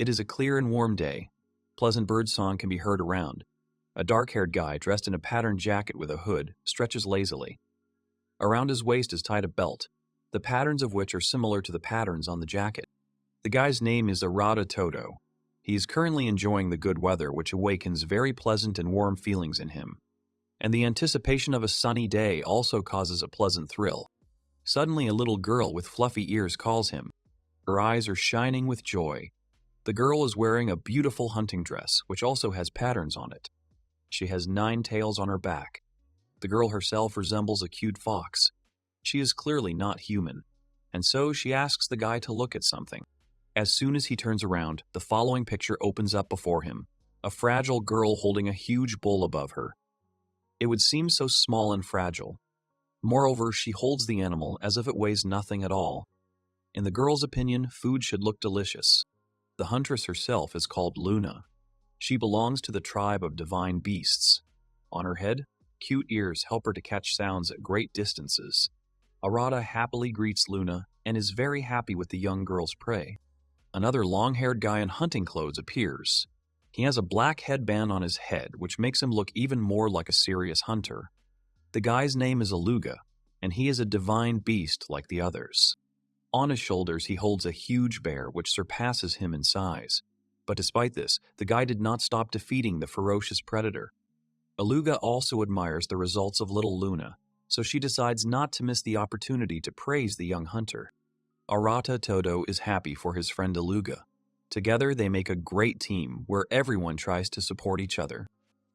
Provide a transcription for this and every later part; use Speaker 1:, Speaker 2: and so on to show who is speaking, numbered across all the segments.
Speaker 1: It is a clear and warm day. Pleasant birdsong can be heard around. A dark-haired guy dressed in a patterned jacket with a hood stretches lazily. Around his waist is tied a belt, the patterns of which are similar to the patterns on the jacket. The guy's name is Arata Todo. He is currently enjoying the good weather, which awakens very pleasant and warm feelings in him. And the anticipation of a sunny day also causes a pleasant thrill. Suddenly a little girl with fluffy ears calls him. Her eyes are shining with joy. The girl is wearing a beautiful hunting dress, which also has patterns on it. She has 9 tails on her back. The girl herself resembles a cute fox. She is clearly not human, and so she asks the guy to look at something. As soon as he turns around, the following picture opens up before him, a fragile girl holding a huge bull above her. It would seem so small and fragile. Moreover, she holds the animal as if it weighs nothing at all. In the girl's opinion, food should look delicious. The huntress herself is called Luna. She belongs to the tribe of divine beasts. On her head, cute ears help her to catch sounds at great distances. Arata happily greets Luna and is very happy with the young girl's prey. Another long-haired guy in hunting clothes appears. He has a black headband on his head, which makes him look even more like a serious hunter. The guy's name is Aluga, and he is a divine beast like the others. On his shoulders he holds a huge bear which surpasses him in size. But despite this, the guy did not stop defeating the ferocious predator. Aluga also admires the results of little Luna, so she decides not to miss the opportunity to praise the young hunter. Arata Todo is happy for his friend Aluga. Together they make a great team where everyone tries to support each other.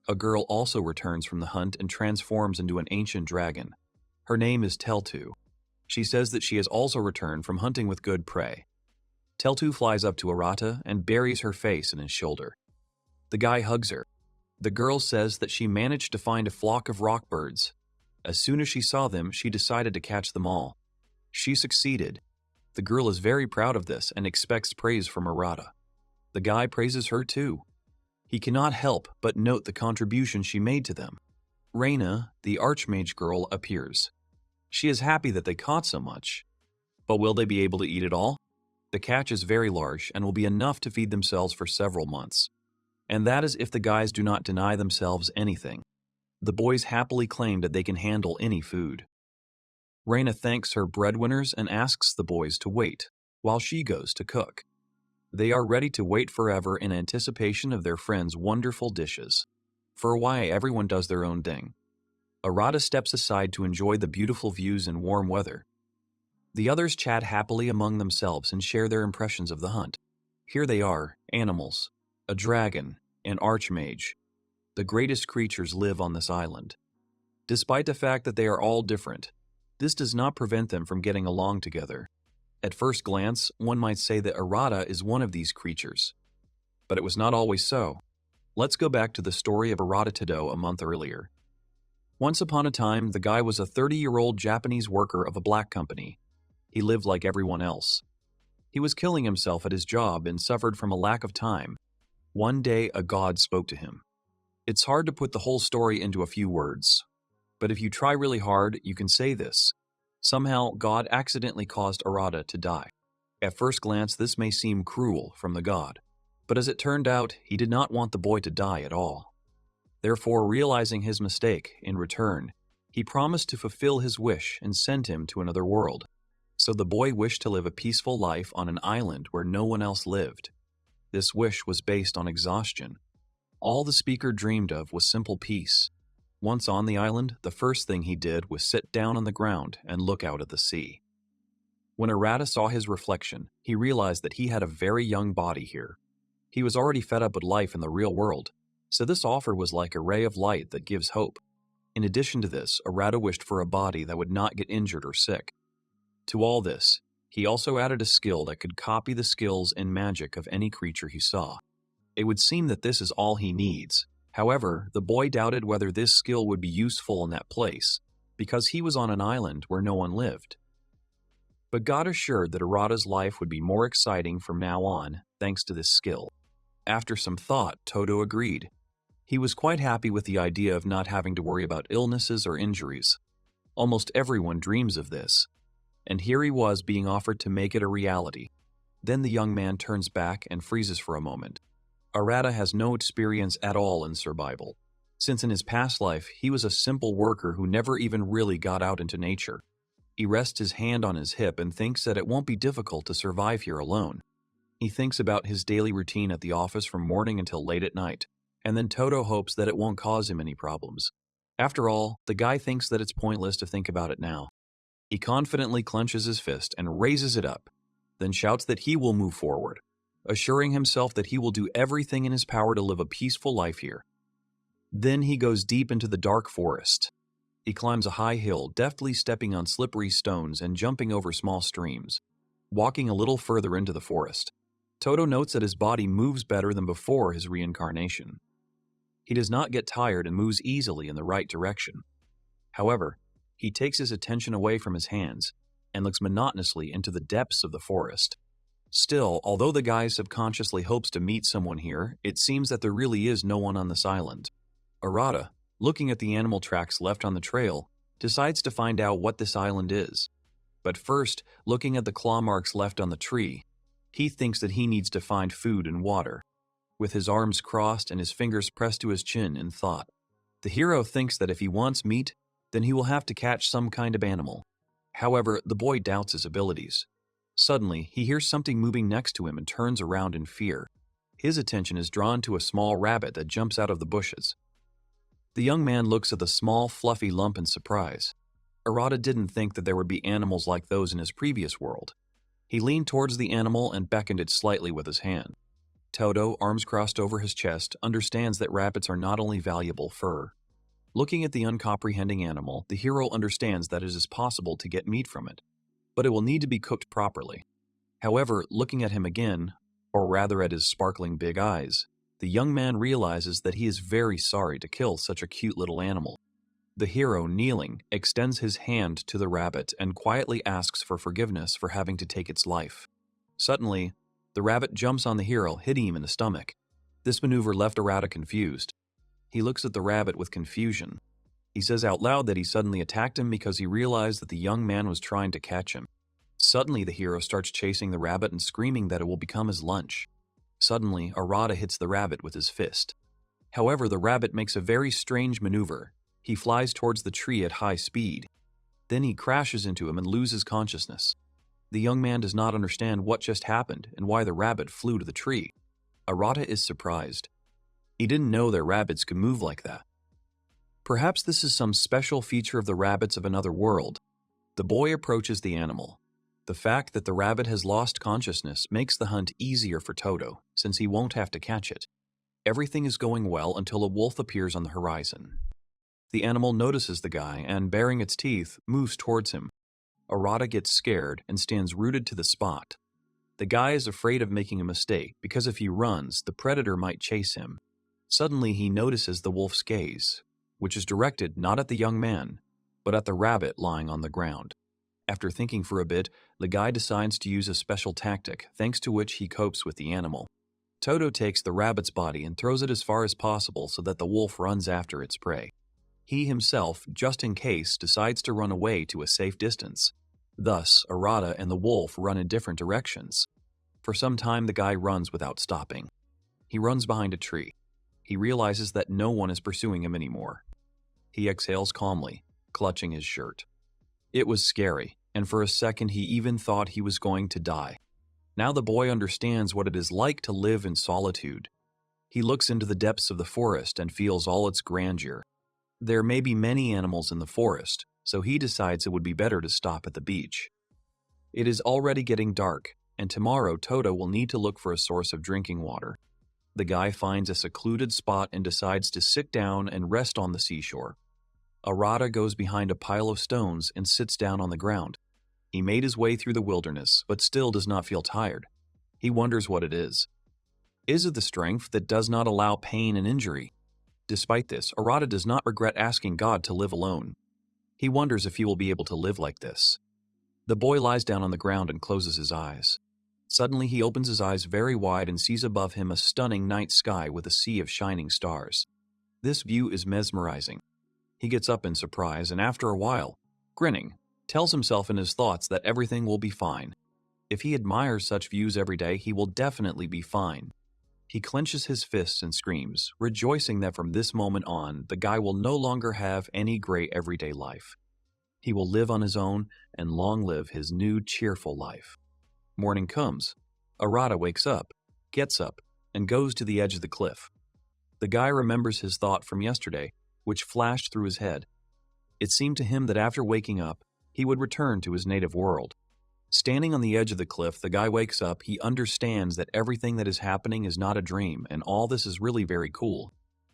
Speaker 1: A girl also returns from the hunt and transforms into an ancient dragon. Her name is Teltu. She says that she has also returned from hunting with good prey. Teltu flies up to Arata and buries her face in his shoulder. The guy hugs her. The girl says that she managed to find a flock of rock birds. As soon as she saw them, she decided to catch them all. She succeeded. The girl is very proud of this and expects praise from Arata. The guy praises her too. He cannot help but note the contribution she made to them. Raina, the archmage girl, appears. She is happy that they caught so much. But will they be able to eat it all? The catch is very large and will be enough to feed themselves for several months. And that is if the guys do not deny themselves anything. The boys happily claim that they can handle any food. Raina thanks her breadwinners and asks the boys to wait, while she goes to cook. They are ready to wait forever in anticipation of their friends' wonderful dishes. For a while, everyone does their own thing. Arata steps aside to enjoy the beautiful views in warm weather. The others chat happily among themselves and share their impressions of the hunt. Here they are, animals, a dragon, an archmage. The greatest creatures live on this island. Despite the fact that they are all different, this does not prevent them from getting along together. At first glance, one might say that Arata is one of these creatures. But it was not always so. Let's go back to the story of Arata Todo a month earlier. Once upon a time, the guy was a 30-year-old Japanese worker of a black company. He lived like everyone else. He was killing himself at his job and suffered from a lack of time. One day, a god spoke to him. It's hard to put the whole story into a few words. But if you try really hard, you can say this. Somehow, God accidentally caused Arata to die. At first glance, this may seem cruel from the god. But as it turned out, he did not want the boy to die at all. Therefore, realizing his mistake, in return, he promised to fulfill his wish and send him to another world. So the boy wished to live a peaceful life on an island where no one else lived. This wish was based on exhaustion. All the speaker dreamed of was simple peace. Once on the island, the first thing he did was sit down on the ground and look out at the sea. When Arata saw his reflection, he realized that he had a very young body here. He was already fed up with life in the real world, so this offer was like a ray of light that gives hope. In addition to this, Arata wished for a body that would not get injured or sick. To all this, he also added a skill that could copy the skills and magic of any creature he saw. It would seem that this is all he needs. However, the boy doubted whether this skill would be useful in that place, because he was on an island where no one lived. But God assured that Arata's life would be more exciting from now on, thanks to this skill. After some thought, Todo agreed. He was quite happy with the idea of not having to worry about illnesses or injuries. Almost everyone dreams of this. And here he was being offered to make it a reality. Then the young man turns back and freezes for a moment. Arata has no experience at all in survival, since in his past life he was a simple worker who never even really got out into nature. He rests his hand on his hip and thinks that it won't be difficult to survive here alone. He thinks about his daily routine at the office from morning until late at night, and then Todo hopes that it won't cause him any problems. After all, the guy thinks that it's pointless to think about it now. He confidently clenches his fist and raises it up, then shouts that he will move forward, assuring himself that he will do everything in his power to live a peaceful life here. Then he goes deep into the dark forest. He climbs a high hill, deftly stepping on slippery stones and jumping over small streams. Walking a little further into the forest, Todo notes that his body moves better than before his reincarnation. He does not get tired and moves easily in the right direction. However, he takes his attention away from his hands and looks monotonously into the depths of the forest. Still, although the guy subconsciously hopes to meet someone here, it seems that there really is no one on this island. Arata, looking at the animal tracks left on the trail, decides to find out what this island is. But first, looking at the claw marks left on the tree, he thinks that he needs to find food and water. With his arms crossed and his fingers pressed to his chin in thought, the hero thinks that if he wants meat, then he will have to catch some kind of animal. However, the boy doubts his abilities. Suddenly, he hears something moving next to him and turns around in fear. His attention is drawn to a small rabbit that jumps out of the bushes. The young man looks at the small, fluffy lump in surprise. Arata didn't think that there would be animals like those in his previous world. He leaned towards the animal and beckoned it slightly with his hand. Todo, arms crossed over his chest, understands that rabbits are not only valuable fur. Looking at the uncomprehending animal, the hero understands that it is possible to get meat from it, but it will need to be cooked properly. However, looking at him again, or rather at his sparkling big eyes, the young man realizes that he is very sorry to kill such a cute little animal. The hero, kneeling, extends his hand to the rabbit and quietly asks for forgiveness for having to take its life. Suddenly, the rabbit jumps on the hero, hitting him in the stomach. This maneuver left Arata confused. He looks at the rabbit with confusion. He says out loud that he suddenly attacked him because he realized that the young man was trying to catch him. Suddenly, the hero starts chasing the rabbit and screaming that it will become his lunch. Suddenly, Arata hits the rabbit with his fist. However, the rabbit makes a very strange maneuver. He flies towards the tree at high speed. Then he crashes into him and loses consciousness. The young man does not understand what just happened and why the rabbit flew to the tree. Arata is surprised. He didn't know that rabbits could move like that. Perhaps this is some special feature of the rabbits of another world. The boy approaches the animal. The fact that the rabbit has lost consciousness makes the hunt easier for Todo, since he won't have to catch it. Everything is going well until a wolf appears on the horizon. The animal notices the guy and, baring its teeth, moves towards him. Arata gets scared and stands rooted to the spot. The guy is afraid of making a mistake because if he runs, the predator might chase him. Suddenly, he notices the wolf's gaze, which is directed not at the young man, but at the rabbit lying on the ground. After thinking for a bit, the guy decides to use a special tactic, thanks to which he copes with the animal. Todo takes the rabbit's body and throws it as far as possible so that the wolf runs after its prey. He himself, just in case, decides to run away to a safe distance. Thus, Arata and the wolf run in different directions. For some time, the guy runs without stopping. He runs behind a tree. He realizes that no one is pursuing him anymore. He exhales calmly, clutching his shirt. It was scary, and for a second he even thought he was going to die. Now the boy understands what it is like to live in solitude. He looks into the depths of the forest and feels all its grandeur. There may be many animals in the forest, so he decides it would be better to stop at the beach. It is already getting dark, and tomorrow Todo will need to look for a source of drinking water. The guy finds a secluded spot and decides to sit down and rest on the seashore. Arata goes behind a pile of stones and sits down on the ground. He made his way through the wilderness, but still does not feel tired. He wonders what it is. Is it the strength that does not allow pain and injury? Despite this, Arata does not regret asking God to live alone. He wonders if he will be able to live like this. The boy lies down on the ground and closes his eyes. Suddenly, he opens his eyes very wide and sees above him a stunning night sky with a sea of shining stars. This view is mesmerizing. He gets up in surprise and after a while, grinning, tells himself in his thoughts that everything will be fine. If he admires such views every day, he will definitely be fine. He clenches his fists and screams, rejoicing that from this moment on, the guy will no longer have any gray everyday life. He will live on his own and long live his new cheerful life. Morning comes. Arata wakes up, gets up, and goes to the edge of the cliff. The guy remembers his thought from yesterday, which flashed through his head. It seemed to him that after waking up, he would return to his native world. Standing on the edge of the cliff, the guy wakes up. He understands that everything that is happening is not a dream, and all this is really very cool.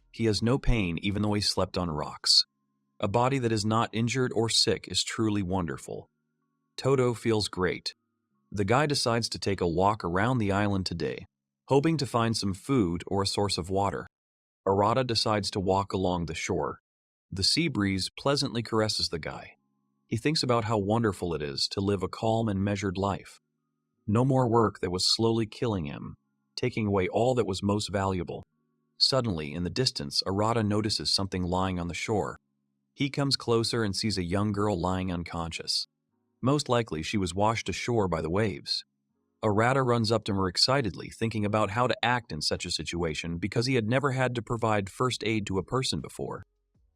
Speaker 1: He has no pain even though he slept on rocks. A body that is not injured or sick is truly wonderful. Todo feels great. The guy decides to take a walk around the island today, hoping to find some food or a source of water. Arata decides to walk along the shore. The sea breeze pleasantly caresses the guy. He thinks about how wonderful it is to live a calm and measured life. No more work that was slowly killing him, taking away all that was most valuable. Suddenly, in the distance, Arata notices something lying on the shore. He comes closer and sees a young girl lying unconscious. Most likely, she was washed ashore by the waves. Arata runs up to her excitedly, thinking about how to act in such a situation because he had never had to provide first aid to a person before.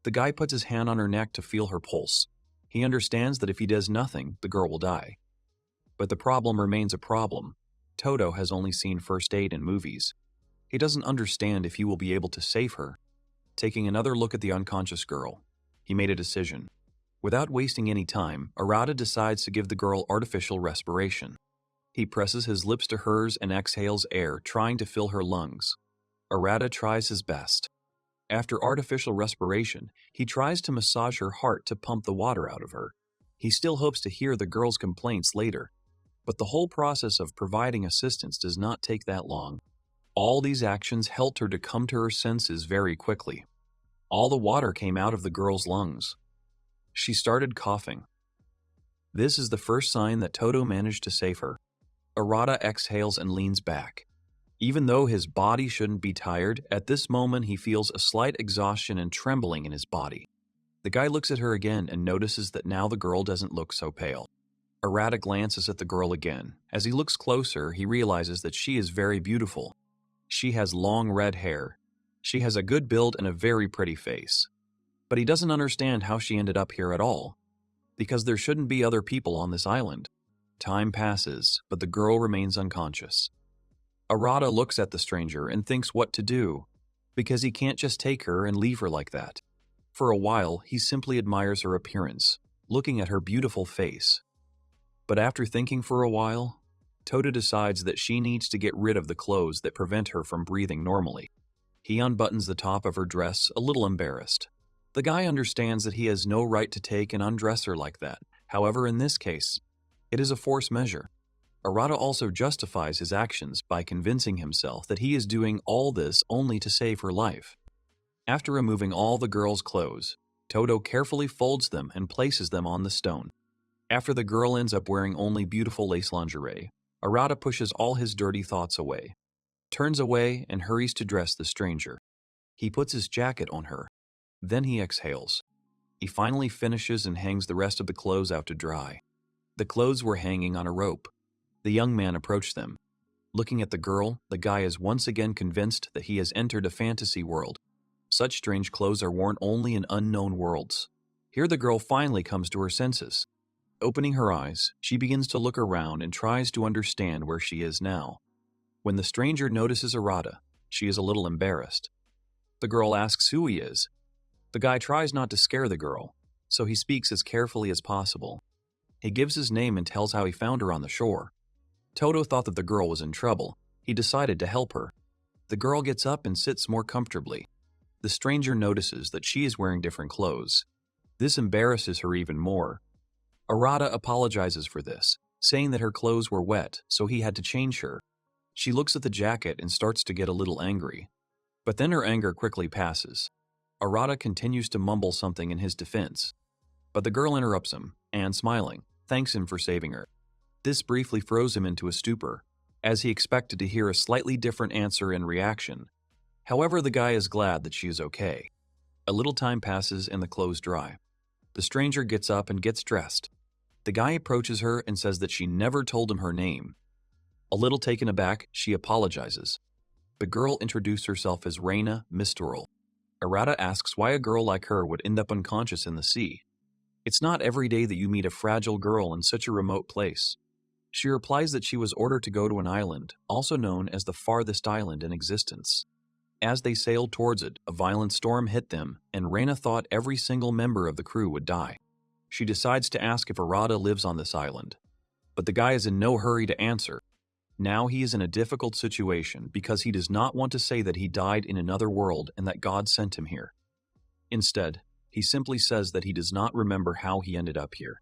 Speaker 1: The guy puts his hand on her neck to feel her pulse. He understands that if he does nothing, the girl will die. But the problem remains a problem. Todo has only seen first aid in movies. He doesn't understand if he will be able to save her. Taking another look at the unconscious girl, he made a decision. Without wasting any time, Arata decides to give the girl artificial respiration. He presses his lips to hers and exhales air, trying to fill her lungs. Arata tries his best. After artificial respiration, he tries to massage her heart to pump the water out of her. He still hopes to hear the girl's complaints later, but the whole process of providing assistance does not take that long. All these actions helped her to come to her senses very quickly. All the water came out of the girl's lungs. She started coughing. This is the first sign that Todo managed to save her. Arata exhales and leans back. Even though his body shouldn't be tired, at this moment he feels a slight exhaustion and trembling in his body. The guy looks at her again and notices that now the girl doesn't look so pale. Arata glances at the girl again. As he looks closer, he realizes that she is very beautiful. She has long red hair. She has a good build and a very pretty face. But he doesn't understand how she ended up here at all, because there shouldn't be other people on this island. Time passes, but the girl remains unconscious. Arata looks at the stranger and thinks what to do, because he can't just take her and leave her like that. For a while, he simply admires her appearance, looking at her beautiful face. But after thinking for a while, Todo decides that she needs to get rid of the clothes that prevent her from breathing normally. He unbuttons the top of her dress, a little embarrassed. The guy understands that he has no right to take and undress her like that. However, in this case, it is a forced measure. Arata also justifies his actions by convincing himself that he is doing all this only to save her life. After removing all the girl's clothes, Todo carefully folds them and places them on the stone. After the girl ends up wearing only beautiful lace lingerie, Arata pushes all his dirty thoughts away, turns away and hurries to dress the stranger. He puts his jacket on her. Then he exhales. He finally finishes and hangs the rest of the clothes out to dry. The clothes were hanging on a rope. The young man approached them. Looking at the girl, the guy is once again convinced that he has entered a fantasy world. Such strange clothes are worn only in unknown worlds. Here the girl finally comes to her senses. Opening her eyes, she begins to look around and tries to understand where she is now. When the stranger notices Arata, she is a little embarrassed. The girl asks who he is. The guy tries not to scare the girl, so he speaks as carefully as possible. He gives his name and tells how he found her on the shore. Todo thought that the girl was in trouble. He decided to help her. The girl gets up and sits more comfortably. The stranger notices that she is wearing different clothes. This embarrasses her even more. Arata apologizes for this, saying that her clothes were wet, so he had to change her. She looks at the jacket and starts to get a little angry. But then her anger quickly passes. Arata continues to mumble something in his defense. But the girl interrupts him, and smiling, thanks him for saving her. This briefly throws him into a stupor, as he expected to hear a slightly different answer and reaction. However, the guy is glad that she is okay. A little time passes and the clothes dry. The stranger gets up and gets dressed. The guy approaches her and says that she never told him her name. A little taken aback, she apologizes. The girl introduced herself as Raina Mistral. Arata asks why a girl like her would end up unconscious in the sea. It's not every day that you meet a fragile girl in such a remote place. She replies that she was ordered to go to an island, also known as the farthest island in existence. As they sailed towards it, a violent storm hit them, and Raina thought every single member of the crew would die. She decides to ask if Arata lives on this island. But the guy is in no hurry to answer. Now he is in a difficult situation because he does not want to say that he died in another world and that God sent him here. Instead, he simply says that he does not remember how he ended up here.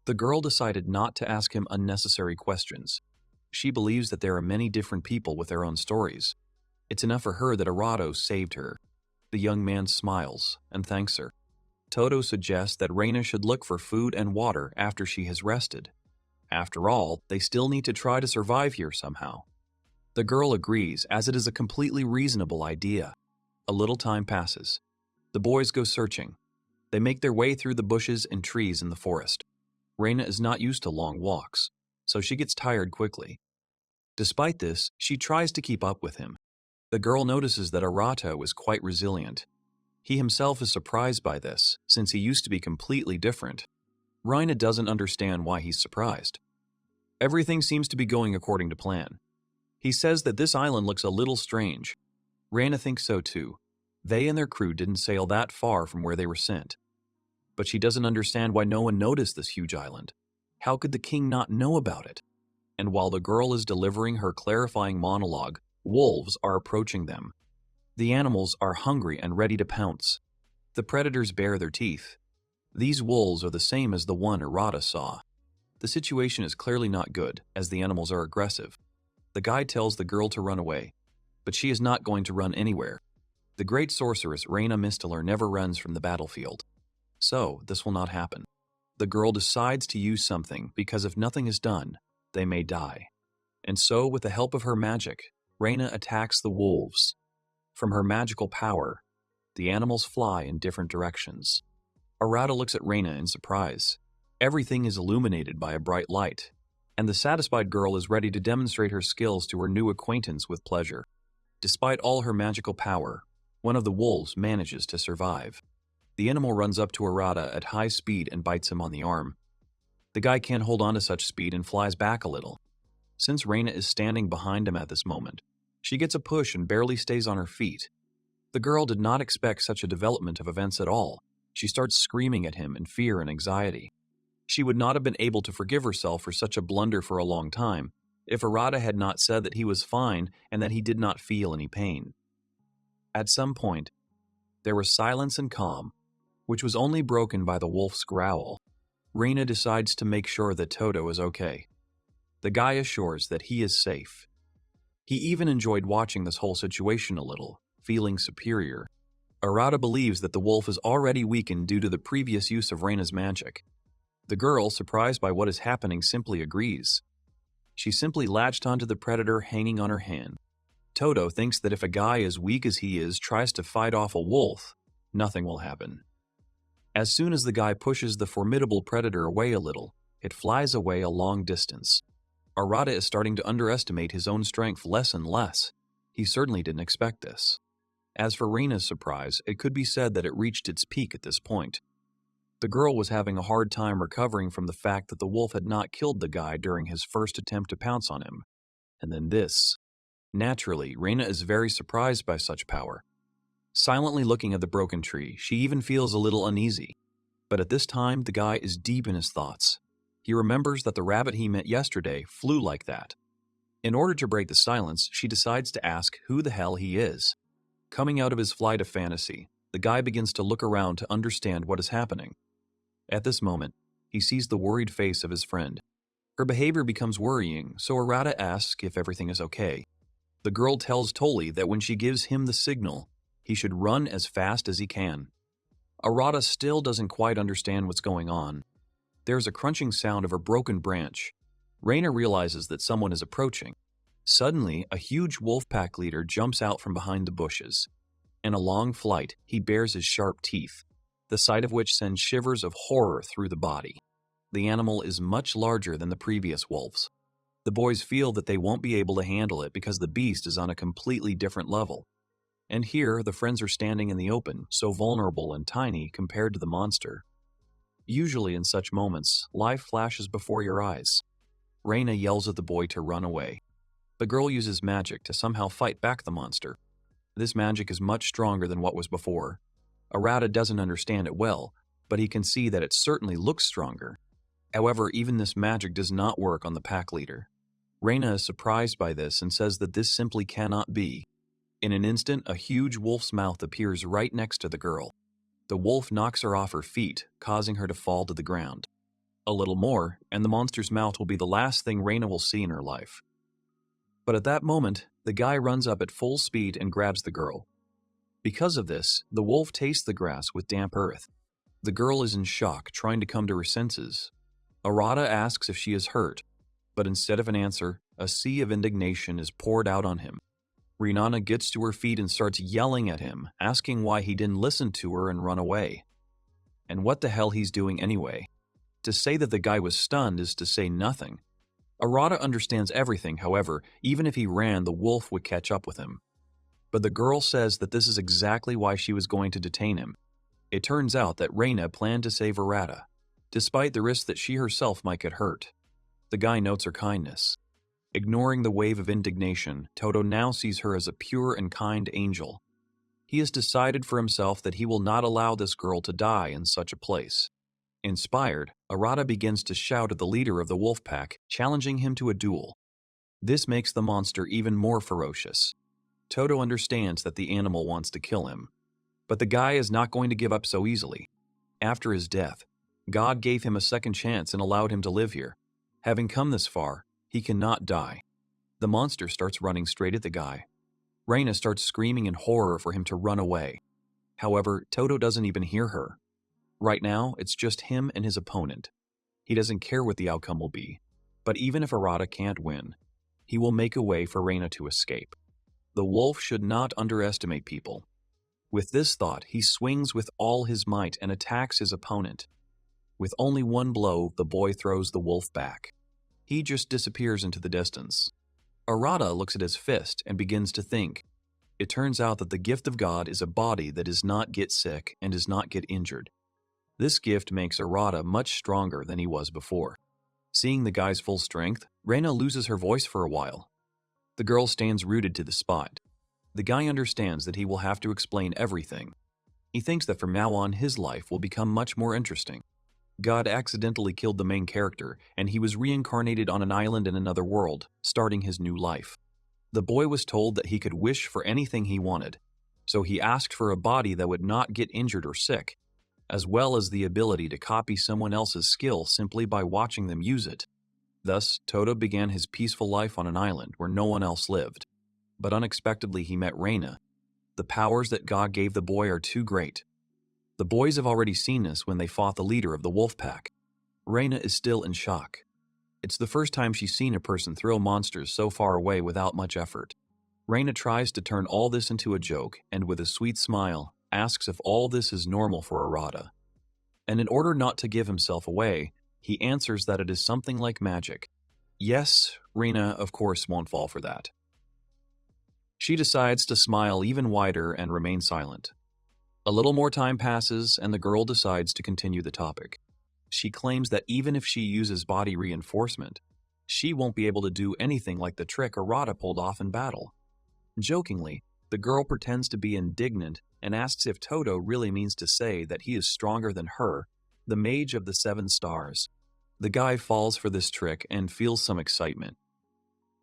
Speaker 1: The girl decided not to ask him unnecessary questions. She believes that there are many different people with their own stories. It's enough for her that Arata saved her. The young man smiles and thanks her. Todo suggests that Raina should look for food and water after she has rested. After all, they still need to try to survive here somehow. The girl agrees, as it is a completely reasonable idea. A little time passes. The boys go searching. They make their way through the bushes and trees in the forest. Raina is not used to long walks, so she gets tired quickly. Despite this, she tries to keep up with him. The girl notices that Arata is quite resilient. He himself is surprised by this, since he used to be completely different. Raina doesn't understand why he's surprised. Everything seems to be going according to plan. He says that this island looks a little strange. Raina thinks so too. They and their crew didn't sail that far from where they were sent. But she doesn't understand why no one noticed this huge island. How could the king not know about it? And while the girl is delivering her clarifying monologue, wolves are approaching them. The animals are hungry and ready to pounce. The predators bare their teeth. These wolves are the same as the one Arata saw. The situation is clearly not good, as the animals are aggressive. The guide tells the girl to run away, but she is not going to run anywhere. The great sorceress Raina Mistral never runs from the battlefield. So, this will not happen. The girl decides to use something because if nothing is done, they may die. And so, with the help of her magic, Raina attacks the wolves. From her magical power, the animals fly in different directions. Arata looks at Raina in surprise. Everything is illuminated by a bright light, and the satisfied girl is ready to demonstrate her skills to her new acquaintance with pleasure. Despite all her magical power, one of the wolves manages to survive. The animal runs up to Arata at high speed and bites him on the arm. The guy can't hold on to such speed and flies back a little. Since Raina is standing behind him at this moment, she gets a push and barely stays on her feet. The girl did not expect such a development of events at all. She starts screaming at him in fear and anxiety. She would not have been able to forgive herself for such a blunder for a long time if Arata had not said that he was fine and that he did not feel any pain. At some point, there was silence and calm, which was only broken by the wolf's growl. Raina decides to make sure that Todo is okay. The guy assures that he is safe. He even enjoyed watching this whole situation a little, feeling superior. Arata believes that the wolf is already weakened due to the previous use of Raina's magic. The girl, surprised by what is happening, simply agrees. She simply latched onto the predator hanging on her hand. Todo thinks that if a guy as weak as he is tries to fight off a wolf, nothing will happen. As soon as the guy pushes the formidable predator away a little, it flies away a long distance. Arata is starting to underestimate his own strength less and less. He certainly didn't expect this. As for Raina's surprise, it could be said that it reached its peak at this point. The girl was having a hard time recovering from the fact that the wolf had not killed the guy during his first attempt to pounce on him. And then this. Naturally, Raina is very surprised by such power. Silently looking at the broken tree, she even feels a little uneasy. But at this time, the guy is deep in his thoughts. He remembers that the rabbit he met yesterday flew like that. In order to break the silence, she decides to ask who the hell he is. Coming out of his flight of fantasy, the guy begins to look around to understand what is happening. At this moment, he sees the worried face of his friend. Her behavior becomes worrying, so Arata asks if everything is okay. The girl tells Toli that when she gives him the signal, he should run as fast as he can. Arata still doesn't quite understand what's going on. There's a crunching sound of a broken branch. Raina realizes that someone is approaching. Suddenly, a huge wolf pack leader jumps out from behind the bushes. In a long flight, he bares his sharp teeth, the sight of which sends shivers of horror through the body. The animal is much larger than the previous wolves. The boys feel that they won't be able to handle it because the beast is on a completely different level. And here, the friends are standing in the open, so vulnerable and tiny compared to the monster. Usually in such moments, life flashes before your eyes. Raina yells at the boy to run away. The girl uses magic to somehow fight back the monster. This magic is much stronger than what was before. Arata doesn't understand it well, but he can see that it certainly looks stronger. However, even this magic does not work on the pack leader. Raina is surprised by this and says that this simply cannot be. In an instant, a huge wolf's mouth appears right next to the girl. The wolf knocks her off her feet, causing her to fall to the ground. A little more, and the monster's mouth will be the last thing Raina will see in her life. But at that moment, the guy runs up at full speed and grabs the girl. Because of this, the wolf tastes the grass with damp earth. The girl is in shock, trying to come to her senses. Arata asks if she is hurt, but instead of an answer, a sea of indignation is poured out on him. Raina gets to her feet and starts yelling at him, asking why he didn't listen to her and run away. And what the hell he's doing anyway. To say that the guy was stunned is to say nothing. Arata understands everything, however, even if he ran, the wolf would catch up with him. But the girl says that this is exactly why she was going to detain him. It turns out that Raina planned to save Arata, despite the risk that she herself might get hurt. The guy notes her kindness. Ignoring the wave of indignation, Todo now sees her as a pure and kind angel. He has decided for himself that he will not allow this girl to die in such a place. Inspired, Arata begins to shout at the leader of the wolf pack, challenging him to a duel. This makes the monster even more ferocious. Todo understands that the animal wants to kill him. But the guy is not going to give up so easily. After his death, God gave him a second chance and allowed him to live here. Having come this far, he cannot die. The monster starts running straight at the guy. Raina starts screaming in horror for him to run away. However, Todo doesn't even hear her. Right now, it's just him and his opponent. He doesn't care what the outcome will be. But even if Arata can't win, he will make a way for Raina to escape. The wolf should not underestimate people. With this thought, he swings with all his might and attacks his opponent. With only one blow, the boy throws the wolf back. He just disappears into the distance. Arata looks at his fist and begins to think. It turns out that the gift of God is a body that does not get sick and does not get injured. This gift makes Arata much stronger than he was before. Seeing the guy's full strength, Raina loses her voice for a while. The girl stands rooted to the spot. The guy understands that he will have to explain everything. He thinks that from now on his life will become much more interesting. God accidentally killed the main character, and he was reincarnated on an island in another world, starting his new life. The boy was told that he could wish for anything he wanted, so he asked for a body that would not get injured or sick, as well as the ability to copy someone else's skill simply by watching them use it. Thus, Todo began his peaceful life on an island where no one else lived. But unexpectedly he met Raina. The powers that God gave the boy are too great. The boys have already seen this when they fought the leader of the wolf pack. Raina is still in shock. It's the first time she's seen a person throw monsters so far away without much effort. Raina tries to turn all this into a joke and with a sweet smile asks if all this is normal for Arata. And in order not to give himself away, he answers that it is something like magic. Yes, Raina of course won't fall for that. She decides to smile even wider and remain silent. A little more time passes and the girl decides to continue the topic. She claims that even if she uses body reinforcement, she won't be able to do anything like the trick Arata pulled off in battle. Jokingly, the girl pretends to be indignant and asks if Todo really means to say that he is stronger than her, the mage of the 7 stars. The guy falls for this trick and feels some excitement.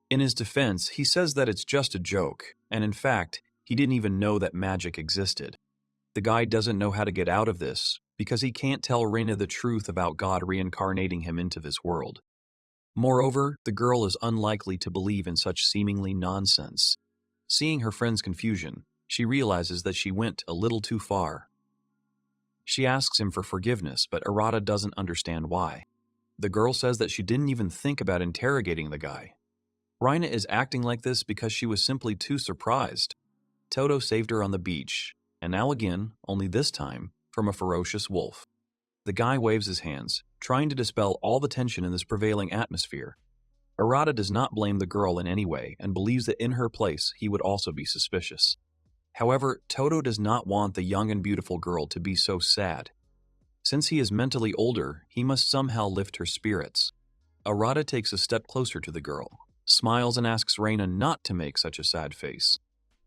Speaker 1: In his defense, he says that it's just a joke, and in fact, he didn't even know that magic existed. The guy doesn't know how to get out of this, because he can't tell Raina the truth about God reincarnating him into this world. Moreover, the girl is unlikely to believe in such seemingly nonsense. Seeing her friend's confusion, she realizes that she went a little too far. She asks him for forgiveness, but Arata doesn't understand why. The girl says that she didn't even think about interrogating the guy. Raina is acting like this because she was simply too surprised. Todo saved her on the beach, and now again, only this time, from a ferocious wolf. The guy waves his hands, trying to dispel all the tension in this prevailing atmosphere. Arata does not blame the girl in any way and believes that in her place he would also be suspicious. However, Todo does not want the young and beautiful girl to be so sad. Since he is mentally older, he must somehow lift her spirits. Arata takes a step closer to the girl, smiles and asks Raina not to make such a sad face.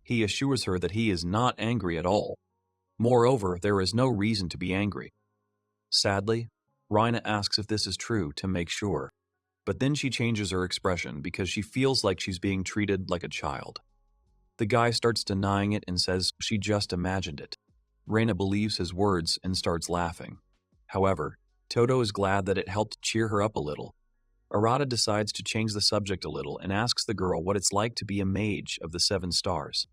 Speaker 1: He assures her that he is not angry at all. Moreover, there is no reason to be angry. Sadly, Raina asks if this is true to make sure, but then she changes her expression because she feels like she's being treated like a child. The guy starts denying it and says she just imagined it. Raina believes his words and starts laughing. However, Todo is glad that it helped cheer her up a little. Arata decides to change the subject a little and asks the girl what it's like to be a mage of the 7 stars.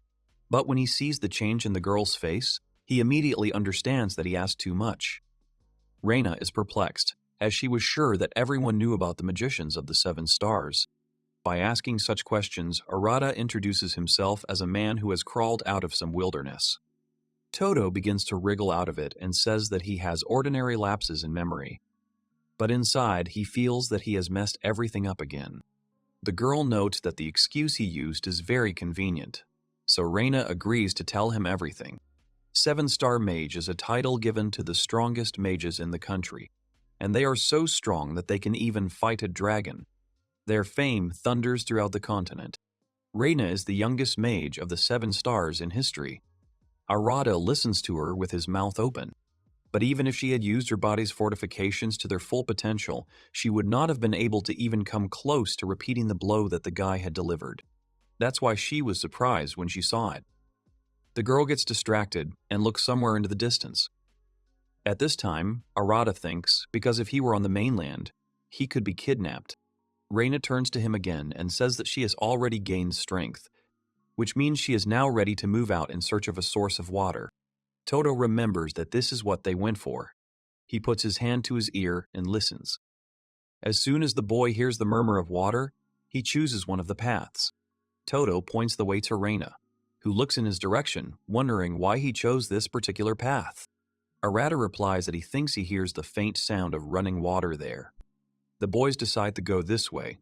Speaker 1: But when he sees the change in the girl's face, he immediately understands that he asked too much. Raina is perplexed, as she was sure that everyone knew about the magicians of the 7 stars. By asking such questions, Arata introduces himself as a man who has crawled out of some wilderness. Todo begins to wriggle out of it and says that he has ordinary lapses in memory. But inside, he feels that he has messed everything up again. The girl notes that the excuse he used is very convenient, so Raina agrees to tell him everything. 7-star mage is a title given to the strongest mages in the country, and they are so strong that they can even fight a dragon. Their fame thunders throughout the continent. Raina is the youngest mage of the 7 stars in history. Arata listens to her with his mouth open. But even if she had used her body's fortifications to their full potential, she would not have been able to even come close to repeating the blow that the guy had delivered. That's why she was surprised when she saw it. The girl gets distracted and looks somewhere into the distance. At this time, Arata thinks, because if he were on the mainland, he could be kidnapped. Raina turns to him again and says that she has already gained strength, which means she is now ready to move out in search of a source of water. Todo remembers that this is what they went for. He puts his hand to his ear and listens. As soon as the boy hears the murmur of water, he chooses one of the paths. Todo points the way to Raina, who looks in his direction, wondering why he chose this particular path. Arata replies that he thinks he hears the faint sound of running water there. The boys decide to go this way.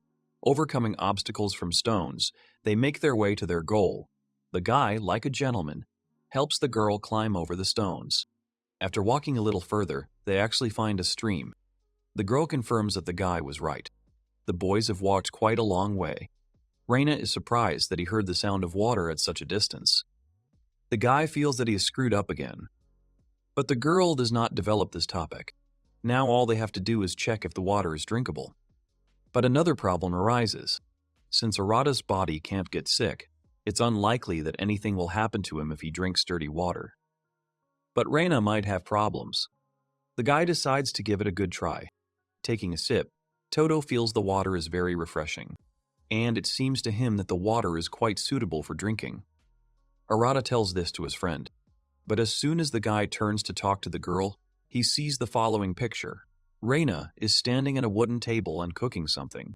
Speaker 1: Overcoming obstacles from stones, they make their way to their goal. The guy, like a gentleman, helps the girl climb over the stones. After walking a little further, they actually find a stream. The girl confirms that the guy was right. The boys have walked quite a long way. Raina is surprised that he heard the sound of water at such a distance. The guy feels that he is screwed up again. But the girl does not develop this topic. Now all they have to do is check if the water is drinkable. But another problem arises. Since Arata's body can't get sick, it's unlikely that anything will happen to him if he drinks dirty water. But Raina might have problems. The guy decides to give it a good try. Taking a sip, Todo feels the water is very refreshing, and it seems to him that the water is quite suitable for drinking. Arata tells this to his friend, but as soon as the guy turns to talk to the girl, he sees the following picture. Raina is standing at a wooden table and cooking something.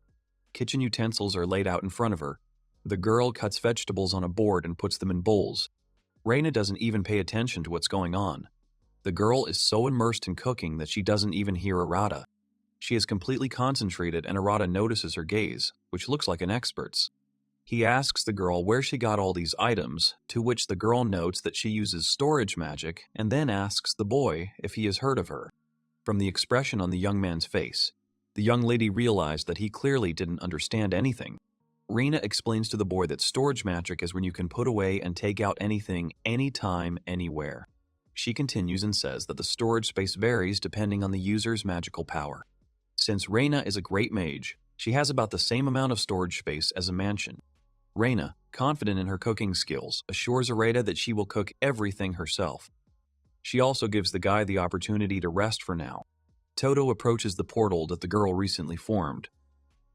Speaker 1: Kitchen utensils are laid out in front of her. The girl cuts vegetables on a board and puts them in bowls. Raina doesn't even pay attention to what's going on. The girl is so immersed in cooking that she doesn't even hear Arata. She is completely concentrated and Arata notices her gaze, which looks like an expert's. He asks the girl where she got all these items, to which the girl notes that she uses storage magic and then asks the boy if he has heard of her. From the expression on the young man's face, the young lady realized that he clearly didn't understand anything. Raina explains to the boy that storage magic is when you can put away and take out anything, anytime, anywhere. She continues and says that the storage space varies depending on the user's magical power. Since Raina is a great mage, she has about the same amount of storage space as a mansion. Raina, confident in her cooking skills, assures Arata that she will cook everything herself. She also gives the guy the opportunity to rest for now. Todo approaches the portal that the girl recently formed.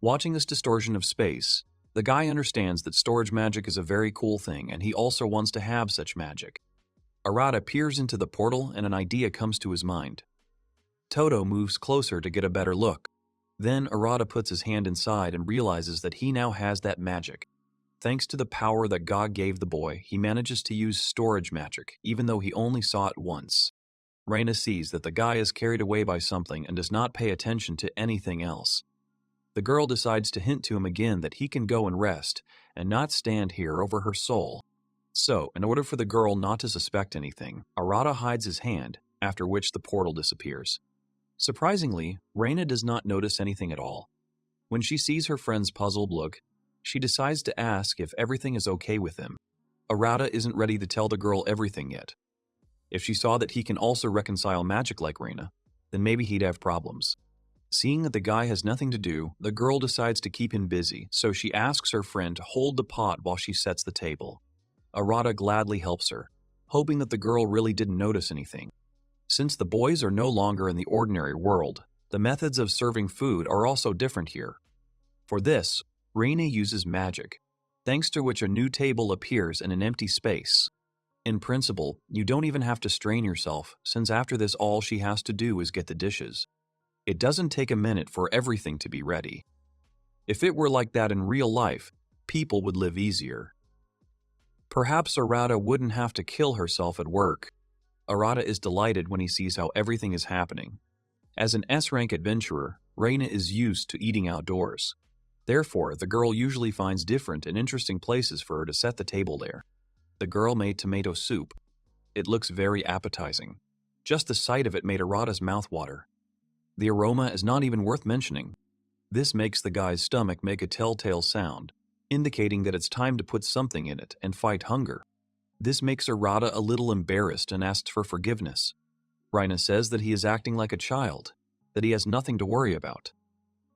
Speaker 1: Watching this distortion of space, the guy understands that storage magic is a very cool thing and he also wants to have such magic. Arata peers into the portal and an idea comes to his mind. Todo moves closer to get a better look. Then Arata puts his hand inside and realizes that he now has that magic. Thanks to the power that God gave the boy, he manages to use storage magic, even though he only saw it once. Raina sees that the guy is carried away by something and does not pay attention to anything else. The girl decides to hint to him again that he can go and rest and not stand here over her soul. So, in order for the girl not to suspect anything, Arata hides his hand, after which the portal disappears. Surprisingly, Raina does not notice anything at all. When she sees her friend's puzzled look, she decides to ask if everything is okay with him. Arata isn't ready to tell the girl everything yet. If she saw that he can also reconcile magic like Raina, then maybe he'd have problems. Seeing that the guy has nothing to do, the girl decides to keep him busy, so she asks her friend to hold the pot while she sets the table. Arata gladly helps her, hoping that the girl really didn't notice anything. Since the boys are no longer in the ordinary world, the methods of serving food are also different here. For this, Raina uses magic, thanks to which a new table appears in an empty space. In principle, you don't even have to strain yourself, since after this all she has to do is get the dishes. It doesn't take a minute for everything to be ready. If it were like that in real life, people would live easier. Perhaps Arata wouldn't have to kill herself at work. Arata is delighted when he sees how everything is happening. As an S-rank adventurer, Raina is used to eating outdoors. Therefore, the girl usually finds different and interesting places for her to set the table there. The girl made tomato soup. It looks very appetizing. Just the sight of it made Arata's mouth water. The aroma is not even worth mentioning. This makes the guy's stomach make a telltale sound, indicating that it's time to put something in it and fight hunger. This makes Arata a little embarrassed and asks for forgiveness. Raina says that he is acting like a child, that he has nothing to worry about.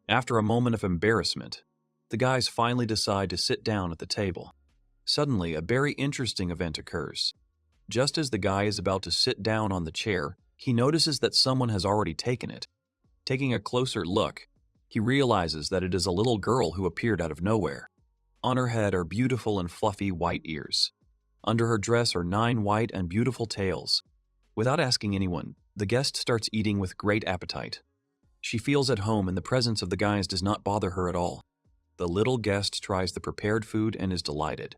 Speaker 1: After a moment of embarrassment, the guys finally decide to sit down at the table. Suddenly, a very interesting event occurs. Just as the guy is about to sit down on the chair, he notices that someone has already taken it. Taking a closer look, he realizes that it is a little girl who appeared out of nowhere. On her head are beautiful and fluffy white ears. Under her dress are 9 white and beautiful tails. Without asking anyone, the guest starts eating with great appetite. She feels at home and the presence of the guys does not bother her at all. The little guest tries the prepared food and is delighted.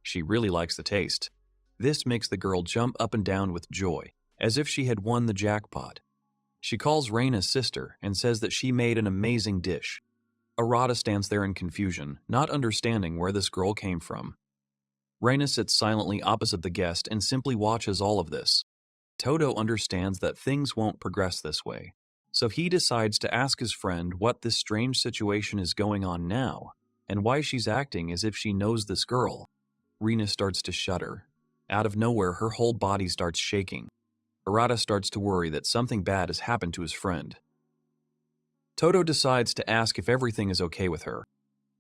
Speaker 1: She really likes the taste. This makes the girl jump up and down with joy, as if she had won the jackpot. She calls Raina's sister and says that she made an amazing dish. Arata stands there in confusion, not understanding where this girl came from. Raina sits silently opposite the guest and simply watches all of this. Todo understands that things won't progress this way, so he decides to ask his friend what this strange situation is going on now, and why she's acting as if she knows this girl. Raina starts to shudder. Out of nowhere, her whole body starts shaking. Arata starts to worry that something bad has happened to his friend. Todo decides to ask if everything is okay with her.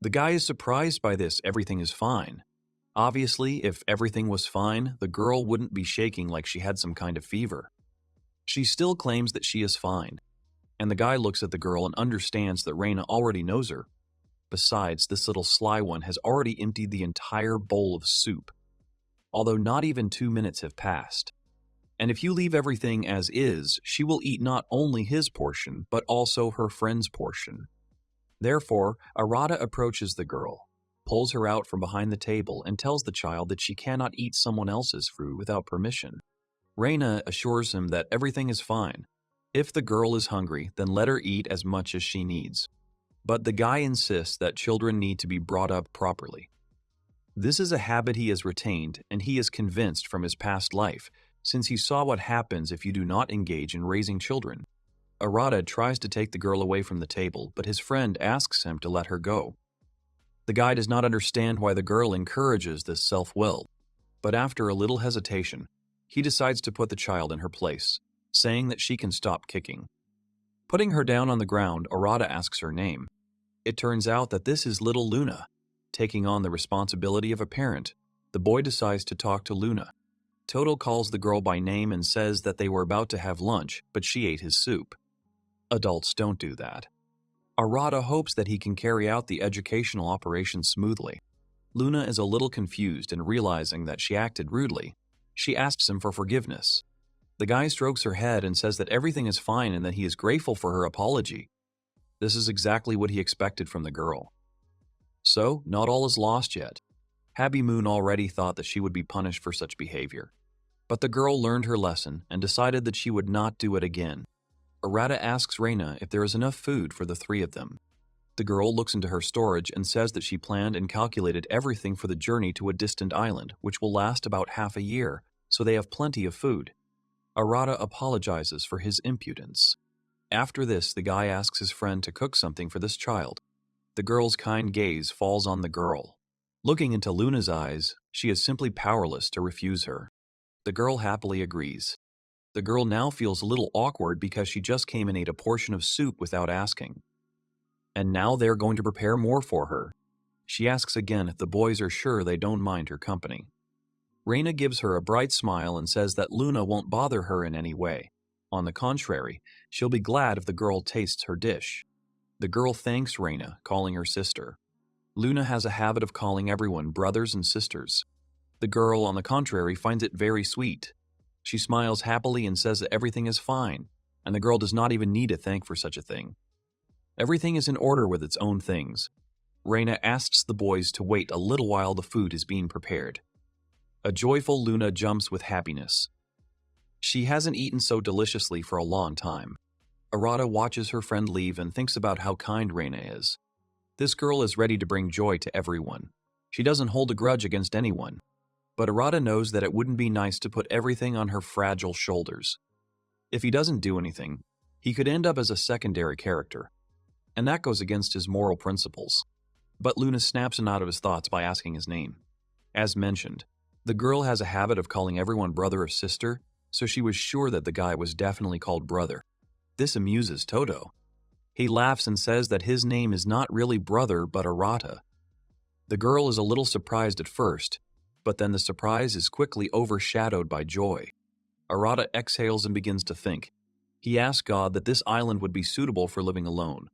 Speaker 1: The guy is surprised by this. Everything is fine. Obviously, if everything was fine, the girl wouldn't be shaking like she had some kind of fever. She still claims that she is fine, and the guy looks at the girl and understands that Raina already knows her. Besides, this little sly one has already emptied the entire bowl of soup, although not even 2 minutes have passed. And if you leave everything as is, she will eat not only his portion, but also her friend's portion. Therefore, Arata approaches the girl, pulls her out from behind the table, and tells the child that she cannot eat someone else's food without permission. Raina assures him that everything is fine. If the girl is hungry, then let her eat as much as she needs. But the guy insists that children need to be brought up properly. This is a habit he has retained, and he is convinced from his past life, since he saw what happens if you do not engage in raising children. Arata tries to take the girl away from the table, but his friend asks him to let her go. The guy does not understand why the girl encourages this self-will, but after a little hesitation, he decides to put the child in her place, saying that she can stop kicking. Putting her down on the ground, Arata asks her name. It turns out that this is little Luna. Taking on the responsibility of a parent, the boy decides to talk to Luna. Todo calls the girl by name and says that they were about to have lunch, but she ate his soup. Adults don't do that. Arata hopes that he can carry out the educational operation smoothly. Luna is a little confused, and realizing that she acted rudely, she asks him for forgiveness. The guy strokes her head and says that everything is fine and that he is grateful for her apology. This is exactly what he expected from the girl. So, not all is lost yet. Happy Moon already thought that she would be punished for such behavior. But the girl learned her lesson and decided that she would not do it again. Arata asks Raina if there is enough food for the three of them. The girl looks into her storage and says that she planned and calculated everything for the journey to a distant island, which will last about half a year, so they have plenty of food. Arata apologizes for his impudence. After this, the guy asks his friend to cook something for this child. The girl's kind gaze falls on the girl. Looking into Luna's eyes, she is simply powerless to refuse her. The girl happily agrees. The girl now feels a little awkward because she just came and ate a portion of soup without asking. And now they're going to prepare more for her. She asks again if the boys are sure they don't mind her company. Raina gives her a bright smile and says that Luna won't bother her in any way. On the contrary, she'll be glad if the girl tastes her dish. The girl thanks Raina, calling her sister. Luna has a habit of calling everyone brothers and sisters. The girl, on the contrary, finds it very sweet. She smiles happily and says that everything is fine, and the girl does not even need a thank for such a thing. Everything is in order with its own things. Raina asks the boys to wait a little while the food is being prepared. A joyful Luna jumps with happiness. She hasn't eaten so deliciously for a long time. Arata watches her friend leave and thinks about how kind Raina is. This girl is ready to bring joy to everyone. She doesn't hold a grudge against anyone. But Arata knows that it wouldn't be nice to put everything on her fragile shoulders. If he doesn't do anything, he could end up as a secondary character. And that goes against his moral principles. But Luna snaps him out of his thoughts by asking his name. As mentioned, the girl has a habit of calling everyone brother or sister, so she was sure that the guy was definitely called brother. This amuses Todo. He laughs and says that his name is not really brother but Arata. The girl is a little surprised at first, but then the surprise is quickly overshadowed by joy. Arata exhales and begins to think. He asks God that this island would be suitable for living alone,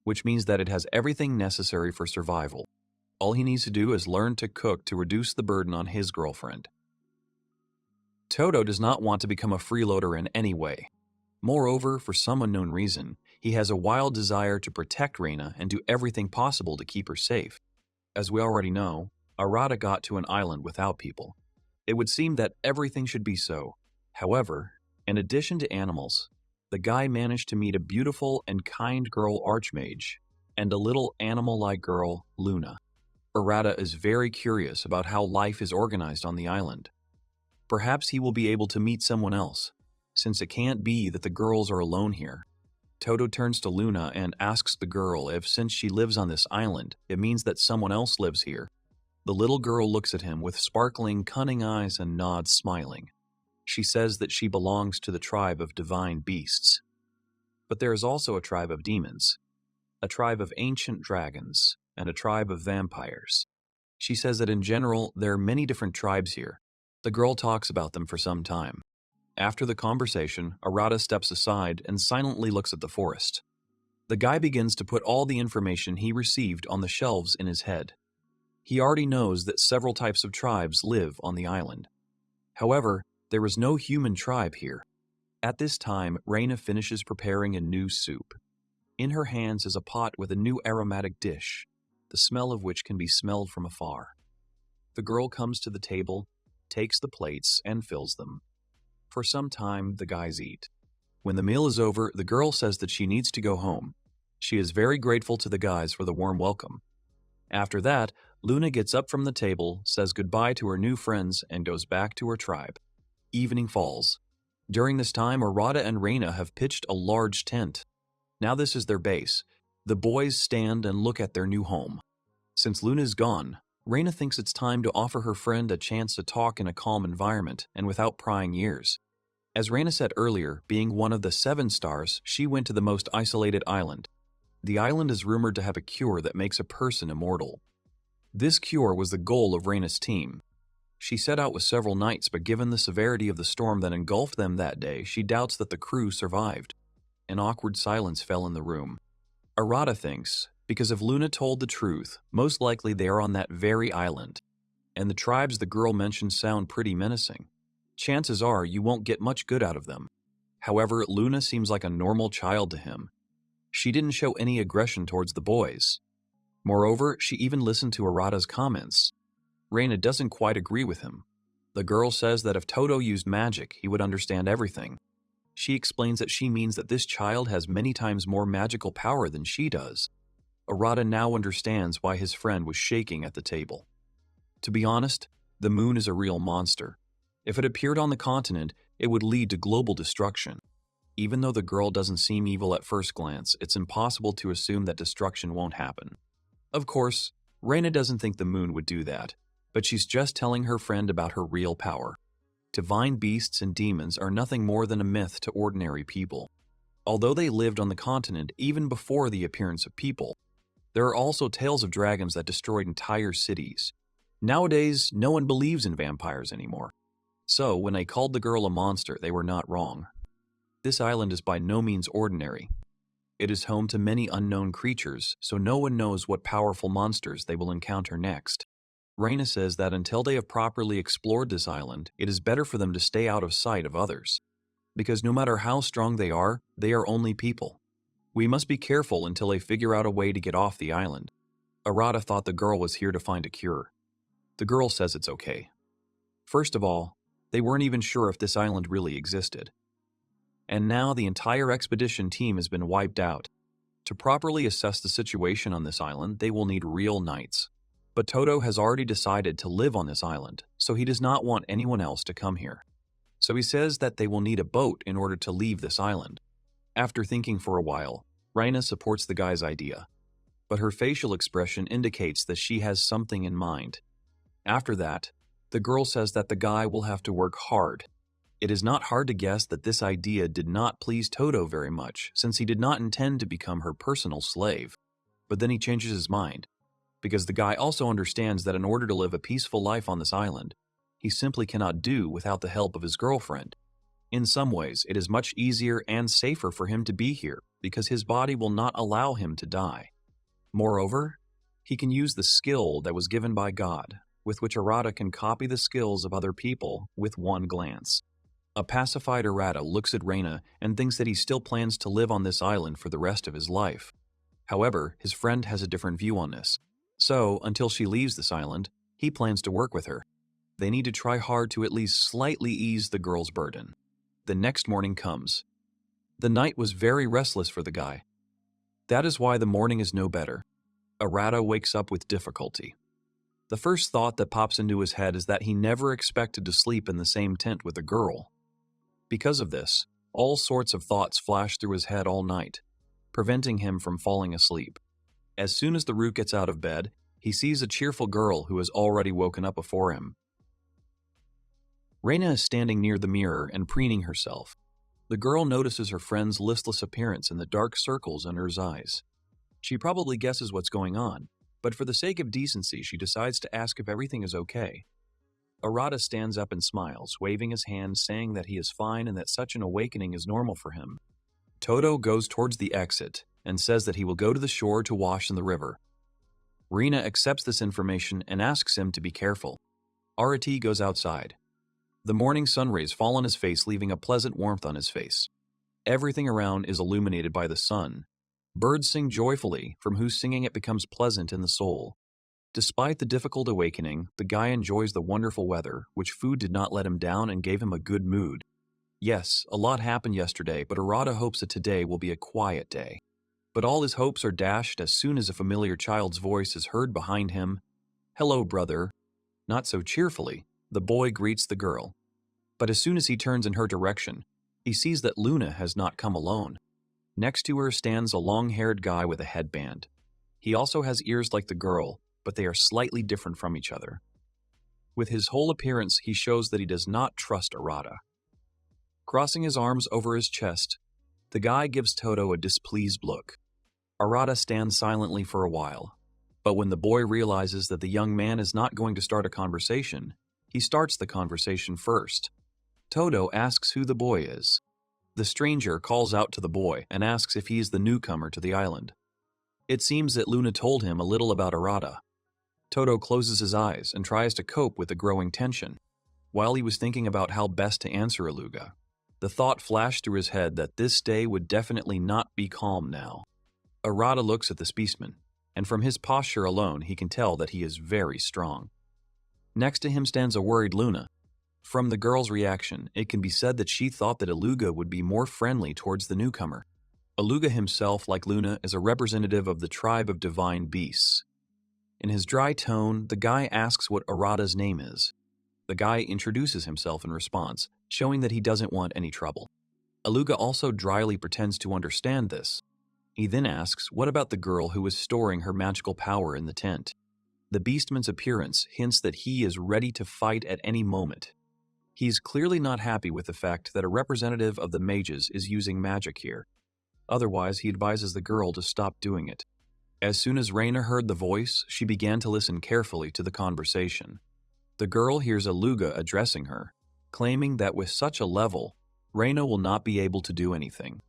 Speaker 1: which means that it has everything necessary for survival. All he needs to do is learn to cook to reduce the burden on his girlfriend. Todo does not want to become a freeloader in any way. Moreover, for some unknown reason, he has a wild desire to protect Raina and do everything possible to keep her safe. As we already know, Arata got to an island without people. It would seem that everything should be so. However, in addition to animals, the guy managed to meet a beautiful and kind girl archmage and a little animal-like girl, Luna. Arata is very curious about how life is organized on the island. Perhaps he will be able to meet someone else, since it can't be that the girls are alone here. Todo turns to Luna and asks the girl if, since she lives on this island, it means that someone else lives here. The little girl looks at him with sparkling, cunning eyes and nods, smiling. She says that she belongs to the tribe of divine beasts. But there is also a tribe of demons, a tribe of ancient dragons, and a tribe of vampires. She says that in general, there are many different tribes here. The girl talks about them for some time. After the conversation, Arata steps aside and silently looks at the forest. The guy begins to put all the information he received on the shelves in his head. He already knows that several types of tribes live on the island. However, there is no human tribe here. At this time, Raina finishes preparing a new soup. In her hands is a pot with a new aromatic dish, the smell of which can be smelled from afar. The girl comes to the table, takes the plates, and fills them. For some time, the guys eat. When the meal is over, the girl says that she needs to go home. She is very grateful to the guys for the warm welcome. After that, Luna gets up from the table, says goodbye to her new friends, and goes back to her tribe. Evening falls. During this time, Arata and Raina have pitched a large tent. Now this is their base. The boys stand and look at their new home. Since Luna's gone, Raina thinks it's time to offer her friend a chance to talk in a calm environment and without prying ears. As Raina said earlier, being one of the 7 stars, she went to the most isolated island. The island is rumored to have a cure that makes a person immortal. This cure was the goal of Raina's team. She set out with several knights, but given the severity of the storm that engulfed them that day, she doubts that the crew survived. An awkward silence fell in the room. Arata thinks, because if Luna told the truth, most likely they are on that very island, and the tribes the girl mentioned sound pretty menacing. Chances are you won't get much good out of them. However, Luna seems like a normal child to him. She didn't show any aggression towards the boys. Moreover, she even listened to Arata's comments. Raina doesn't quite agree with him. The girl says that if Todo used magic, he would understand everything. She explains that she means that this child has many times more magical power than she does. Arata now understands why his friend was shaking at the table. To be honest, the moon is a real monster. If it appeared on the continent, it would lead to global destruction. Even though the girl doesn't seem evil at first glance, it's impossible to assume that destruction won't happen. Of course, Raina doesn't think the moon would do that, but she's just telling her friend about her real power. Divine beasts and demons are nothing more than a myth to ordinary people. Although they lived on the continent even before the appearance of people, there are also tales of dragons that destroyed entire cities. Nowadays, no one believes in vampires anymore. So, when they called the girl a monster, they were not wrong. This island is by no means ordinary. It is home to many unknown creatures, so no one knows what powerful monsters they will encounter next. Raina says that until they have properly explored this island, it is better for them to stay out of sight of others. Because no matter how strong they are only people. We must be careful until they figure out a way to get off the island. Arata thought the girl was here to find a cure. The girl says it's okay. First of all, they weren't even sure if this island really existed. And now the entire expedition team has been wiped out. To properly assess the situation on this island, they will need real knights. But Todo has already decided to live on this island, so he does not want anyone else to come here. So he says that they will need a boat in order to leave this island. After thinking for a while, Raina supports the guy's idea. But her facial expression indicates that she has something in mind. After that, the girl says that the guy will have to work hard. It is not hard to guess that this idea did not please Todo very much, since he did not intend to become her personal slave. But then he changes his mind, because the guy also understands that in order to live a peaceful life on this island, he simply cannot do without the help of his girlfriend. In some ways, it is much easier and safer for him to be here, because his body will not allow him to die. Moreover, he can use the skill that was given by God, with which Arata can copy the skills of other people with one glance. A pacified Arata looks at Raina and thinks that he still plans to live on this island for the rest of his life. However, his friend has a different view on this. So, until she leaves this island, he plans to work with her. They need to try hard to at least slightly ease the girl's burden. The next morning comes. The night was very restless for the guy. That is why the morning is no better. Arata wakes up with difficulty. The first thought that pops into his head is that he never expected to sleep in the same tent with a girl. Because of this, all sorts of thoughts flash through his head all night, preventing him from falling asleep. As soon as the Rook gets out of bed, he sees a cheerful girl who has already woken up before him. Raina is standing near the mirror and preening herself. The girl notices her friend's listless appearance and the dark circles under his eyes. She probably guesses what's going on, but for the sake of decency, she decides to ask if everything is okay. Arata stands up and smiles, waving his hand, saying that he is fine and that such an awakening is normal for him. Todo goes towards the exit and says that he will go to the shore to wash in the river. Raina accepts this information and asks him to be careful. Arati goes outside. The morning sun rays fall on his face, leaving a pleasant warmth on his face. Everything around is illuminated by the sun. Birds sing joyfully, from whose singing it becomes pleasant in the soul. Despite the difficult awakening, the guy enjoys the wonderful weather, which food did not let him down and gave him a good mood. Yes, a lot happened yesterday, but Arata hopes that today will be a quiet day. But all his hopes are dashed as soon as a familiar child's voice is heard behind him. "Hello, brother." Not so cheerfully, the boy greets the girl. But as soon as he turns in her direction, he sees that Luna has not come alone. Next to her stands a long-haired guy with a headband. He also has ears like the girl, but they are slightly different from each other. With his whole appearance, he shows that he does not trust Arata. Crossing his arms over his chest, the guy gives Todo a displeased look. Arata stands silently for a while, but when the boy realizes that the young man is not going to start a conversation, he starts the conversation first. Todo asks who the boy is. The stranger calls out to the boy and asks if he is the newcomer to the island. It seems that Luna told him a little about Arata. Todo closes his eyes and tries to cope with the growing tension. While he was thinking about how best to answer Aluga, the thought flashed through his head that this day would definitely not be calm now. Arata looks at the spearsman, and from his posture alone he can tell that he is very strong. Next to him stands a worried Luna. From the girl's reaction, it can be said that she thought that Aluga would be more friendly towards the newcomer. Aluga himself, like Luna, is a representative of the tribe of divine beasts. In his dry tone, the guy asks what Arata's name is. The guy introduces himself in response, showing that he doesn't want any trouble. Aluga also dryly pretends to understand this. He then asks, what about the girl who is storing her magical power in the tent? The beastman's appearance hints that he is ready to fight at any moment. He's clearly not happy with the fact that a representative of the mages is using magic here. Otherwise, he advises the girl to stop doing it. As soon as Raina heard the voice, she began to listen carefully to the conversation. The girl hears Aluga addressing her, claiming that with such a level, Raina will not be able to do anything.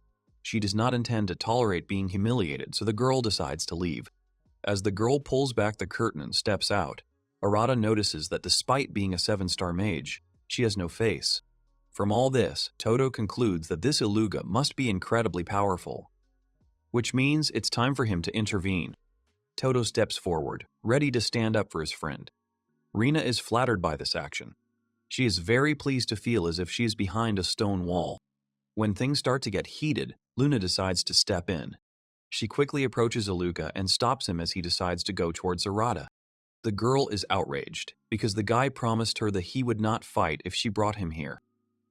Speaker 1: She does not intend to tolerate being humiliated, so the girl decides to leave. As the girl pulls back the curtain and steps out, Arata notices that despite being a 7-star mage, she has no face. From all this, Todo concludes that this Aluga must be incredibly powerful, which means it's time for him to intervene. Todo steps forward, ready to stand up for his friend. Raina is flattered by this action. She is very pleased to feel as if she is behind a stone wall. When things start to get heated, Luna decides to step in. She quickly approaches Aluga and stops him as he decides to go towards Arata. The girl is outraged, because the guy promised her that he would not fight if she brought him here.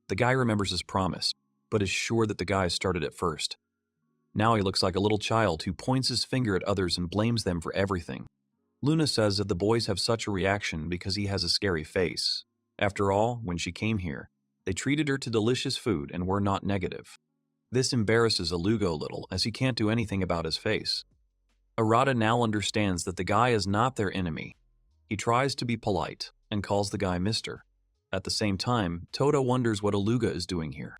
Speaker 1: The guy remembers his promise, but is sure that the guy started it first. Now he looks like a little child who points his finger at others and blames them for everything. Luna says that the boys have such a reaction because he has a scary face. After all, when she came here, they treated her to delicious food and were not negative. This embarrasses Aluga a little, as he can't do anything about his face. Arata now understands that the guy is not their enemy. He tries to be polite and calls the guy Mister. At the same time, Todo wonders what Aluga is doing here.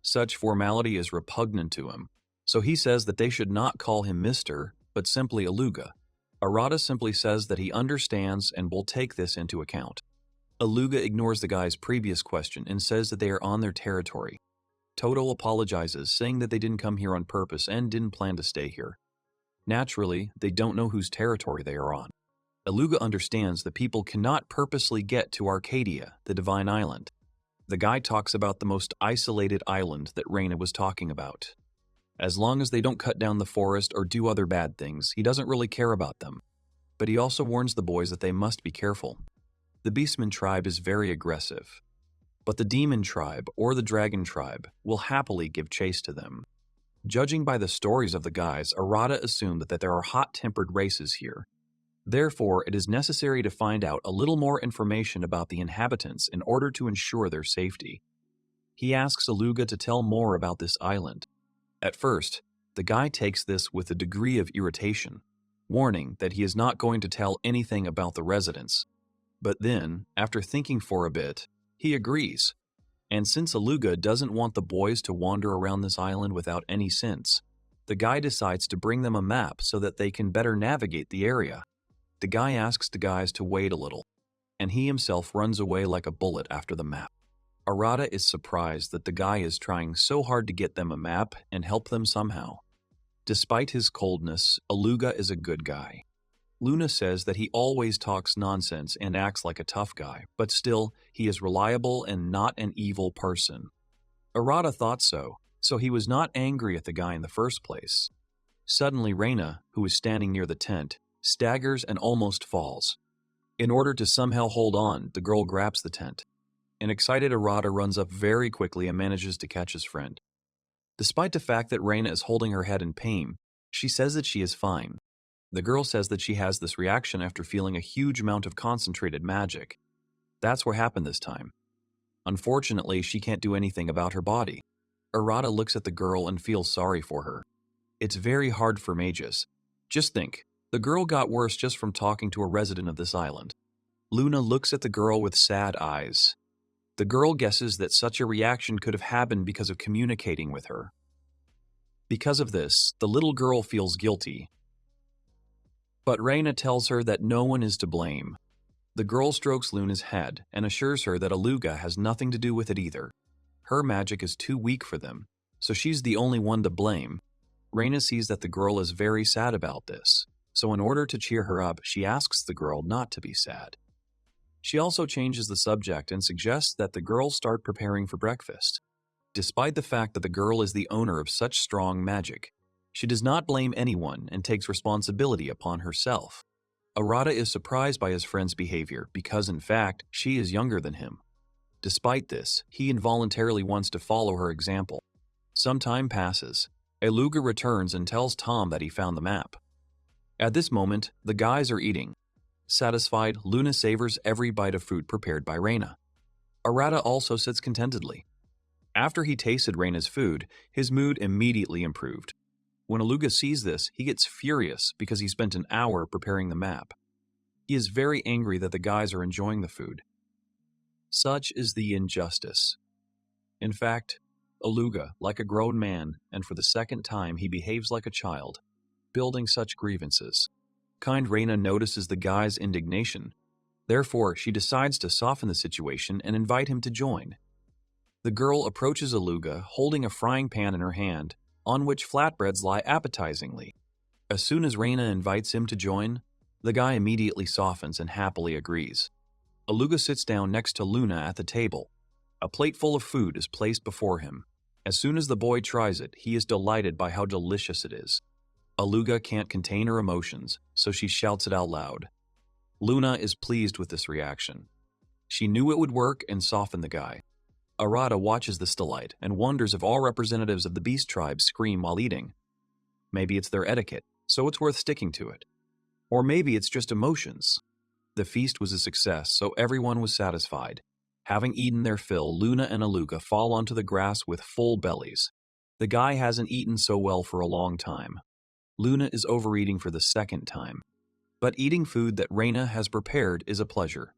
Speaker 1: Such formality is repugnant to him, so he says that they should not call him Mister, but simply Aluga. Arata simply says that he understands and will take this into account. Aluga ignores the guy's previous question and says that they are on their territory. Todo apologizes, saying that they didn't come here on purpose and didn't plan to stay here. Naturally, they don't know whose territory they are on. Aluga understands that people cannot purposely get to Arcadia, the Divine Island. The guy talks about the most isolated island that Raina was talking about. As long as they don't cut down the forest or do other bad things, he doesn't really care about them. But he also warns the boys that they must be careful. The Beastman tribe is very aggressive, but the Demon tribe or the Dragon tribe will happily give chase to them. Judging by the stories of the guys, Arata assumed that there are hot-tempered races here. Therefore, it is necessary to find out a little more information about the inhabitants in order to ensure their safety. He asks Aluga to tell more about this island. At first, the guy takes this with a degree of irritation, warning that he is not going to tell anything about the residents. But then, after thinking for a bit, he agrees. And since Aluga doesn't want the boys to wander around this island without any sense, the guy decides to bring them a map so that they can better navigate the area. The guy asks the guys to wait a little, and he himself runs away like a bullet after the map. Arata is surprised that the guy is trying so hard to get them a map and help them somehow. Despite his coldness, Aluga is a good guy. Luna says that he always talks nonsense and acts like a tough guy, but still, he is reliable and not an evil person. Arata thought so he was not angry at the guy in the first place. Suddenly, Raina, who is standing near the tent, staggers and almost falls. In order to somehow hold on, the girl grabs the tent. An excited Arata runs up very quickly and manages to catch his friend. Despite the fact that Raina is holding her head in pain, she says that she is fine. The girl says that she has this reaction after feeling a huge amount of concentrated magic. That's what happened this time. Unfortunately, she can't do anything about her body. Arata looks at the girl and feels sorry for her. It's very hard for mages. Just think, the girl got worse just from talking to a resident of this island. Luna looks at the girl with sad eyes. The girl guesses that such a reaction could have happened because of communicating with her. Because of this, the little girl feels guilty. But Raina tells her that no one is to blame. The girl strokes Luna's head and assures her that Aluga has nothing to do with it either. Her magic is too weak for them, so she's the only one to blame. Raina sees that the girl is very sad about this, so in order to cheer her up, she asks the girl not to be sad. She also changes the subject and suggests that the girl start preparing for breakfast. Despite the fact that the girl is the owner of such strong magic, she does not blame anyone and takes responsibility upon herself. Arata is surprised by his friend's behavior because, in fact, she is younger than him. Despite this, he involuntarily wants to follow her example. Some time passes. Aluga returns and tells Tom that he found the map. At this moment, the guys are eating. Satisfied, Luna savors every bite of food prepared by Raina. Arata also sits contentedly. After he tasted Raina's food, his mood immediately improved. When Aluga sees this, he gets furious because he spent an hour preparing the map. He is very angry that the guys are enjoying the food. Such is the injustice. In fact, Aluga, like a grown man, and for the second time he behaves like a child, building such grievances. Kind Raina notices the guy's indignation. Therefore, she decides to soften the situation and invite him to join. The girl approaches Aluga, holding a frying pan in her hand, on which flatbreads lie appetizingly. As soon as Raina invites him to join, the guy immediately softens and happily agrees. Aluga sits down next to Luna at the table. A plate full of food is placed before him. As soon as the boy tries it, he is delighted by how delicious it is. Aluga can't contain her emotions, so she shouts it out loud. Luna is pleased with this reaction. She knew it would work and soften the guy. Arata watches this delight and wonders if all representatives of the beast tribe scream while eating. Maybe it's their etiquette, so it's worth sticking to it. Or maybe it's just emotions. The feast was a success, so everyone was satisfied. Having eaten their fill, Luna and Aluga fall onto the grass with full bellies. The guy hasn't eaten so well for a long time. Luna is overeating for the second time. But eating food that Raina has prepared is a pleasure.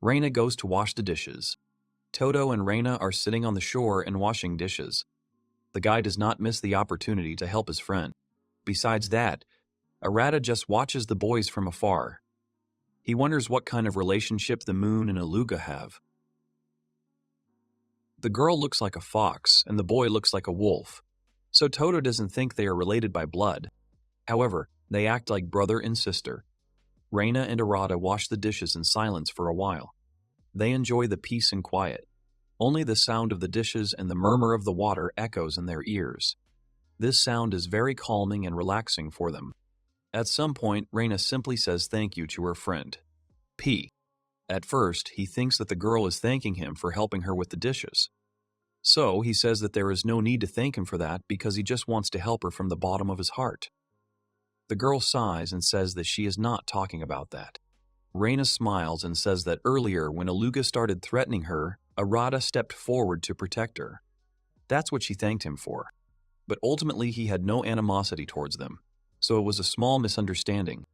Speaker 1: Raina goes to wash the dishes. Todo and Raina are sitting on the shore and washing dishes. The guy does not miss the opportunity to help his friend. Besides that, Arata just watches the boys from afar. He wonders what kind of relationship the moon and Aluga have. The girl looks like a fox and the boy looks like a wolf, so Todo doesn't think they are related by blood. However, they act like brother and sister. Raina and Arata wash the dishes in silence for a while. They enjoy the peace and quiet. Only the sound of the dishes and the murmur of the water echoes in their ears. This sound is very calming and relaxing for them. At some point, Raina simply says thank you to her friend, P. At first, he thinks that the girl is thanking him for helping her with the dishes. So, he says that there is no need to thank him for that because he just wants to help her from the bottom of his heart. The girl sighs and says that she is not talking about that. Raina smiles and says that earlier when Aluga started threatening her, Arata stepped forward to protect her. That's what she thanked him for. But ultimately he had no animosity towards them, so it was a small misunderstanding.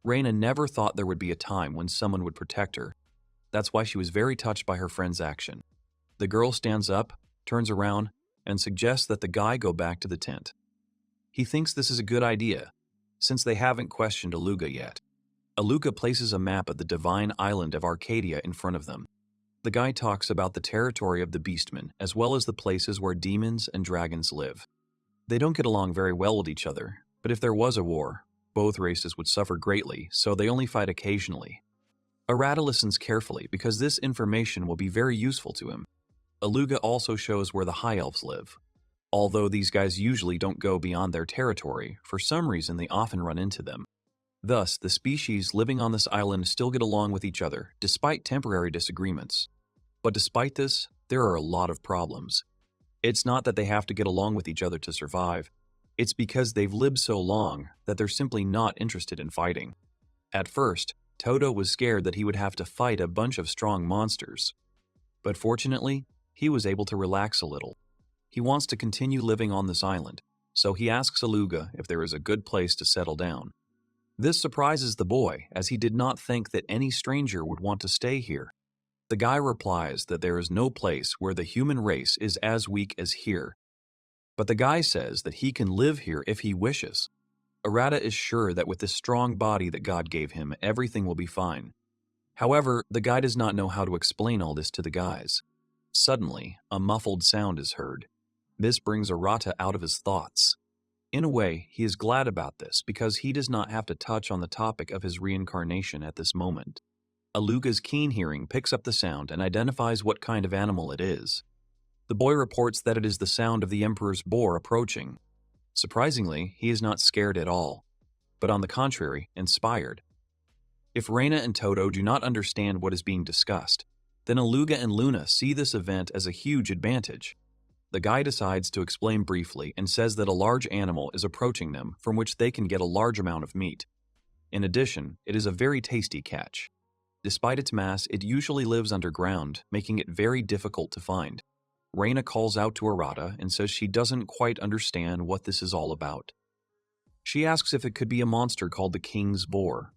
Speaker 1: Raina never thought there would be a time when someone would protect her. That's why she was very touched by her friend's action. The girl stands up, turns around, and suggests that the guy go back to the tent. He thinks this is a good idea, since they haven't questioned Aluga yet. Aluga places a map of the divine island of Arcadia in front of them. The guy talks about the territory of the beastmen, as well as the places where demons and dragons live. They don't get along very well with each other, but if there was a war, both races would suffer greatly, so they only fight occasionally. Arata listens carefully because this information will be very useful to him. Aluga also shows where the high elves live. Although these guys usually don't go beyond their territory, for some reason they often run into them. Thus, the species living on this island still get along with each other, despite temporary disagreements. But despite this, there are a lot of problems. It's not that they have to get along with each other to survive. It's because they've lived so long that they're simply not interested in fighting. At first, Todo was scared that he would have to fight a bunch of strong monsters. But fortunately, he was able to relax a little. He wants to continue living on this island, so he asks Aluga if there is a good place to settle down. This surprises the boy, as he did not think that any stranger would want to stay here. The guy replies that there is no place where the human race is as weak as here. But the guy says that he can live here if he wishes. Arata is sure that with this strong body that God gave him, everything will be fine. However, the guy does not know how to explain all this to the guys. Suddenly, a muffled sound is heard. This brings Arata out of his thoughts. In a way, he is glad about this because he does not have to touch on the topic of his reincarnation at this moment. Aluga's keen hearing picks up the sound and identifies what kind of animal it is. The boy reports that it is the sound of the Emperor's boar approaching. Surprisingly, he is not scared at all, but on the contrary, inspired. If Raina and Todo do not understand what is being discussed, then Aluga and Luna see this event as a huge advantage. The guy decides to explain briefly and says that a large animal is approaching them from which they can get a large amount of meat. In addition, it is a very tasty catch. Despite its mass, it usually lives underground, making it very difficult to find. Raina calls out to Arata and says she doesn't quite understand what this is all about. She asks if it could be a monster called the King's Boar.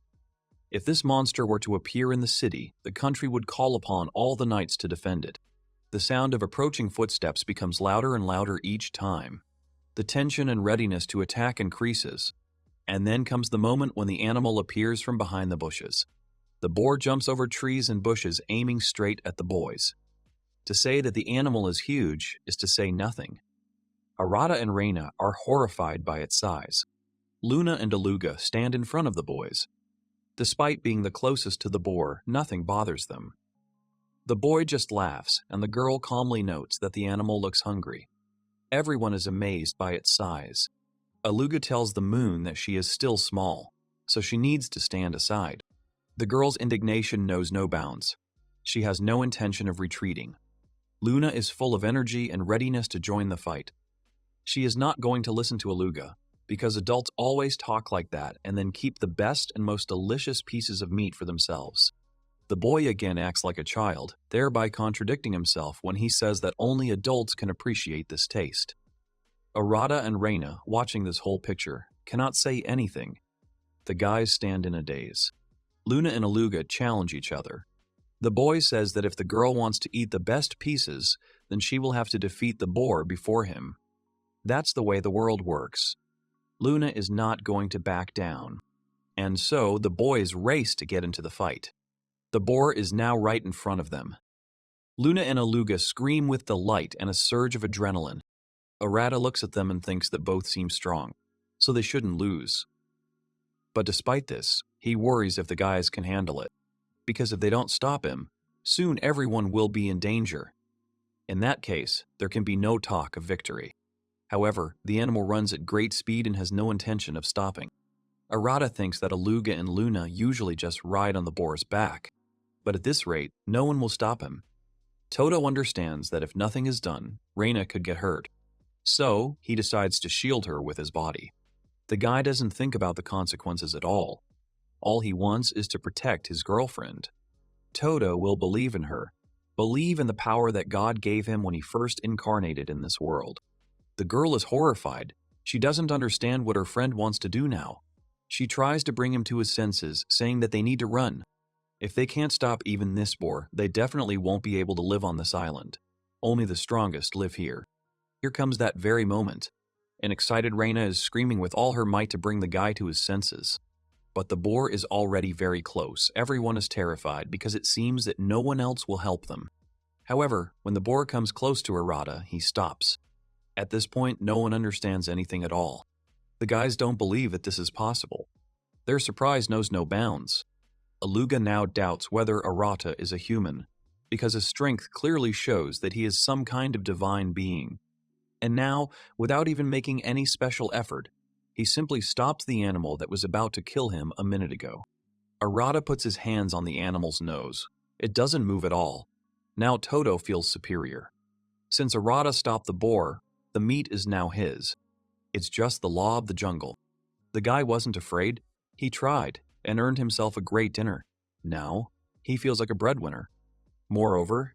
Speaker 1: If this monster were to appear in the city, the country would call upon all the knights to defend it. The sound of approaching footsteps becomes louder and louder each time. The tension and readiness to attack increases, and then comes the moment when the animal appears from behind the bushes. The boar jumps over trees and bushes, aiming straight at the boys. To say that the animal is huge is to say nothing. Arata and Raina are horrified by its size. Luna and Aluga stand in front of the boys. Despite being the closest to the boar, nothing bothers them. The boy just laughs, and the girl calmly notes that the animal looks hungry. Everyone is amazed by its size. Aluga tells the moon that she is still small, so she needs to stand aside. The girl's indignation knows no bounds. She has no intention of retreating. Luna is full of energy and readiness to join the fight. She is not going to listen to Aluga, because adults always talk like that and then keep the best and most delicious pieces of meat for themselves. The boy again acts like a child, thereby contradicting himself when he says that only adults can appreciate this taste. Arata and Raina, watching this whole picture, cannot say anything. The guys stand in a daze. Luna and Aluga challenge each other. The boy says that if the girl wants to eat the best pieces, then she will have to defeat the boar before him. That's the way the world works. Luna is not going to back down. And so the boys race to get into the fight. The boar is now right in front of them. Luna and Aluga scream with delight and a surge of adrenaline. Arata looks at them and thinks that both seem strong, so they shouldn't lose. But despite this, he worries if the guys can handle it, because if they don't stop him, soon everyone will be in danger. In that case, there can be no talk of victory. However, the animal runs at great speed and has no intention of stopping. Arata thinks that Aluga and Luna usually just ride on the boar's back, but at this rate, no one will stop him. Todo understands that if nothing is done, Raina could get hurt. So, he decides to shield her with his body. The guy doesn't think about the consequences at all. All he wants is to protect his girlfriend. Todo will believe in her, believe in the power that God gave him when he first incarnated in this world. The girl is horrified. She doesn't understand what her friend wants to do now. She tries to bring him to his senses, saying that they need to run. If they can't stop even this boar, they definitely won't be able to live on this island. Only the strongest live here. Here comes that very moment. An excited Raina is screaming with all her might to bring the guy to his senses. But the boar is already very close. Everyone is terrified because it seems that no one else will help them. However, when the boar comes close to Arata, he stops. At this point, no one understands anything at all. The guys don't believe that this is possible. Their surprise knows no bounds. Aluga now doubts whether Arata is a human, because his strength clearly shows that he is some kind of divine being. And now, without even making any special effort, he simply stops the animal that was about to kill him a minute ago. Arata puts his hands on the animal's nose. It doesn't move at all. Now Todo feels superior. Since Arata stopped the boar, the meat is now his. It's just the law of the jungle. The guy wasn't afraid. He tried and earned himself a great dinner. Now, he feels like a breadwinner. Moreover,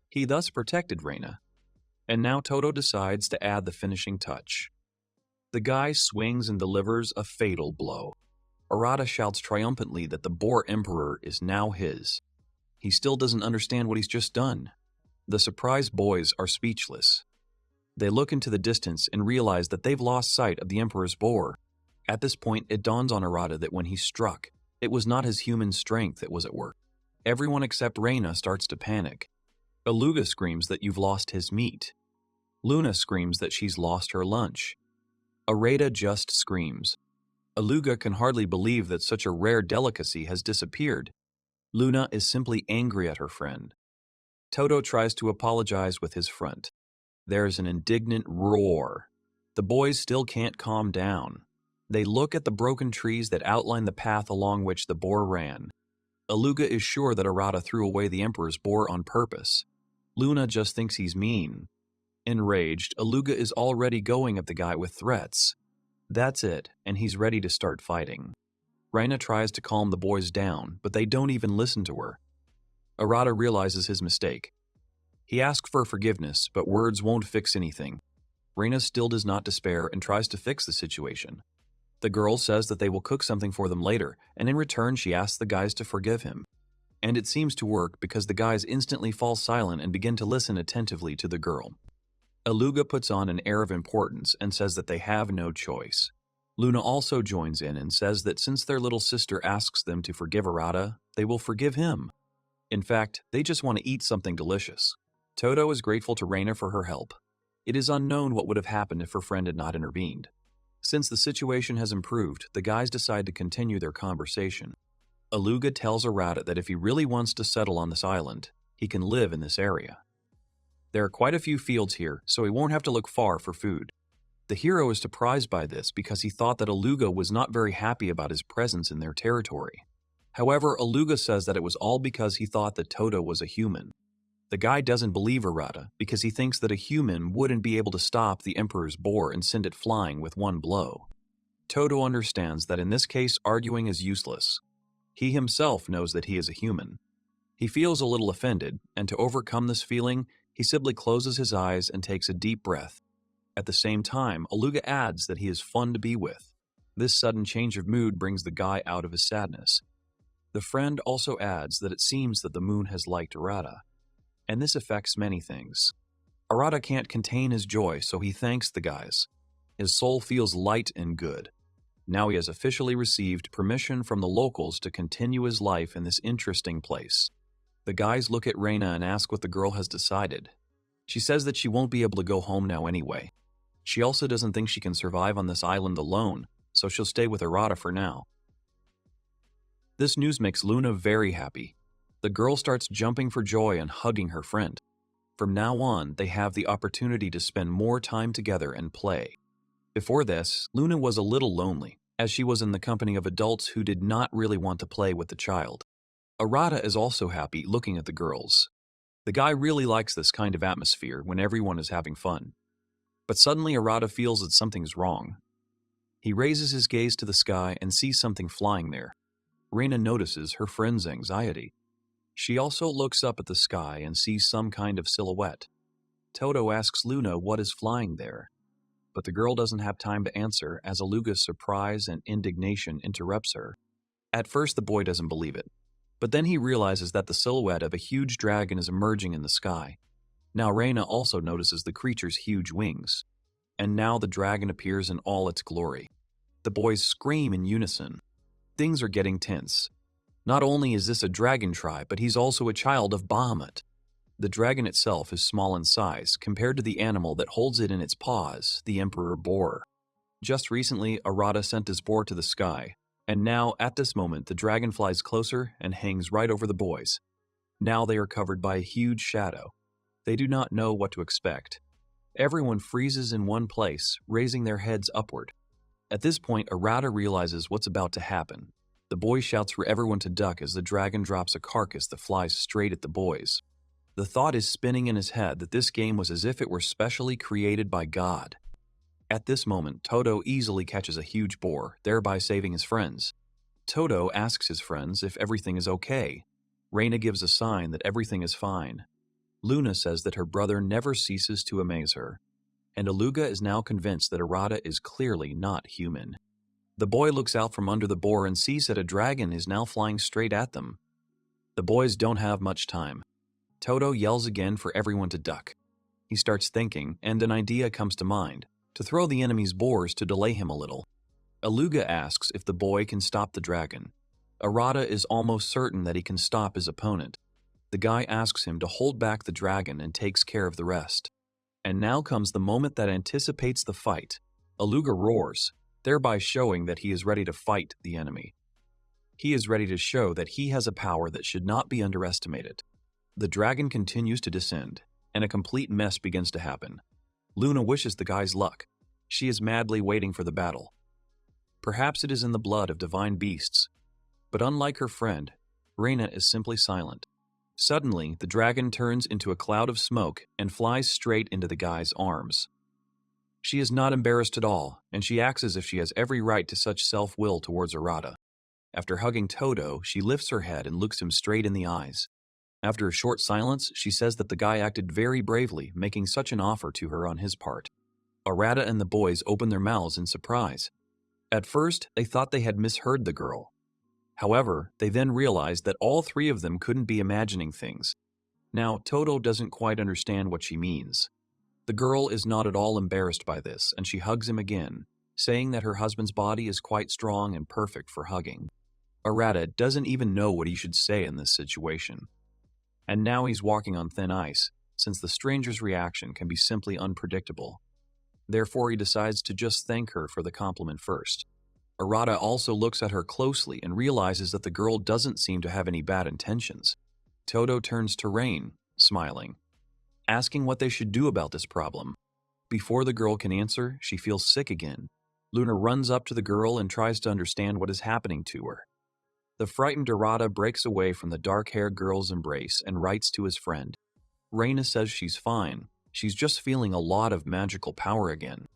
Speaker 1: he thus protected Raina. And now Todo decides to add the finishing touch. The guy swings and delivers a fatal blow. Arata shouts triumphantly that the boar emperor is now his. He still doesn't understand what he's just done. The surprised boys are speechless. They look into the distance and realize that they've lost sight of the emperor's boar. At this point, it dawns on Arata that when he struck, it was not his human strength that was at work. Everyone except Raina starts to panic. Aluga screams that you've lost his meat. Luna screams that she's lost her lunch. Arata just screams. Aluga can hardly believe that such a rare delicacy has disappeared. Luna is simply angry at her friend. Todo tries to apologize with his front. There's an indignant roar. The boys still can't calm down. They look at the broken trees that outline the path along which the boar ran. Aluga is sure that Arata threw away the Emperor's boar on purpose. Luna just thinks he's mean. Enraged, Aluga is already going at the guy with threats. That's it, and he's ready to start fighting. Raina tries to calm the boys down, but they don't even listen to her. Arata realizes his mistake. He asks for forgiveness, but words won't fix anything. Raina still does not despair and tries to fix the situation. The girl says that they will cook something for them later, and in return she asks the guys to forgive him. And it seems to work because the guys instantly fall silent and begin to listen attentively to the girl. Aluga puts on an air of importance and says that they have no choice. Luna also joins in and says that since their little sister asks them to forgive Arata, they will forgive him. In fact, they just want to eat something delicious. Todo is grateful to Raina for her help. It is unknown what would have happened if her friend had not intervened. Since the situation has improved, the guys decide to continue their conversation. Aluga tells Arata that if he really wants to settle on this island, he can live in this area. There are quite a few fields here, so he won't have to look far for food. The hero is surprised by this because he thought that Aluga was not very happy about his presence in their territory. However, Aluga says that it was all because he thought that Todo was a human. The guy doesn't believe Arata because he thinks that a human wouldn't be able to stop the Emperor's boar and send it flying with one blow. Todo understands that in this case arguing is useless. He himself knows that he is a human. He feels a little offended, and to overcome this feeling, he simply closes his eyes and takes a deep breath. At the same time, Aluga adds that he is fun to be with. This sudden change of mood brings the guy out of his sadness. The friend also adds that it seems that the moon has liked Arata, and this affects many things. Arata can't contain his joy, so he thanks the guys. His soul feels light and good. Now he has officially received permission from the locals to continue his life in this interesting place. The guys look at Raina and ask what the girl has decided. She says that she won't be able to go home now anyway. She also doesn't think she can survive on this island alone, so she'll stay with Arata for now. This news makes Luna very happy. The girl starts jumping for joy and hugging her friend. From now on, they have the opportunity to spend more time together and play. Before this, Luna was a little lonely, as she was in the company of adults who did not really want to play with the child. Arata is also happy looking at the girls. The guy really likes this kind of atmosphere when everyone is having fun. But suddenly Arata feels that something's wrong. He raises his gaze to the sky and sees something flying there. Raina notices her friend's anxiety. She also looks up at the sky and sees some kind of silhouette. Todo asks Luna what is flying there, but the girl doesn't have time to answer as Aluga's surprise and indignation interrupts her. At first the boy doesn't believe it, but then he realizes that the silhouette of a huge dragon is emerging in the sky. Now Raina also notices the creature's huge wings, and now the dragon appears in all its glory. The boys scream in unison. Things are getting tense. Not only is this a dragon tribe, but he's also a child of Bahamut. The dragon itself is small in size compared to the animal that holds it in its paws, the Emperor Boar. Just recently, Arata sent his boar to the sky, and now, at this moment, the dragon flies closer and hangs right over the boys. Now they are covered by a huge shadow. They do not know what to expect. Everyone freezes in one place, raising their heads upward. At this point, Arata realizes what's about to happen. The boy shouts for everyone to duck as the dragon drops a carcass that flies straight at the boys. The thought is spinning in his head that this game was as if it were specially created by God. At this moment, Todo easily catches a huge boar, thereby saving his friends. Todo asks his friends if everything is okay. Raina gives a sign that everything is fine. Luna says that her brother never ceases to amaze her, and Aluga is now convinced that Arata is clearly not human. The boy looks out from under the boar and sees that a dragon is now flying straight at them. The boys don't have much time. Todo yells again for everyone to duck. He starts thinking, and an idea comes to mind, to throw the enemy's boars to delay him a little. Aluga asks if the boy can stop the dragon. Arata is almost certain that he can stop his opponent. The guy asks him to hold back the dragon and takes care of the rest. And now comes the moment that anticipates the fight. Aluga roars, thereby showing that he is ready to fight the enemy. He is ready to show that he has a power that should not be underestimated. The dragon continues to descend, and a complete mess begins to happen. Luna wishes the guys luck. She is madly waiting for the battle. Perhaps it is in the blood of divine beasts, but unlike her friend, Raina is simply silent. Suddenly, the dragon turns into a cloud of smoke and flies straight into the guy's arms. She is not embarrassed at all, and she acts as if she has every right to such self-will towards Arata. After hugging Todo, she lifts her head and looks him straight in the eyes. After a short silence, she says that the guy acted very bravely, making such an offer to her on his part. Arata and the boys open their mouths in surprise. At first, they thought they had misheard the girl. However, they then realized that all three of them couldn't be imagining things. Now, Todo doesn't quite understand what she means. The girl is not at all embarrassed by this, and she hugs him again, saying that her husband's body is quite strong and perfect for hugging. Arata doesn't even know what he should say in this situation. And now he's walking on thin ice, since the stranger's reaction can be simply unpredictable. Therefore, he decides to just thank her for the compliment first. Arata also looks at her closely and realizes that the girl doesn't seem to have any bad intentions. Todo turns to Rain, smiling, asking what they should do about this problem. Before the girl can answer, she feels sick again. Luna runs up to the girl and tries to understand what is happening to her. The frightened Arata breaks away from the dark-haired girl's embrace and writes to his friend. Raina says she's fine. She's just feeling a lot of magical power again.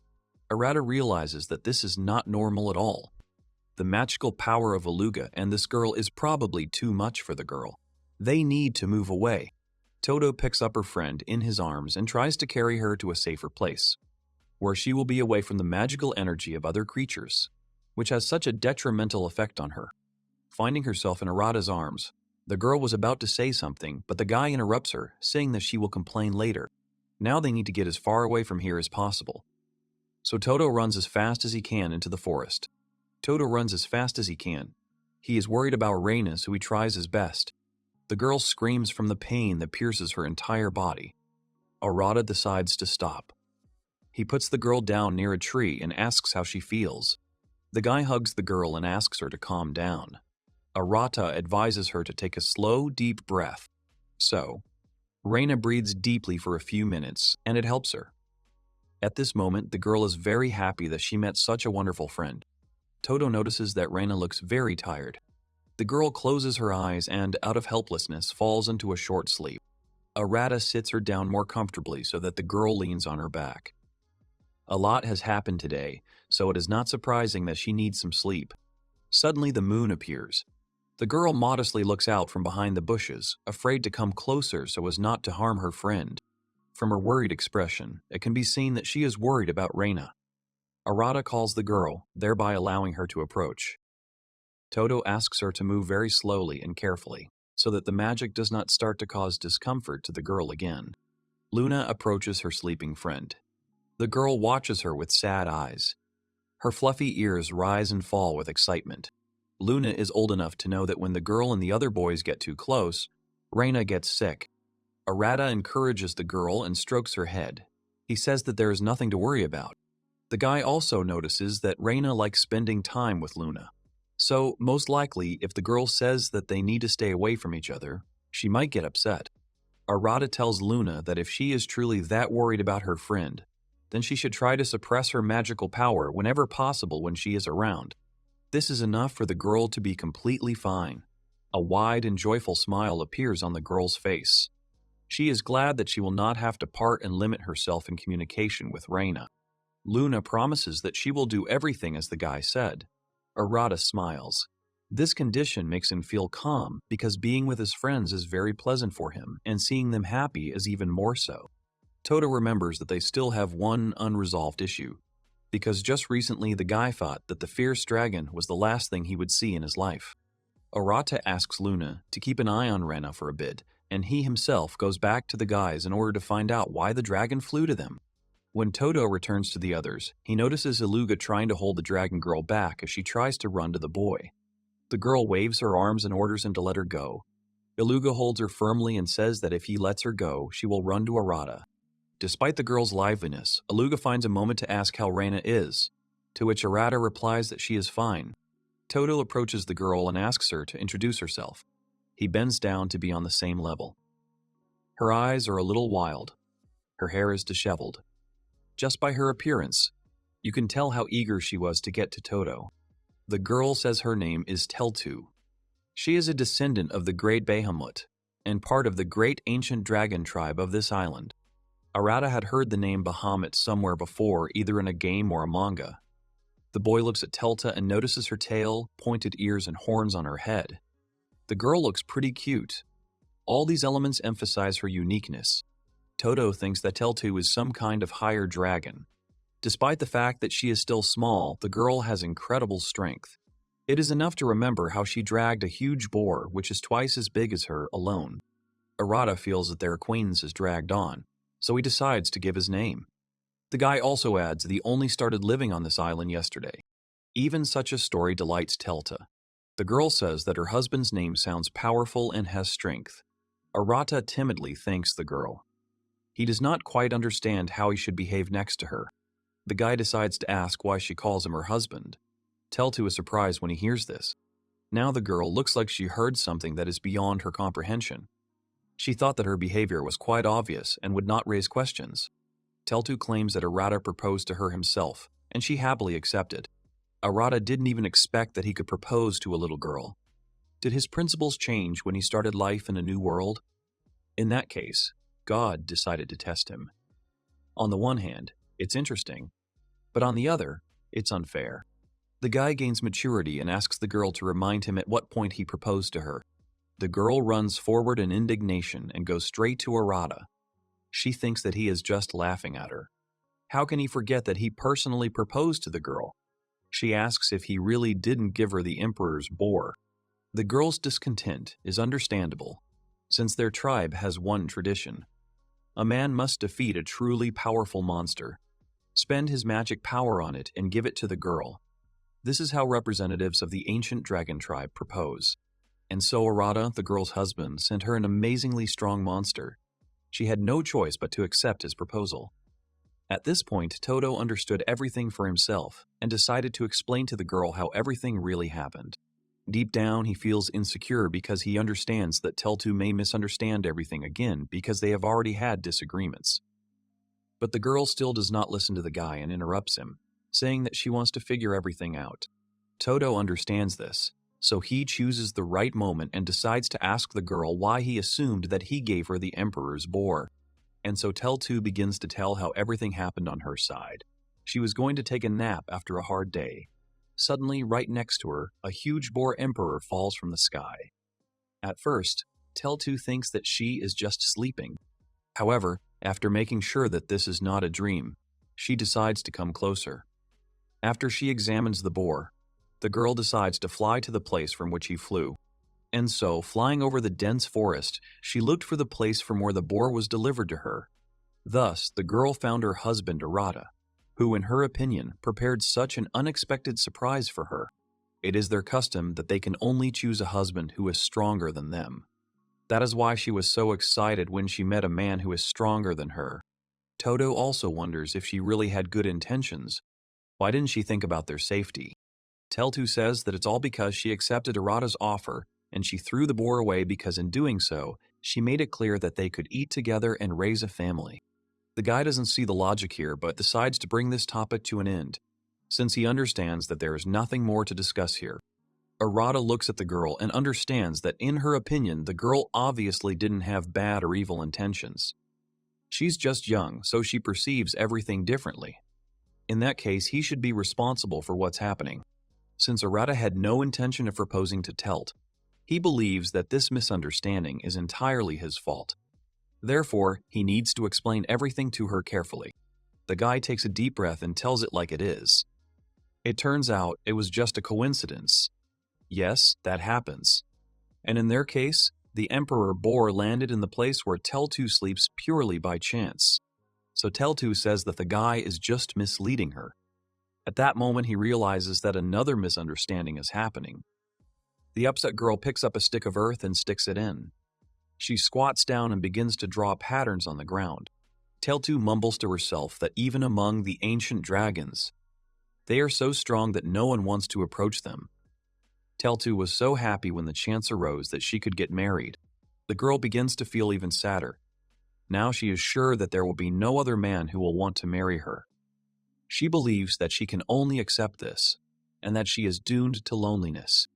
Speaker 1: Arata realizes that this is not normal at all. The magical power of Aluga and this girl is probably too much for the girl. They need to move away. Todo picks up her friend in his arms and tries to carry her to a safer place, where she will be away from the magical energy of other creatures, which has such a detrimental effect on her. Finding herself in Arata's arms, the girl was about to say something, but the guy interrupts her, saying that she will complain later. Now they need to get as far away from here as possible. So Todo runs as fast as he can into the forest. Todo runs as fast as he can. He is worried about Raina, so he tries his best. The girl screams from the pain that pierces her entire body. Arata decides to stop. He puts the girl down near a tree and asks how she feels. The guy hugs the girl and asks her to calm down. Arata advises her to take a slow, deep breath. So, Raina breathes deeply for a few minutes, and it helps her. At this moment, the girl is very happy that she met such a wonderful friend. Todo notices that Raina looks very tired. The girl closes her eyes and, out of helplessness, falls into a short sleep. Arata sits her down more comfortably so that the girl leans on her back. A lot has happened today, so it is not surprising that she needs some sleep. Suddenly, the moon appears. The girl modestly looks out from behind the bushes, afraid to come closer so as not to harm her friend. From her worried expression, it can be seen that she is worried about Raina. Arata calls the girl, thereby allowing her to approach. Todo asks her to move very slowly and carefully, so that the magic does not start to cause discomfort to the girl again. Luna approaches her sleeping friend. The girl watches her with sad eyes. Her fluffy ears rise and fall with excitement. Luna is old enough to know that when the girl and the other boys get too close, Raina gets sick. Arata encourages the girl and strokes her head. He says that there is nothing to worry about. The guy also notices that Raina likes spending time with Luna. So, most likely, if the girl says that they need to stay away from each other, she might get upset. Arata tells Luna that if she is truly that worried about her friend, then she should try to suppress her magical power whenever possible when she is around. This is enough for the girl to be completely fine. A wide and joyful smile appears on the girl's face. She is glad that she will not have to part and limit herself in communication with Raina. Luna promises that she will do everything as the guy said. Arata smiles. This condition makes him feel calm because being with his friends is very pleasant for him, and seeing them happy is even more so. Todo remembers that they still have one unresolved issue, because just recently the guy thought that the fierce dragon was the last thing he would see in his life. Arata asks Luna to keep an eye on Raina for a bit, and he himself goes back to the guys in order to find out why the dragon flew to them. When Todo returns to the others, he notices Aluga trying to hold the dragon girl back as she tries to run to the boy. The girl waves her arms and orders him to let her go. Aluga holds her firmly and says that if he lets her go, she will run to Arata. Despite the girl's liveliness, Aluga finds a moment to ask how Raina is, to which Arata replies that she is fine. Todo approaches the girl and asks her to introduce herself. He bends down to be on the same level. Her eyes are a little wild. Her hair is disheveled. Just by her appearance, you can tell how eager she was to get to Todo. The girl says her name is Teltu. She is a descendant of the great Bahamut and part of the great ancient dragon tribe of this island. Arata had heard the name Bahamut somewhere before, either in a game or a manga. The boy looks at Telta and notices her tail, pointed ears, and horns on her head. The girl looks pretty cute. All these elements emphasize her uniqueness. Todo thinks that Teltu is some kind of higher dragon. Despite the fact that she is still small, the girl has incredible strength. It is enough to remember how she dragged a huge boar, which is twice as big as her, alone. Arata feels that their acquaintance is dragged on, so he decides to give his name. The guy also adds that he only started living on this island yesterday. Even such a story delights Telta. The girl says that her husband's name sounds powerful and has strength. Arata timidly thanks the girl. He does not quite understand how he should behave next to her. The guy decides to ask why she calls him her husband. Teltu is surprised when he hears this. Now the girl looks like she heard something that is beyond her comprehension. She thought that her behavior was quite obvious and would not raise questions. Teltu claims that Arata proposed to her himself, and she happily accepted. Arata didn't even expect that he could propose to a little girl. Did his principles change when he started life in a new world? In that case, God decided to test him. On the one hand, it's interesting, but on the other, it's unfair. The guy gains maturity and asks the girl to remind him at what point he proposed to her. The girl runs forward in indignation and goes straight to Arata. She thinks that he is just laughing at her. How can he forget that he personally proposed to the girl? She asks if he really didn't give her the emperor's boar. The girl's discontent is understandable, since their tribe has one tradition. A man must defeat a truly powerful monster, spend his magic power on it, and give it to the girl. This is how representatives of the ancient dragon tribe propose. And so Arata, the girl's husband, sent her an amazingly strong monster. She had no choice but to accept his proposal. At this point, Todo understood everything for himself and decided to explain to the girl how everything really happened. Deep down, he feels insecure because he understands that Teltu may misunderstand everything again because they have already had disagreements. But the girl still does not listen to the guy and interrupts him, saying that she wants to figure everything out. Todo understands this, so he chooses the right moment and decides to ask the girl why he assumed that he gave her the emperor's boar. And so Teltu begins to tell how everything happened on her side. She was going to take a nap after a hard day. Suddenly, right next to her, a huge boar emperor falls from the sky. At first, Teltu thinks that she is just sleeping. However, after making sure that this is not a dream, she decides to come closer. After she examines the boar, the girl decides to fly to the place from which he flew. And so, flying over the dense forest, she looked for the place from where the boar was delivered to her. Thus, the girl found her husband Arata, who, in her opinion, prepared such an unexpected surprise for her. It is their custom that they can only choose a husband who is stronger than them. That is why she was so excited when she met a man who is stronger than her. Todo also wonders if she really had good intentions. Why didn't she think about their safety? Teltu says that it's all because she accepted Arata's offer and she threw the boar away because in doing so, she made it clear that they could eat together and raise a family. The guy doesn't see the logic here but decides to bring this topic to an end, since he understands that there is nothing more to discuss here. Arata looks at the girl and understands that in her opinion, the girl obviously didn't have bad or evil intentions. She's just young, so she perceives everything differently. In that case, he should be responsible for what's happening. Since Arata had no intention of proposing to Telt, he believes that this misunderstanding is entirely his fault. Therefore, he needs to explain everything to her carefully. The guy takes a deep breath and tells it like it is. It turns out it was just a coincidence. Yes, that happens. And in their case, the Emperor Boar landed in the place where Teltu sleeps purely by chance. So Teltu says that the guy is just misleading her. At that moment, he realizes that another misunderstanding is happening. The upset girl picks up a stick of earth and sticks it in. She squats down and begins to draw patterns on the ground. Teltu mumbles to herself that even among the ancient dragons, they are so strong that no one wants to approach them. Teltu was so happy when the chance arose that she could get married. The girl begins to feel even sadder. Now she is sure that there will be no other man who will want to marry her. She believes that she can only accept this, and that she is doomed to loneliness.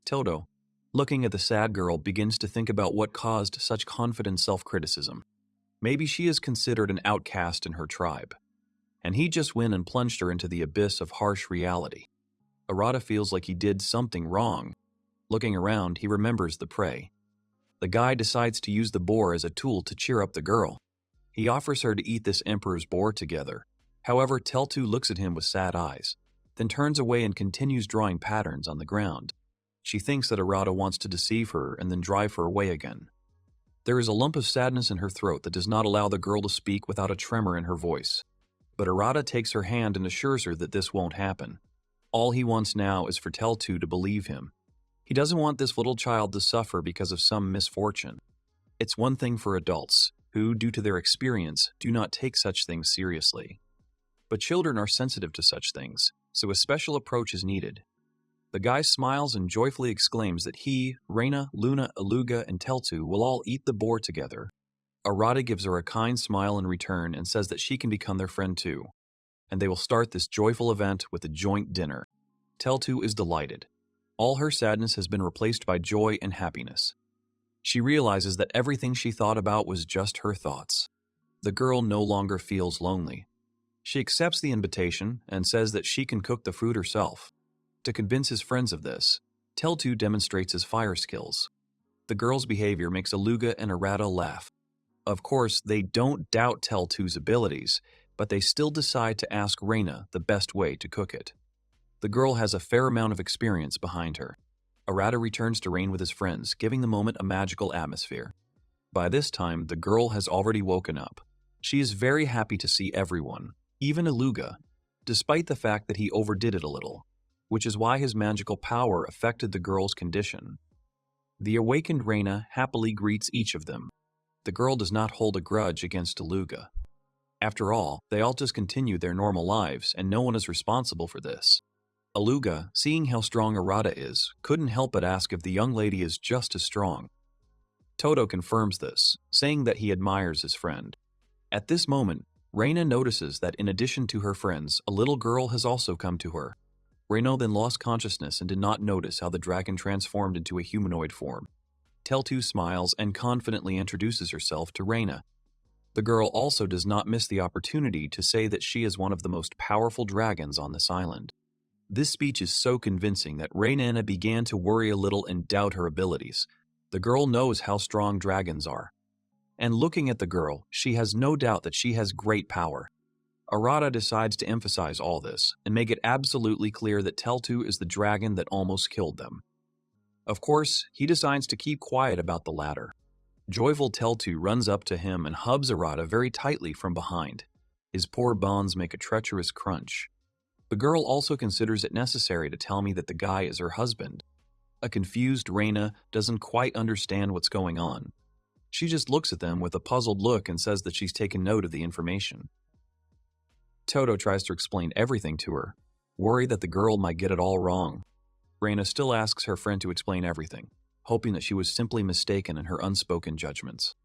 Speaker 1: Todo, looking at the sad girl, begins to think about what caused such confident self-criticism. Maybe she is considered an outcast in her tribe, and he just went and plunged her into the abyss of harsh reality. Arata feels like he did something wrong. Looking around, he remembers the prey. The guy decides to use the boar as a tool to cheer up the girl. He offers her to eat this emperor's boar together. However, Teltu looks at him with sad eyes, then turns away and continues drawing patterns on the ground. She thinks that Arata wants to deceive her and then drive her away again. There is a lump of sadness in her throat that does not allow the girl to speak without a tremor in her voice. But Arata takes her hand and assures her that this won't happen. All he wants now is for Teltu to believe him. He doesn't want this little child to suffer because of some misfortune. It's one thing for adults, who, due to their experience, do not take such things seriously. But children are sensitive to such things, so a special approach is needed. The guy smiles and joyfully exclaims that he, Raina, Luna, Aluga, and Teltu will all eat the boar together. Arata gives her a kind smile in return and says that she can become their friend too, and they will start this joyful event with a joint dinner. Teltu is delighted. All her sadness has been replaced by joy and happiness. She realizes that everything she thought about was just her thoughts. The girl no longer feels lonely. She accepts the invitation and says that she can cook the food herself. To convince his friends of this, Teltu demonstrates his fire skills. The girl's behavior makes Aluga and Arata laugh. Of course, they don't doubt Teltu's abilities, but they still decide to ask Raina the best way to cook it. The girl has a fair amount of experience behind her. Arata returns to reign with his friends, giving the moment a magical atmosphere. By this time, the girl has already woken up. She is very happy to see everyone, even Aluga, despite the fact that he overdid it a little, which is why his magical power affected the girl's condition. The awakened Raina happily greets each of them. The girl does not hold a grudge against Aluga. After all, they all just continue their normal lives, and no one is responsible for this. Aluga, seeing how strong Arata is, couldn't help but ask if the young lady is just as strong. Todo confirms this, saying that he admires his friend. At this moment, Raina notices that in addition to her friends, a little girl has also come to her. Raina then lost consciousness and did not notice how the dragon transformed into a humanoid form. Teltu smiles and confidently introduces herself to Raina. The girl also does not miss the opportunity to say that she is one of the most powerful dragons on this island. This speech is so convincing that Raina began to worry a little and doubt her abilities. The girl knows how strong dragons are. And looking at the girl, she has no doubt that she has great power. Arata decides to emphasize all this and make it absolutely clear that Teltu is the dragon that almost killed them. Of course, he decides to keep quiet about the latter. Joyful Teltu runs up to him and hubs Arata very tightly from behind. His poor bonds make a treacherous crunch. The girl also considers it necessary to tell me that the guy is her husband. A confused Raina doesn't quite understand what's going on. She just looks at them with a puzzled look and says that she's taken note of the information. Todo tries to explain everything to her, worried that the girl might get it all wrong. Raina still asks her friend to explain everything, hoping that she was simply mistaken in her unspoken judgments.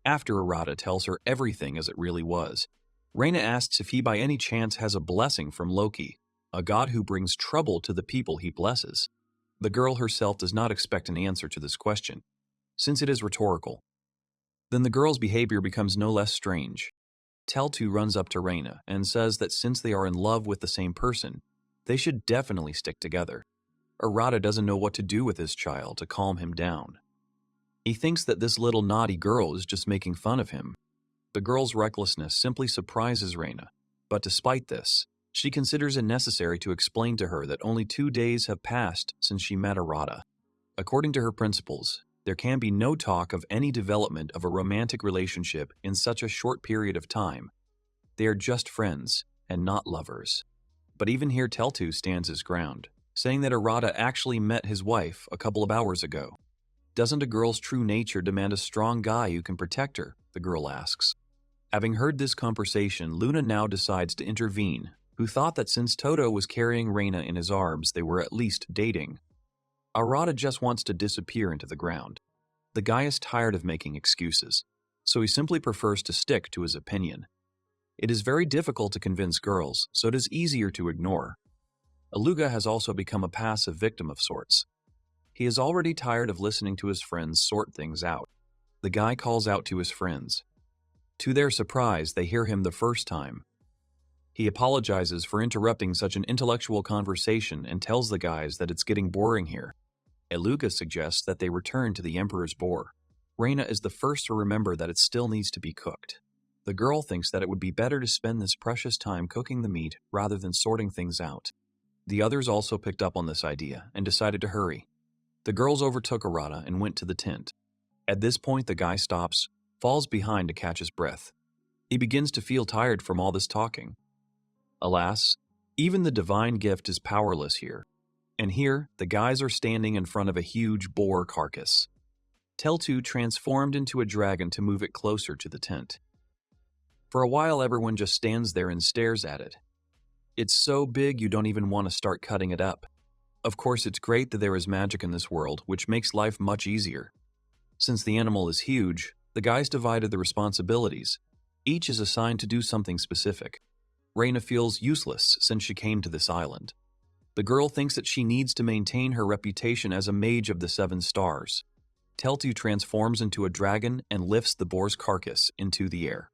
Speaker 1: After Arata tells her everything as it really was, Raina asks if he by any chance has a blessing from Loki, a god who brings trouble to the people he blesses. The girl herself does not expect an answer to this question, since it is rhetorical. Then the girl's behavior becomes no less strange. Teltu runs up to Raina and says that since they are in love with the same person, they should definitely stick together. Arata doesn't know what to do with his child to calm him down. He thinks that this little naughty girl is just making fun of him. The girl's recklessness simply surprises Raina, but despite this, she considers it necessary to explain to her that only 2 days have passed since she met Arata. According to her principles, there can be no talk of any development of a romantic relationship in such a short period of time. They are just friends and not lovers. But even here Teltu stands his ground, saying that Arata actually met his wife a couple of hours ago. Doesn't a girl's true nature demand a strong guy who can protect her? The girl asks. Having heard this conversation, Luna now decides to intervene, who thought that since Todo was carrying Raina in his arms, they were at least dating. Arata just wants to disappear into the ground. The guy is tired of making excuses, so he simply prefers to stick to his opinion. It is very difficult to convince girls, so it is easier to ignore. Aluga has also become a passive victim of sorts. He is already tired of listening to his friends sort things out. The guy calls out to his friends. To their surprise, they hear him the first time. He apologizes for interrupting such an intellectual conversation and tells the guys that it's getting boring here. Aluga suggests that they return to the Emperor's boar. Raina is the first to remember that it still needs to be cooked. The girl thinks that it would be better to spend this precious time cooking the meat rather than sorting things out. The others also picked up on this idea and decided to hurry. The girls overtook Arata and went to the tent. At this point, the guy stops, falls behind to catch his breath. He begins to feel tired from all this talking. Alas, even the divine gift is powerless here. And here, the guys are standing in front of a huge boar carcass. Teltu transformed into a dragon to move it closer to the tent. For a while, everyone just stands there and stares at it. It's so big you don't even want to start cutting it up. Of course, it's great that there is magic in this world, which makes life much easier. Since the animal is huge, the guys divided the responsibilities. Each is assigned to do something specific. Raina feels useless since she came to this island. The girl thinks that she needs to maintain her reputation as a mage of the 7 stars. Teltu transforms into a dragon and lifts the boar's carcass into the air.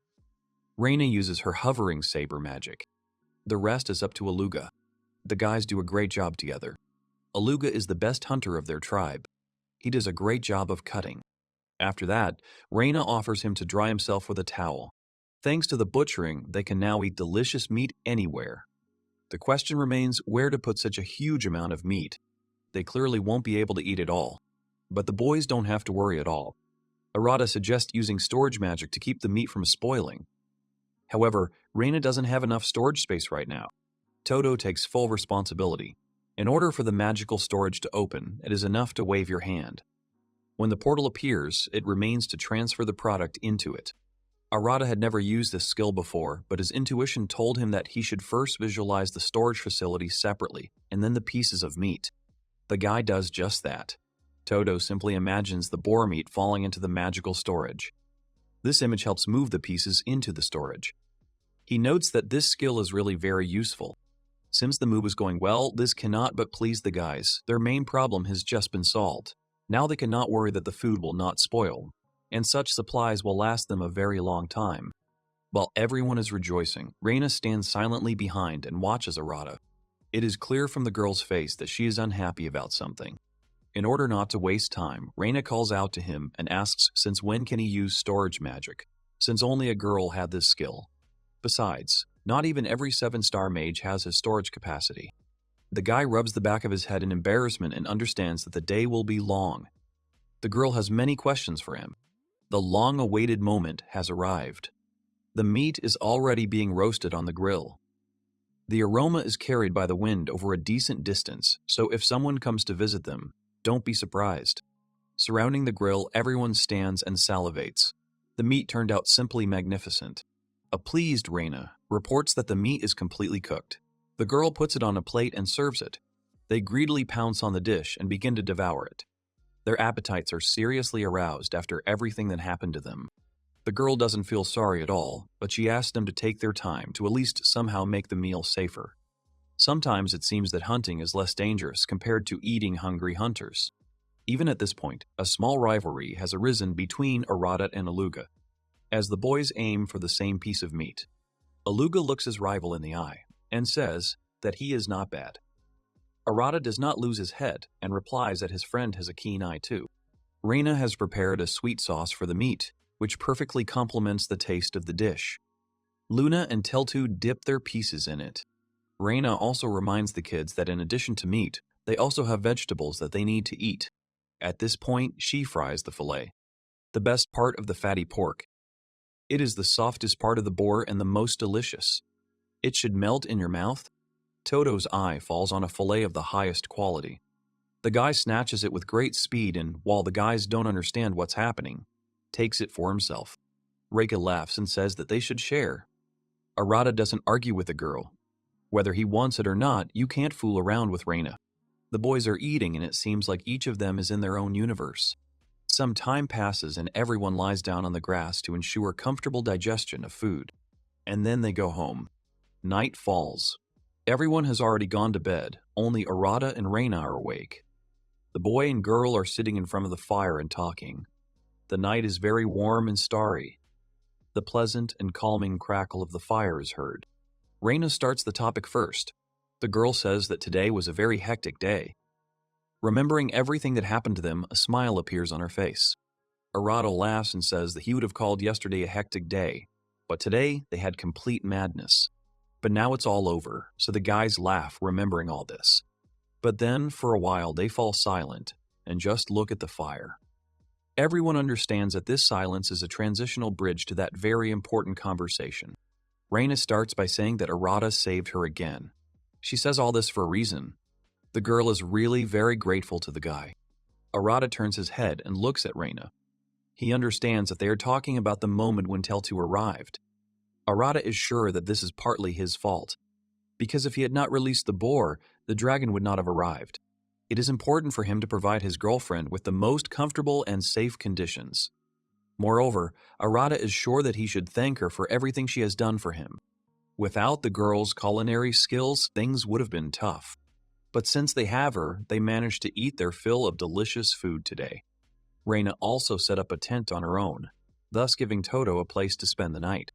Speaker 1: Raina uses her hovering saber magic. The rest is up to Aluga. The guys do a great job together. Aluga is the best hunter of their tribe. He does a great job of cutting. After that, Raina offers him to dry himself with a towel. Thanks to the butchering, they can now eat delicious meat anywhere. The question remains where to put such a huge amount of meat. They clearly won't be able to eat it all. But the boys don't have to worry at all. Arata suggests using storage magic to keep the meat from spoiling. However, Raina doesn't have enough storage space right now. Todo takes full responsibility. In order for the magical storage to open, it is enough to wave your hand. When the portal appears, it remains to transfer the product into it. Arata had never used this skill before, but his intuition told him that he should first visualize the storage facility separately, and then the pieces of meat. The guy does just that. Todo simply imagines the boar meat falling into the magical storage. This image helps move the pieces into the storage. He notes that this skill is really very useful. Since the move is going well, this cannot but please the guys. Their main problem has just been solved. Now they cannot worry that the food will not spoil, and such supplies will last them a very long time. While everyone is rejoicing, Raina stands silently behind and watches Arata. It is clear from the girl's face that she is unhappy about something. In order not to waste time, Raina calls out to him and asks since when can he use storage magic, since only a girl had this skill. Besides, not even every 7-star mage has his storage capacity. The guy rubs the back of his head in embarrassment and understands that the day will be long. The girl has many questions for him. The long-awaited moment has arrived. The meat is already being roasted on the grill. The aroma is carried by the wind over a decent distance, so if someone comes to visit them, don't be surprised. Surrounding the grill, everyone stands and salivates. The meat turned out simply magnificent. A pleased Raina reports that the meat is completely cooked. The girl puts it on a plate and serves it. They greedily pounce on the dish and begin to devour it. Their appetites are seriously aroused after everything that happened to them. The girl doesn't feel sorry at all, but she asks them to take their time to at least somehow make the meal safer. Sometimes it seems that hunting is less dangerous compared to eating hungry hunters. Even at this point, a small rivalry has arisen between Arata and Aluga, as the boys aim for the same piece of meat. Aluga looks his rival in the eye and says that he is not bad. Arata does not lose his head and replies that his friend has a keen eye too. Raina has prepared a sweet sauce for the meat, which perfectly complements the taste of the dish. Luna and Teltu dip their pieces in it. Raina also reminds the kids that in addition to meat, they also have vegetables that they need to eat. At this point, she fries the fillet, the best part of the fatty pork. It is the softest part of the boar and the most delicious. It should melt in your mouth. Todo's eye falls on a fillet of the highest quality. The guy snatches it with great speed and, while the guys don't understand what's happening, takes it for himself. Reika laughs and says that they should share. Arata doesn't argue with the girl. Whether he wants it or not, you can't fool around with Raina. The boys are eating and it seems like each of them is in their own universe. Some time passes and everyone lies down on the grass to ensure comfortable digestion of food. And then they go home. Night falls. Everyone has already gone to bed, only Arata and Raina are awake. The boy and girl are sitting in front of the fire and talking. The night is very warm and starry. The pleasant and calming crackle of the fire is heard. Raina starts the topic first. The girl says that today was a very hectic day. Remembering everything that happened to them, a smile appears on her face. Arata laughs and says that he would have called yesterday a hectic day, but today they had complete madness. But now it's all over, so the guys laugh remembering all this. But then, for a while, they fall silent and just look at the fire. Everyone understands that this silence is a transitional bridge to that very important conversation. Raina starts by saying that Arata saved her again. She says all this for a reason. The girl is really very grateful to the guy. Arata turns his head and looks at Raina. He understands that they are talking about the moment when Teltu arrived. Arata is sure that this is partly his fault, because if he had not released the boar, the dragon would not have arrived. It is important for him to provide his girlfriend with the most comfortable and safe conditions. Moreover, Arata is sure that he should thank her for everything she has done for him. Without the girl's culinary skills, things would have been tough. But since they have her, they managed to eat their fill of delicious food today. Raina also set up a tent on her own, thus giving Todo a place to spend the night.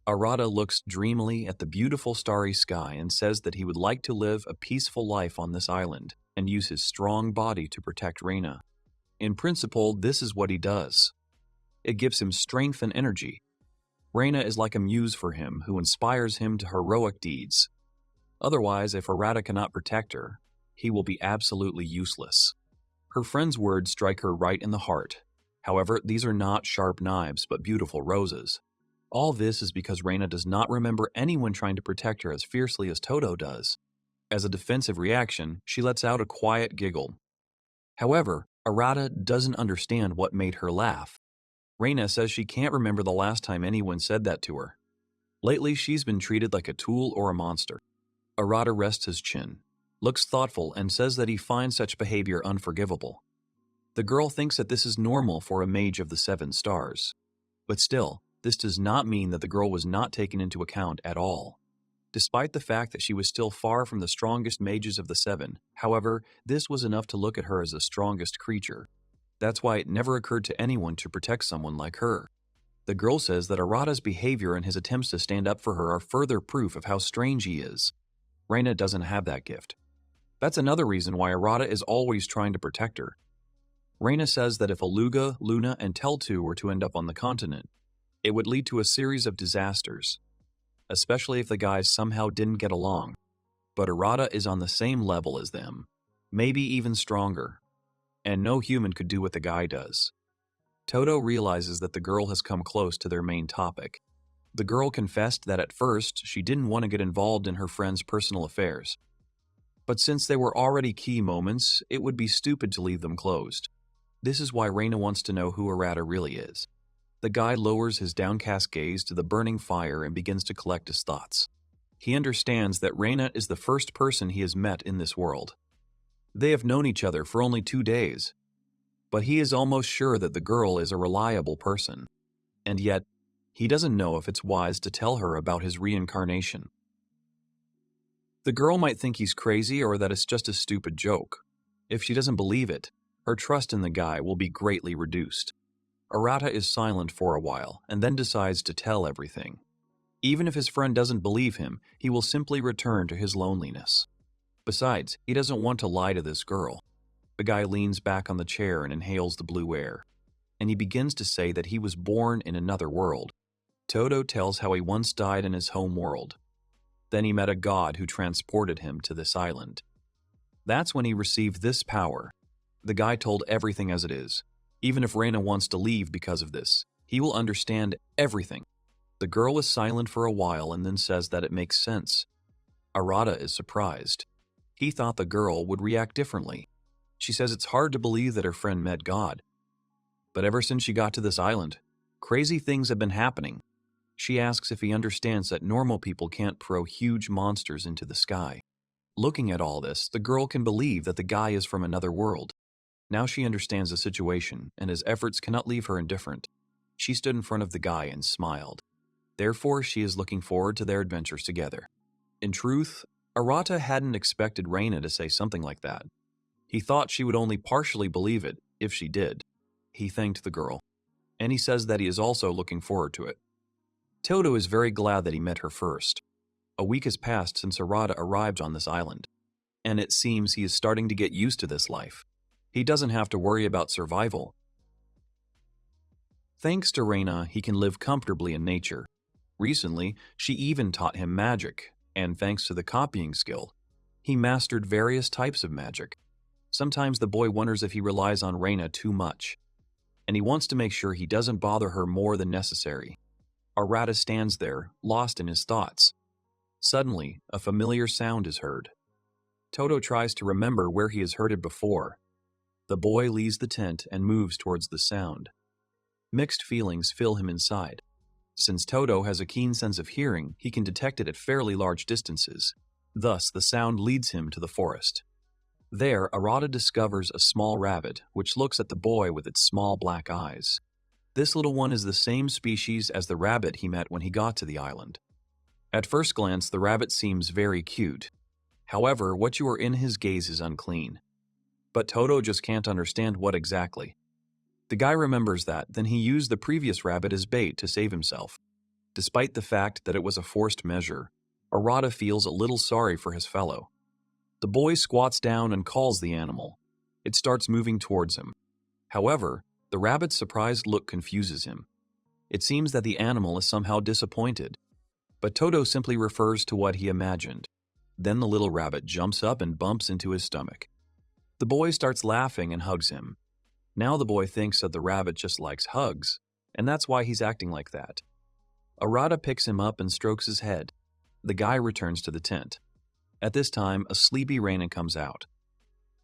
Speaker 1: Arata looks dreamily at the beautiful starry sky and says that he would like to live a peaceful life on this island and use his strong body to protect Raina. In principle, this is what he does. It gives him strength and energy. Raina is like a muse for him who inspires him to heroic deeds. Otherwise, if Arata cannot protect her, he will be absolutely useless. Her friend's words strike her right in the heart. However, these are not sharp knives, but beautiful roses. All this is because Raina does not remember anyone trying to protect her as fiercely as Todo does. As a defensive reaction, she lets out a quiet giggle. However, Arata doesn't understand what made her laugh. Raina says she can't remember the last time anyone said that to her. Lately, she's been treated like a tool or a monster. Arata rests his chin, looks thoughtful, and says that he finds such behavior unforgivable. The girl thinks that this is normal for a mage of the 7 stars. But still, this does not mean that the girl was not taken into account at all. Despite the fact that she was still far from the strongest mages of the 7, however, this was enough to look at her as the strongest creature. That's why it never occurred to anyone to protect someone like her. The girl says that Arata's behavior and his attempts to stand up for her are further proof of how strange he is. Raina doesn't have that gift. That's another reason why Arata is always trying to protect her. Raina says that if Aluga, Luna, and Teltu were to end up on the continent, it would lead to a series of disasters, especially if the guys somehow didn't get along. But Arata is on the same level as them, maybe even stronger, and no human could do what the guy does. Todo realizes that the girl has come close to their main topic. The girl confessed that at first she didn't want to get involved in her friend's personal affairs. But since they were already key moments, it would be stupid to leave them closed. This is why Raina wants to know who Arata really is. The guy lowers his downcast gaze to the burning fire and begins to collect his thoughts. He understands that Raina is the first person he has met in this world. They have known each other for only 2 days, but he is almost sure that the girl is a reliable person. And yet, he doesn't know if it's wise to tell her about his reincarnation. The girl might think he's crazy or that it's just a stupid joke. If she doesn't believe it, her trust in the guy will be greatly reduced. Arata is silent for a while and then decides to tell everything. Even if his friend doesn't believe him, he will simply return to his loneliness. Besides, he doesn't want to lie to this girl. The guy leans back on the chair and inhales the blue air, and he begins to say that he was born in another world. Todo tells how he once died in his home world. Then he met a god who transported him to this island. That's when he received this power. The guy told everything as it is. Even if Raina wants to leave because of this, he will understand everything. The girl is silent for a while and then says that it makes sense. Arata is surprised. He thought the girl would react differently. She says it's hard to believe that her friend met God. But ever since she got to this island, crazy things have been happening. She asks if he understands that normal people can't throw huge monsters into the sky. Looking at all this, the girl can believe that the guy is from another world. Now she understands the situation, and his efforts cannot leave her indifferent. She stood in front of the guy and smiled. Therefore, she is looking forward to their adventures together. In truth, Arata hadn't expected Raina to say something like that. He thought she would only partially believe it, if she did. He thanked the girl, and he says that he is also looking forward to it. Todo is very glad that he met her first. A week has passed since Arata arrived on this island, and it seems he is starting to get used to this life. He doesn't have to worry about survival. Thanks to Raina, he can live comfortably in nature. Recently, she even taught him magic, and thanks to the copying skill, he mastered various types of magic. Sometimes the boy wonders if he relies on Raina too much, and he wants to make sure he doesn't bother her more than necessary. Arata stands there, lost in his thoughts. Suddenly, a familiar sound is heard. Todo tries to remember where he has heard it before. The boy leaves the tent and moves towards the sound. Mixed feelings fill him inside. Since Todo has a keen sense of hearing, he can detect it at fairly large distances. Thus, the sound leads him to the forest. There, Arata discovers a small rabbit, which looks at the boy with its small black eyes. This little one is the same species as the rabbit he met when he got to the island. At first glance, the rabbit seems very cute. However, what you are in his gaze is unclean. But Todo just can't understand what exactly. The guy remembers that, then he used the previous rabbit as bait to save himself. Despite the fact that it was a forced measure, Arata feels a little sorry for his fellow. The boy squats down and calls the animal. It starts moving towards him. However, the rabbit's surprised look confuses him. It seems that the animal is somehow disappointed. But Todo simply refers to what he imagined. Then the little rabbit jumps up and bumps into his stomach. The boy starts laughing and hugs him. Now the boy thinks that the rabbit just likes hugs, and that's why he's acting like that. Arata picks him up and strokes his head. The guy returns to the tent. At this time, a sleepy Raina comes out.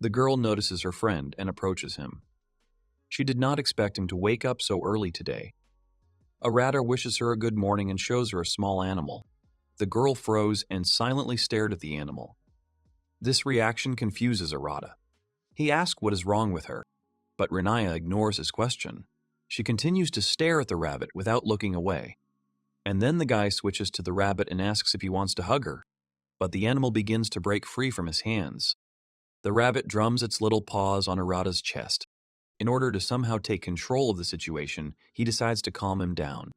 Speaker 1: The girl notices her friend and approaches him. She did not expect him to wake up so early today. Arata wishes her a good morning and shows her a small animal. The girl froze and silently stared at the animal. This reaction confuses Arata. He asks what is wrong with her, but Raina ignores his question. She continues to stare at the rabbit without looking away. And then the guy switches to the rabbit and asks if he wants to hug her, but the animal begins to break free from his hands. The rabbit drums its little paws on Arata's chest. In order to somehow take control of the situation, he decides to calm him down.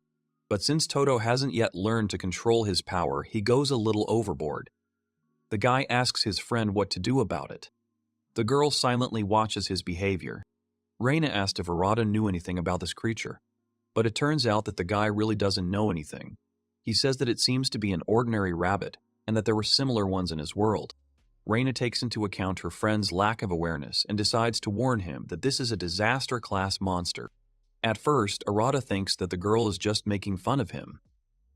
Speaker 1: But since Todo hasn't yet learned to control his power, he goes a little overboard. The guy asks his friend what to do about it. The girl silently watches his behavior. Raina asked if Arata knew anything about this creature, but it turns out that the guy really doesn't know anything. He says that it seems to be an ordinary rabbit, and that there were similar ones in his world. Raina takes into account her friend's lack of awareness and decides to warn him that this is a disaster-class monster. At first, Arata thinks that the girl is just making fun of him.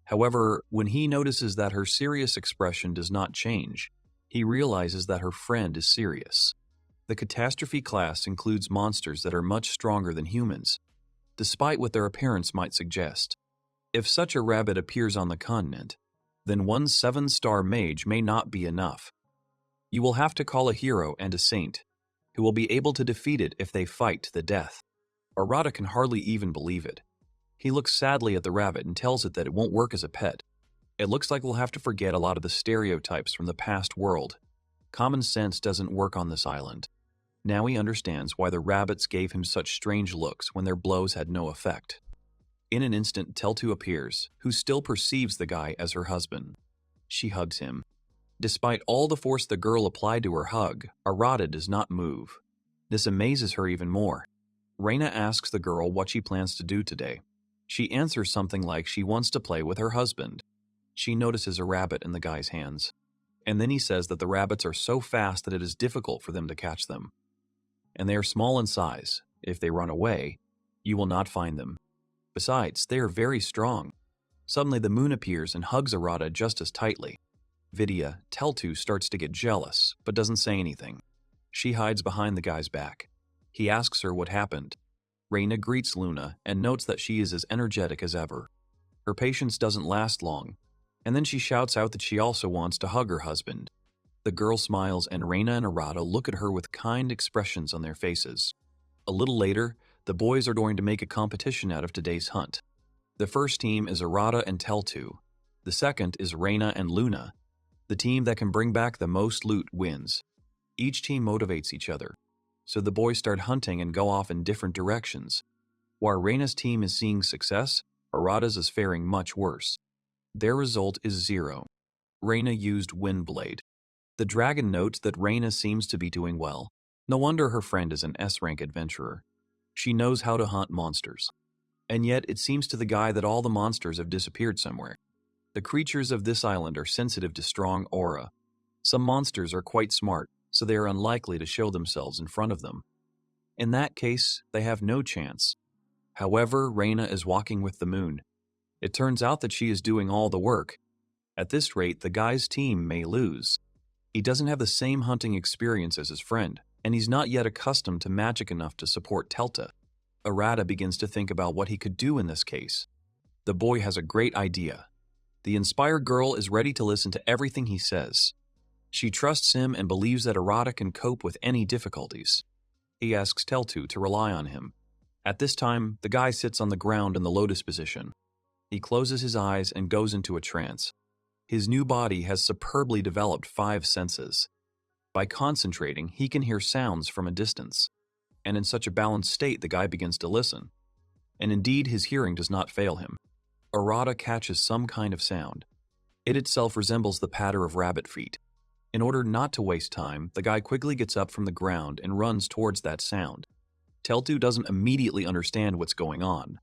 Speaker 1: However, when he notices that her serious expression does not change, he realizes that her friend is serious. The catastrophe class includes monsters that are much stronger than humans, despite what their appearance might suggest. If such a rabbit appears on the continent, then one 7-star mage may not be enough. You will have to call a hero and a saint, who will be able to defeat it if they fight to the death. Arata can hardly even believe it. He looks sadly at the rabbit and tells it that it won't work as a pet. It looks like we'll have to forget a lot of the stereotypes from the past world. Common sense doesn't work on this island. Now he understands why the rabbits gave him such strange looks when their blows had no effect. In an instant, Teltu appears, who still perceives the guy as her husband. She hugs him. Despite all the force the girl applied to her hug, Arata does not move. This amazes her even more. Raina asks the girl what she plans to do today. She answers something like she wants to play with her husband. She notices a rabbit in the guy's hands. And then he says that the rabbits are so fast that it is difficult for them to catch them. And they are small in size. If they run away, you will not find them. Besides, they are very strong. Suddenly the moon appears and hugs Arata just as tightly. Vidya, Teltu, starts to get jealous, but doesn't say anything. She hides behind the guy's back. He asks her what happened. Raina greets Luna and notes that she is as energetic as ever. Her patience doesn't last long, and then she shouts out that she also wants to hug her husband. The girl smiles and Raina and Arata look at her with kind expressions on their faces. A little later, the boys are going to make a competition out of today's hunt. The first team is Arata and Teltu. The second is Raina and Luna. The team that can bring back the most loot wins. Each team motivates each other, so the boys start hunting and go off in different directions. While Raina's team is seeing success, Arata's is faring much worse. Their result is 0. Raina used Windblade. The dragon notes that Raina seems to be doing well. No wonder her friend is an S-rank adventurer. She knows how to hunt monsters. And yet it seems to the guy that all the monsters have disappeared somewhere. The creatures of this island are sensitive to strong aura. Some monsters are quite smart, so they are unlikely to show themselves in front of them. In that case, they have no chance. However, Raina is walking with the moon. It turns out that she is doing all the work. At this rate, the guy's team may lose. He doesn't have the same hunting experience as his friend, and he's not yet accustomed to magic enough to support Telta. Arata begins to think about what he could do in this case. The boy has a great idea. The inspired girl is ready to listen to everything he says. She trusts him and believes that Arata can cope with any difficulties. He asks Teltu to rely on him. At this time, the guy sits on the ground in the lotus position. He closes his eyes and goes into a trance. His new body has superbly developed 5 senses. By concentrating, he can hear sounds from a distance. And in such a balanced state, the guy begins to listen. And indeed, his hearing does not fail him. Arata catches some kind of sound. It itself resembles the patter of rabbit feet. In order not to waste time, the guy quickly gets up from the ground and runs towards that sound. Teltu doesn't immediately understand what's going on.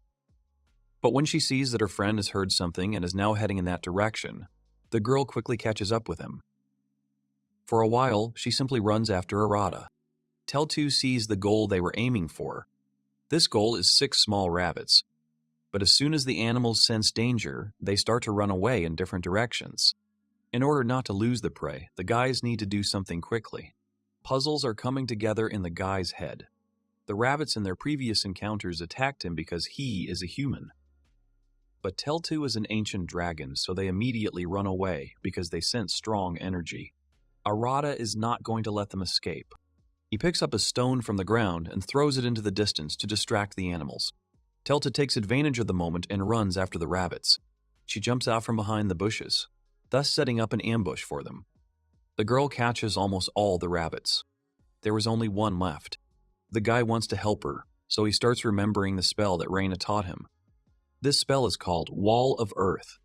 Speaker 1: But when she sees that her friend has heard something and is now heading in that direction, the girl quickly catches up with him. For a while, she simply runs after Arata. Teltu sees the goal they were aiming for. This goal is 6 small rabbits. But as soon as the animals sense danger, they start to run away in different directions. In order not to lose the prey, the guys need to do something quickly. Puzzles are coming together in the guy's head. The rabbits in their previous encounters attacked him because he is a human. But Teltu is an ancient dragon, so they immediately run away because they sense strong energy. Arata is not going to let them escape. He picks up a stone from the ground and throws it into the distance to distract the animals. Telta takes advantage of the moment and runs after the rabbits. She jumps out from behind the bushes, thus setting up an ambush for them. The girl catches almost all the rabbits. There was only one left. The guy wants to help her, so he starts remembering the spell that Raina taught him. This spell is called Wall of Earth.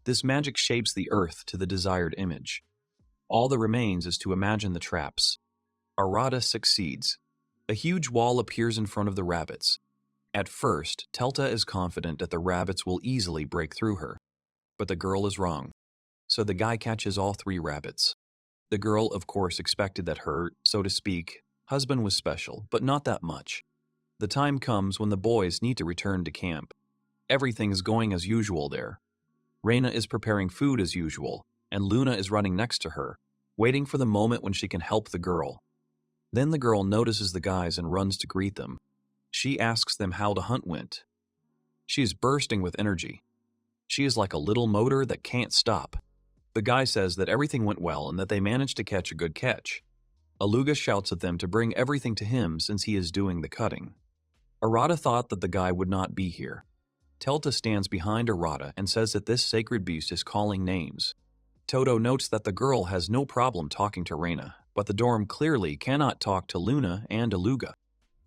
Speaker 1: This magic shapes the earth to the desired image. All that remains is to imagine the traps. Arata succeeds. A huge wall appears in front of the rabbits. At first, Telta is confident that the rabbits will easily break through her. But the girl is wrong. So the guy catches all 3 rabbits. The girl, of course, expected that her, so to speak, husband was special, but not that much. The time comes when the boys need to return to camp. Everything is going as usual there. Raina is preparing food as usual, and Luna is running next to her, waiting for the moment when she can help the girl. Then the girl notices the guys and runs to greet them. She asks them how the hunt went. She is bursting with energy. She is like a little motor that can't stop. The guy says that everything went well and that they managed to catch a good catch. Aluga shouts at them to bring everything to him since he is doing the cutting. Arata thought that the guy would not be here. Telta stands behind Arata and says that this sacred beast is calling names. Todo notes that the girl has no problem talking to Raina, but the dorm clearly cannot talk to Luna and Aluga.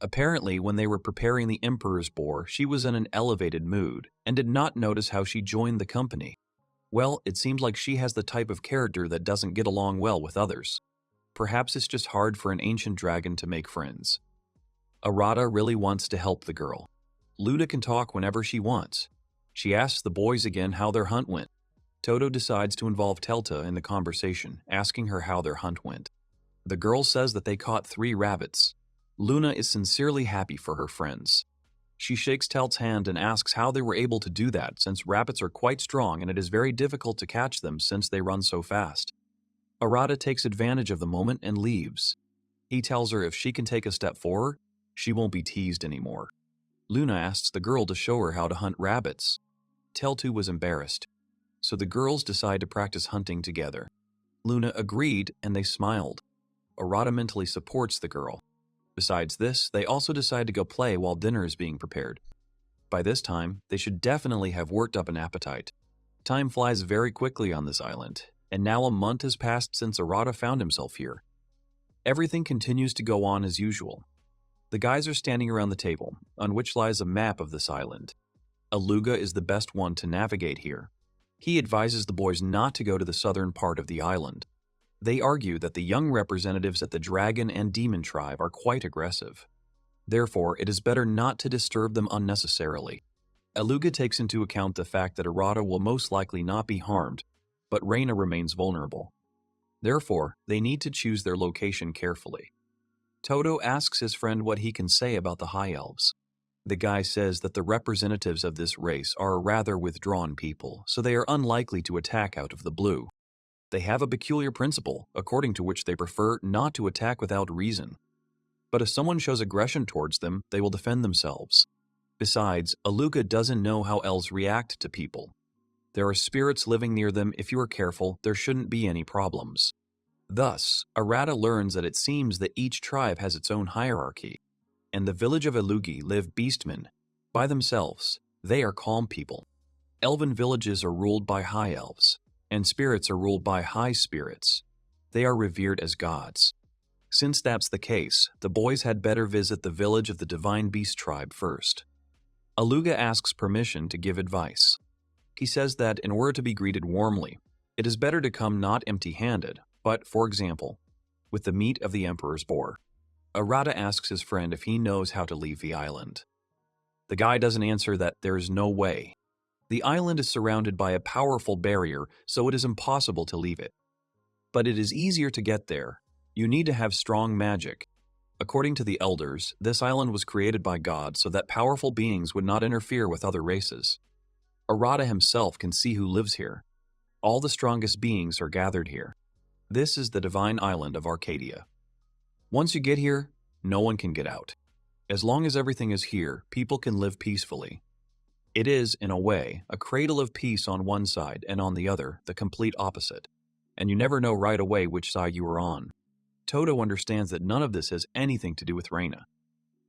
Speaker 1: Apparently, when they were preparing the Emperor's boar, she was in an elevated mood and did not notice how she joined the company. Well, it seems like she has the type of character that doesn't get along well with others. Perhaps it's just hard for an ancient dragon to make friends. Arata really wants to help the girl. Luna can talk whenever she wants. She asks the boys again how their hunt went. Todo decides to involve Telta in the conversation, asking her how their hunt went. The girl says that they caught 3 rabbits. Luna is sincerely happy for her friends. She shakes Telt's hand and asks how they were able to do that since rabbits are quite strong and it is very difficult to catch them since they run so fast. Arata takes advantage of the moment and leaves. He tells her if she can take a step forward, she won't be teased anymore. Luna asks the girl to show her how to hunt rabbits. Teltu was embarrassed, so the girls decide to practice hunting together. Luna agreed and they smiled. Arata mentally supports the girl. Besides this, they also decide to go play while dinner is being prepared. By this time, they should definitely have worked up an appetite. Time flies very quickly on this island, and now a month has passed since Arata found himself here. Everything continues to go on as usual. The guys are standing around the table, on which lies a map of this island. Aluga is the best one to navigate here. He advises the boys not to go to the southern part of the island. They argue that the young representatives at the dragon and demon tribe are quite aggressive. Therefore, it is better not to disturb them unnecessarily. Aluga takes into account the fact that Arata will most likely not be harmed, but Raina remains vulnerable. Therefore, they need to choose their location carefully. Todo asks his friend what he can say about the High Elves. The guy says that the representatives of this race are a rather withdrawn people, so they are unlikely to attack out of the blue. They have a peculiar principle, according to which they prefer not to attack without reason. But if someone shows aggression towards them, they will defend themselves. Besides, Aluga doesn't know how elves react to people. There are spirits living near them. If you are careful, there shouldn't be any problems. Thus, Arata learns that it seems that each tribe has its own hierarchy. In the village of Alugi live beastmen. By themselves, they are calm people. Elven villages are ruled by high elves, and spirits are ruled by high spirits. They are revered as gods. Since that's the case, the boys had better visit the village of the divine beast tribe first. Aluga asks permission to give advice. He says that in order to be greeted warmly, it is better to come not empty-handed, but, for example, with the meat of the emperor's boar. Arata asks his friend if he knows how to leave the island. The guy doesn't answer that there is no way. The island is surrounded by a powerful barrier, so it is impossible to leave it. But it is easier to get there. You need to have strong magic. According to the elders, this island was created by God so that powerful beings would not interfere with other races. Arata himself can see who lives here. All the strongest beings are gathered here. This is the divine island of Arcadia. Once you get here, no one can get out. As long as everything is here, people can live peacefully. It is, in a way, a cradle of peace on one side and on the other, the complete opposite. And you never know right away which side you are on. Todo understands that none of this has anything to do with Raina.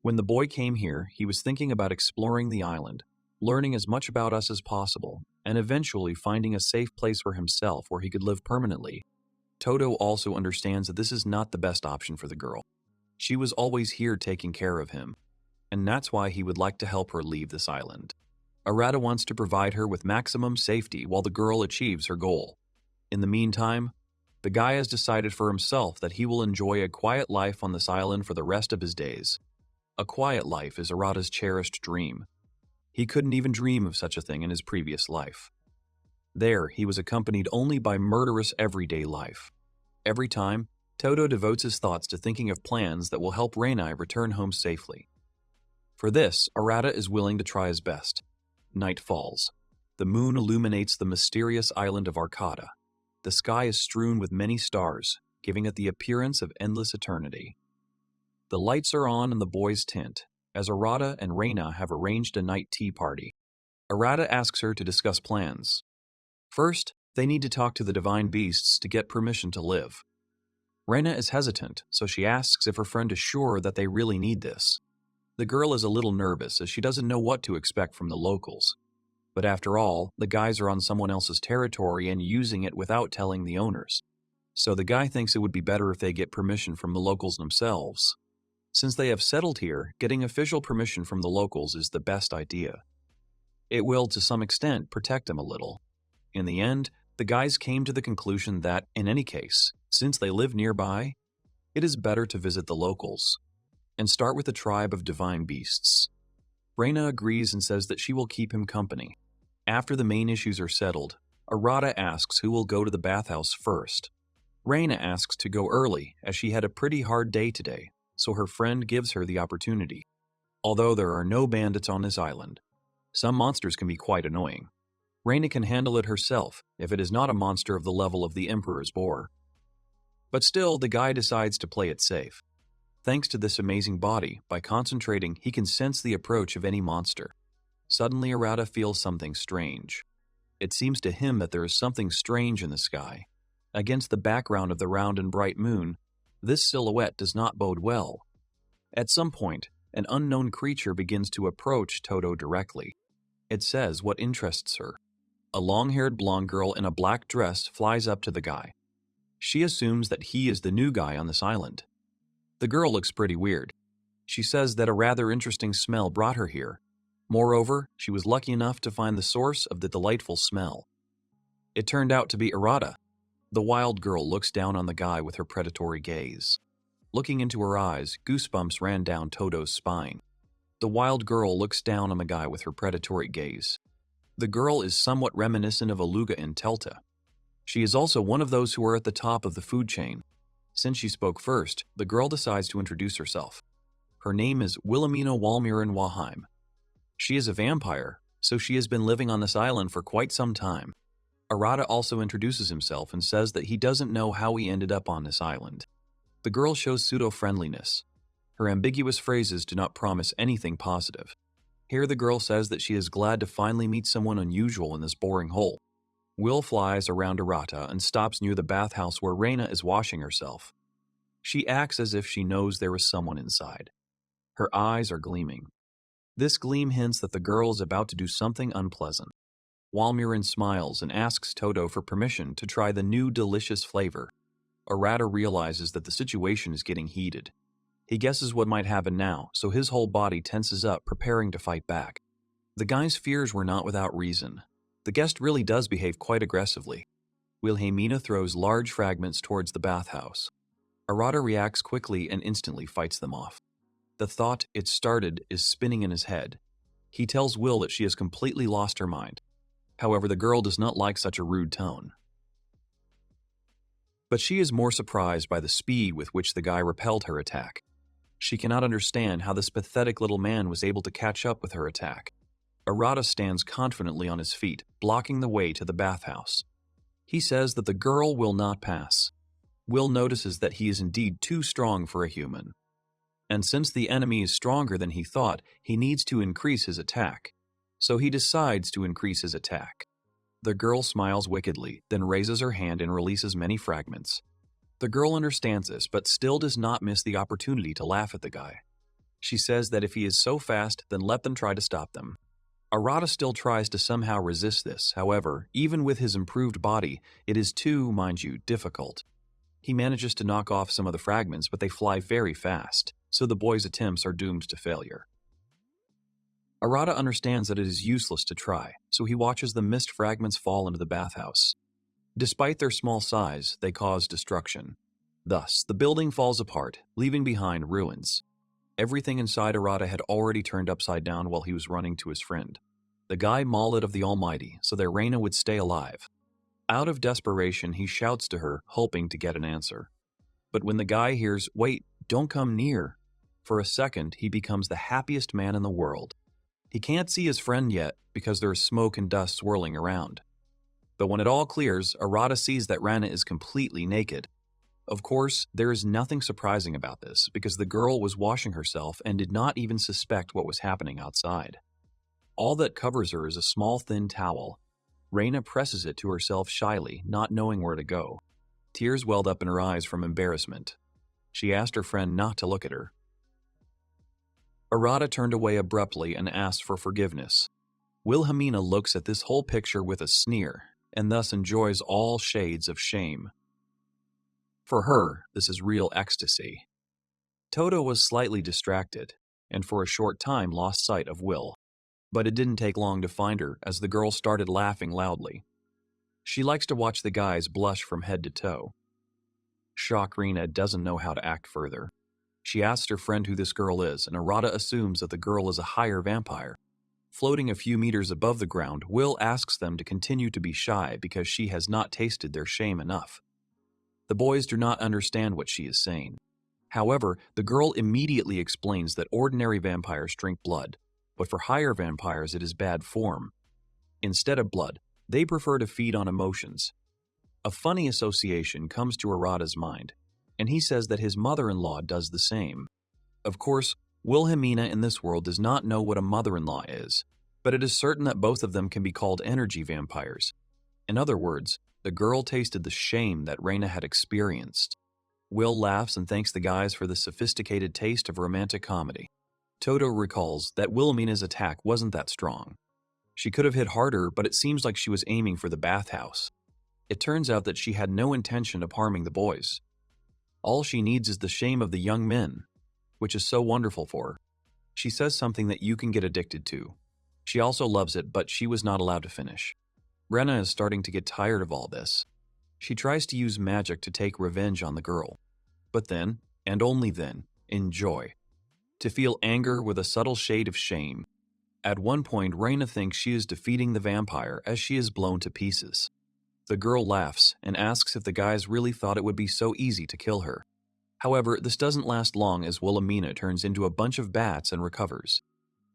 Speaker 1: When the boy came here, he was thinking about exploring the island, learning as much about us as possible, and eventually finding a safe place for himself where he could live permanently. Todo also understands that this is not the best option for the girl. She was always here taking care of him, and that's why he would like to help her leave this island. Arata wants to provide her with maximum safety while the girl achieves her goal. In the meantime, the guy has decided for himself that he will enjoy a quiet life on this island for the rest of his days. A quiet life is Arata's cherished dream. He couldn't even dream of such a thing in his previous life. There, he was accompanied only by murderous everyday life. Every time, Todo devotes his thoughts to thinking of plans that will help Raina return home safely. For this, Arata is willing to try his best. Night falls. The moon illuminates the mysterious island of Arcata. The sky is strewn with many stars, giving it the appearance of endless eternity. The lights are on in the boys' tent, as Arata and Raina have arranged a night tea party. Arata asks her to discuss plans. First, they need to talk to the divine beasts to get permission to live. Raina is hesitant, so she asks if her friend is sure that they really need this. The girl is a little nervous as she doesn't know what to expect from the locals. But after all, the guys are on someone else's territory and using it without telling the owners. So the guy thinks it would be better if they get permission from the locals themselves. Since they have settled here, getting official permission from the locals is the best idea. It will, to some extent, protect them a little. In the end, the guys came to the conclusion that, in any case, since they live nearby, it is better to visit the locals and start with the tribe of divine beasts. Raina agrees and says that she will keep him company. After the main issues are settled, Arata asks who will go to the bathhouse first. Raina asks to go early as she had a pretty hard day today, so her friend gives her the opportunity. Although there are no bandits on this island, some monsters can be quite annoying. Raina can handle it herself if it is not a monster of the level of the Emperor's boar. But still, the guy decides to play it safe. Thanks to this amazing body, by concentrating, he can sense the approach of any monster. Suddenly, Arata feels something strange. It seems to him that there is something strange in the sky. Against the background of the round and bright moon, this silhouette does not bode well. At some point, an unknown creature begins to approach Todo directly. It says what interests her. A long-haired blonde girl in a black dress flies up to the guy. She assumes that he is the new guy on this island. The girl looks pretty weird. She says that a rather interesting smell brought her here. Moreover, she was lucky enough to find the source of the delightful smell. It turned out to be Arata. The wild girl looks down on the guy with her predatory gaze. Looking into her eyes, goosebumps ran down Todo's spine. The wild girl looks down on the guy with her predatory gaze. The girl is somewhat reminiscent of Aluga in Telta. She is also one of those who are at the top of the food chain. Since she spoke first, the girl decides to introduce herself. Her name is Wilhelmina Walmuren Waheim. She is a vampire, so she has been living on this island for quite some time. Arata also introduces himself and says that he doesn't know how he ended up on this island. The girl shows pseudo-friendliness. Her ambiguous phrases do not promise anything positive. Here the girl says that she is glad to finally meet someone unusual in this boring hole. Will flies around Arata and stops near the bathhouse where Raina is washing herself. She acts as if she knows there is someone inside. Her eyes are gleaming. This gleam hints that the girl is about to do something unpleasant. Walmuren smiles and asks Todo for permission to try the new delicious flavor. Arata realizes that the situation is getting heated. He guesses what might happen now, so his whole body tenses up, preparing to fight back. The guy's fears were not without reason. The guest really does behave quite aggressively. Wilhelmina throws large fragments towards the bathhouse. Arata reacts quickly and instantly fights them off. The thought it started is spinning in his head. He tells Will that she has completely lost her mind. However, the girl does not like such a rude tone. But she is more surprised by the speed with which the guy repelled her attack. She cannot understand how this pathetic little man was able to catch up with her attack. Arata stands confidently on his feet, blocking the way to the bathhouse. He says that the girl will not pass. Will notices that he is indeed too strong for a human. And since the enemy is stronger than he thought, he needs to increase his attack. So he decides to increase his attack. The girl smiles wickedly, then raises her hand and releases many fragments. The girl understands this, but still does not miss the opportunity to laugh at the guy. She says that if he is so fast, then let them try to stop them. Arata still tries to somehow resist this. However, even with his improved body, it is too, mind you, difficult. He manages to knock off some of the fragments, but they fly very fast, so the boy's attempts are doomed to failure. Arata understands that it is useless to try, so he watches the mist fragments fall into the bathhouse. Despite their small size, they cause destruction. Thus, the building falls apart, leaving behind ruins. Everything inside Arata had already turned upside down while he was running to his friend. The guy mauled of the Almighty, so that Raina would stay alive. Out of desperation, he shouts to her, hoping to get an answer. But when the guy hears, "Wait, don't come near," for a second, he becomes the happiest man in the world. He can't see his friend yet because there is smoke and dust swirling around. But when it all clears, Arata sees that Raina is completely naked. Of course, there is nothing surprising about this because the girl was washing herself and did not even suspect what was happening outside. All that covers her is a small thin towel. Raina presses it to herself shyly, not knowing where to go. Tears welled up in her eyes from embarrassment. She asked her friend not to look at her. Arata turned away abruptly and asked for forgiveness. Wilhelmina looks at this whole picture with a sneer, and thus enjoys all shades of shame. For her, this is real ecstasy. Todo was slightly distracted, and for a short time lost sight of Will. But it didn't take long to find her as the girl started laughing loudly. She likes to watch the guys blush from head to toe. Shock Raina doesn't know how to act further. She asks her friend who this girl is, and Arata assumes that the girl is a higher vampire. Floating a few meters above the ground, Will asks them to continue to be shy because she has not tasted their shame enough. The boys do not understand what she is saying. However, the girl immediately explains that ordinary vampires drink blood, but for higher vampires it is bad form. Instead of blood, they prefer to feed on emotions. A funny association comes to Arata's mind, and he says that his mother-in-law does the same. Of course, Wilhelmina in this world does not know what a mother-in-law is, but it is certain that both of them can be called energy vampires. In other words, The girl tasted the shame that Raina had experienced. Will laughs and thanks the guys for the sophisticated taste of romantic comedy. Toto recalls that Wilhelmina's attack wasn't that strong. She could have hit harder, but it seems like she was aiming for the bathhouse. It turns out that she had no intention of harming the boys. All she needs is the shame of the young men, which is so wonderful for her. She says something that you can get addicted to. She also loves it, but she was not allowed to finish. Raina is starting to get tired of all this. She tries to use magic to take revenge on the girl. But then, and only then, enjoy. To feel anger with a subtle shade of shame. At one point, Raina thinks she is defeating the vampire as she is blown to pieces. The girl laughs and asks if the guys really thought it would be so easy to kill her. However, this doesn't last long as Wilhelmina turns into a bunch of bats and recovers.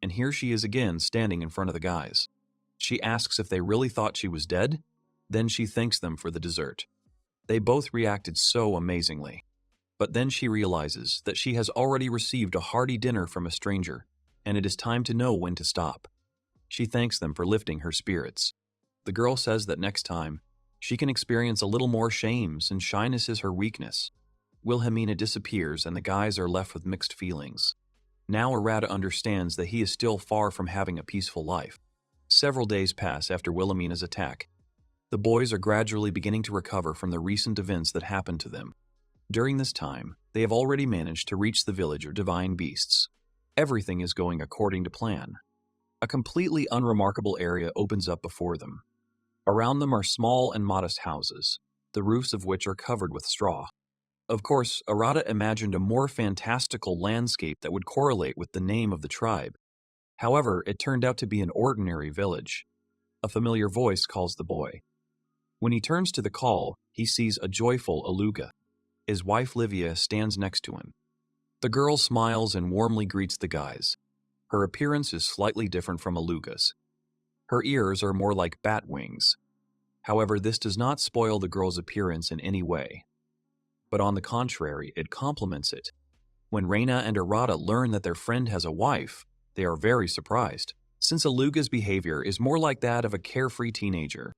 Speaker 1: And here she is again standing in front of the guys. She asks if they really thought she was dead. Then she thanks them for the dessert. They both reacted so amazingly. But then she realizes that she has already received a hearty dinner from a stranger, and it is time to know when to stop. She thanks them for lifting her spirits. The girl says that next time, she can experience a little more shame since shyness is her weakness. Wilhelmina disappears and the guys are left with mixed feelings. Now Arata understands that he is still far from having a peaceful life. Several days pass after Wilhelmina's attack. The boys are gradually beginning to recover from the recent events that happened to them. During this time, they have already managed to reach the village of divine beasts. Everything is going according to plan. A completely unremarkable area opens up before them. Around them are small and modest houses, the roofs of which are covered with straw. Of course, Arata imagined a more fantastical landscape that would correlate with the name of the tribe. However, it turned out to be an ordinary village. A familiar voice calls the boy. When he turns to the call, he sees a joyful Aluga. His wife Livia stands next to him. The girl smiles and warmly greets the guys. Her appearance is slightly different from Aluga's. Her ears are more like bat wings. However, this does not spoil the girl's appearance in any way. But on the contrary, it complements it. When Raina and Arata learn that their friend has a wife, they are very surprised, since Aluga's behavior is more like that of a carefree teenager.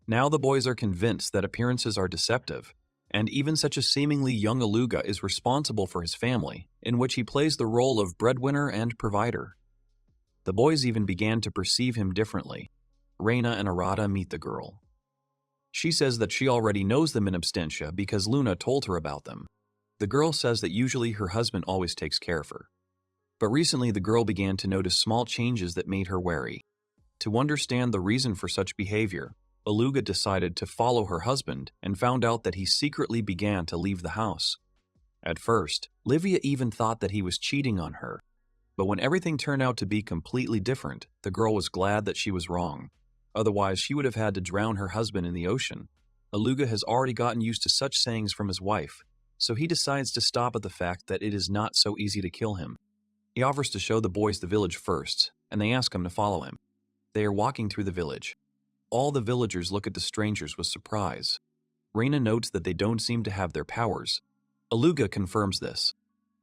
Speaker 1: Now the boys are convinced that appearances are deceptive, and even such a seemingly young Aluga is responsible for his family, in which he plays the role of breadwinner and provider. The boys even began to perceive him differently. Raina and Arata meet the girl. She says that she already knows them in absentia because Luna told her about them. The girl says that usually her husband always takes care of her. But recently the girl began to notice small changes that made her wary. To understand the reason for such behavior, Aluga decided to follow her husband and found out that he secretly began to leave the house. At first, Livia even thought that he was cheating on her. But when everything turned out to be completely different, the girl was glad that she was wrong. Otherwise, she would have had to drown her husband in the ocean. Aluga has already gotten used to such sayings from his wife, so he decides to stop at the fact that it is not so easy to kill him. He offers to show the boys the village first, and they ask him to follow him. They are walking through the village. All the villagers look at the strangers with surprise. Raina notes that they don't seem to have their powers. Aluga confirms this.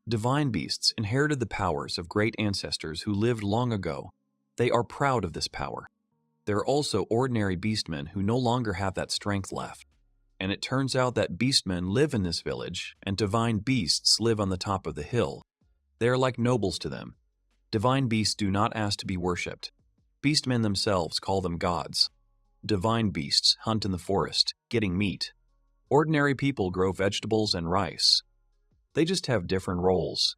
Speaker 1: Divine beasts inherited the powers of great ancestors who lived long ago. They are proud of this power. There are also ordinary beastmen who no longer have that strength left. And it turns out that beastmen live in this village, and divine beasts live on the top of the hill. They are like nobles to them. Divine beasts do not ask to be worshipped. Beastmen themselves call them gods. Divine beasts hunt in the forest, getting meat. Ordinary people grow vegetables and rice. They just have different roles.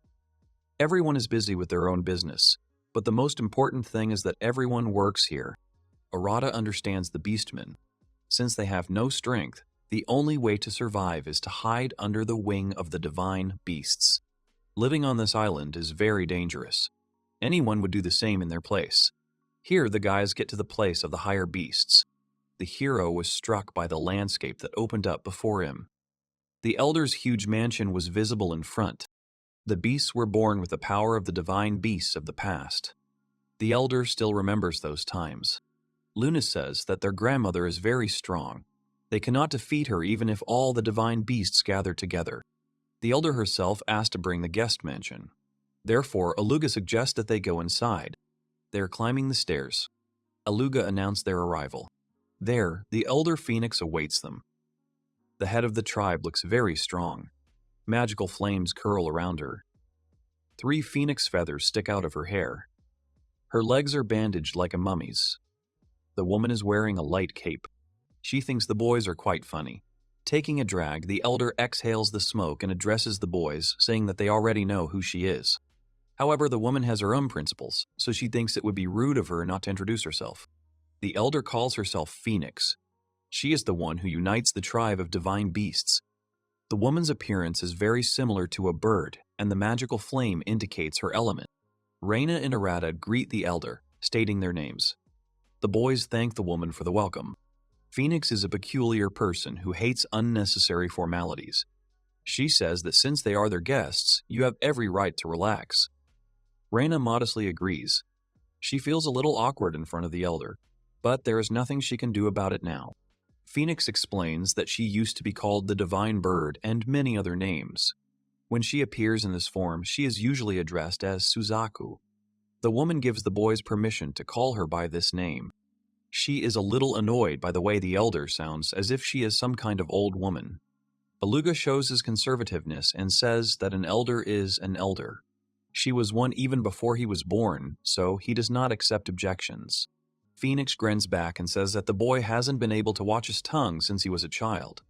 Speaker 1: Everyone is busy with their own business, but the most important thing is that everyone works here. Arata understands the beastmen. Since they have no strength, the only way to survive is to hide under the wing of the divine beasts. Living on this island is very dangerous. Anyone would do the same in their place. Here, the guys get to the place of the higher beasts. The hero was struck by the landscape that opened up before him. The elder's huge mansion was visible in front. The beasts were born with the power of the divine beasts of the past. The elder still remembers those times. Luna says that their grandmother is very strong. They cannot defeat her even if all the divine beasts gather together. The elder herself asked to bring the guest mansion. Therefore, Aluga suggests that they go inside. They are climbing the stairs. Aluga announced their arrival. There, the elder phoenix awaits them. The head of the tribe looks very strong. Magical flames curl around her. 3 phoenix feathers stick out of her hair. Her legs are bandaged like a mummy's. The woman is wearing a light cape. She thinks the boys are quite funny. Taking a drag, the elder exhales the smoke and addresses the boys, saying that they already know who she is. However, the woman has her own principles, so she thinks it would be rude of her not to introduce herself. The elder calls herself Phoenix. She is the one who unites the tribe of divine beasts. The woman's appearance is very similar to a bird, and the magical flame indicates her element. Raina and Arata greet the elder, stating their names. The boys thank the woman for the welcome. Phoenix is a peculiar person who hates unnecessary formalities. She says that since they are their guests, you have every right to relax. Raina modestly agrees. She feels a little awkward in front of the elder, but there is nothing she can do about it now. Phoenix explains that she used to be called the Divine Bird and many other names. When she appears in this form, she is usually addressed as Suzaku. The woman gives the boys permission to call her by this name. She is a little annoyed by the way the elder sounds, as if she is some kind of old woman. Aluga shows his conservativeness and says that an elder is an elder. She was one even before he was born, so he does not accept objections. Phoenix grins back and says that the boy hasn't been able to watch his tongue since he was a child.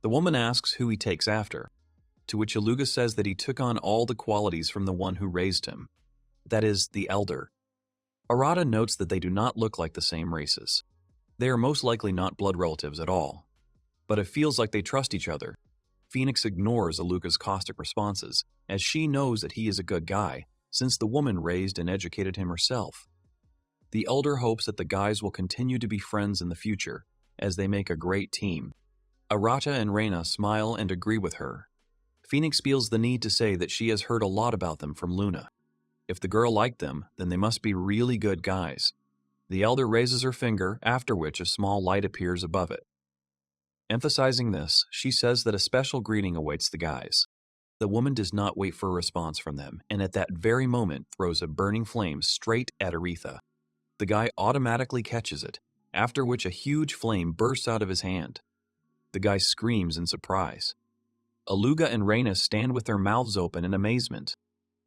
Speaker 1: The woman asks who he takes after, to which Aluga says that he took on all the qualities from the one who raised him. That is, the elder. Arata notes that they do not look like the same races. They are most likely not blood relatives at all. But it feels like they trust each other. Phoenix ignores Aluga's caustic responses, as she knows that he is a good guy, since the woman raised and educated him herself. The elder hopes that the guys will continue to be friends in the future, as they make a great team. Arata and Raina smile and agree with her. Phoenix feels the need to say that she has heard a lot about them from Luna. If the girl liked them, then they must be really good guys. The elder raises her finger, after which a small light appears above it. Emphasizing this, she says that a special greeting awaits the guys. The woman does not wait for a response from them, and at that very moment throws a burning flame straight at Aretha. The guy automatically catches it, after which a huge flame bursts out of his hand. The guy screams in surprise. Aluga and Raina stand with their mouths open in amazement.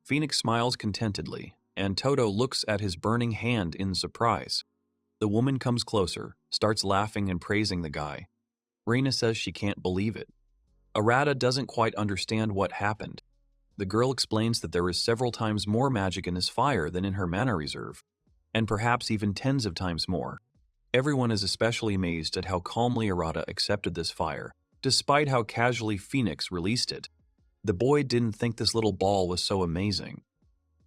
Speaker 1: Phoenix smiles contentedly, and Todo looks at his burning hand in surprise. The woman comes closer, starts laughing and praising the guy. Raina says she can't believe it. Arata doesn't quite understand what happened. The girl explains that there is several times more magic in this fire than in her mana reserve, and perhaps even tens of times more. Everyone is especially amazed at how calmly Arata accepted this fire, despite how casually Phoenix released it. The boy didn't think this little ball was so amazing.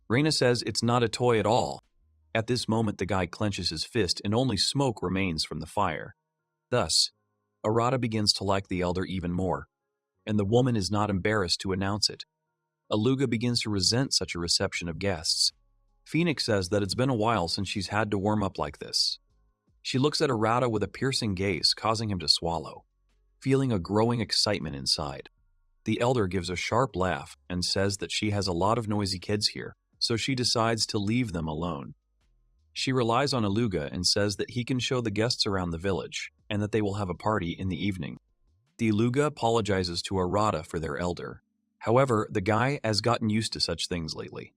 Speaker 1: Raina says it's not a toy at all. At this moment, the guy clenches his fist and only smoke remains from the fire. Thus, Arata begins to like the elder even more, and the woman is not embarrassed to announce it. Aluga begins to resent such a reception of guests. Phoenix says that it's been a while since she's had to warm up like this. She looks at Arata with a piercing gaze, causing him to swallow, feeling a growing excitement inside. The elder gives a sharp laugh and says that she has a lot of noisy kids here, so she decides to leave them alone. She relies on Aluga and says that he can show the guests around the village, and that they will have a party in the evening. The Aluga apologizes to Arata for their elder. However, the guy has gotten used to such things lately.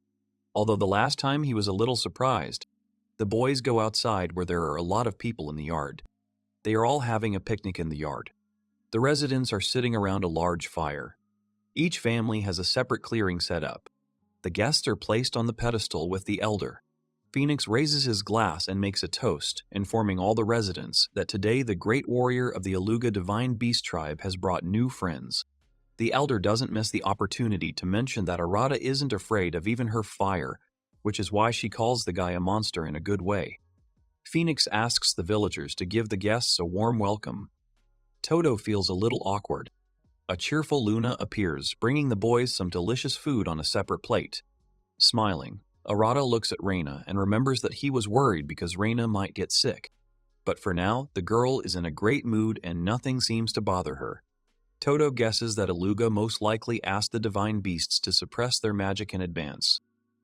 Speaker 1: Although the last time he was a little surprised, the boys go outside where there are a lot of people in the yard. They are all having a picnic in the yard. The residents are sitting around a large fire. Each family has a separate clearing set up. The guests are placed on the pedestal with the elder. Phoenix raises his glass and makes a toast, informing all the residents that today the great warrior of the Aluga Divine Beast Tribe has brought new friends. The elder doesn't miss the opportunity to mention that Arata isn't afraid of even her fire, which is why she calls the guy a monster in a good way. Phoenix asks the villagers to give the guests a warm welcome. Todo feels a little awkward. A cheerful Luna appears, bringing the boys some delicious food on a separate plate. Smiling, Arata looks at Raina and remembers that he was worried because Raina might get sick. But for now, the girl is in a great mood and nothing seems to bother her. Todo guesses that Aluga most likely asked the divine beasts to suppress their magic in advance.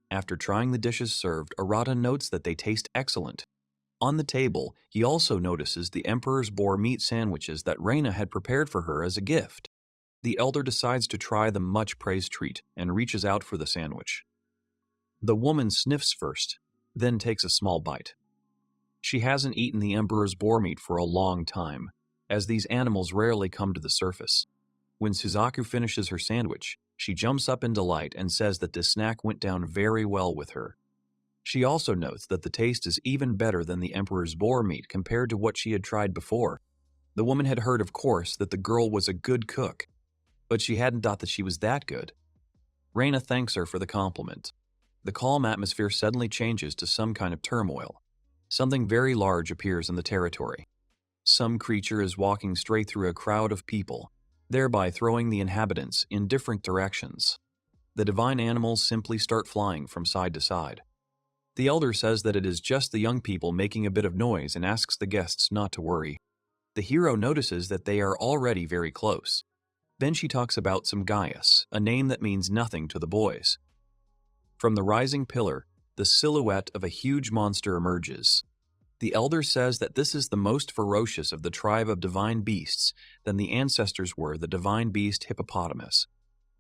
Speaker 1: After trying the dishes served, Arata notes that they taste excellent. On the table, he also notices the Emperor's boar meat sandwiches that Raina had prepared for her as a gift. The elder decides to try the much-praised treat and reaches out for the sandwich. The woman sniffs first, then takes a small bite. She hasn't eaten the Emperor's boar meat for a long time, as these animals rarely come to the surface. When Suzaku finishes her sandwich, she jumps up in delight and says that this snack went down very well with her. She also notes that the taste is even better than the Emperor's boar meat compared to what she had tried before. The woman had heard, of course, that the girl was a good cook, but she hadn't thought that she was that good. Raina thanks her for the compliment. The calm atmosphere suddenly changes to some kind of turmoil. Something very large appears in the territory. Some creature is walking straight through a crowd of people, thereby throwing the inhabitants in different directions. The divine animals simply start flying from side to side. The elder says that it is just the young people making a bit of noise and asks the guests not to worry. The hero notices that they are already very close. Then she talks about some Gaius, a name that means nothing to the boys. From the rising pillar, the silhouette of a huge monster emerges. The elder says that this is the most ferocious of the tribe of divine beasts than the ancestors were the divine beast hippopotamus.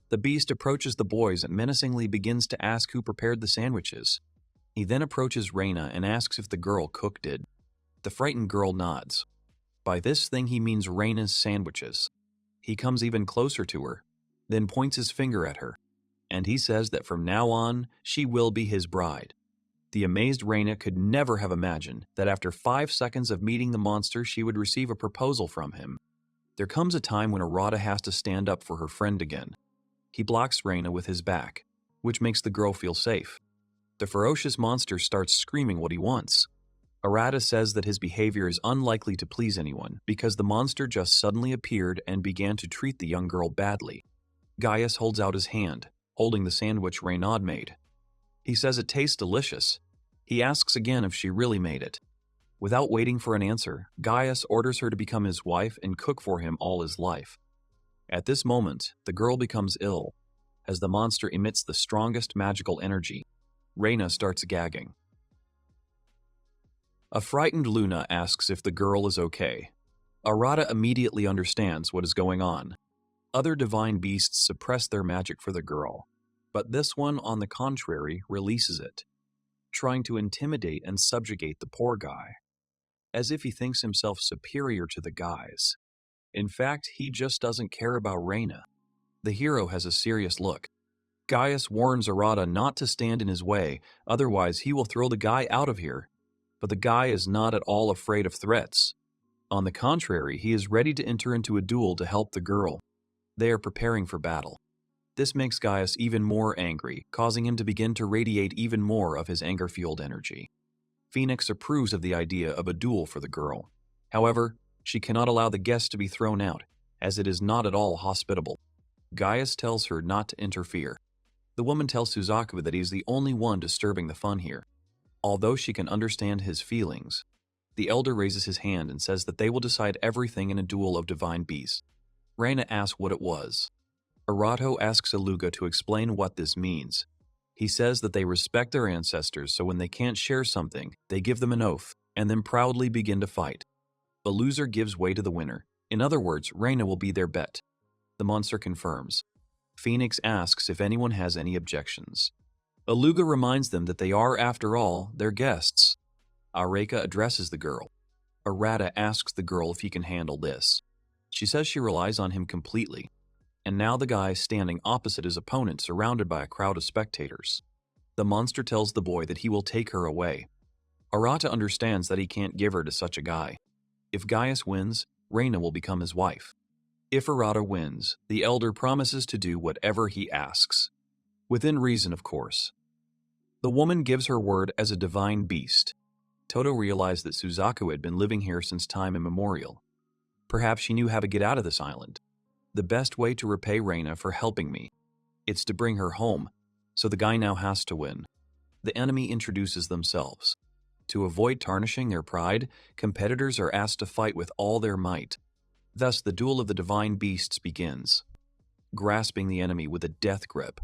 Speaker 1: The beast approaches the boys and menacingly begins to ask who prepared the sandwiches. He then approaches Raina and asks if the girl cook did. The frightened girl nods. By this thing he means Raina's sandwiches. He comes even closer to her, then points his finger at her, and he says that from now on, she will be his bride. The amazed Raina could never have imagined that after 5 seconds of meeting the monster, she would receive a proposal from him. There comes a time when Arata has to stand up for her friend again. He blocks Raina with his back, which makes the girl feel safe. The ferocious monster starts screaming what he wants. Arata says that his behavior is unlikely to please anyone because the monster just suddenly appeared and began to treat the young girl badly. Gaius holds out his hand, holding the sandwich Raina made. He says it tastes delicious. He asks again if she really made it. Without waiting for an answer, Gaius orders her to become his wife and cook for him all his life. At this moment, the girl becomes ill, as the monster emits the strongest magical energy. Raina starts gagging. A frightened Luna asks if the girl is okay. Arata immediately understands what is going on. Other divine beasts suppress their magic for the girl, but this one, on the contrary, releases it, trying to intimidate and subjugate the poor guy, as if he thinks himself superior to the guys. In fact, he just doesn't care about Raina. The hero has a serious look. Gaius warns Arata not to stand in his way, otherwise he will throw the guy out of here. But the guy is not at all afraid of threats. On the contrary, he is ready to enter into a duel to help the girl. They are preparing for battle. This makes Gaius even more angry, causing him to begin to radiate even more of his anger-fueled energy. Phoenix approves of the idea of a duel for the girl. However, she cannot allow the guests to be thrown out, as it is not at all hospitable. Gaius tells her not to interfere. The woman tells Suzaku that he is the only one disturbing the fun here. Although she can understand his feelings, the elder raises his hand and says that they will decide everything in a duel of divine beasts. Raina asks what it was. Arato asks Aluga to explain what this means. He says that they respect their ancestors, so when they can't share something, they give them an oath, and then proudly begin to fight. The loser gives way to the winner. In other words, Raina will be their bet. The monster confirms. Phoenix asks if anyone has any objections. Aluga reminds them that they are, after all, their guests. Arata addresses the girl. Arata asks the girl if he can handle this. She says she relies on him completely. And now the guy is standing opposite his opponent, surrounded by a crowd of spectators. The monster tells the boy that he will take her away. Arata understands that he can't give her to such a guy. If Gaius wins, Raina will become his wife. If Arata wins, the elder promises to do whatever he asks. Within reason, of course. The woman gives her word as a divine beast. Todo realized that Suzaku had been living here since time immemorial. Perhaps she knew how to get out of this island. The best way to repay Raina for helping me. It's to bring her home, so the guy now has to win. The enemy introduces themselves. To avoid tarnishing their pride, competitors are asked to fight with all their might. Thus, the duel of the divine beasts begins. Grasping the enemy with a death grip,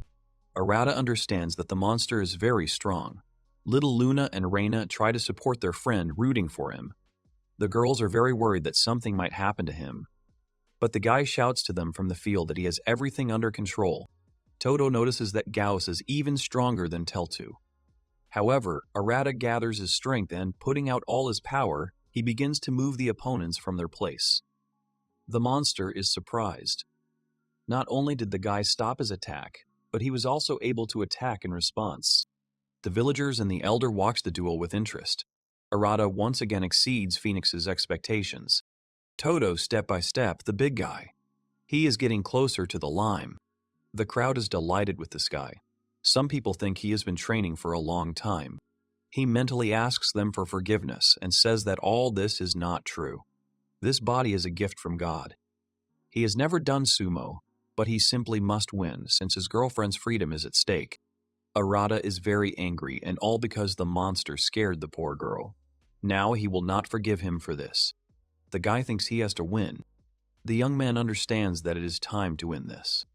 Speaker 1: Arata understands that the monster is very strong. Little Luna and Raina try to support their friend, rooting for him. The girls are very worried that something might happen to him. But the guy shouts to them from the field that he has everything under control. Todo notices that Gauss is even stronger than Teltu. However, Arata gathers his strength and, putting out all his power, he begins to move the opponents from their place. The monster is surprised. Not only did the guy stop his attack, but he was also able to attack in response. The villagers and the elder watch the duel with interest. Arata once again exceeds Phoenix's expectations. Todo, step by step, the big guy. He is getting closer to the lime. The crowd is delighted with this guy. Some people think he has been training for a long time. He mentally asks them for forgiveness and says that all this is not true. This body is a gift from God. He has never done sumo, but he simply must win since his girlfriend's freedom is at stake. Arata is very angry, and all because the monster scared the poor girl. Now he will not forgive him for this. The guy thinks he has to win. The young man understands that it is time to win this.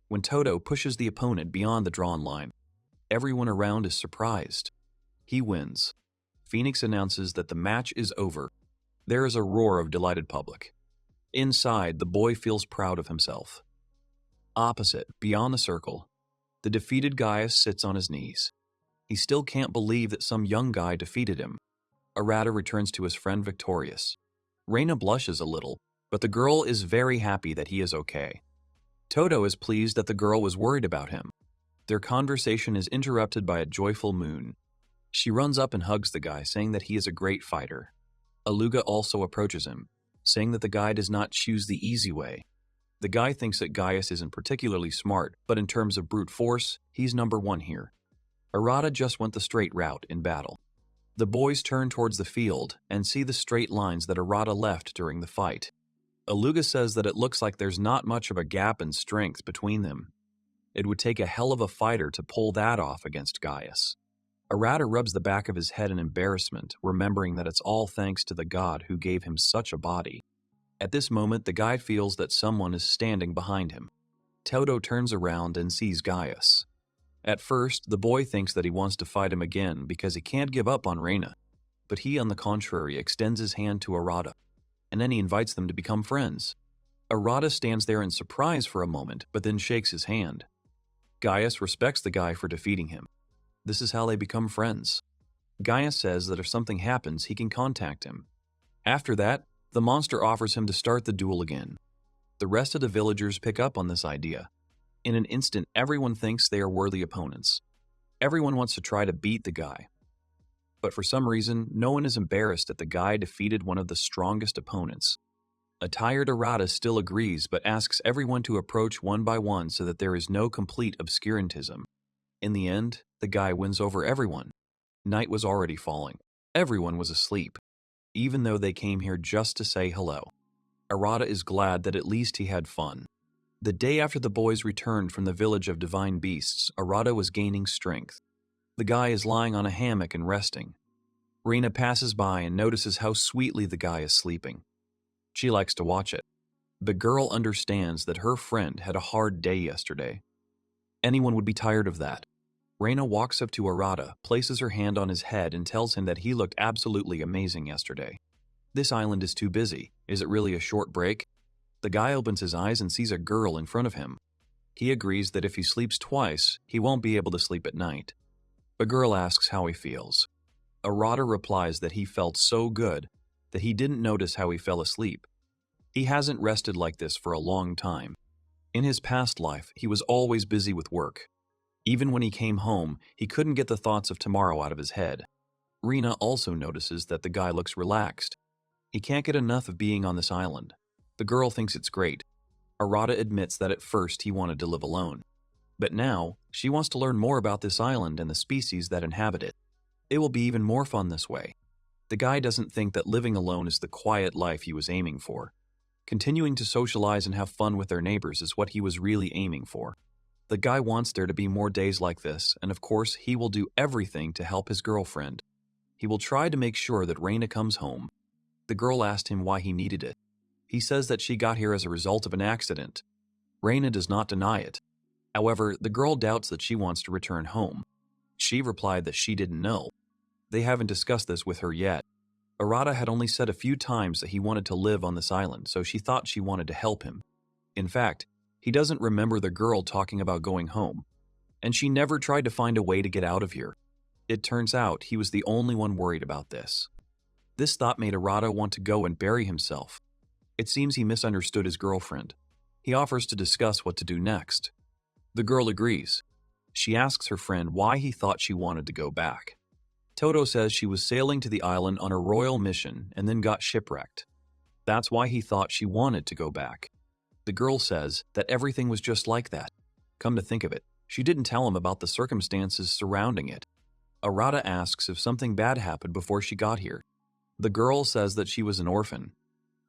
Speaker 1: When Todo pushes the opponent beyond the drawn line, everyone around is surprised. He wins. Phoenix announces that the match is over. There is a roar of delighted public. Inside, the boy feels proud of himself. Opposite, beyond the circle, the defeated Gaius sits on his knees. He still can't believe that some young guy defeated him. Arata returns to his friend victorious. Raina blushes a little, but the girl is very happy that he is okay. Todo is pleased that the girl was worried about him. Their conversation is interrupted by a joyful moon. She runs up and hugs the guy, saying that he is a great fighter. Aluga also approaches him, saying that the guy does not choose the easy way. The guy thinks that Gaius isn't particularly smart, but in terms of brute force, he's number one here. Arata just went the straight route in battle. The boys turn towards the field and see the straight lines that Arata left during the fight. Aluga says that it looks like there's not much of a gap in strength between them. It would take a hell of a fighter to pull that off against Gaius. Arata rubs the back of his head in embarrassment, remembering that it's all thanks to the god who gave him such a body. At this moment, the guy feels that someone is standing behind him. Todo turns around and sees Gaius. At first, the boy thinks that he wants to fight him again because he can't give up on Raina, but he, on the contrary, extends his hand to Arata, and then he invites them to become friends. Arata stands there in surprise for a moment, but then shakes his hand. Gaius respects the guy for defeating him. This is how they become friends. Gaius says that if something happens, he can contact him. After that, the monster offers him to start the duel again. The rest of the villagers pick up on this idea. In an instant, everyone thinks they are worthy opponents. Everyone wants to try to beat the guy. But for some reason, no one is embarrassed that the guy defeated one of the strongest opponents. A tired Arata still agrees, but asks everyone to approach one by one so that there is no complete obscurantism. In the end, the guy wins over everyone. Night was already falling. Everyone was asleep, even though they came here just to say hello. Arata is glad that at least he had fun. The day after the boys returned from the village of divine beasts, Arata was gaining strength. The guy is lying on a hammock and resting. Raina passes by and notices how sweetly the guy is sleeping. She likes to watch it. The girl understands that her friend had a hard day yesterday. Anyone would be tired of that. Raina walks up to Arata, places her hand on his head, and tells him that he looked absolutely amazing yesterday. This island is too busy. Is it really a short break? The guy opens his eyes and sees a girl in front of him. He agrees that if he sleeps twice, he won't be able to sleep at night. The girl asks how he feels. Arata replies that he felt so good that he didn't notice how he fell asleep. He hasn't rested like this for a long time. In his past life, he was always busy with work. Even when he came home, he couldn't get the thoughts of tomorrow out of his head. Raina also notices that the guy looks relaxed. He can't get enough of being on this island. The girl thinks it's great. Arata admits that at first he wanted to live alone. But now, she wants to learn more about this island and the species that inhabit it. It will be even more fun this way. The guy doesn't think that living alone is the quiet life he was aiming for. Continuing to socialize and have fun with their neighbors is what he was really aiming for. The guy wants there to be more days like this, and of course, he will do everything to help his girlfriend. He will try to make sure that Raina comes home. The girl asked him why he needed it. He says that she got here as a result of an accident. Raina does not deny it. However, the girl doubts that she wants to return home. She replied that she didn't know. They haven't discussed this with her yet. Arata had only said a few times that he wanted to live on this island, so she thought she wanted to help him. In fact, he doesn't remember the girl talking about going home, and she never tried to find a way to get out of here. It turns out he was the only one worried about this. This thought made Arata want to go and bury himself. It seems he misunderstood his girlfriend. He offers to discuss what to do next. The girl agrees. She asks her friend why he thought she wanted to go back. Todo says she was sailing to the island on a royal mission and then got shipwrecked. That's why he thought she wanted to go back. The girl says that everything was just like that. Come to think of it, she didn't tell him about the circumstances surrounding it. Arata asks if something bad happened before she got here. The girl says that she was an orphan.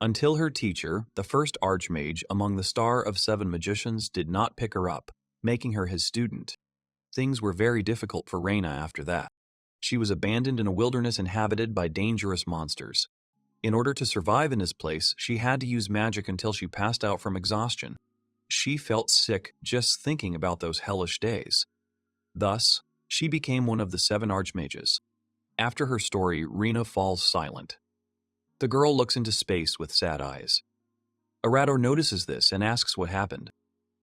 Speaker 1: Until her teacher, the first archmage among the star of 7 magicians, did not pick her up, making her his student. Things were very difficult for Raina after that. She was abandoned in a wilderness inhabited by dangerous monsters. In order to survive in this place, she had to use magic until she passed out from exhaustion. She felt sick just thinking about those hellish days. Thus, she became one of the 7 archmages. After her story, Raina falls silent. The girl looks into space with sad eyes. Arata notices this and asks what happened.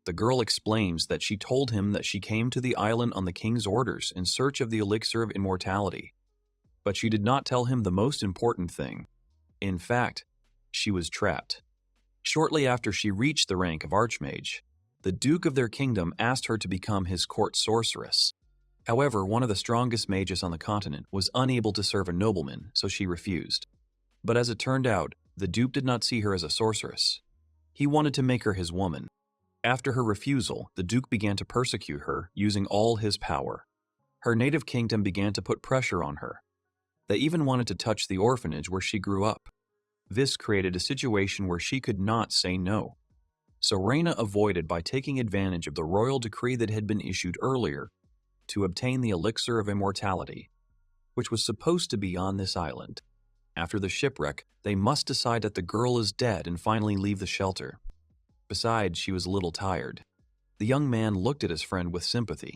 Speaker 1: The girl explains that she told him that she came to the island on the king's orders in search of the elixir of immortality. But she did not tell him the most important thing. In fact, she was trapped. Shortly after she reached the rank of archmage, the duke of their kingdom asked her to become his court sorceress. However, one of the strongest mages on the continent was unable to serve a nobleman, so she refused. But as it turned out, the duke did not see her as a sorceress. He wanted to make her his woman. After her refusal, the duke began to persecute her, using all his power. Her native kingdom began to put pressure on her. They even wanted to touch the orphanage where she grew up. This created a situation where she could not say no. So Raina avoided by taking advantage of the royal decree that had been issued earlier to obtain the elixir of immortality, which was supposed to be on this island. After the shipwreck, they must decide that the girl is dead and finally leave the shelter. Besides, she was a little tired. The young man looked at his friend with sympathy.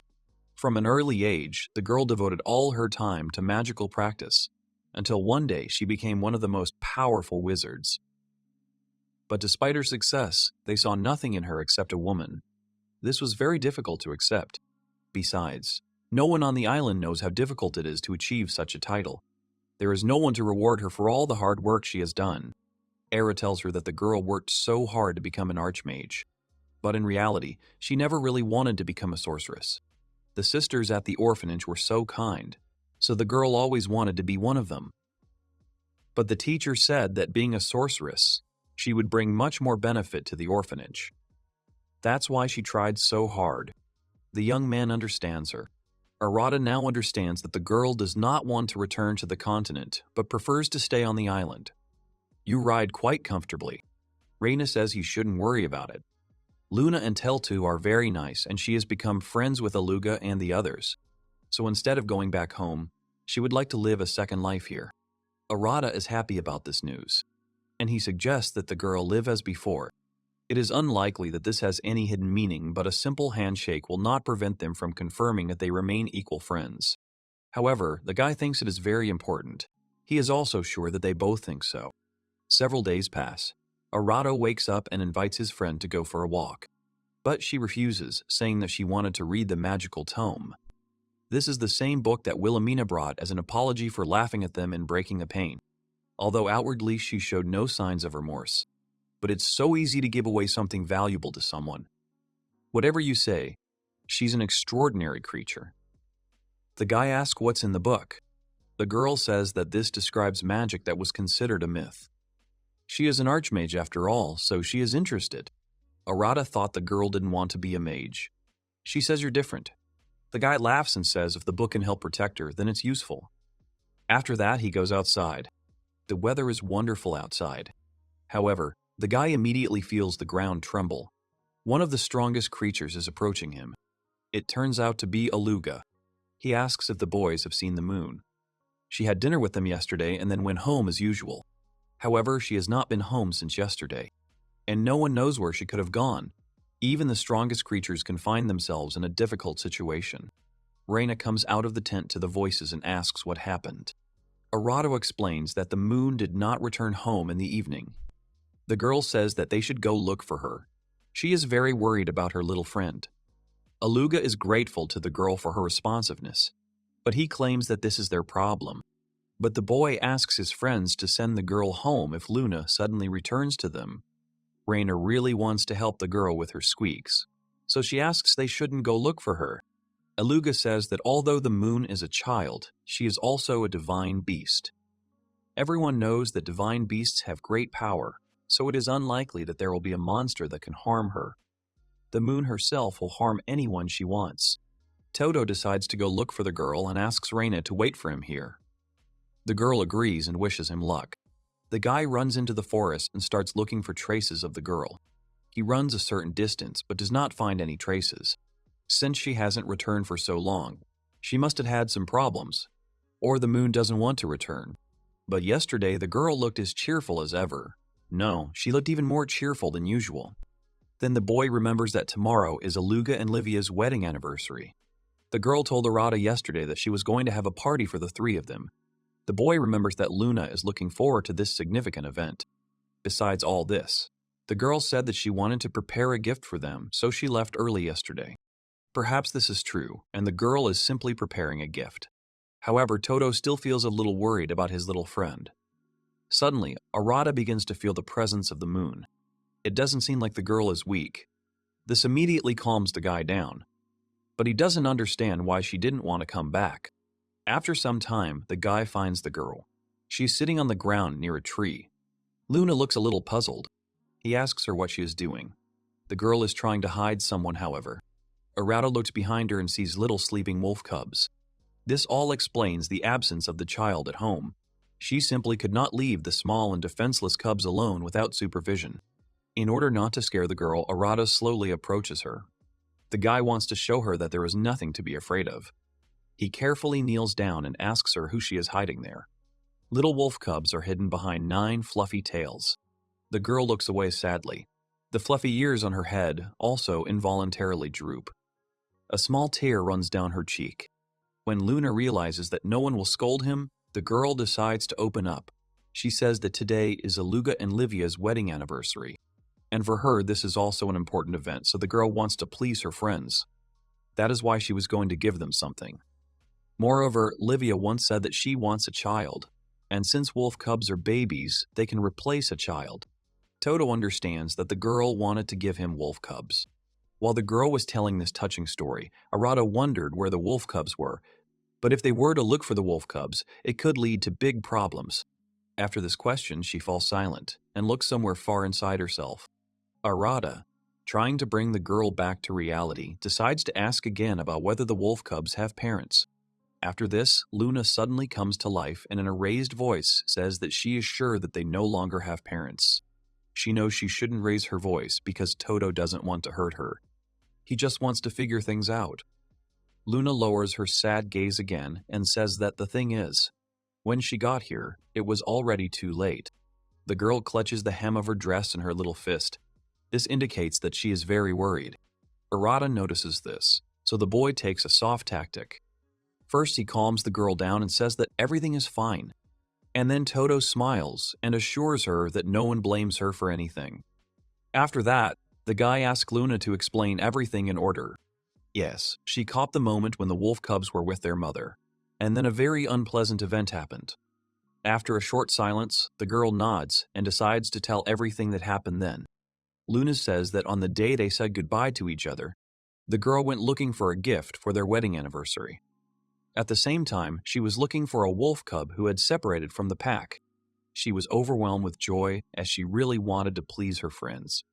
Speaker 1: From an early age, the girl devoted all her time to magical practice, until one day she became one of the most powerful wizards. But despite her success, they saw nothing in her except a woman. This was very difficult to accept. Besides, no one on the island knows how difficult it is to achieve such a title. There is no one to reward her for all the hard work she has done. Era tells her that the girl worked so hard to become an archmage. But in reality, she never really wanted to become a sorceress. The sisters at the orphanage were so kind, so the girl always wanted to be one of them. But the teacher said that being a sorceress, she would bring much more benefit to the orphanage. That's why she tried so hard. The young man understands her. Arata now understands that the girl does not want to return to the continent, but prefers to stay on the island. You ride quite comfortably. Raina says he shouldn't worry about it. Luna and Teltu are very nice, and she has become friends with Aluga and the others. So instead of going back home, she would like to live a second life here. Arata is happy about this news, and he suggests that the girl live as before. It is unlikely that this has any hidden meaning, but a simple handshake will not prevent them from confirming that they remain equal friends. However, the guy thinks it is very important. He is also sure that they both think so. Several days pass. Arata wakes up and invites his friend to go for a walk. But she refuses, saying that she wanted to read the magical tome. This is the same book that Wilhelmina brought as an apology for laughing at them and breaking the pain, although outwardly she showed no signs of remorse. But it's so easy to give away something valuable to someone. Whatever you say, she's an extraordinary creature. The guy asks what's in the book. The girl says that this describes magic that was considered a myth. She is an archmage after all, so she is interested. Arata thought the girl didn't want to be a mage. She says you're different. The guy laughs and says if the book can help protect her, then it's useful. After that, he goes outside. The weather is wonderful outside. However, the guy immediately feels the ground tremble. One of the strongest creatures is approaching him. It turns out to be Aluga. He asks if the boys have seen the moon. She had dinner with them yesterday and then went home as usual. However, she has not been home since yesterday, and no one knows where she could have gone. Even the strongest creatures can find themselves in a difficult situation. Raina comes out of the tent to the voices and asks what happened. Arata explains that the moon did not return home in the evening. The girl says that they should go look for her. She is very worried about her little friend. Aluga is grateful to the girl for her responsiveness, but he claims that this is their problem. But the boy asks his friends to send the girl home if Luna suddenly returns to them. Raina really wants to help the girl with her squeaks, so she asks they shouldn't go look for her. Aluga says that although the moon is a child, she is also a divine beast. Everyone knows that divine beasts have great power, so it is unlikely that there will be a monster that can harm her. The moon herself will harm anyone she wants. Todo decides to go look for the girl and asks Raina to wait for him here. The girl agrees and wishes him luck. The guy runs into the forest and starts looking for traces of the girl. He runs a certain distance but does not find any traces. Since she hasn't returned for so long, she must have had some problems, or the moon doesn't want to return. But yesterday the girl looked as cheerful as ever. No, she looked even more cheerful than usual. Then the boy remembers that tomorrow is Aluga and Livia's wedding anniversary. The girl told Arata yesterday that she was going to have a party for the three of them. The boy remembers that Luna is looking forward to this significant event. Besides all this, the girl said that she wanted to prepare a gift for them, so she left early yesterday. Perhaps this is true, and the girl is simply preparing a gift. However, Todo still feels a little worried about his little friend. Suddenly, Arata begins to feel the presence of the moon. It doesn't seem like the girl is weak. This immediately calms the guy down. But he doesn't understand why she didn't want to come back. After some time, the guy finds the girl. She's sitting on the ground near a tree. Luna looks a little puzzled. He asks her what she is doing. The girl is trying to hide someone, however. Arata looks behind her and sees little sleeping wolf cubs. This all explains the absence of the child at home. She simply could not leave the small and defenseless cubs alone without supervision. In order not to scare the girl, Arata slowly approaches her. The guy wants to show her that there is nothing to be afraid of. He carefully kneels down and asks her who she is hiding there. Little wolf cubs are hidden behind 9 fluffy tails. The girl looks away sadly. The fluffy ears on her head also involuntarily droop. A small tear runs down her cheek. When Luna realizes that no one will scold him, the girl decides to open up. She says that today is Aluga and Livia's wedding anniversary. And for her, this is also an important event, so the girl wants to please her friends. That is why she was going to give them something. Moreover, Livia once said that she wants a child, and since wolf cubs are babies, they can replace a child. Todo understands that the girl wanted to give him wolf cubs. While the girl was telling this touching story, Arata wondered where the wolf cubs were, but if they were to look for the wolf cubs, it could lead to big problems. After this question, she falls silent and looks somewhere far inside herself. Arata, trying to bring the girl back to reality, decides to ask again about whether the wolf cubs have parents. After this, Luna suddenly comes to life and in a raised voice says that she is sure that they no longer have parents. She knows she shouldn't raise her voice because Todo doesn't want to hurt her. He just wants to figure things out. Luna lowers her sad gaze again and says that the thing is, when she got here, it was already too late. The girl clutches the hem of her dress in her little fist. This indicates that she is very worried. Arata notices this, so the boy takes a soft tactic. First, he calms the girl down and says that everything is fine. And then Todo smiles and assures her that no one blames her for anything. After that, the guy asks Luna to explain everything in order. Yes, she caught the moment when the wolf cubs were with their mother, and then a very unpleasant event happened. After a short silence, the girl nods and decides to tell everything that happened then. Luna says that on the day they said goodbye to each other, the girl went looking for a gift for their wedding anniversary. At the same time, she was looking for a wolf cub who had separated from the pack. She was overwhelmed with joy as she really wanted to please her friends.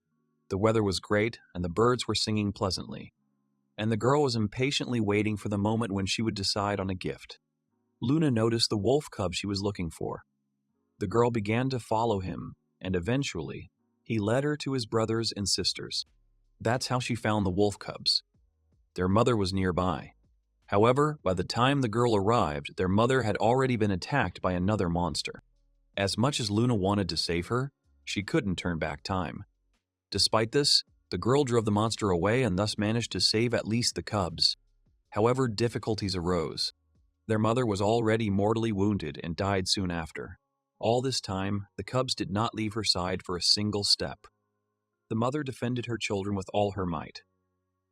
Speaker 1: The weather was great and the birds were singing pleasantly, and the girl was impatiently waiting for the moment when she would decide on a gift. Luna noticed the wolf cub she was looking for. The girl began to follow him, and eventually, he led her to his brothers and sisters. That's how she found the wolf cubs. Their mother was nearby. However, by the time the girl arrived, their mother had already been attacked by another monster. As much as Luna wanted to save her, she couldn't turn back time. Despite this, the girl drove the monster away and thus managed to save at least the cubs. However, difficulties arose. Their mother was already mortally wounded and died soon after. All this time, the cubs did not leave her side for a single step. The mother defended her children with all her might.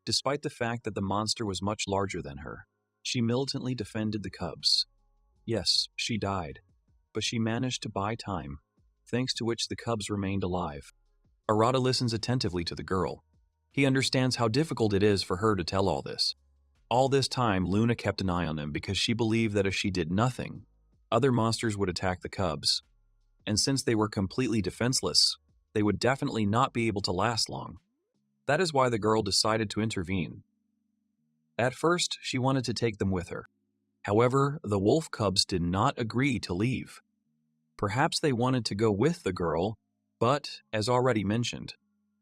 Speaker 1: Despite the fact that the monster was much larger than her, she militantly defended the cubs. Yes, she died, but she managed to buy time, thanks to which the cubs remained alive. Arata listens attentively to the girl. He understands how difficult it is for her to tell all this. All this time, Luna kept an eye on him because she believed that if she did nothing, other monsters would attack the cubs. And since they were completely defenseless, they would definitely not be able to last long. That is why the girl decided to intervene. At first, she wanted to take them with her. However, the wolf cubs did not agree to leave. Perhaps they wanted to go with the girl, but, as already mentioned,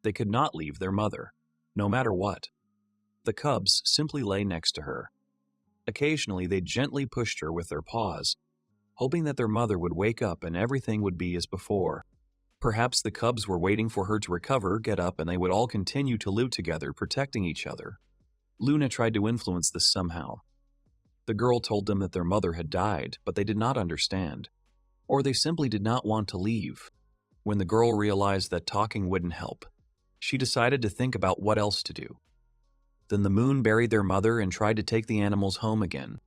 Speaker 1: they could not leave their mother, no matter what. The cubs simply lay next to her. Occasionally, they gently pushed her with their paws, hoping that their mother would wake up and everything would be as before. Perhaps the cubs were waiting for her to recover, get up, and they would all continue to live together, protecting each other. Luna tried to influence this somehow. The girl told them that their mother had died, but they did not understand. Or they simply did not want to leave. When the girl realized that talking wouldn't help, she decided to think about what else to do. Then the moon buried their mother and tried to take the animals home again.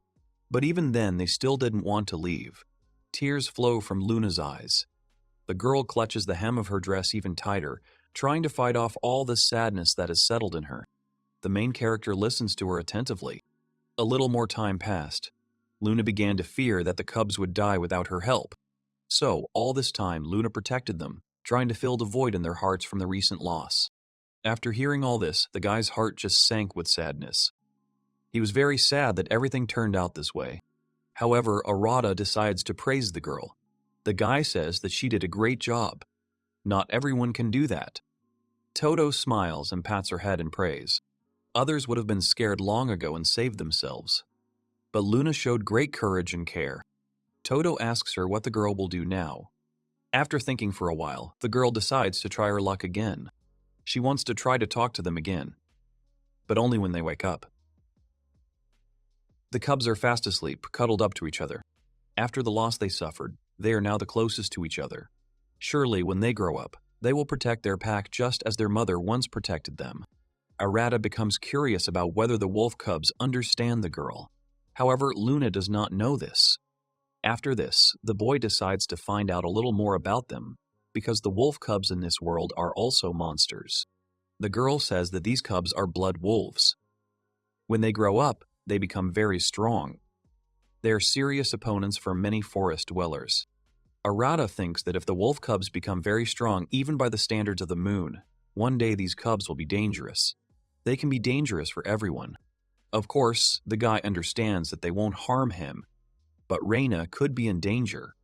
Speaker 1: But even then, they still didn't want to leave. Tears flow from Luna's eyes. The girl clutches the hem of her dress even tighter, trying to fight off all the sadness that has settled in her. The main character listens to her attentively. A little more time passed. Luna began to fear that the cubs would die without her help. So, all this time, Luna protected them, trying to fill the void in their hearts from the recent loss. After hearing all this, the guy's heart just sank with sadness. He was very sad that everything turned out this way. However, Arata decides to praise the girl. The guy says that she did a great job. Not everyone can do that. Todo smiles and pats her head in praise. Others would have been scared long ago and saved themselves. But Luna showed great courage and care. Todo asks her what the girl will do now. After thinking for a while, the girl decides to try her luck again. She wants to try to talk to them again, but only when they wake up. The cubs are fast asleep, cuddled up to each other. After the loss they suffered, they are now the closest to each other. Surely, when they grow up, they will protect their pack just as their mother once protected them. Arata becomes curious about whether the wolf cubs understand the girl. However, Luna does not know this. After this, the boy decides to find out a little more about them, because the wolf cubs in this world are also monsters. The girl says that these cubs are blood wolves. When they grow up, they become very strong. They are serious opponents for many forest dwellers. Arata thinks that if the wolf cubs become very strong even by the standards of the moon, one day these cubs will be dangerous. They can be dangerous for everyone. Of course, the guy understands that they won't harm him, but Raina could be in danger.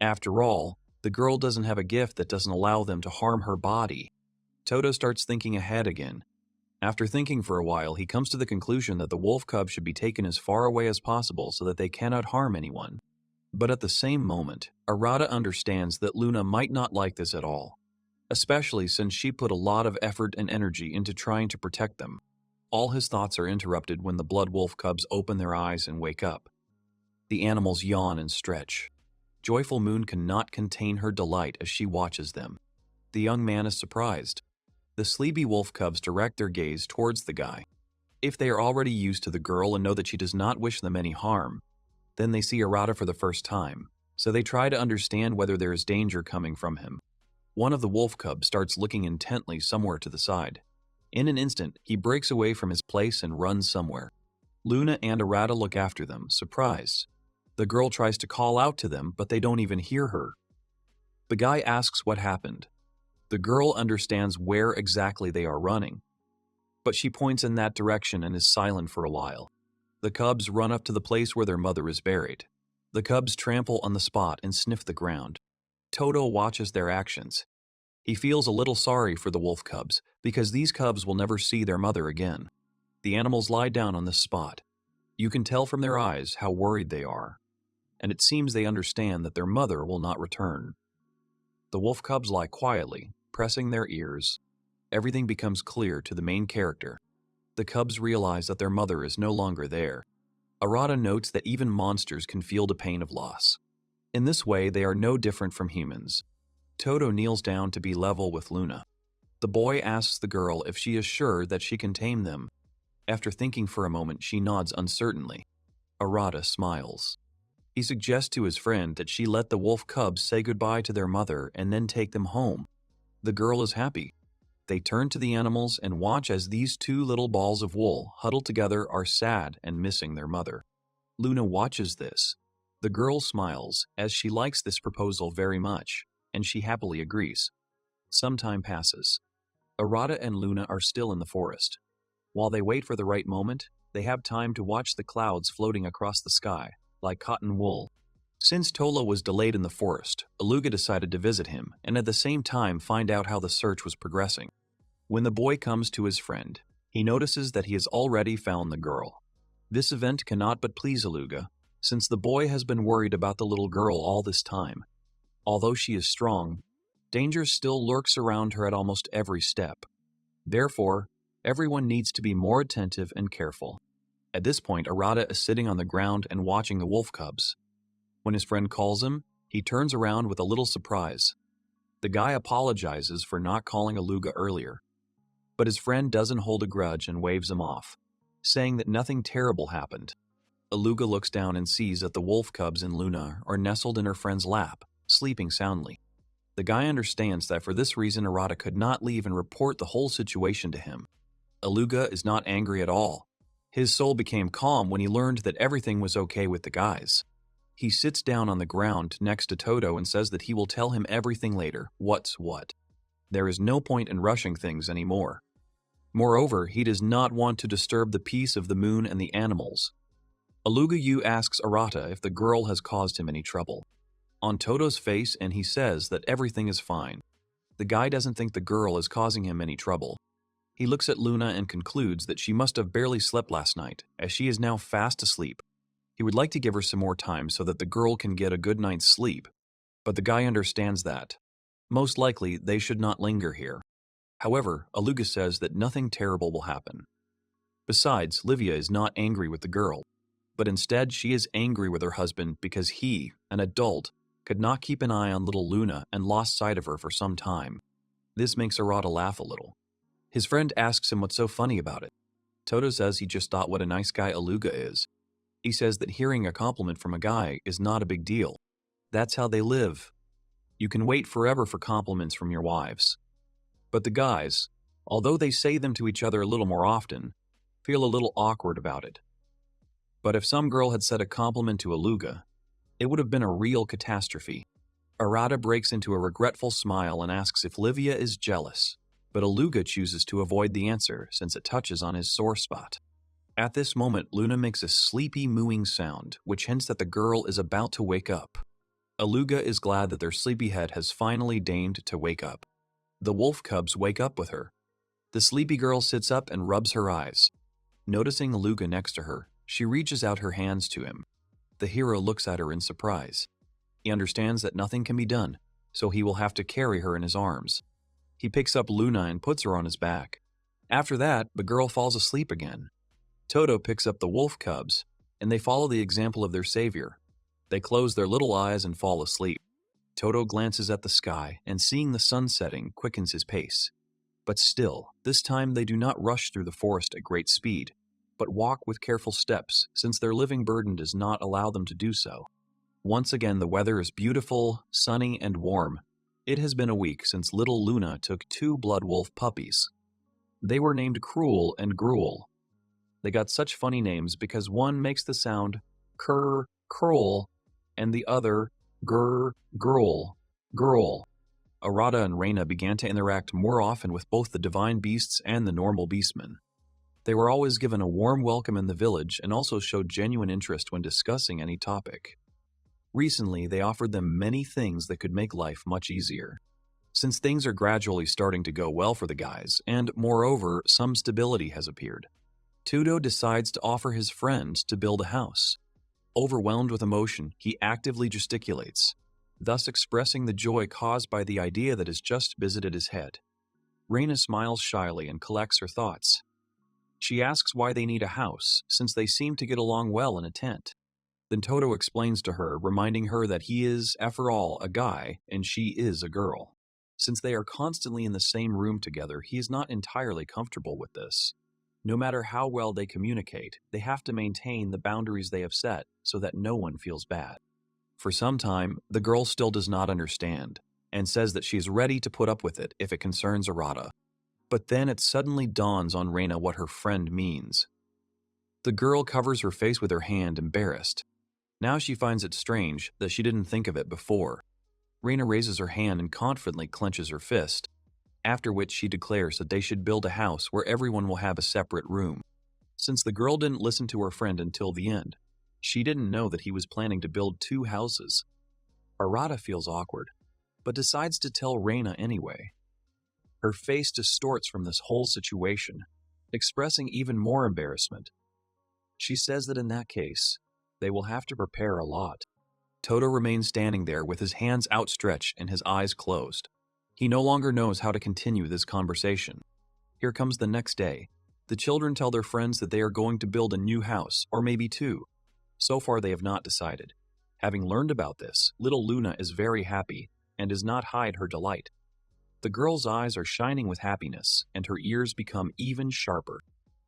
Speaker 1: After all, the girl doesn't have a gift that doesn't allow them to harm her body. Todo starts thinking ahead again. After thinking for a while, he comes to the conclusion that the wolf cub should be taken as far away as possible so that they cannot harm anyone. But at the same moment, Arata understands that Luna might not like this at all, especially since she put a lot of effort and energy into trying to protect them. All his thoughts are interrupted when the blood wolf cubs open their eyes and wake up. The animals yawn and stretch. Joyful Moon cannot contain her delight as she watches them. The young man is surprised. The sleepy wolf cubs direct their gaze towards the guy. If they are already used to the girl and know that she does not wish them any harm, then they see Arata for the first time, so they try to understand whether there is danger coming from him. One of the wolf cubs starts looking intently somewhere to the side. In an instant, he breaks away from his place and runs somewhere. Luna and Arata look after them, surprised. The girl tries to call out to them, but they don't even hear her. The guy asks what happened. The girl understands where exactly they are running, but she points in that direction and is silent for a while. The cubs run up to the place where their mother is buried. The cubs trample on the spot and sniff the ground. Todo watches their actions. He feels a little sorry for the wolf cubs because these cubs will never see their mother again. The animals lie down on this spot. You can tell from their eyes how worried they are, and it seems they understand that their mother will not return. The wolf cubs lie quietly, pressing their ears. Everything becomes clear to the main character. The cubs realize that their mother is no longer there. Arata notes that even monsters can feel the pain of loss. In this way, they are no different from humans. Todo kneels down to be level with Luna. The boy asks the girl if she is sure that she can tame them. After thinking for a moment, she nods uncertainly. Arata smiles. He suggests to his friend that she let the wolf cubs say goodbye to their mother and then take them home. The girl is happy. They turn to the animals and watch as these two little balls of wool huddled together are sad and missing their mother. Luna watches this. The girl smiles as she likes this proposal very much, and she happily agrees. Some time passes. Arata and Luna are still in the forest. While they wait for the right moment, they have time to watch the clouds floating across the sky, like cotton wool. Since Tolo was delayed in the forest, Aluga decided to visit him and at the same time find out how the search was progressing. When the boy comes to his friend, he notices that he has already found the girl. This event cannot but please Aluga, since the boy has been worried about the little girl all this time. Although she is strong, danger still lurks around her at almost every step. Therefore, everyone needs to be more attentive and careful. At this point, Arata is sitting on the ground and watching the wolf cubs. When his friend calls him, he turns around with a little surprise. The guy apologizes for not calling Aluga earlier, but his friend doesn't hold a grudge and waves him off, saying that nothing terrible happened. Aluga looks down and sees that the wolf cubs and Luna are nestled in her friend's lap, sleeping soundly. The guy understands that for this reason Arata could not leave and report the whole situation to him. Aluga is not angry at all. His soul became calm when he learned that everything was okay with the guys. He sits down on the ground next to Todo and says that he will tell him everything later, what's what. There is no point in rushing things anymore. Moreover, he does not want to disturb the peace of the moon and the animals. Aluga asks Arata if the girl has caused him any trouble. On Todo's face, and he says that everything is fine. The guy doesn't think the girl is causing him any trouble. He looks at Luna and concludes that she must have barely slept last night, as she is now fast asleep. He would like to give her some more time so that the girl can get a good night's sleep, but the guy understands that. Most likely, they should not linger here. However, Aluga says that nothing terrible will happen. Besides, Livia is not angry with the girl, but instead she is angry with her husband because he, an adult, could not keep an eye on little Luna and lost sight of her for some time. This makes Arata laugh a little. His friend asks him what's so funny about it. Todo says he just thought what a nice guy Aluga is. He says that hearing a compliment from a guy is not a big deal. That's how they live. You can wait forever for compliments from your wives. But the guys, although they say them to each other a little more often, feel a little awkward about it. But if some girl had said a compliment to Aluga, it would have been a real catastrophe. Arata breaks into a regretful smile and asks if Livia is jealous, but Aluga chooses to avoid the answer since it touches on his sore spot. At this moment, Luna makes a sleepy mooing sound, which hints that the girl is about to wake up. Aluga is glad that their sleepyhead has finally deigned to wake up. The wolf cubs wake up with her. The sleepy girl sits up and rubs her eyes. Noticing Aluga next to her, she reaches out her hands to him. The hero looks at her in surprise. He understands that nothing can be done, so he will have to carry her in his arms. He picks up Luna and puts her on his back. After that, the girl falls asleep again. Todo picks up the wolf cubs, and they follow the example of their savior. They close their little eyes and fall asleep. Todo glances at the sky, and seeing the sun setting quickens his pace. But still, this time they do not rush through the forest at great speed, but walk with careful steps, since their living burden does not allow them to do so. Once again, the weather is beautiful, sunny, and warm. It has been a week since little Luna took 2 blood wolf puppies. They were named Cruel and Gruel. They got such funny names because one makes the sound cur, cruel, and the other grr, gruel, gruel. Arata and Raina began to interact more often with both the divine beasts and the normal beastmen. They were always given a warm welcome in the village and also showed genuine interest when discussing any topic. Recently, they offered them many things that could make life much easier. Since things are gradually starting to go well for the guys, and moreover, some stability has appeared, Todo decides to offer his friend to build a house. Overwhelmed with emotion, he actively gesticulates, thus expressing the joy caused by the idea that has just visited his head. Raina smiles shyly and collects her thoughts. She asks why they need a house, since they seem to get along well in a tent. Then Todo explains to her, reminding her that he is, after all, a guy, and she is a girl. Since they are constantly in the same room together, he is not entirely comfortable with this. No matter how well they communicate, they have to maintain the boundaries they have set so that no one feels bad. For some time, the girl still does not understand, and says that she is ready to put up with it if it concerns Arata. But then it suddenly dawns on Raina what her friend means. The girl covers her face with her hand, embarrassed. Now she finds it strange that she didn't think of it before. Raina raises her hand and confidently clenches her fist, after which she declares that they should build a house where everyone will have a separate room. Since the girl didn't listen to her friend until the end, she didn't know that he was planning to build 2 houses. Arata feels awkward, but decides to tell Raina anyway. Her face distorts from this whole situation, expressing even more embarrassment. She says that in that case, they will have to prepare a lot. Todo remains standing there with his hands outstretched and his eyes closed. He no longer knows how to continue this conversation. Here comes the next day. The children tell their friends that they are going to build a new house, or maybe 2. So far they have not decided. Having learned about this, little Luna is very happy and does not hide her delight. The girl's eyes are shining with happiness, and her ears become even sharper.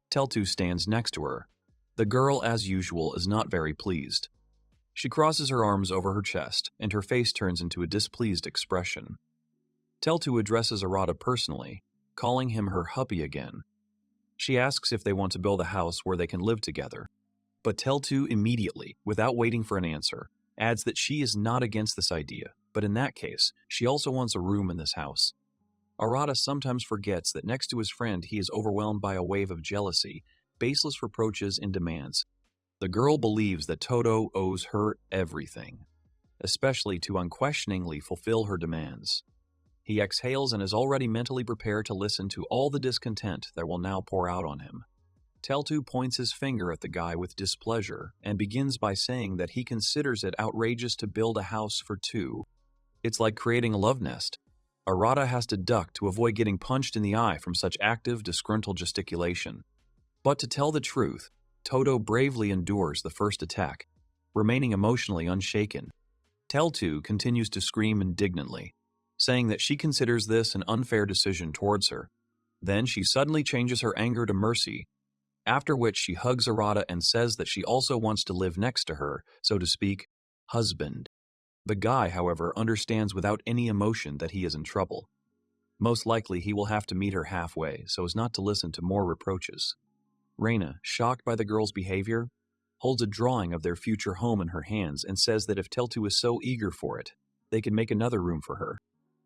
Speaker 1: Teltu stands next to her. The girl, as usual, is not very pleased. She crosses her arms over her chest, and her face turns into a displeased expression. Teltu addresses Arata personally, calling him her hubby again. She asks if they want to build a house where they can live together. But Teltu immediately, without waiting for an answer, adds that she is not against this idea, but in that case, she also wants a room in this house. Arata sometimes forgets that next to his friend he is overwhelmed by a wave of jealousy, baseless reproaches and demands. The girl believes that Todo owes her everything, especially to unquestioningly fulfill her demands. He exhales and is already mentally prepared to listen to all the discontent that will now pour out on him. Teltu points his finger at the guy with displeasure and begins by saying that he considers it outrageous to build a house for 2. It's like creating a love nest. Arata has to duck to avoid getting punched in the eye from such active, disgruntled gesticulation. But to tell the truth, Todo bravely endures the first attack, remaining emotionally unshaken. Teltu continues to scream indignantly, saying that she considers this an unfair decision towards her. Then she suddenly changes her anger to mercy, after which she hugs Arata and says that she also wants to live next to her, so to speak, husband. The guy, however, understands without any emotion that he is in trouble. Most likely he will have to meet her halfway so as not to listen to more reproaches. Raina, shocked by the girl's behavior, holds a drawing of their future home in her hands and says that if Teltu is so eager for it, they can make another room for her.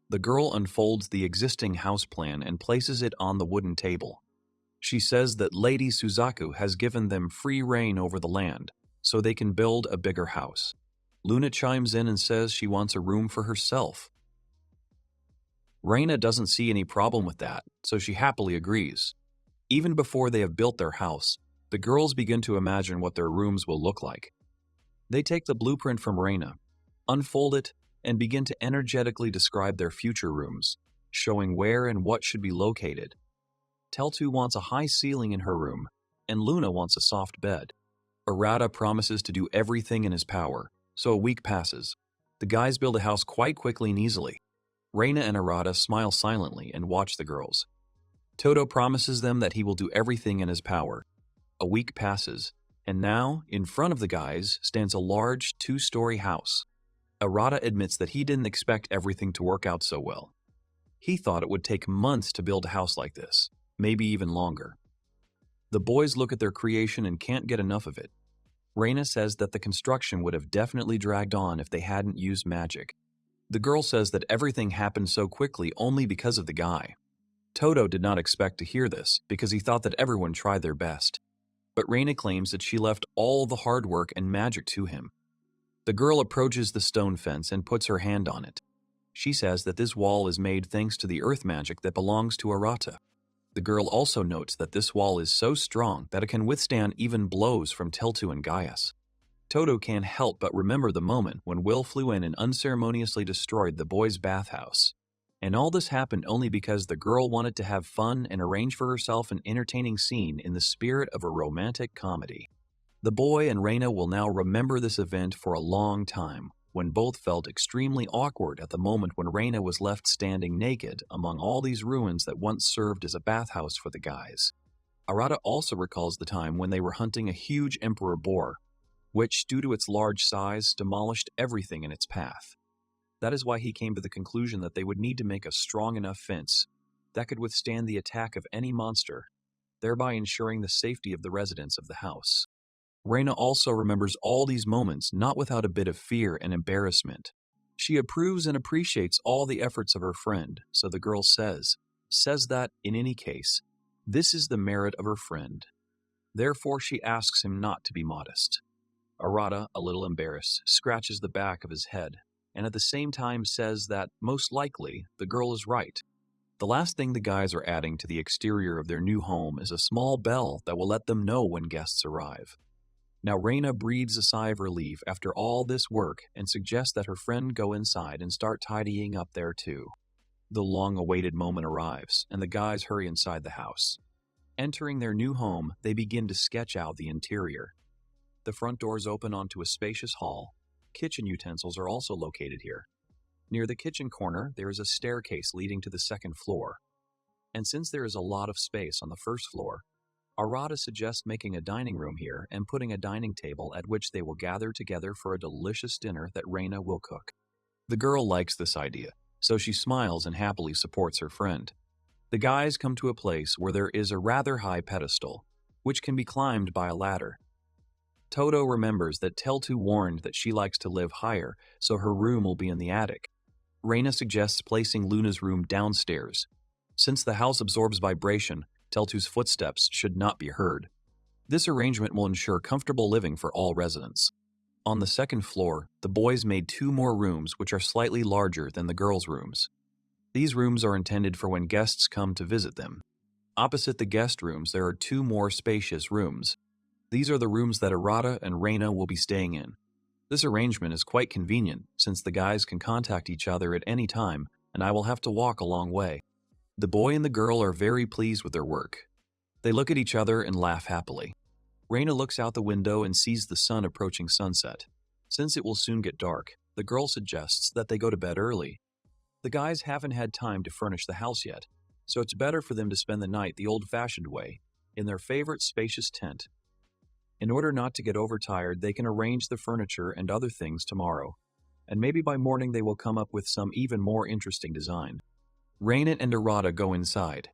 Speaker 1: The girl unfolds the existing house plan and places it on the wooden table. She says that Lady Suzaku has given them free reign over the land, so they can build a bigger house. Luna chimes in and says she wants a room for herself. Raina doesn't see any problem with that, so she happily agrees. Even before they have built their house, the girls begin to imagine what their rooms will look like. They take the blueprint from Raina, unfold it, and begin to energetically describe their future rooms, showing where and what should be located. Teltu wants a high ceiling in her room, and Luna wants a soft bed. Arata promises to do everything in his power, so a week passes. The guys build a house quite quickly and easily. Raina and Arata smile silently and watch the girls. Todo promises them that he will do everything in his power. A week passes, and now, in front of the guys, stands a large 2-story house. Arata admits that he didn't expect everything to work out so well. He thought it would take months to build a house like this, maybe even longer. The boys look at their creation and can't get enough of it. Raina says that the construction would have definitely dragged on if they hadn't used magic. The girl says that everything happened so quickly only because of the guy. Todo did not expect to hear this because he thought that everyone tried their best. But Raina claims that she left all the hard work and magic to him. The girl approaches the stone fence and puts her hand on it. She says that this wall is made thanks to the earth magic that belongs to Arata. The girl also notes that this wall is so strong that it can withstand even blows from Teltu and Gaius. Todo can't help but remember the moment when Will flew in and unceremoniously destroyed the boys' bathhouse. And all this happened only because the girl wanted to have fun and arrange for herself an entertaining scene in the spirit of a romantic comedy. The boy and Raina will now remember this event for a long time, when both felt extremely awkward at the moment when Raina was left standing naked among all these ruins that once served as a bathhouse for the guys. Arata also recalls the time when they were hunting a huge emperor boar, which, due to its large size, demolished everything in its path. That is why he came to the conclusion that they would need to make a strong enough fence that could withstand the attack of any monster, thereby ensuring the safety of the residents of the house. Raina also remembers all these moments not without a bit of fear and embarrassment. She approves and appreciates all the efforts of her friend, so the girl says that, in any case, this is the merit of her friend. Therefore, she asks him not to be modest. Arata, a little embarrassed, scratches the back of his head, and at the same time says that, most likely, the girl is right. The last thing the guys are adding to the exterior of their new home is a small bell that will let them know when guests arrive. Now Raina breathes a sigh of relief after all this work and suggests that her friend go inside and start tidying up there too. The long-awaited moment arrives, and the guys hurry inside the house. Entering their new home, they begin to sketch out the interior. The front doors open onto a spacious hall. Kitchen utensils are also located here. Near the kitchen corner, there is a staircase leading to the second floor. And since there is a lot of space on the first floor, Arata suggests making a dining room here and putting a dining table at which they will gather together for a delicious dinner that Raina will cook. The girl likes this idea, so she smiles and happily supports her friend. The guys come to a place where there is a rather high pedestal, which can be climbed by a ladder. Todo remembers that Teltu warned that she likes to live higher, so her room will be in the attic. Raina suggests placing Luna's room downstairs. Since the house absorbs vibration, Teltu's footsteps should not be heard. This arrangement will ensure comfortable living for all residents. On the second floor, the boys made 2 more rooms which are slightly larger than the girls' rooms. These rooms are intended for when guests come to visit them. Opposite the guest rooms, there are 2 more spacious rooms. These are the rooms that Arata and Raina will be staying in. This arrangement is quite convenient, since the guys can contact each other at any time, and I will have to walk a long way. The boy and the girl are very pleased with their work. They look at each other and laugh happily. Raina looks out the window and sees the sun approaching sunset. Since it will soon get dark, the girl suggests that they go to bed early. The guys haven't had time to furnish the house yet, so it's better for them to spend the night the old-fashioned way, in their favorite spacious tent. In order not to get overtired, they can arrange the furniture and other things tomorrow, and maybe by morning they will come up with some even more interesting design. Raina and Arata go inside.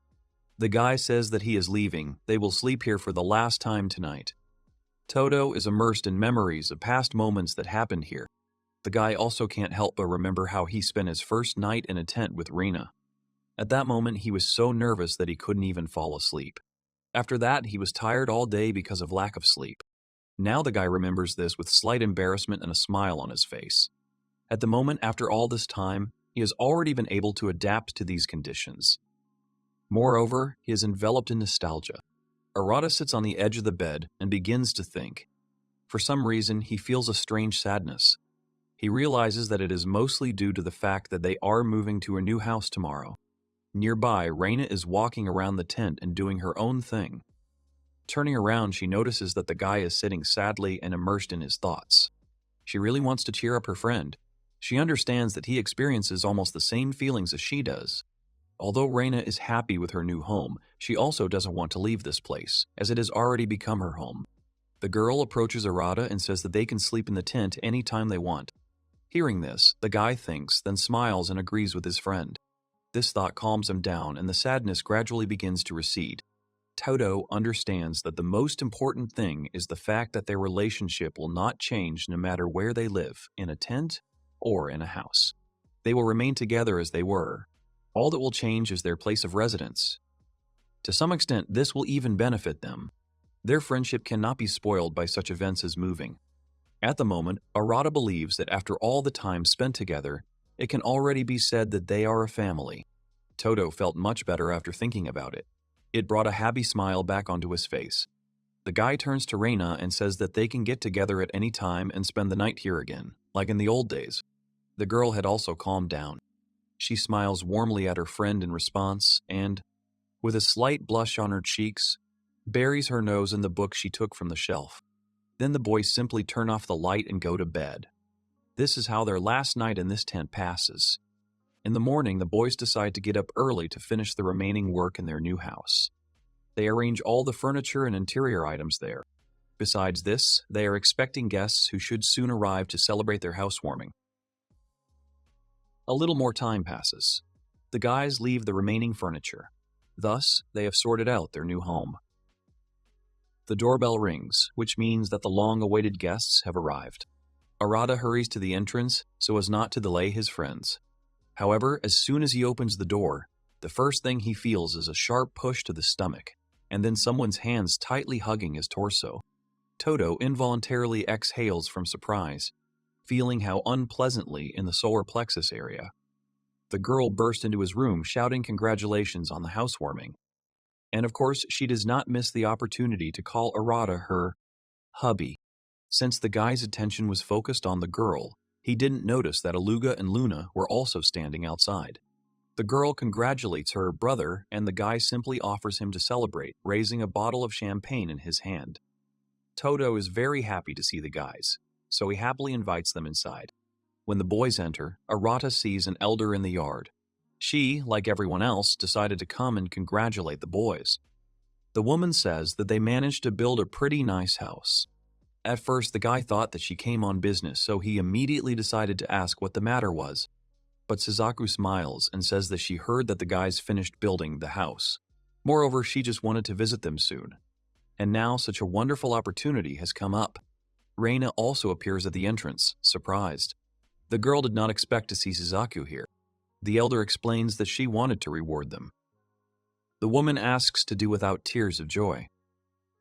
Speaker 1: The guy says that he is leaving. They will sleep here for the last time tonight. Todo is immersed in memories of past moments that happened here. The guy also can't help but remember how he spent his first night in a tent with Raina. At that moment, he was so nervous that he couldn't even fall asleep. After that, he was tired all day because of lack of sleep. Now the guy remembers this with slight embarrassment and a smile on his face. At the moment, after all this time, he has already been able to adapt to these conditions. Moreover, he is enveloped in nostalgia. Arata sits on the edge of the bed and begins to think. For some reason, he feels a strange sadness. He realizes that it is mostly due to the fact that they are moving to a new house tomorrow. Nearby, Raina is walking around the tent and doing her own thing. Turning around, she notices that the guy is sitting sadly and immersed in his thoughts. She really wants to cheer up her friend. She understands that he experiences almost the same feelings as she does. Although Raina is happy with her new home, she also doesn't want to leave this place, as it has already become her home. The girl approaches Arata and says that they can sleep in the tent any time they want. Hearing this, the guy thinks, then smiles and agrees with his friend. This thought calms him down, and the sadness gradually begins to recede. Todo understands that the most important thing is the fact that their relationship will not change no matter where they live, in a tent or in a house. They will remain together as they were. All that will change is their place of residence. To some extent, this will even benefit them. Their friendship cannot be spoiled by such events as moving. At the moment, Arata believes that after all the time spent together, it can already be said that they are a family. Todo felt much better after thinking about it. It brought a happy smile back onto his face. The guy turns to Raina and says that they can get together at any time and spend the night here again, like in the old days. The girl had also calmed down. She smiles warmly at her friend in response and, with a slight blush on her cheeks, buries her nose in the book she took from the shelf. Then the boys simply turn off the light and go to bed. This is how their last night in this tent passes. In the morning, the boys decide to get up early to finish the remaining work in their new house. They arrange all the furniture and interior items there. Besides this, they are expecting guests who should soon arrive to celebrate their housewarming. A little more time passes. The guys leave the remaining furniture. Thus, they have sorted out their new home. The doorbell rings, which means that the long-awaited guests have arrived. Arata hurries to the entrance so as not to delay his friends. However, as soon as he opens the door, the first thing he feels is a sharp push to the stomach, and then someone's hands tightly hugging his torso. Todo involuntarily exhales from surprise, feeling how unpleasantly in the solar plexus area. The girl burst into his room shouting congratulations on the housewarming. And of course, she does not miss the opportunity to call Arata her hubby. Since the guy's attention was focused on the girl, he didn't notice that Aluga and Luna were also standing outside. The girl congratulates her brother, and the guy simply offers him to celebrate, raising a bottle of champagne in his hand. Todo is very happy to see the guys, so he happily invites them inside. When the boys enter, Arata sees an elder in the yard. She, like everyone else, decided to come and congratulate the boys. The woman says that they managed to build a pretty nice house. At first, the guy thought that she came on business, so he immediately decided to ask what the matter was. But Suzaku smiles and says that she heard that the guys finished building the house. Moreover, she just wanted to visit them soon. And now such a wonderful opportunity has come up. Raina also appears at the entrance, surprised. The girl did not expect to see Suzaku here. The elder explains that she wanted to reward them. The woman asks to do without tears of joy.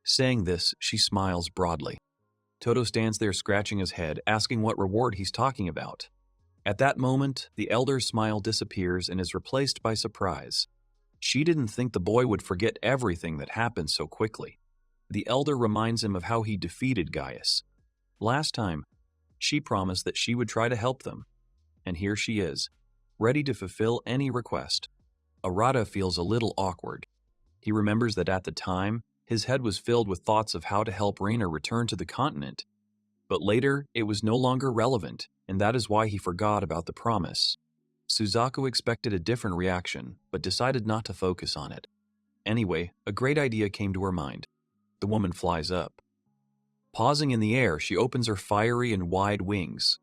Speaker 1: Saying this, she smiles broadly. Todo stands there scratching his head, asking what reward he's talking about. At that moment, the elder's smile disappears and is replaced by surprise. She didn't think the boy would forget everything that happened so quickly. The elder reminds him of how he defeated Gaius. Last time, she promised that she would try to help them. And here she is, ready to fulfill any request. Arata feels a little awkward. He remembers that at the time, his head was filled with thoughts of how to help Raina return to the continent. But later, it was no longer relevant, and that is why he forgot about the promise. Suzaku expected a different reaction, but decided not to focus on it. Anyway, a great idea came to her mind. The woman flies up. Pausing in the air, she opens her fiery and wide wings.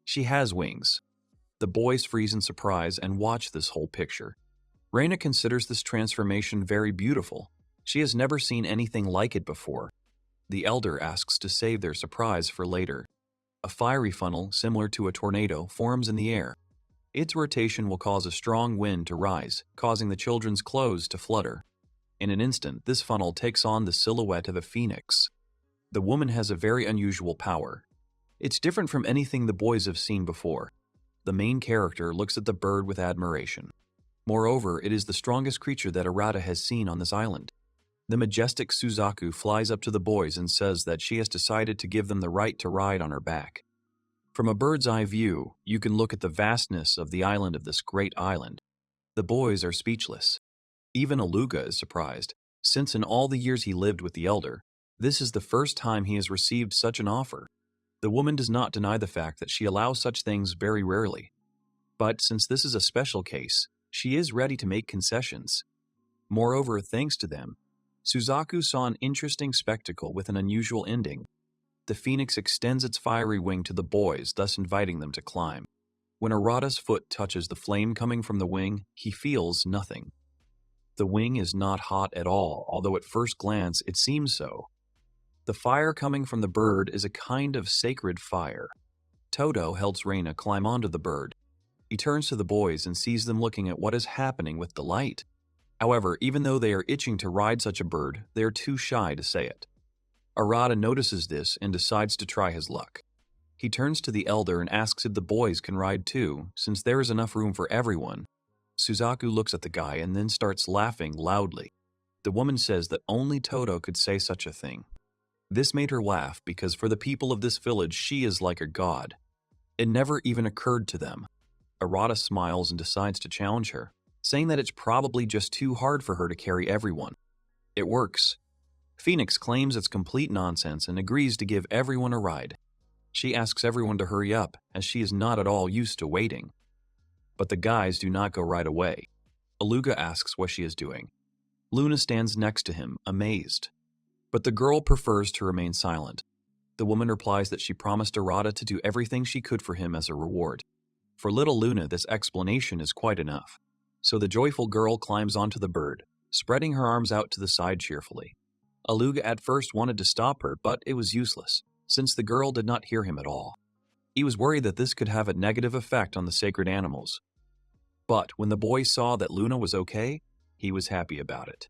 Speaker 1: She has wings. The boys freeze in surprise and watch this whole picture. Raina considers this transformation very beautiful. She has never seen anything like it before. The elder asks to save their surprise for later. A fiery funnel, similar to a tornado, forms in the air. Its rotation will cause a strong wind to rise, causing the children's clothes to flutter. In an instant, this funnel takes on the silhouette of a phoenix. The woman has a very unusual power. It's different from anything the boys have seen before. The main character looks at the bird with admiration. Moreover, it is the strongest creature that Arata has seen on this island. The majestic Suzaku flies up to the boys and says that she has decided to give them the right to ride on her back. From a bird's eye view, you can look at the vastness of the island of this great island. The boys are speechless. Even Aluga is surprised, since in all the years he lived with the elder, this is the first time he has received such an offer. The woman does not deny the fact that she allows such things very rarely. But since this is a special case, she is ready to make concessions. Moreover, thanks to them, Suzaku saw an interesting spectacle with an unusual ending. The phoenix extends its fiery wing to the boys, thus inviting them to climb. When Arata's foot touches the flame coming from the wing, he feels nothing. The wing is not hot at all, although at first glance it seems so. The fire coming from the bird is a kind of sacred fire. Todo helps Raina climb onto the bird. He turns to the boys and sees them looking at what is happening with delight. However, even though they are itching to ride such a bird, they are too shy to say it. Arata notices this and decides to try his luck. He turns to the elder and asks if the boys can ride too, since there is enough room for everyone. Suzaku looks at the guy and then starts laughing loudly. The woman says that only Todo could say such a thing. This made her laugh because for the people of this village she is like a god. It never even occurred to them. Arata smiles and decides to challenge her, saying that it's probably just too hard for her to carry everyone. It works. Phoenix claims it's complete nonsense and agrees to give everyone a ride. She asks everyone to hurry up, as she is not at all used to waiting. But the guys do not go right away. Aluga asks what she is doing. Luna stands next to him, amazed. But the girl prefers to remain silent. The woman replies that she promised Arata to do everything she could for him as a reward. For little Luna, this explanation is quite enough. So the joyful girl climbs onto the bird, spreading her arms out to the side cheerfully. Aluga at first wanted to stop her, but it was useless, since the girl did not hear him at all. He was worried that this could have a negative effect on the sacred animals. But when the boy saw that Luna was okay, he was happy about it.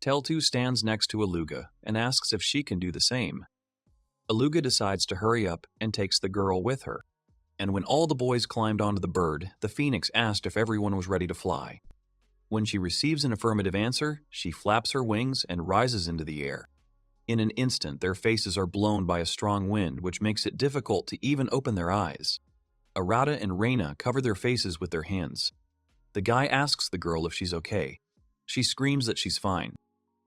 Speaker 1: Teltu stands next to Aluga and asks if she can do the same. Aluga decides to hurry up and takes the girl with her. And when all the boys climbed onto the bird, the phoenix asked if everyone was ready to fly. When she receives an affirmative answer, she flaps her wings and rises into the air. In an instant, their faces are blown by a strong wind, which makes it difficult to even open their eyes. Arata and Raina cover their faces with their hands. The guy asks the girl if she's okay. She screams that she's fine.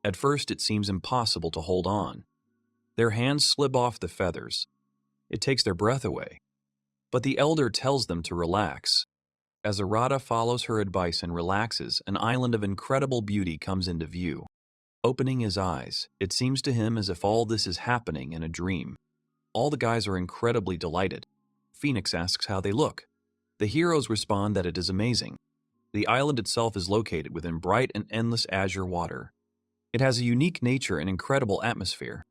Speaker 1: At first, it seems impossible to hold on. Their hands slip off the feathers. It takes their breath away. But the elder tells them to relax. As Arata follows her advice and relaxes, an island of incredible beauty comes into view. Opening his eyes, it seems to him as if all this is happening in a dream. All the guys are incredibly delighted. Phoenix asks how they look. The heroes respond that it is amazing. The island itself is located within bright and endless azure water. It has a unique nature and incredible atmosphere.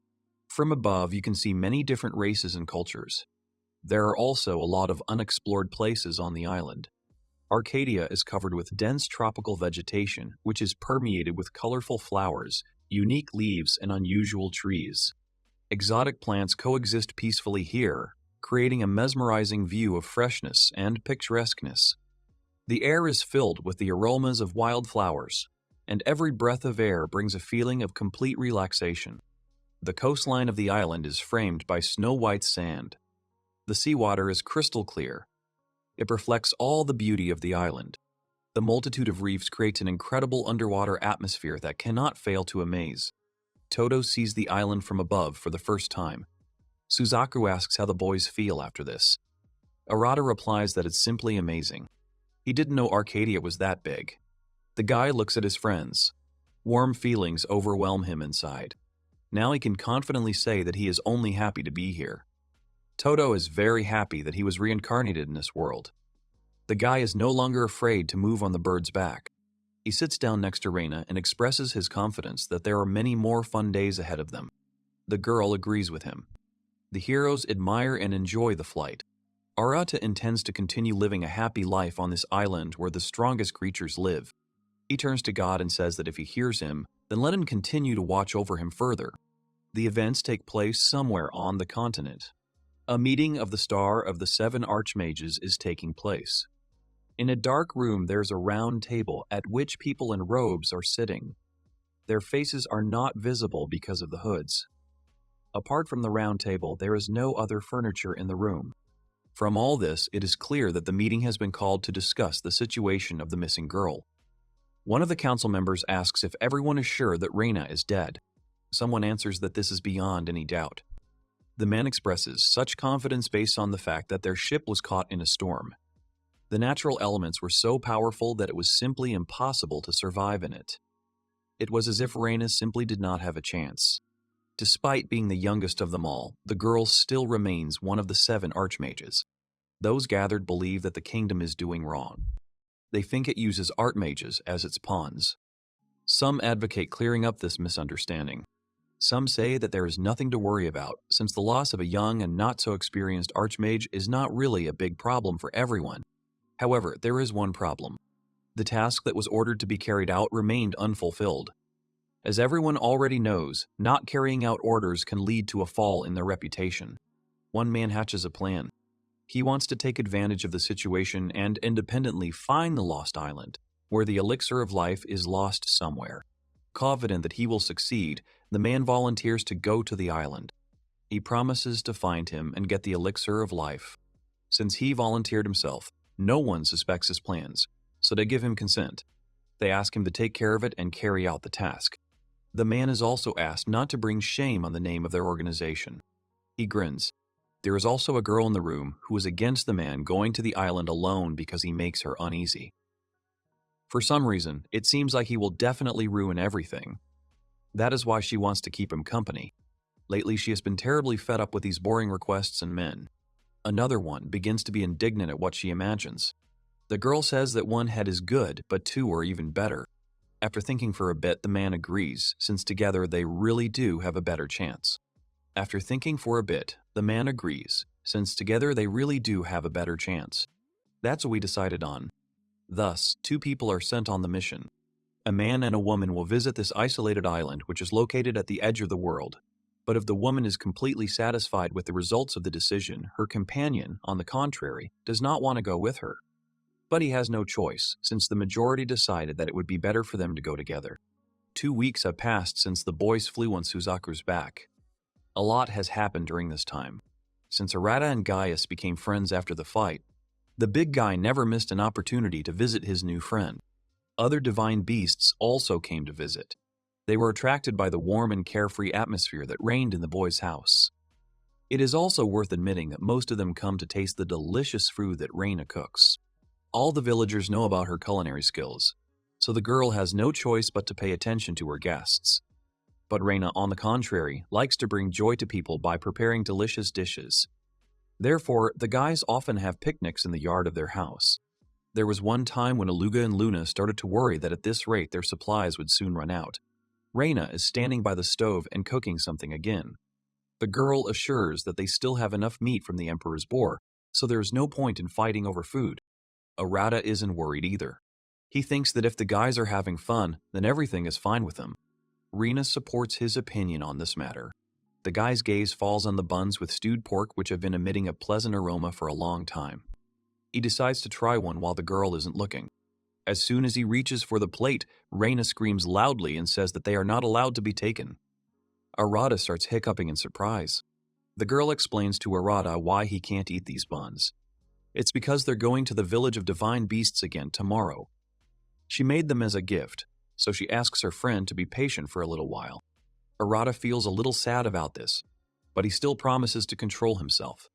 Speaker 1: From above, you can see many different races and cultures. There are also a lot of unexplored places on the island. Arcadia is covered with dense tropical vegetation, which is permeated with colorful flowers, unique leaves, and unusual trees. Exotic plants coexist peacefully here, creating a mesmerizing view of freshness and picturesqueness. The air is filled with the aromas of wildflowers, and every breath of air brings a feeling of complete relaxation. The coastline of the island is framed by snow-white sand. The seawater is crystal clear. It reflects all the beauty of the island. The multitude of reefs creates an incredible underwater atmosphere that cannot fail to amaze. Todo sees the island from above for the first time. Suzaku asks how the boys feel after this. Arata replies that it's simply amazing. He didn't know Arcadia was that big. The guy looks at his friends. Warm feelings overwhelm him inside. Now he can confidently say that he is only happy to be here. Todo is very happy that he was reincarnated in this world. The guy is no longer afraid to move on the bird's back. He sits down next to Raina and expresses his confidence that there are many more fun days ahead of them. The girl agrees with him. The heroes admire and enjoy the flight. Arata intends to continue living a happy life on this island where the strongest creatures live. He turns to God and says that if he hears him, then let him continue to watch over him further. The events take place somewhere on the continent. A meeting of the Star of the Seven Archmages is taking place. In a dark room, there's a round table at which people in robes are sitting. Their faces are not visible because of the hoods. Apart from the round table, there is no other furniture in the room. From all this, it is clear that the meeting has been called to discuss the situation of the missing girl. One of the council members asks if everyone is sure that Raina is dead. Someone answers that this is beyond any doubt. The man expresses such confidence based on the fact that their ship was caught in a storm. The natural elements were so powerful that it was simply impossible to survive in it. It was as if Raina simply did not have a chance. Despite being the youngest of them all, the girl still remains one of the 7 archmages. Those gathered believe that the kingdom is doing wrong. They think it uses archmages as its pawns. Some advocate clearing up this misunderstanding. Some say that there is nothing to worry about, since the loss of a young and not-so-experienced archmage is not really a big problem for everyone. However, there is one problem. The task that was ordered to be carried out remained unfulfilled. As everyone already knows, not carrying out orders can lead to a fall in their reputation. One man hatches a plan. He wants to take advantage of the situation and independently find the lost island, where the elixir of life is lost somewhere. Confident that he will succeed, the man volunteers to go to the island. He promises to find him and get the elixir of life. Since he volunteered himself, No one suspects his plans, so they give him consent. They ask him to take care of it and carry out the task. The man is also asked not to bring shame on the name of their organization. He grins. There is also a girl in the room who is against the man going to the island alone because he makes her uneasy. For some reason, it seems like he will definitely ruin everything. That is why she wants to keep him company. Lately, she has been terribly fed up with these boring requests and men. Another one begins to be indignant at what she imagines. The girl says that one head is good, but two are even better. After thinking for a bit, the man agrees, since together they really do have a better chance. After thinking for a bit, the man agrees, since together they really do have a better chance. That's what we decided on. Thus, two people are sent on the mission. A man and a woman will visit this isolated island, which is located at the edge of the world. But if the woman is completely satisfied with the results of the decision, her companion, on the contrary, does not want to go with her. But he has no choice, since the majority decided that it would be better for them to go together. 2 weeks have passed since the boys flew on Suzaku's back. A lot has happened during this time. Since Arata and Gaius became friends after the fight, the big guy never missed an opportunity to visit his new friend. Other divine beasts also came to visit. They were attracted by the warm and carefree atmosphere that reigned in the boy's house. It is also worth admitting that most of them come to taste the delicious food that Raina cooks. All the villagers know about her culinary skills, so the girl has no choice but to pay attention to her guests. But Raina, on the contrary, likes to bring joy to people by preparing delicious dishes. Therefore, the guys often have picnics in the yard of their house. There was one time when Aluga and Luna started to worry that at this rate their supplies would soon run out. Raina is standing by the stove and cooking something again. The girl assures that they still have enough meat from the Emperor's boar, so there is no point in fighting over food. Arata isn't worried either. He thinks that if the guys are having fun, then everything is fine with them. Raina supports his opinion on this matter. The guy's gaze falls on the buns with stewed pork which have been emitting a pleasant aroma for a long time. He decides to try one while the girl isn't looking. As soon as he reaches for the plate, Raina screams loudly and says that they are not allowed to be taken. Arata starts hiccuping in surprise. The girl explains to Arata why he can't eat these buns. It's because they're going to the village of divine beasts again tomorrow. She made them as a gift, so she asks her friend to be patient for a little while. Arata feels a little sad about this, but he still promises to control himself.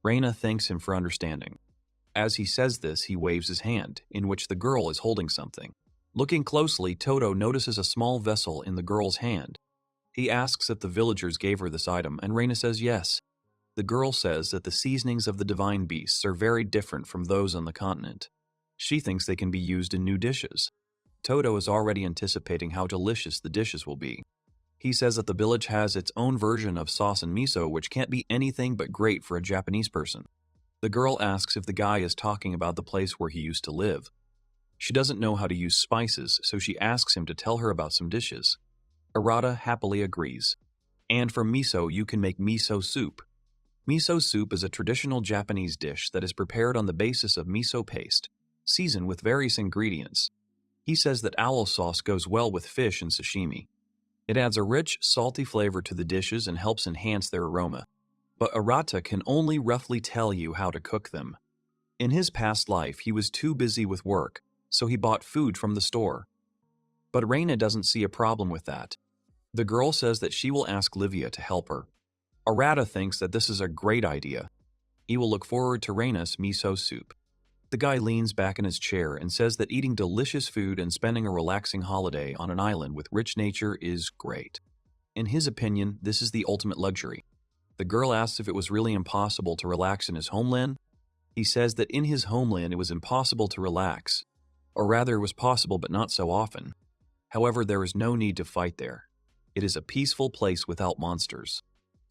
Speaker 1: Raina thanks him for understanding. As he says this, he waves his hand, in which the girl is holding something. Looking closely, Todo notices a small vessel in the girl's hand. He asks if the villagers gave her this item, and Raina says yes. The girl says that the seasonings of the divine beasts are very different from those on the continent. She thinks they can be used in new dishes. Todo is already anticipating how delicious the dishes will be. He says that the village has its own version of sauce and miso which can't be anything but great for a Japanese person. The girl asks if the guy is talking about the place where he used to live. She doesn't know how to use spices, so she asks him to tell her about some dishes. Arata happily agrees. And from miso, you can make miso soup. Miso soup is a traditional Japanese dish that is prepared on the basis of miso paste, seasoned with various ingredients. He says that aloe sauce goes well with fish and sashimi. It adds a rich, salty flavor to the dishes and helps enhance their aroma. But Arata can only roughly tell you how to cook them. In his past life, he was too busy with work, so he bought food from the store. But Raina doesn't see a problem with that. The girl says that she will ask Livia to help her. Arata thinks that this is a great idea. He will look forward to Raina's miso soup. The guy leans back in his chair and says that eating delicious food and spending a relaxing holiday on an island with rich nature is great. In his opinion, this is the ultimate luxury. The girl asks if it was really impossible to relax in his homeland. He says that in his homeland it was impossible to relax, or rather it was possible but not so often. However, there is no need to fight there. It is a peaceful place without monsters.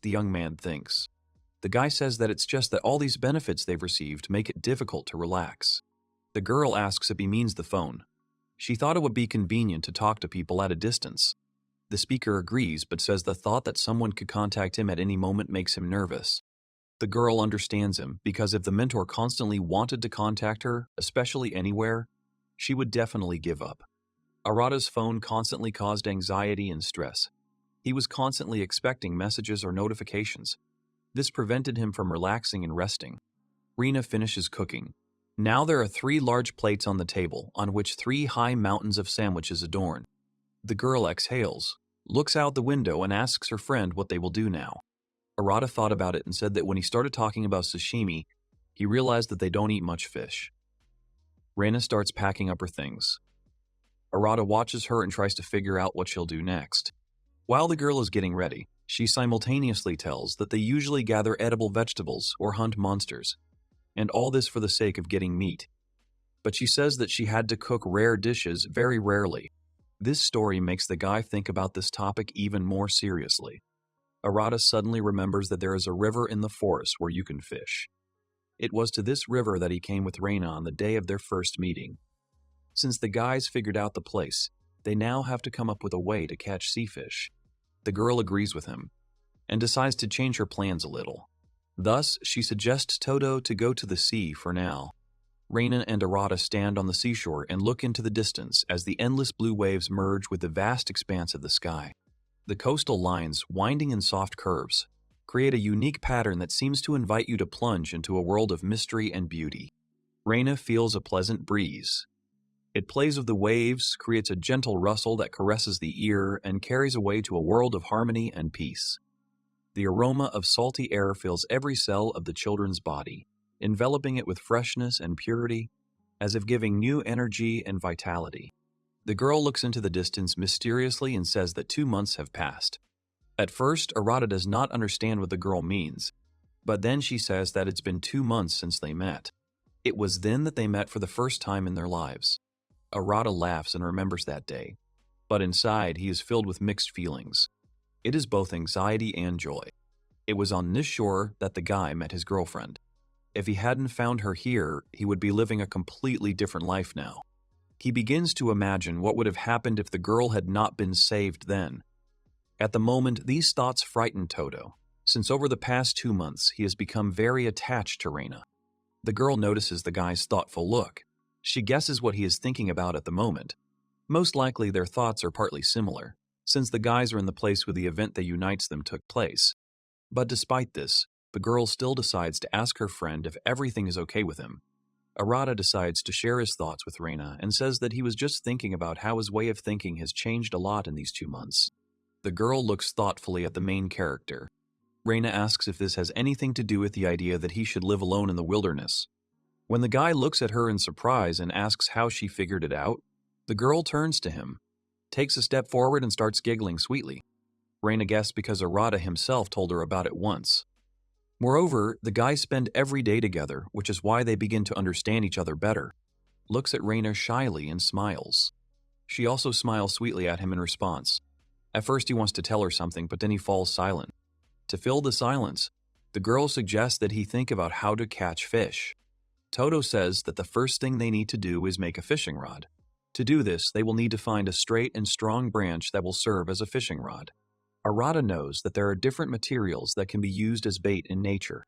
Speaker 1: The young man thinks. The guy says that it's just that all these benefits they've received make it difficult to relax. The girl asks if he means the phone. She thought it would be convenient to talk to people at a distance. The speaker agrees, but says the thought that someone could contact him at any moment makes him nervous. The girl understands him, because if the mentor constantly wanted to contact her, especially anywhere, she would definitely give up. Arata's phone constantly caused anxiety and stress. He was constantly expecting messages or notifications. This prevented him from relaxing and resting. Raina finishes cooking. Now there are 3 large plates on the table, on which 3 high mountains of sandwiches adorn. The girl exhales, looks out the window, and asks her friend what they will do now. Arata thought about it and said that when he started talking about sashimi, he realized that they don't eat much fish. Raina starts packing up her things. Arata watches her and tries to figure out what she'll do next. While the girl is getting ready, she simultaneously tells that they usually gather edible vegetables or hunt monsters, and all this for the sake of getting meat. But she says that she had to cook rare dishes very rarely. This story makes the guy think about this topic even more seriously. Arata suddenly remembers that there is a river in the forest where you can fish. It was to this river that he came with Raina on the day of their first meeting. Since the guys figured out the place, they now have to come up with a way to catch sea fish. The girl agrees with him, and decides to change her plans a little. Thus, she suggests Todo to go to the sea for now. Raina and Arata stand on the seashore and look into the distance as the endless blue waves merge with the vast expanse of the sky. The coastal lines, winding in soft curves, create a unique pattern that seems to invite you to plunge into a world of mystery and beauty. Raina feels a pleasant breeze. It plays with the waves, creates a gentle rustle that caresses the ear, and carries away to a world of harmony and peace. The aroma of salty air fills every cell of the children's body, enveloping it with freshness and purity, as if giving new energy and vitality. The girl looks into the distance mysteriously and says that 2 months have passed. At first, Arata does not understand what the girl means, but then she says that it's been 2 months since they met. It was then that they met for the first time in their lives. Arata laughs and remembers that day, but inside he is filled with mixed feelings. It is both anxiety and joy. It was on this shore that the guy met his girlfriend. If he hadn't found her here, he would be living a completely different life now. He begins to imagine what would have happened if the girl had not been saved then. At the moment, these thoughts frighten Todo, since over the past 2 months he has become very attached to Raina. The girl notices the guy's thoughtful look. She guesses what he is thinking about at the moment. Most likely their thoughts are partly similar, since the guys are in the place where the event that unites them took place. But despite this, the girl still decides to ask her friend if everything is okay with him. Arata decides to share his thoughts with Raina and says that he was just thinking about how his way of thinking has changed a lot in these 2 months. The girl looks thoughtfully at the main character. Raina asks if this has anything to do with the idea that he should live alone in the wilderness. When the guy looks at her in surprise and asks how she figured it out, the girl turns to him, takes a step forward and starts giggling sweetly. Raina guessed because Arata himself told her about it once. Moreover, the guys spend every day together, which is why they begin to understand each other better. Looks at Raina shyly and smiles. She also smiles sweetly at him in response. At first he wants to tell her something, but then he falls silent. To fill the silence, the girl suggests that he think about how to catch fish. Todo says that the first thing they need to do is make a fishing rod. To do this, they will need to find a straight and strong branch that will serve as a fishing rod. Arata knows that there are different materials that can be used as bait in nature,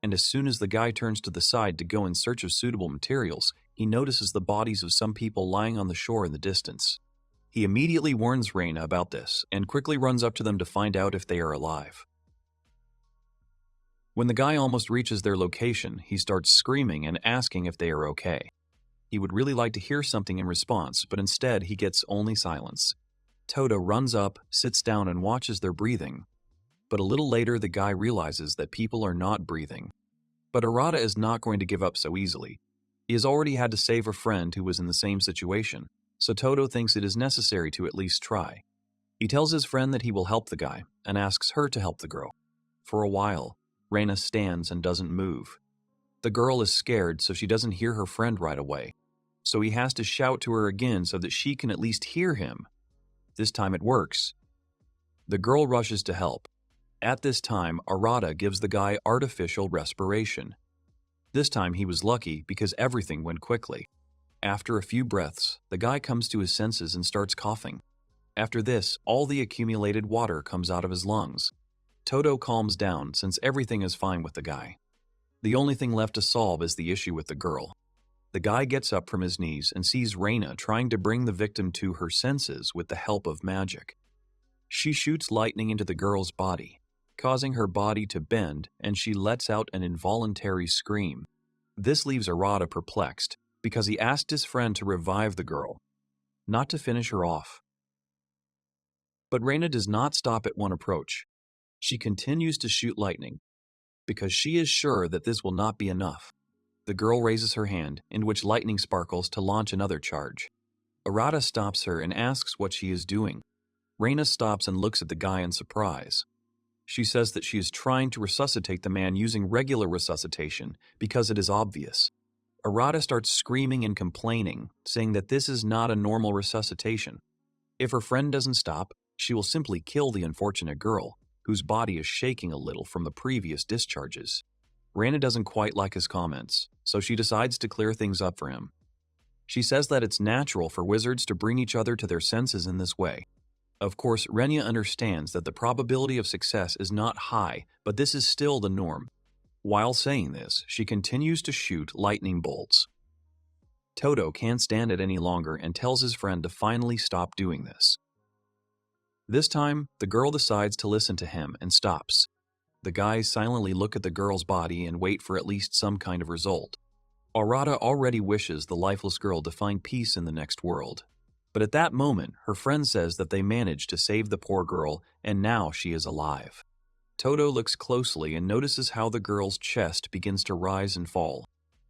Speaker 1: and as soon as the guy turns to the side to go in search of suitable materials, he notices the bodies of some people lying on the shore in the distance. He immediately warns Raina about this and quickly runs up to them to find out if they are alive. When the guy almost reaches their location, he starts screaming and asking if they are okay. He would really like to hear something in response, but instead he gets only silence. Todo runs up, sits down, and watches their breathing. But a little later, the guy realizes that people are not breathing. But Arata is not going to give up so easily. He has already had to save a friend who was in the same situation, so Todo thinks it is necessary to at least try. He tells his friend that he will help the guy, and asks her to help the girl. For a while, Raina stands and doesn't move. The girl is scared, so she doesn't hear her friend right away. So he has to shout to her again so that she can at least hear him. This time it works. The girl rushes to help. At this time, Arata gives the guy artificial respiration. This time he was lucky because everything went quickly. After a few breaths, the guy comes to his senses and starts coughing. After this, all the accumulated water comes out of his lungs. Todo calms down since everything is fine with the guy. The only thing left to solve is the issue with the girl. The guy gets up from his knees and sees Raina trying to bring the victim to her senses with the help of magic. She shoots lightning into the girl's body, causing her body to bend, and she lets out an involuntary scream. This leaves Arata perplexed because he asked his friend to revive the girl, not to finish her off. But Raina does not stop at one approach. She continues to shoot lightning because she is sure that this will not be enough. The girl raises her hand, in which lightning sparkles, to launch another charge. Arata stops her and asks what she is doing. Raina stops and looks at the guy in surprise. She says that she is trying to resuscitate the man using regular resuscitation because it is obvious. Arata starts screaming and complaining, saying that this is not a normal resuscitation. If her friend doesn't stop, she will simply kill the unfortunate girl, whose body is shaking a little from the previous discharges. Raina doesn't quite like his comments, so she decides to clear things up for him. She says that it's natural for wizards to bring each other to their senses in this way. Of course, Raina understands that the probability of success is not high, but this is still the norm. While saying this, she continues to shoot lightning bolts. Todo can't stand it any longer and tells his friend to finally stop doing this. This time, the girl decides to listen to him and stops. The guys silently look at the girl's body and wait for at least some kind of result. Arata already wishes the lifeless girl to find peace in the next world. But at that moment, her friend says that they managed to save the poor girl and now she is alive. Todo looks closely and notices how the girl's chest begins to rise and fall.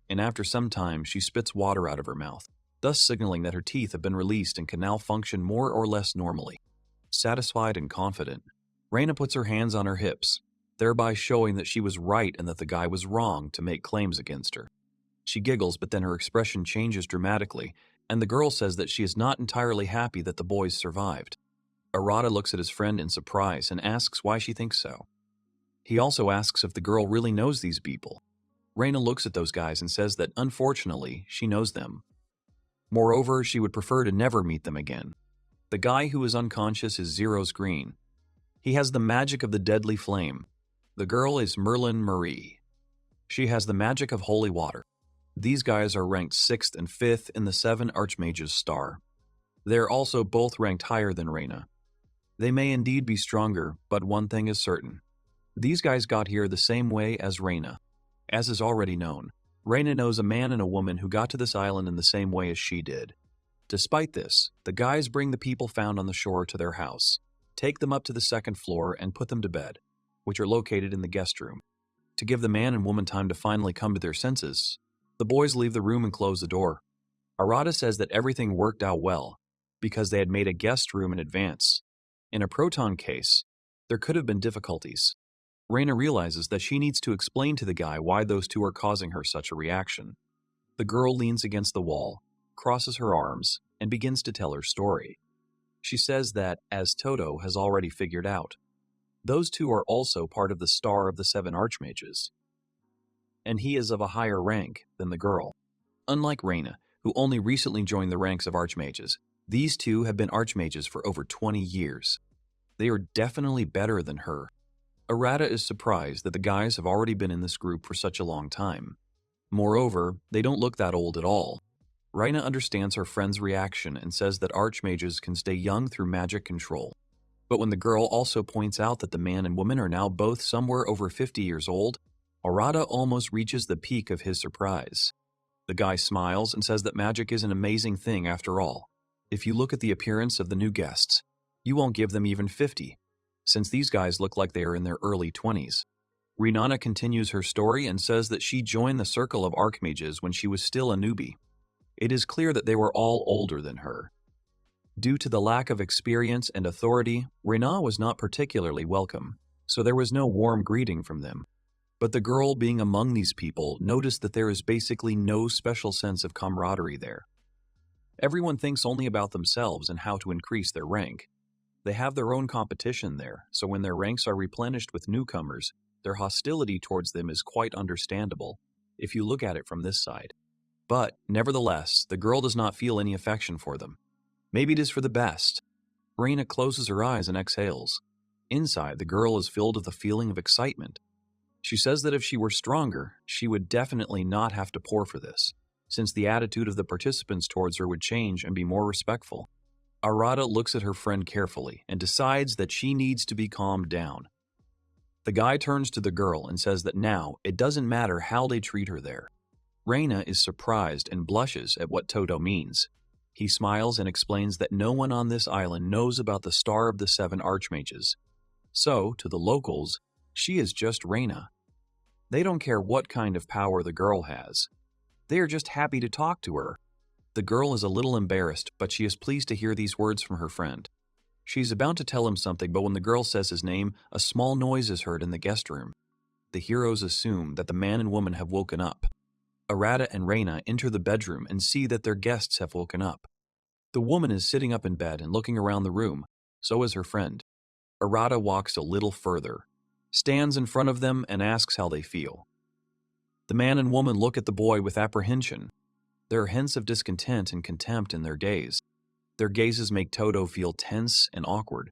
Speaker 1: And after some time, she spits water out of her mouth, thus signaling that her teeth have been released and can now function more or less normally. Satisfied and confident, Raina puts her hands on her hips, thereby showing that she was right and that the guy was wrong to make claims against her. She giggles, but then her expression changes dramatically, and the girl says that she is not entirely happy that the boys survived. Arata looks at his friend in surprise and asks why she thinks so. He also asks if the girl really knows these people. Raina looks at those guys and says that unfortunately, she knows them. Moreover, she would prefer to never meet them again. The guy who is unconscious is Zero's Green. He has the magic of the deadly flame. The girl is Merlin Marie. She has the magic of holy water. These guys are ranked 6th and 5th in the 7 Archmages star. They are also both ranked higher than Raina. They may indeed be stronger, but one thing is certain. These guys got here the same way as Raina. As is already known, Raina knows a man and a woman who got to this island in the same way as she did. Despite this, the guys bring the people found on the shore to their house, take them up to the 2nd floor, and put them to bed, which are located in the guest room. To give the man and woman time to finally come to their senses, the boys leave the room and close the door. Arata says that everything worked out well, because they had made a guest room in advance. In a proton case, there could have been difficulties. Raina realizes that she needs to explain to the guy why those two are causing her such a reaction. The girl leans against the wall, crosses her arms, and begins to tell her story. She says that, as Todo has already figured out, those two are also part of the star of the 7 Archmages, and he is of a higher rank than the girl. Unlike Raina, who only recently joined the ranks of Archmages, these two have been Archmages for over 20 years. They are definitely better than her. Arata is surprised that the guys have already been in this group for such a long time. Moreover, they don't look that old at all. Raina understands her friend's reaction and says that Archmages can stay young through magic control. But when the girl also points out that the man and woman are now both somewhere over 50 years old, Arata almost reaches the peak of his surprise. The guy smiles and says that magic is an amazing thing after all. If you look at the appearance of the new guests, you won't give them even 50, since these guys look like they are in their early 20s. Raina continues her story and says that she joined the circle of Archmages when she was still a newbie. It is clear that they were all older than her. Due to the lack of experience and authority, Raina was not particularly welcome, so there was no warm greeting from them. But the girl being among these people noticed that there is basically no special sense of camaraderie there. Everyone thinks only about themselves and how to increase their rank. They have their own competition there, so when their ranks are replenished with newcomers, their hostility towards them is quite understandable, if you look at it from this side. But, nevertheless, the girl does not feel any affection for them. Maybe it is for the best. Raina closes her eyes and exhales. Inside, the girl is filled with a feeling of excitement. She says that if she were stronger, she would definitely not have to pour for this, since the attitude of the participants towards her would change and be more respectful. Arata looks at her friend carefully and decides that she needs to be calmed down. The guy turns to the girl and says that now it doesn't matter how they treat her there. Raina is surprised and blushes at what Todo means. He smiles and explains that no one on this island knows about the Star of the Seven Archmages. So, to the locals, she is just Raina. They don't care what kind of power the girl has. They are just happy to talk to her. The girl is a little embarrassed, but she is pleased to hear these words from her friend. She's about to tell him something, but when the girl says his name, a small noise is heard in the guest room. The heroes assume that the man and woman have woken up. Arata and Raina enter the bedroom and see that their guests have woken up. The woman is sitting up in bed and looking around the room. So is her friend. Arata walks a little further, stands in front of them, and asks how they feel. The man and woman look at the boy with apprehension. There are hints of discontent and contempt in their gaze. Their gazes make Todo feel tense and awkward.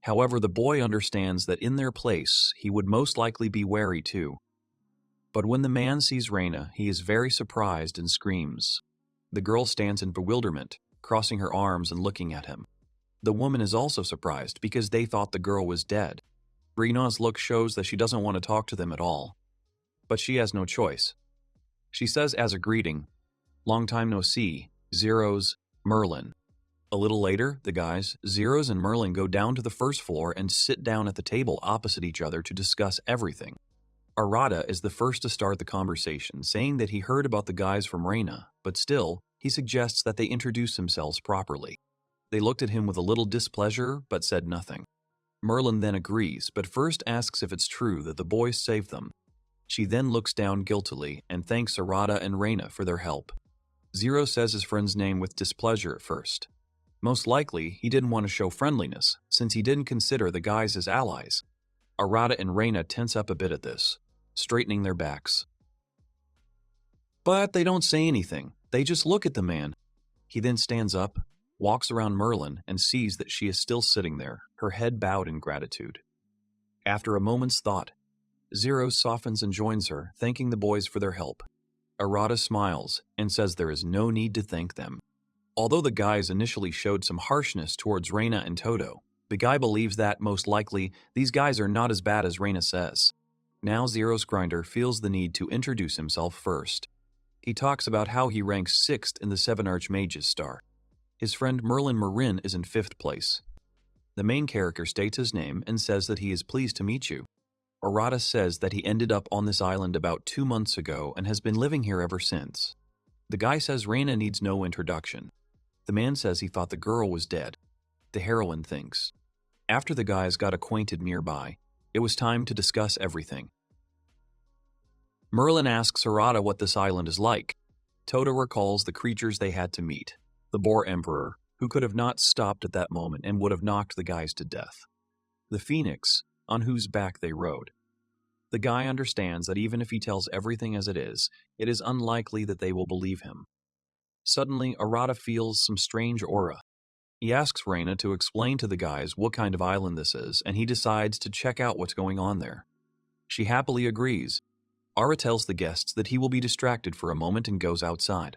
Speaker 1: However, the boy understands that in their place, he would most likely be wary too. But when the man sees Raina, he is very surprised and screams. The girl stands in bewilderment, crossing her arms and looking at him. The woman is also surprised because they thought the girl was dead. Raina's look shows that she doesn't want to talk to them at all. But she has no choice. She says as a greeting, "Long time no see, Zeros, Merlin." A little later, the guys, Zeros and Merlin, go down to the first floor and sit down at the table opposite each other to discuss everything. Arata is the first to start the conversation, saying that he heard about the guys from Raina, but still, he suggests that they introduce themselves properly. They looked at him with a little displeasure, but said nothing. Merlin then agrees, but first asks if it's true that the boys saved them. She then looks down guiltily and thanks Arata and Raina for their help. Zero says his friend's name with displeasure at first. Most likely, he didn't want to show friendliness, since he didn't consider the guys as allies. Arata and Raina tense up a bit at this, straightening their backs. But they don't say anything, they just look at the man. He then stands up, walks around Merlin, and sees that she is still sitting there, her head bowed in gratitude. After a moment's thought, Zero softens and joins her, thanking the boys for their help. Arata smiles and says there is no need to thank them. Although the guys initially showed some harshness towards Raina and Todo, the guy believes that, most likely, these guys are not as bad as Raina says. Now Zero's grinder feels the need to introduce himself first. He talks about how he ranks 6th in the Seven Archmages star. His friend Merlin Marin is in 5th place. The main character states his name and says that he is pleased to meet you. Arata says that he ended up on this island about 2 months ago and has been living here ever since. The guy says Raina needs no introduction. The man says he thought the girl was dead. The heroine thinks. After the guys got acquainted nearby, it was time to discuss everything. Merlin asks Arata what this island is like. Todo recalls the creatures they had to meet. The Boar Emperor, who could have not stopped at that moment and would have knocked the guys to death. The Phoenix, on whose back they rode. The guy understands that even if he tells everything as it is unlikely that they will believe him. Suddenly, Arata feels some strange aura. He asks Raina to explain to the guys what kind of island this is, and he decides to check out what's going on there. She happily agrees. Ara tells the guests that he will be distracted for a moment and goes outside.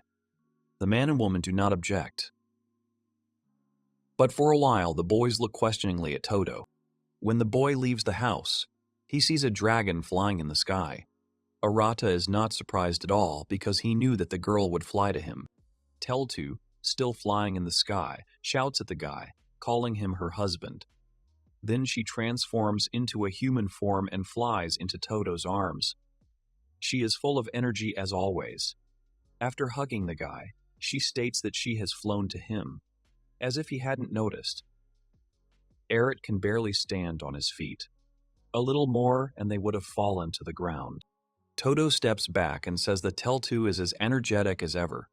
Speaker 1: The man and woman do not object. But for a while, the boys look questioningly at Todo. When the boy leaves the house, he sees a dragon flying in the sky. Arata is not surprised at all because he knew that the girl would fly to him. Teltu, still flying in the sky, shouts at the guy, calling him her husband. Then she transforms into a human form and flies into Todo's arms. She is full of energy as always. After hugging the guy, she states that she has flown to him, as if he hadn't noticed. Arat can barely stand on his feet. A little more and they would have fallen to the ground. Todo steps back and says that Teltu is as energetic as ever.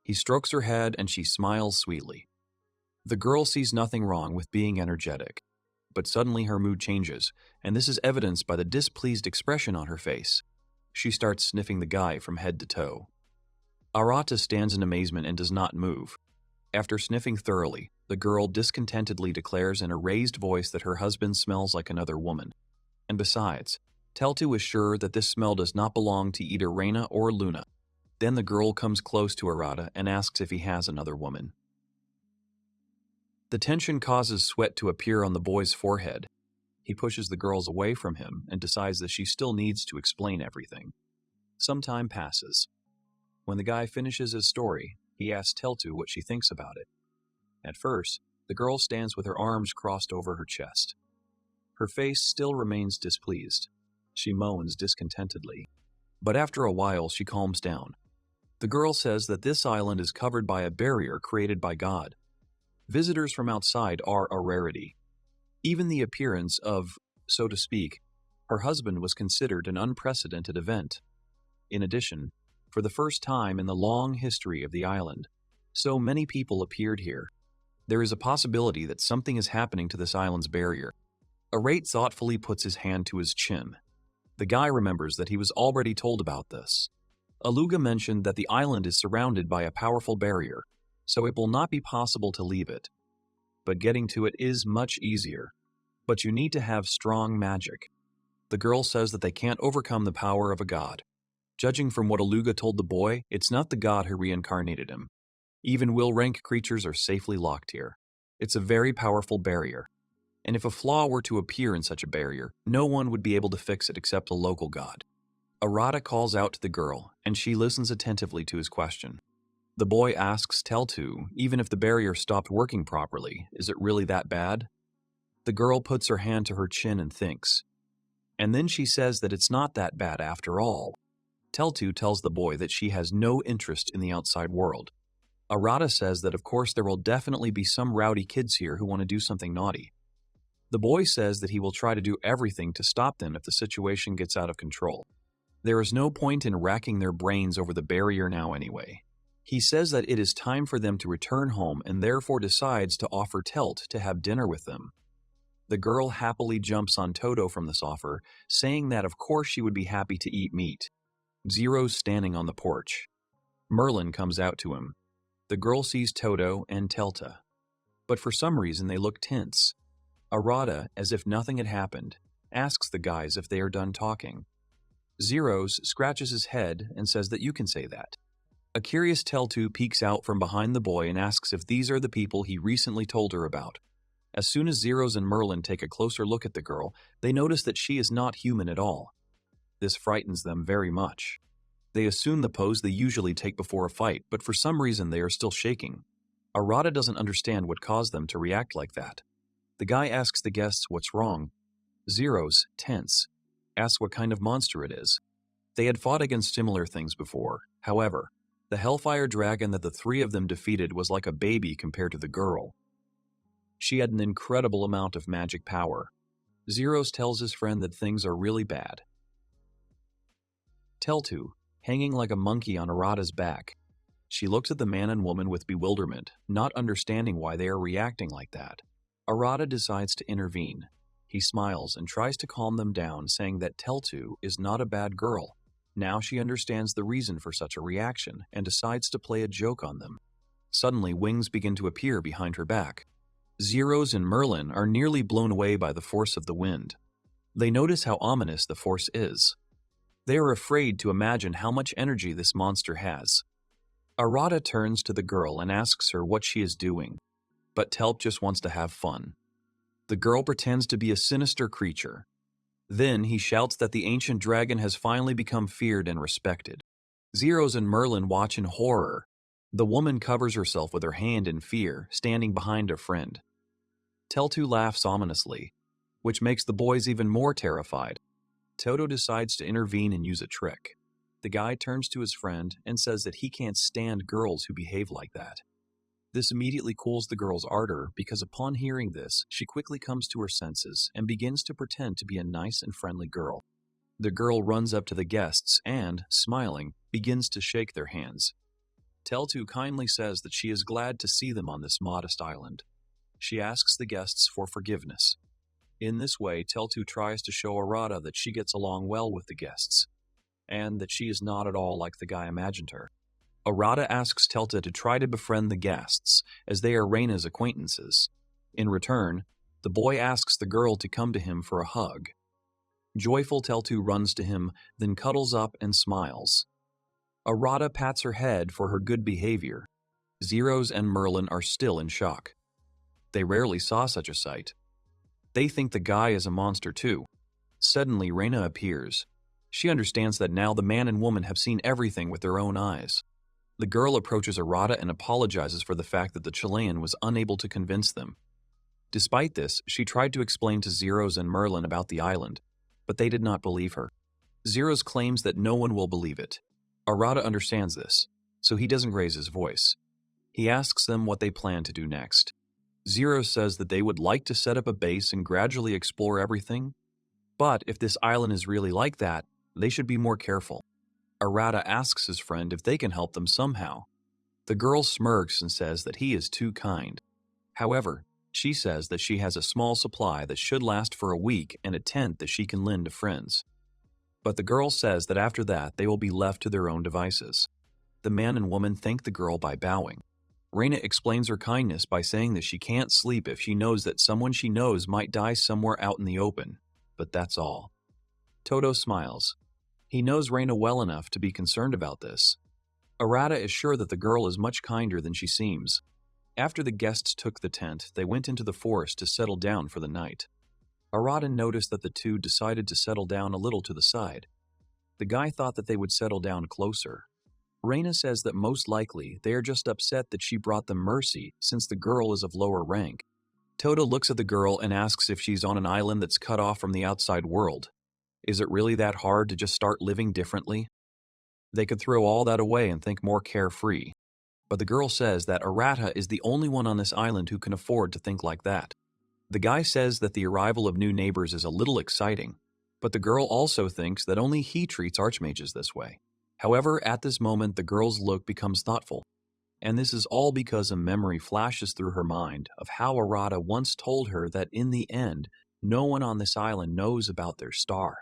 Speaker 1: He strokes her head and she smiles sweetly. The girl sees nothing wrong with being energetic, but suddenly her mood changes, and this is evidenced by the displeased expression on her face. She starts sniffing the guy from head to toe. Arata stands in amazement and does not move. After sniffing thoroughly, the girl discontentedly declares in a raised voice that her husband smells like another woman. And besides, Teltu is sure that this smell does not belong to either Raina or Luna. Then the girl comes close to Arata and asks if he has another woman. The tension causes sweat to appear on the boy's forehead. He pushes the girls away from him and decides that she still needs to explain everything. Some time passes. When the guy finishes his story, he asks Teltu what she thinks about it. At first, the girl stands with her arms crossed over her chest. Her face still remains displeased. She moans discontentedly. But after a while, she calms down. The girl says that this island is covered by a barrier created by God. Visitors from outside are a rarity. Even the appearance of, so to speak, her husband was considered an unprecedented event. In addition, for the first time in the long history of the island, so many people appeared here. There is a possibility that something is happening to this island's barrier. Arate thoughtfully puts his hand to his chin. The guy remembers that he was already told about this. Aluga mentioned that the island is surrounded by a powerful barrier, so it will not be possible to leave it. But getting to it is much easier. But you need to have strong magic. The girl says that they can't overcome the power of a god. Judging from what Aluga told the boy, it's not the god who reincarnated him. Even will-rank creatures are safely locked here. It's a very powerful barrier. And if a flaw were to appear in such a barrier, no one would be able to fix it except a local god. Arata calls out to the girl, and she listens attentively to his question. The boy asks Teltu, even if the barrier stopped working properly, is it really that bad? The girl puts her hand to her chin and thinks. And then she says that it's not that bad after all. Teltu tells the boy that she has no interest in the outside world. Arata says that of course there will definitely be some rowdy kids here who want to do something naughty. The boy says that he will try to do everything to stop them if the situation gets out of control. There is no point in racking their brains over the barrier now anyway. He says that it is time for them to return home and therefore decides to offer Telt to have dinner with them. The girl happily jumps on Todo from this offer, saying that of course she would be happy to eat meat. Zero's standing on the porch. Merlin comes out to him. The girl sees Todo and Telta. But for some reason they look tense. Arata, as if nothing had happened, asks the guys if they are done talking. Zeros scratches his head and says that you can say that. A curious Teltu peeks out from behind the boy and asks if these are the people he recently told her about. As soon as Zeros and Merlin take a closer look at the girl, they notice that she is not human at all. This frightens them very much. They assume the pose they usually take before a fight, but for some reason they are still shaking. Arata doesn't understand what caused them to react like that. The guy asks the guests what's wrong. Zeros, tense, asks what kind of monster it is. They had fought against similar things before. However, the Hellfire Dragon that the three of them defeated was like a baby compared to the girl. She had an incredible amount of magic power. Zeros tells his friend that things are really bad. Teltu, hanging like a monkey on Arata's back. She looks at the man and woman with bewilderment, not understanding why they are reacting like that. Arata decides to intervene. He smiles and tries to calm them down, saying that Teltu is not a bad girl. Now she understands the reason for such a reaction and decides to play a joke on them. Suddenly, wings begin to appear behind her back. Zeros and Merlin are nearly blown away by the force of the wind. They notice how ominous the force is. They are afraid to imagine how much energy this monster has. Arata turns to the girl and asks her what she is doing, but Telp just wants to have fun. The girl pretends to be a sinister creature. Then he shouts that the ancient dragon has finally become feared and respected. Zeros and Merlin watch in horror. The woman covers herself with her hand in fear, standing behind her friend. Teltu laughs ominously, which makes the boys even more terrified. Todo decides to intervene and use a trick. The guy turns to his friend and says that he can't stand girls who behave like that. This immediately cools the girl's ardor because upon hearing this, she quickly comes to her senses and begins to pretend to be a nice and friendly girl. The girl runs up to the guests and, smiling, begins to shake their hands. Teltu kindly says that she is glad to see them on this modest island. She asks the guests for forgiveness. In this way, Teltu tries to show Arata that she gets along well with the guests, and that she is not at all like the guy imagined her. Arata asks Telta to try to befriend the guests, as they are Raina's acquaintances. In return, the boy asks the girl to come to him for a hug. Joyful Teltu runs to him, then cuddles up and smiles. Arata pats her head for her good behavior. Zeros and Merlin are still in shock. They rarely saw such a sight. They think the guy is a monster too. Suddenly, Raina appears. She understands that now the man and woman have seen everything with their own eyes. The girl approaches Arata and apologizes for the fact that the Chilean was unable to convince them. Despite this, she tried to explain to Zeros and Merlin about the island, but they did not believe her. Zeros claims that no one will believe it. Arata understands this, so he doesn't raise his voice. He asks them what they plan to do next. Zeros says that they would like to set up a base and gradually explore everything, but if this island is really like that, they should be more careful. Arata asks his friend if they can help them somehow. The girl smirks and says that he is too kind. However, she says that she has a small supply that should last for a week and a tent that she can lend to friends. But the girl says that after that, they will be left to their own devices. The man and woman thank the girl by bowing. Raina explains her kindness by saying that she can't sleep if she knows that someone she knows might die somewhere out in the open, but that's all. Todo smiles. He knows Raina well enough to be concerned about this. Arata is sure that the girl is much kinder than she seems. After the guests took the tent, they went into the forest to settle down for the night. Arata noticed that the two decided to settle down a little to the side. The guy thought that they would settle down closer. Raina says that most likely they are just upset that she brought them mercy since the girl is of lower rank. Todo looks at the girl and asks if she's on an island that's cut off from the outside world. Is it really that hard to just start living differently? They could throw all that away and think more carefree. But the girl says that Arata is the only one on this island who can afford to think like that. The guy says that the arrival of new neighbors is a little exciting, but the girl also thinks that only he treats archmages this way. However, at this moment, the girl's look becomes thoughtful, and this is all because a memory flashes through her mind of how Arata once told her that in the end, no one on this island knows about their star.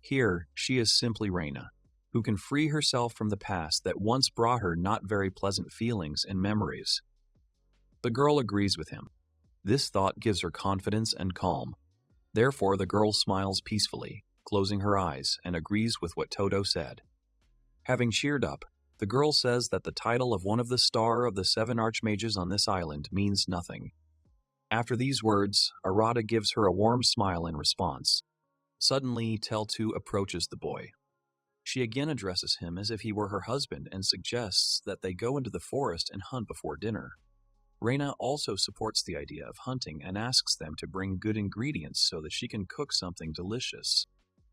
Speaker 1: Here, she is simply Raina, who can free herself from the past that once brought her not very pleasant feelings and memories. The girl agrees with him. This thought gives her confidence and calm. Therefore, the girl smiles peacefully, closing her eyes, and agrees with what Todo said. Having cheered up, the girl says that the title of one of the star of the 7 archmages on this island means nothing. After these words, Arata gives her a warm smile in response. Suddenly, Teltu approaches the boy. She again addresses him as if he were her husband and suggests that they go into the forest and hunt before dinner. Raina also supports the idea of hunting and asks them to bring good ingredients so that she can cook something delicious.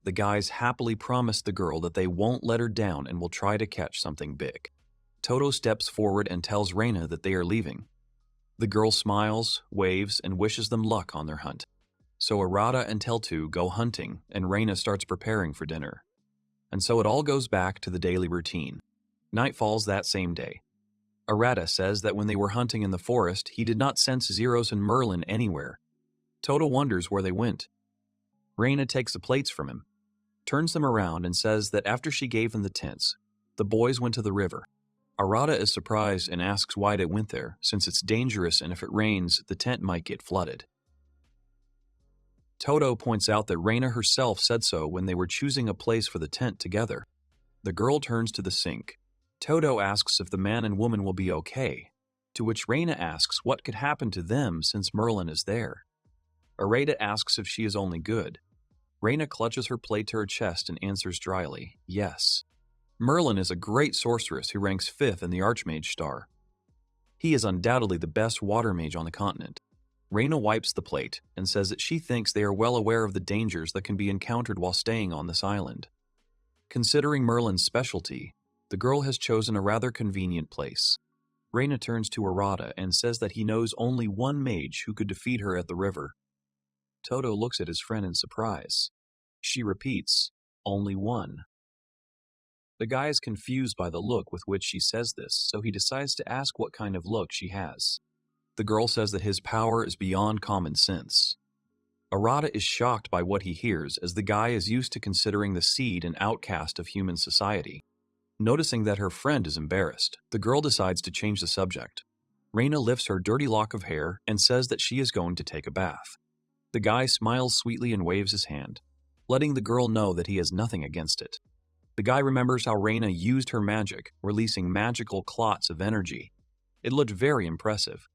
Speaker 1: The guys happily promise the girl that they won't let her down and will try to catch something big. Todo steps forward and tells Raina that they are leaving. The girl smiles, waves, and wishes them luck on their hunt. So Arata and Teltu go hunting, and Raina starts preparing for dinner. And so it all goes back to the daily routine. Night falls that same day. Arata says that when they were hunting in the forest, he did not sense Zeros and Merlin anywhere. Todo wonders where they went. Raina takes the plates from him, turns them around, and says that after she gave them the tents, the boys went to the river. Arata is surprised and asks why they went there, since it's dangerous and if it rains, the tent might get flooded. Todo points out that Raina herself said so when they were choosing a place for the tent together. The girl turns to the sink. Todo asks if the man and woman will be okay, to which Raina asks what could happen to them since Merlin is there. Arata asks if she is only good. Raina clutches her plate to her chest and answers dryly, yes. Merlin is a great sorceress who ranks 5th in the Archmage star. He is undoubtedly the best water mage on the continent. Raina wipes the plate and says that she thinks they are well aware of the dangers that can be encountered while staying on this island. Considering Merlin's specialty, the girl has chosen a rather convenient place. Raina turns to Arata and says that he knows only one mage who could defeat her at the river. Todo looks at his friend in surprise. She repeats, only one. The guy is confused by the look with which she says this, so he decides to ask what kind of look she has. The girl says that his power is beyond common sense. Arata is shocked by what he hears, as the guy is used to considering the seed an outcast of human society. Noticing that her friend is embarrassed, the girl decides to change the subject. Raina lifts her dirty lock of hair and says that she is going to take a bath. The guy smiles sweetly and waves his hand, letting the girl know that he has nothing against it. The guy remembers how Raina used her magic, releasing magical clots of energy. It looked very impressive.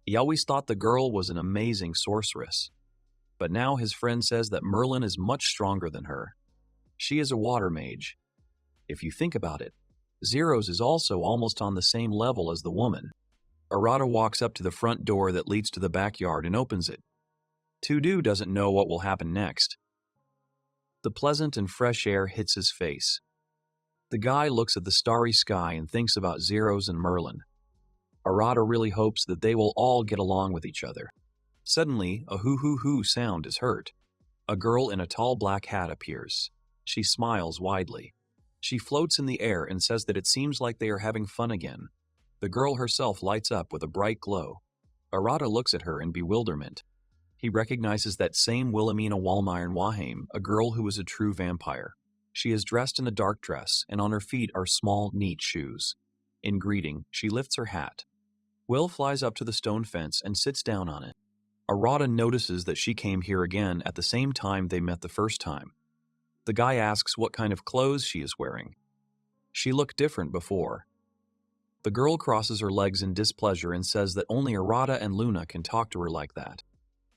Speaker 1: He always thought the girl was an amazing sorceress. But now his friend says that Merlin is much stronger than her. She is a water mage. If you think about it, Zero's is also almost on the same level as the woman. Arata walks up to the front door that leads to the backyard and opens it. Todo doesn't know what will happen next. The pleasant and fresh air hits his face. The guy looks at the starry sky and thinks about Zero's and Merlin. Arata really hopes that they will all get along with each other. Suddenly, a hoo-hoo-hoo sound is heard. A girl in a tall black hat appears. She smiles widely. She floats in the air and says that it seems like they are having fun again. The girl herself lights up with a bright glow. Arata looks at her in bewilderment. He recognizes that same Wilhelmina Wallmeyer Waheim, a girl who is a true vampire. She is dressed in a dark dress, and on her feet are small, neat shoes. In greeting, she lifts her hat. Will flies up to the stone fence and sits down on it. Arata notices that she came here again at the same time they met the first time. The guy asks what kind of clothes she is wearing. She looked different before. The girl crosses her legs in displeasure and says that only Arata and Luna can talk to her like that.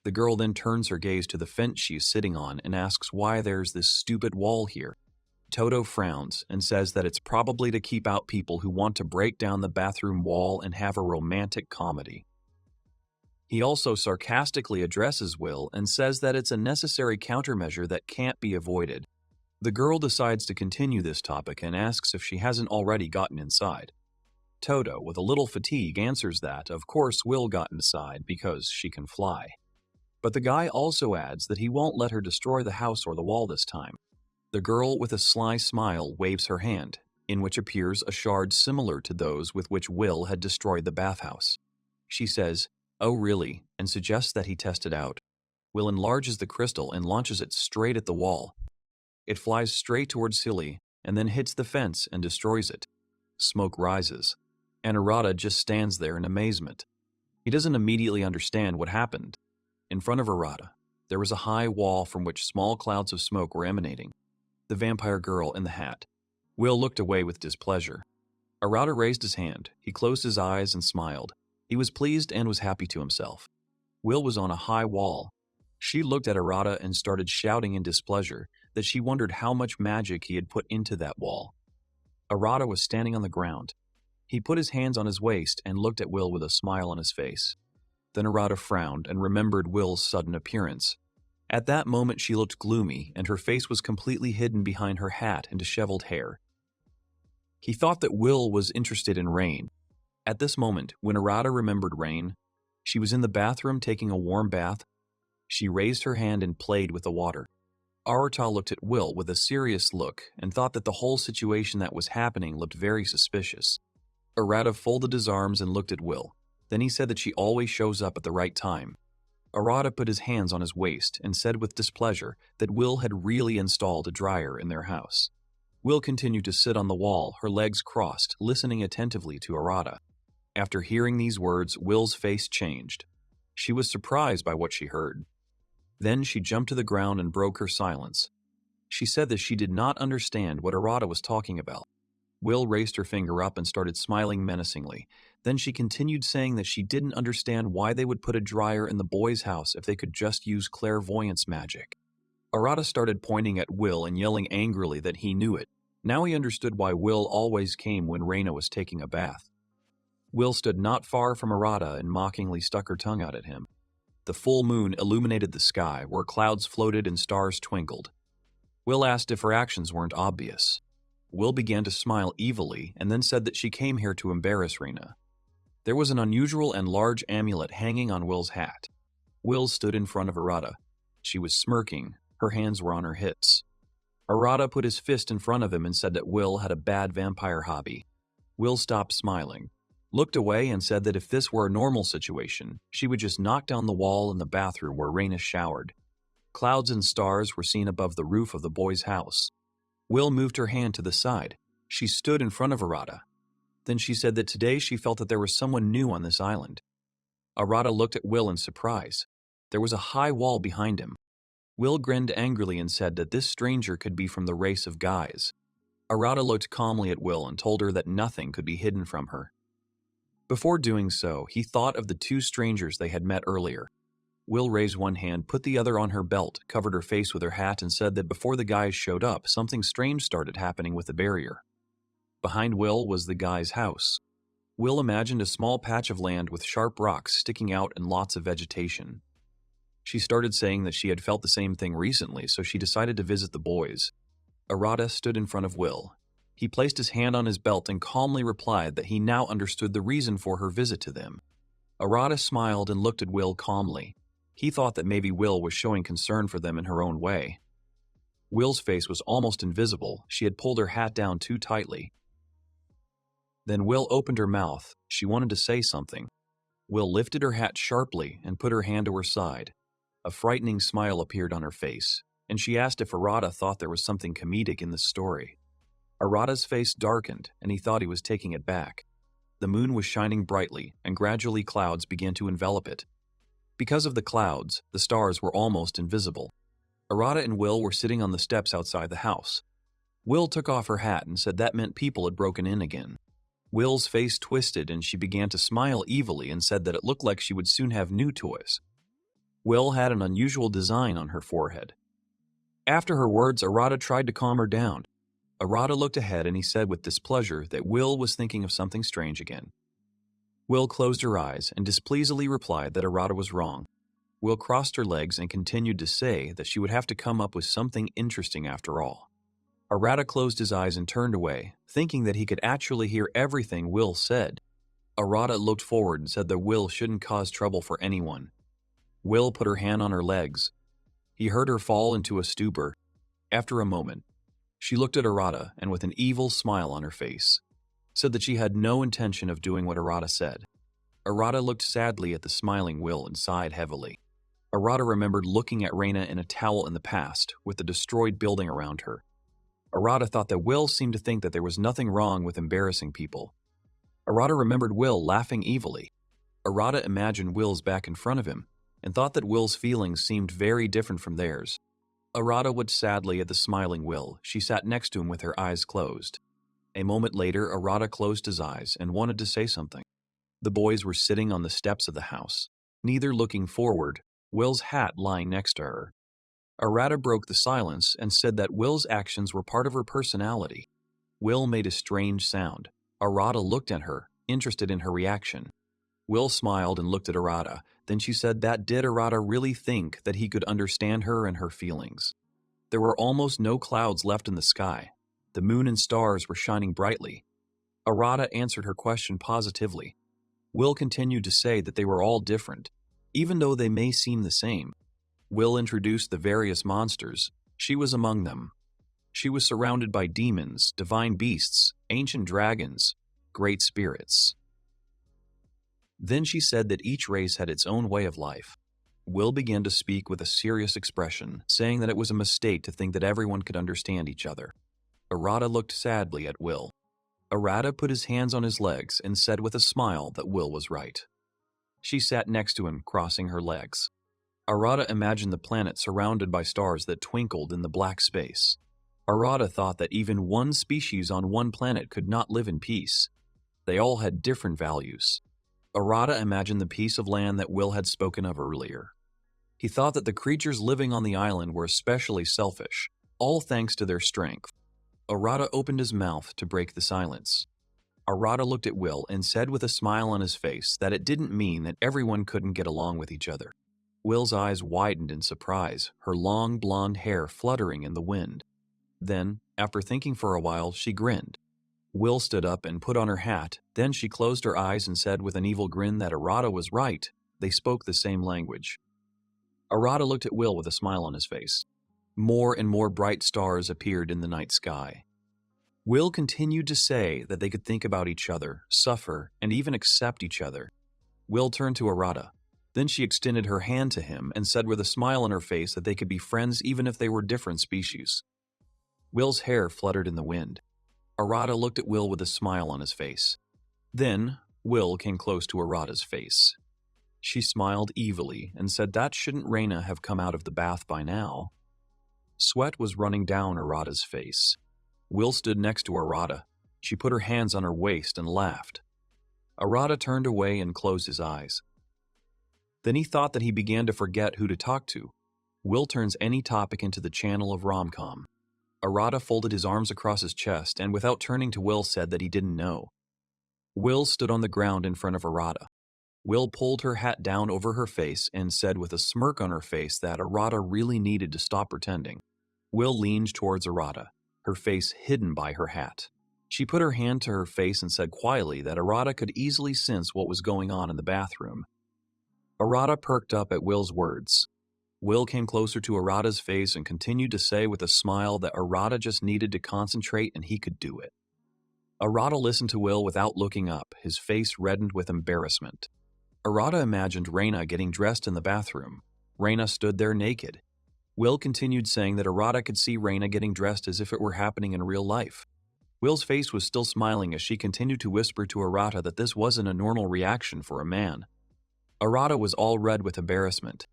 Speaker 1: The girl then turns her gaze to the fence she is sitting on and asks why there's this stupid wall here. Todo frowns and says that it's probably to keep out people who want to break down the bathroom wall and have a romantic comedy. He also sarcastically addresses Will and says that it's a necessary countermeasure that can't be avoided. The girl decides to continue this topic and asks if she hasn't already gotten inside. Todo, with a little fatigue, answers that, of course, Will got inside because she can fly. But the guy also adds that he won't let her destroy the house or the wall this time. The girl, with a sly smile, waves her hand, in which appears a shard similar to those with which Will had destroyed the bathhouse. She says, "Oh really?" and suggests that he test it out. Will enlarges the crystal and launches it straight at the wall. It flies straight towards Silly and then hits the fence and destroys it. Smoke rises, and Arata just stands there in amazement. He doesn't immediately understand what happened. In front of Arata, there was a high wall from which small clouds of smoke were emanating. The vampire girl in the hat. Will looked away with displeasure. Arata raised his hand. He closed his eyes and smiled. He was pleased and was happy to himself. Will was on a high wall. She looked at Arata and started shouting in displeasure that she wondered how much magic he had put into that wall. Arata was standing on the ground. He put his hands on his waist and looked at Will with a smile on his face. Then Arata frowned and remembered Will's sudden appearance. At that moment she looked gloomy, and her face was completely hidden behind her hat and disheveled hair. He thought that Will was interested in Rain. At this moment, when Arata remembered Rain, she was in the bathroom taking a warm bath. She raised her hand and played with the water. Arata looked at Will with a serious look and thought that the whole situation that was happening looked very suspicious. Arata folded his arms and looked at Will. Then he said that she always shows up at the right time. Arata put his hands on his waist and said with displeasure that Will had really installed a dryer in their house. Will continued to sit on the wall, her legs crossed, listening attentively to Arata. After hearing these words, Will's face changed. She was surprised by what she heard. Then she jumped to the ground and broke her silence. She said that she did not understand what Arata was talking about. Will raised her finger up and started smiling menacingly. Then she continued saying that she didn't understand why they would put a dryer in the boys' house if they could just use clairvoyance magic. Arata started pointing at Will and yelling angrily that he knew it. Now he understood why Will always came when Raina was taking a bath. Will stood not far from Arata and mockingly stuck her tongue out at him. The full moon illuminated the sky, where clouds floated and stars twinkled. Will asked if her actions weren't obvious. Will began to smile evilly and then said that she came here to embarrass Raina. There was an unusual and large amulet hanging on Will's hat. Will stood in front of Arata. She was smirking. Her hands were on her hips. Arata put his fist in front of him and said that Will had a bad vampire hobby. Will stopped smiling, looked away and said that if this were a normal situation, she would just knock down the wall in the bathroom where Raina showered. Clouds and stars were seen above the roof of the boy's house. Will moved her hand to the side. She stood in front of Arata. Then she said that today she felt that there was someone new on this island. Arata looked at Will in surprise. There was a high wall behind him. Will grinned angrily and said that this stranger could be from the race of guys. Arata looked calmly at Will and told her that nothing could be hidden from her. Before doing so, he thought of the two strangers they had met earlier. Will raised one hand, put the other on her belt, covered her face with her hat, and said that before the guys showed up, something strange started happening with the barrier. Behind Will was the guy's house. Will imagined a small patch of land with sharp rocks sticking out and lots of vegetation. She started saying that she had felt the same thing recently, so she decided to visit the boys. Arata stood in front of Will. He placed his hand on his belt and calmly replied that he now understood the reason for her visit to them. Arata smiled and looked at Will calmly. He thought that maybe Will was showing concern for them in her own way. Will's face was almost invisible. She had pulled her hat down too tightly. Then Will opened her mouth. She wanted to say something. Will lifted her hat sharply and put her hand to her side. A frightening smile appeared on her face, and she asked if Arata thought there was something comedic in the story. Arata's face darkened, and he thought he was taking it back. The moon was shining brightly, and gradually clouds began to envelop it. Because of the clouds, the stars were almost invisible. Arata and Will were sitting on the steps outside the house. Will took off her hat and said that meant people had broken in again. Will's face twisted, and she began to smile evilly and said that it looked like she would soon have new toys. Will had an unusual design on her forehead. After her words, Arata tried to calm her down. Arata looked ahead and he said with displeasure that Will was thinking of something strange again. Will closed her eyes and displeasedly replied that Arata was wrong. Will crossed her legs and continued to say that she would have to come up with something interesting after all. Arata closed his eyes and turned away, thinking that he could actually hear everything Will said. Arata looked forward and said that Will shouldn't cause trouble for anyone. Will put her hand on her legs. He heard her fall into a stupor. After a moment, she looked at Arata and with an evil smile on her face, said that she had no intention of doing what Arata said. Arata looked sadly at the smiling Will and sighed heavily. Arata remembered looking at Raina in a towel in the past, with the destroyed building around her. Arata thought that Will seemed to think that there was nothing wrong with embarrassing people. Arata remembered Will laughing evilly. Arata imagined Will's back in front of him, and thought that Will's feelings seemed very different from theirs. Arata looked sadly at the smiling Will. She sat next to him with her eyes closed. A moment later, Arata closed his eyes and wanted to say something. The boys were sitting on the steps of the house, neither looking forward, Will's hat lying next to her. Arata broke the silence and said that Will's actions were part of her personality. Will made a strange sound. Arata looked at her, interested in her reaction. Will smiled and looked at Arata. Then she said that did Arata really think that he could understand her and her feelings. There were almost no clouds left in the sky. The moon and stars were shining brightly. Arata answered her question positively. Will continued to say that they were all different, even though they may seem the same. Will introduced the various monsters. She was among them. She was surrounded by demons, divine beasts, ancient dragons, great spirits. Then she said that each race had its own way of life. Will began to speak with a serious expression, saying that it was a mistake to think that everyone could understand each other. Arata looked sadly at Will. Arata put his hands on his legs and said with a smile that Will was right. She sat next to him, crossing her legs. Arata imagined the planet surrounded by stars that twinkled in the black space. Arata thought that even one species on one planet could not live in peace. They all had different values. Arata imagined the piece of land that Will had spoken of earlier. He thought that the creatures living on the island were especially selfish, all thanks to their strength. Arata opened his mouth to break the silence. Arata looked at Will and said with a smile on his face that it didn't mean that everyone couldn't get along with each other. Will's eyes widened in surprise, her long blonde hair fluttering in the wind. Then, after thinking for a while, she grinned. Will stood up and put on her hat. Then she closed her eyes and said with an evil grin that Arata was right. They spoke the same language. Arata looked at Will with a smile on his face. More and more bright stars appeared in the night sky. Will continued to say that they could think about each other, suffer, and even accept each other. Will turned to Arata. Then she extended her hand to him and said with a smile on her face that they could be friends even if they were different species. Will's hair fluttered in the wind. Arata looked at Will with a smile on his face. Then, Will came close to Arata's face. She smiled evilly and said that shouldn't Raina have come out of the bath by now. Sweat was running down Arata's face. Will stood next to Arata. She put her hands on her waist and laughed. Arata turned away and closed his eyes. Then he thought that he began to forget who to talk to. Will turns any topic into the channel of rom-com. Arata folded his arms across his chest and without turning to Will said that he didn't know. Will stood on the ground in front of Arata. Will pulled her hat down over her face and said with a smirk on her face that Arata really needed to stop pretending. Will leaned towards Arata, her face hidden by her hat. She put her hand to her face and said quietly that Arata could easily sense what was going on in the bathroom. Arata perked up at Will's words. Will came closer to Arata's face and continued to say with a smile that Arata just needed to concentrate and he could do it. Arata listened to Will without looking up, his face reddened with embarrassment. Arata imagined Raina getting dressed in the bathroom. Raina stood there naked. Will continued saying that Arata could see Raina getting dressed as if it were happening in real life. Will's face was still smiling as she continued to whisper to Arata that this wasn't a normal reaction for a man. Arata was all red with embarrassment.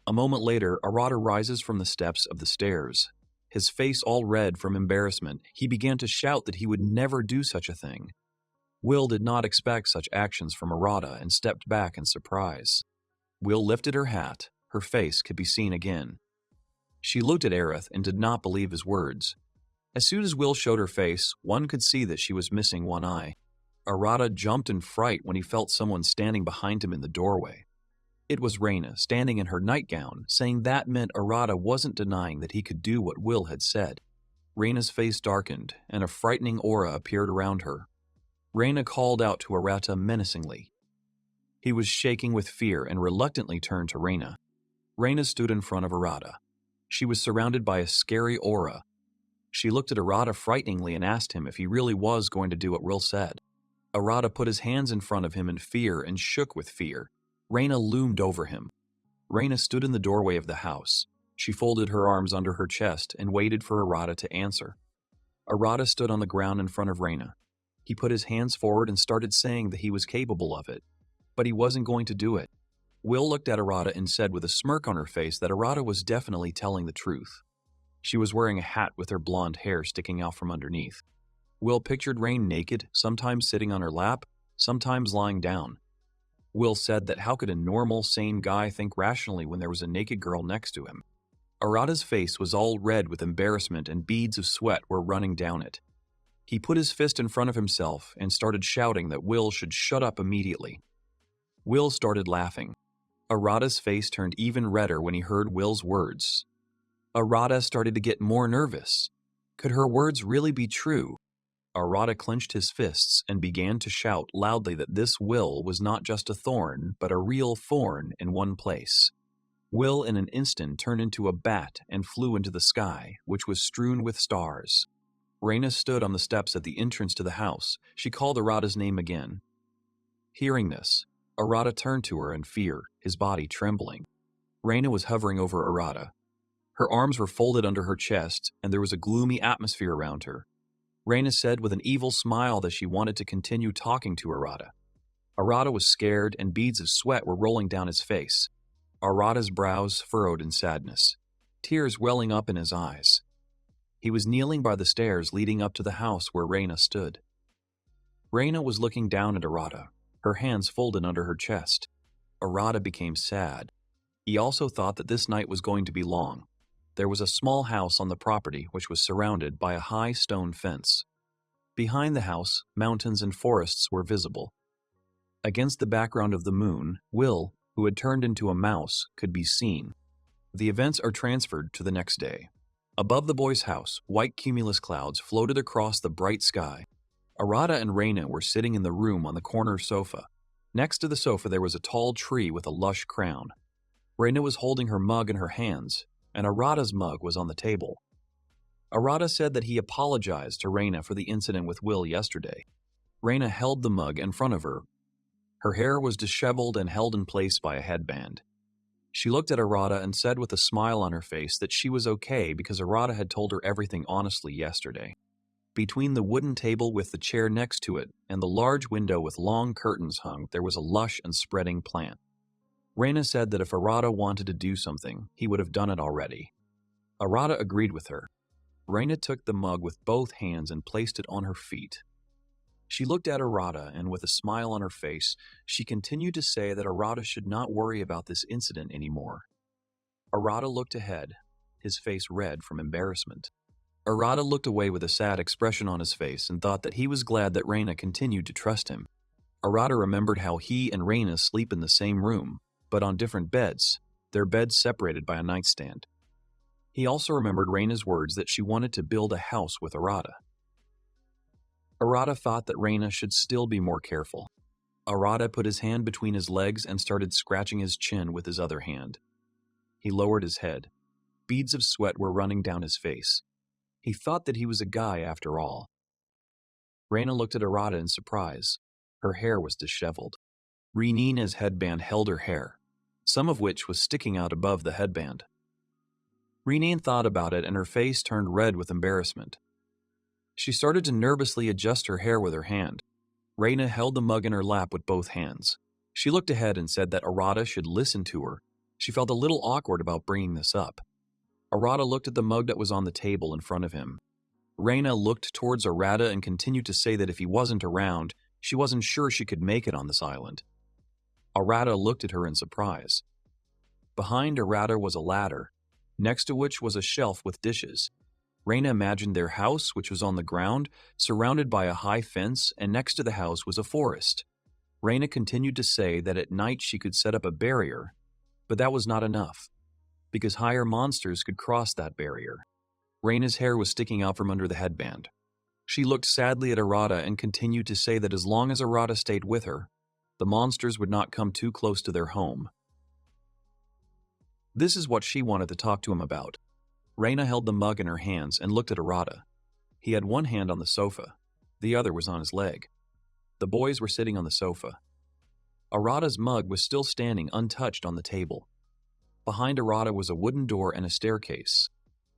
Speaker 1: A moment later, Arata rises from the steps of the stairs. His face all red from embarrassment, he began to shout that he would never do such a thing. Will did not expect such actions from Arata and stepped back in surprise. Will lifted her hat. Her face could be seen again. She looked at Aerith and did not believe his words. As soon as Will showed her face, one could see that she was missing one eye. Arata jumped in fright when he felt someone standing behind him in the doorway. It was Raina, standing in her nightgown, saying that meant Arata wasn't denying that he could do what Will had said. Raina's face darkened, and a frightening aura appeared around her. Raina called out to Arata menacingly. He was shaking with fear and reluctantly turned to Raina. Raina stood in front of Arata. She was surrounded by a scary aura. She looked at Arata frighteningly and asked him if he really was going to do what Will said. Arata put his hands in front of him in fear and shook with fear. Raina loomed over him. Raina stood in the doorway of the house. She folded her arms under her chest and waited for Arata to answer. Arata stood on the ground in front of Raina. He put his hands forward and started saying that he was capable of it, but he wasn't going to do it. Will looked at Arata and said with a smirk on her face that Arata was definitely telling the truth. She was wearing a hat with her blonde hair sticking out from underneath. Will pictured Rain naked, sometimes sitting on her lap, sometimes lying down. Will said that how could a normal, sane guy think rationally when there was a naked girl next to him? Arata's face was all red with embarrassment and beads of sweat were running down it. He put his fist in front of himself and started shouting that Will should shut up immediately. Will started laughing. Arata's face turned even redder when he heard Will's words. Arata started to get more nervous. Could her words really be true? Arata clenched his fists and began to shout loudly that this Will was not just a thorn, but a real thorn in one place. Will in an instant turned into a bat and flew into the sky, which was strewn with stars. Raina stood on the steps at the entrance to the house. She called Arata's name again. Hearing this, Arata turned to her in fear, his body trembling. Raina was hovering over Arata. Her arms were folded under her chest, and there was a gloomy atmosphere around her. Raina said with an evil smile that she wanted to continue talking to Arata. Arata was scared, and beads of sweat were rolling down his face. Arata's brows furrowed in sadness, tears welling up in his eyes. He was kneeling by the stairs leading up to the house where Raina stood. Raina was looking down at Arata, her hands folded under her chest. Arata became sad. He also thought that this night was going to be long. There was a small house on the property which was surrounded by a high stone fence. Behind the house, mountains and forests were visible. Against the background of the moon, Will, who had turned into a mouse, could be seen. The events are transferred to the next day. Above the boy's house, white cumulus clouds floated across the bright sky. Arata and Raina were sitting in the room on the corner sofa. Next to the sofa there was a tall tree with a lush crown. Raina was holding her mug in her hands, and Arata's mug was on the table. Arata said that he apologized to Raina for the incident with Will yesterday. Raina held the mug in front of her. Her hair was disheveled and held in place by a headband. She looked at Arata and said with a smile on her face that she was okay because Arata had told her everything honestly yesterday. Between the wooden table with the chair next to it and the large window with long curtains hung, there was a lush and spreading plant. Raina said that if Arata wanted to do something, he would have done it already. Arata agreed with her. Raina took the mug with both hands and placed it on her feet. She looked at Arata, and with a smile on her face, she continued to say that Arata should not worry about this incident anymore. Arata looked ahead, his face red from embarrassment. Arata looked away with a sad expression on his face and thought that he was glad that Raina continued to trust him. Arata remembered how he and Raina sleep in the same room, but on different beds, their beds separated by a nightstand. He also remembered Raina's words that she wanted to build a house with Arata. Arata thought that Raina should still be more careful. Arata put his hand between his legs and started scratching his chin with his other hand. He lowered his head. Beads of sweat were running down his face. He thought that he was a guy after all. Raina looked at Arata in surprise. Her hair was disheveled. Raina's headband held her hair, some of which was sticking out above the headband. Raina thought about it and her face turned red with embarrassment. She started to nervously adjust her hair with her hand. Raina held the mug in her lap with both hands. She looked ahead and said that Arata should listen to her. She felt a little awkward about bringing this up. Arata looked at the mug that was on the table in front of him. Raina looked towards Arata and continued to say that if he wasn't around, she wasn't sure she could make it on this island. Arata looked at her in surprise. Behind Arata was a ladder, next to which was a shelf with dishes. Raina imagined their house, which was on the ground, surrounded by a high fence, and next to the house was a forest. Raina continued to say that at night she could set up a barrier, but that was not enough, because higher monsters could cross that barrier. Raina's hair was sticking out from under the headband. She looked sadly at Arata and continued to say that as long as Arata stayed with her, the monsters would not come too close to their home. This is what she wanted to talk to him about. Raina held the mug in her hands and looked at Arata. He had one hand on the sofa. The other was on his leg. The boys were sitting on the sofa. Arata's mug was still standing untouched on the table. Behind Arata was a wooden door and a staircase.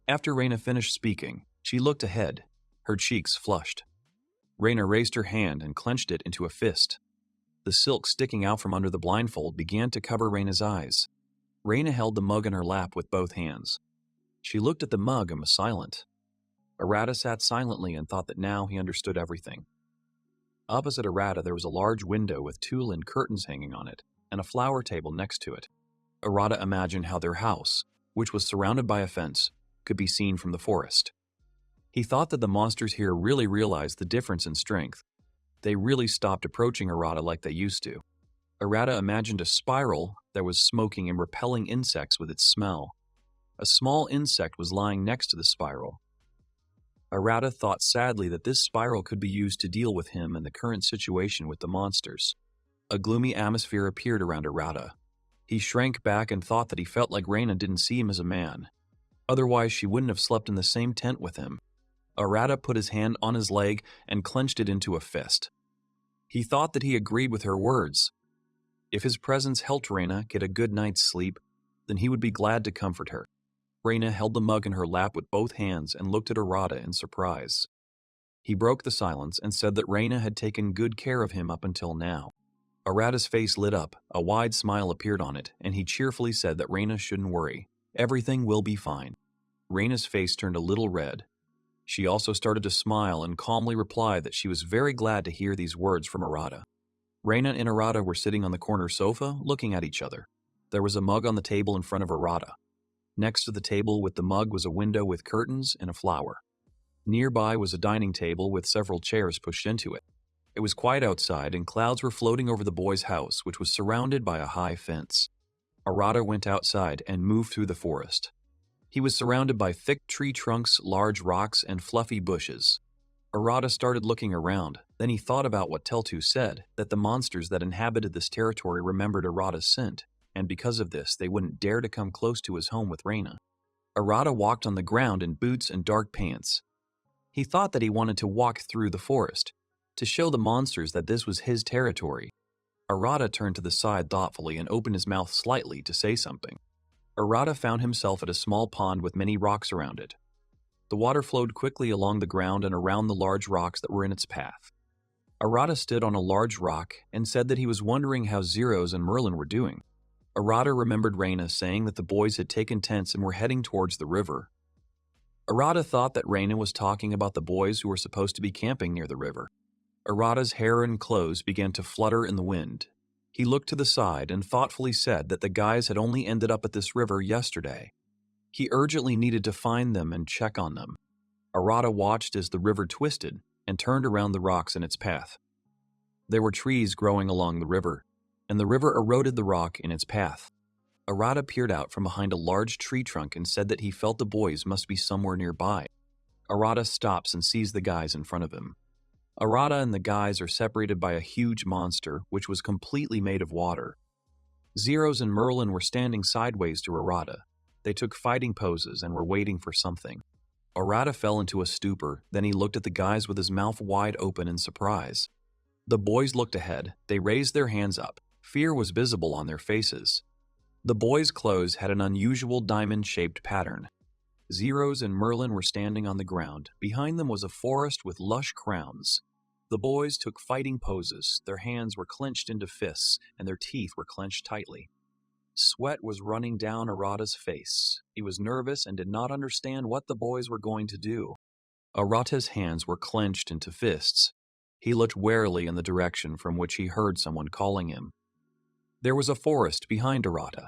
Speaker 1: After Raina finished speaking, she looked ahead, her cheeks flushed. Raina raised her hand and clenched it into a fist. The silk sticking out from under the blindfold began to cover Raina's eyes. Raina held the mug in her lap with both hands. She looked at the mug and was silent. Arata sat silently and thought that now he understood everything. Opposite Arata there was a large window with tulle curtains hanging on it, and a flower table next to it. Arata imagined how their house, which was surrounded by a fence, could be seen from the forest. He thought that the monsters here really realized the difference in strength. They really stopped approaching Arata like they used to. Arata imagined a spiral that was smoking and repelling insects with its smell. A small insect was lying next to the spiral. Arata thought sadly that this spiral could be used to deal with him and the current situation with the monsters. A gloomy atmosphere appeared around Arata. He shrank back and thought that he felt like Raina didn't see him as a man. Otherwise, she wouldn't have slept in the same tent with him. Arata put his hand on his leg and clenched it into a fist. He thought that he agreed with her words. If his presence helped Raina get a good night's sleep, then he would be glad to comfort her. Raina held the mug in her lap with both hands and looked at Arata in surprise. He broke the silence and said that Raina had taken good care of him up until now. Arata's face lit up, a wide smile appeared on it, and he cheerfully said that Raina shouldn't worry. Everything will be fine. Raina's face turned a little red. She also started to smile and calmly replied that she was very glad to hear these words from Arata. Raina and Arata were sitting on the corner sofa, looking at each other. There was a mug on the table in front of Arata. Next to the table with the mug was a window with curtains and a flower. Nearby was a dining table with several chairs pushed into it. It was quiet outside and clouds were floating over the boys' house, which was surrounded by a high fence. Arata went outside and moved through the forest. He was surrounded by thick tree trunks, large rocks, and fluffy bushes. Arata started looking around. Then he thought about what Teltu said, that the monsters that inhabited this territory remembered Arata's scent, and because of this, they wouldn't dare to come close to his home with Raina. Arata walked on the ground in boots and dark pants. He thought that he wanted to walk through the forest, to show the monsters that this was his territory. Arata turned to the side thoughtfully and opened his mouth slightly to say something. Arata found himself at a small pond with many rocks around it. The water flowed quickly along the ground and around the large rocks that were in its path. Arata stood on a large rock and said that he was wondering how Zeros and Merlin were doing. Arata remembered Raina saying that the boys had taken tents and were heading towards the river. Arata thought that Raina was talking about the boys who were supposed to be camping near the river. Arata's hair and clothes began to flutter in the wind. He looked to the side and thoughtfully said that the guys had only ended up at this river yesterday. He urgently needed to find them and check on them. Arata watched as the river twisted and turned around the rocks in its path. There were trees growing along the river, and the river eroded the rock in its path. Arata peered out from behind a large tree trunk and said that he felt the boys must be somewhere nearby. Arata stops and sees the guys in front of him. Arata and the guys are separated by a huge monster which was completely made of water. Zeros and Merlin were standing sideways to Arata. They took fighting poses and were waiting for something. Arata fell into a stupor, then he looked at the guys with his mouth wide open in surprise. The boys looked ahead. They raised their hands up. Fear was visible on their faces. The boys' clothes had an unusual diamond-shaped pattern. Zeros and Merlin were standing on the ground. Behind them was a forest with lush crowns. The boys took fighting poses. Their hands were clenched into fists, and their teeth were clenched tightly. Sweat was running down Arata's face. He was nervous and did not understand what the boys were going to do. Arata's hands were clenched into fists. He looked warily in the direction from which he heard someone calling him. There was a forest behind Arata.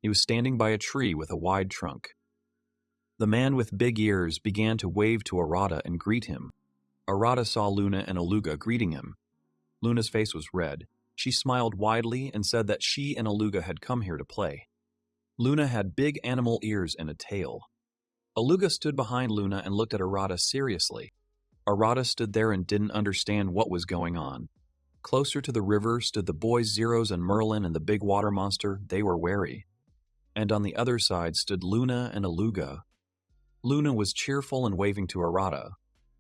Speaker 1: He was standing by a tree with a wide trunk. The man with big ears began to wave to Arata and greet him. Arata saw Luna and Aluga greeting him. Luna's face was red. She smiled widely and said that she and Aluga had come here to play. Luna had big animal ears and a tail. Aluga stood behind Luna and looked at Arata seriously. Arata stood there and didn't understand what was going on. Closer to the river stood the boys Zeros and Merlin and the big water monster. They were wary. And on the other side stood Luna and Aluga. Luna was cheerful and waving to Arata.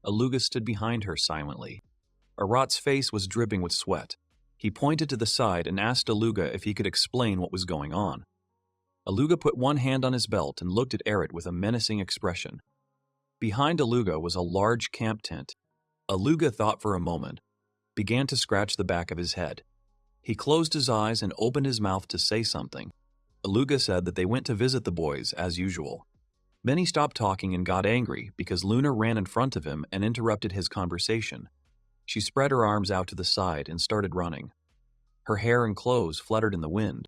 Speaker 1: Aluga stood behind her silently. Arata's face was dripping with sweat. He pointed to the side and asked Aluga if he could explain what was going on. Aluga put one hand on his belt and looked at Arat with a menacing expression. Behind Aluga was a large camp tent. Aluga thought for a moment, began to scratch the back of his head. He closed his eyes and opened his mouth to say something. Aluga said that they went to visit the boys as usual. Then he stopped talking and got angry because Luna ran in front of him and interrupted his conversation. She spread her arms out to the side and started running. Her hair and clothes fluttered in the wind.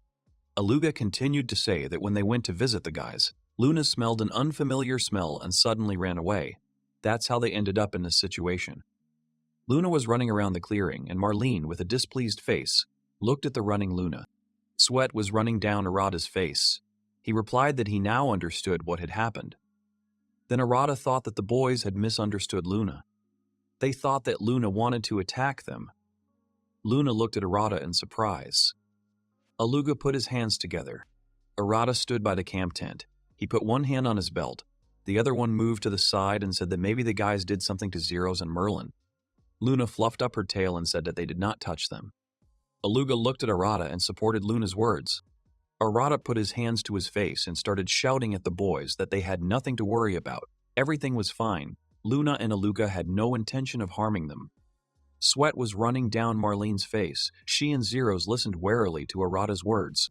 Speaker 1: Aluga continued to say that when they went to visit the guys, Luna smelled an unfamiliar smell and suddenly ran away. That's how they ended up in this situation. Luna was running around the clearing, and Marlene, with a displeased face, looked at the running Luna. Sweat was running down Arata's face. He replied that he now understood what had happened. Then Arata thought that the boys had misunderstood Luna. They thought that Luna wanted to attack them. Luna looked at Arata in surprise. Aluga put his hands together. Arata stood by the camp tent. He put one hand on his belt. The other one moved to the side and said that maybe the guys did something to Zeros and Merlin. Luna fluffed up her tail and said that they did not touch them. Aluga looked at Arata and supported Luna's words. Arata put his hands to his face and started shouting at the boys that they had nothing to worry about. Everything was fine. Luna and Aluga had no intention of harming them. Sweat was running down Marlene's face. She and Zeros listened warily to Arata's words.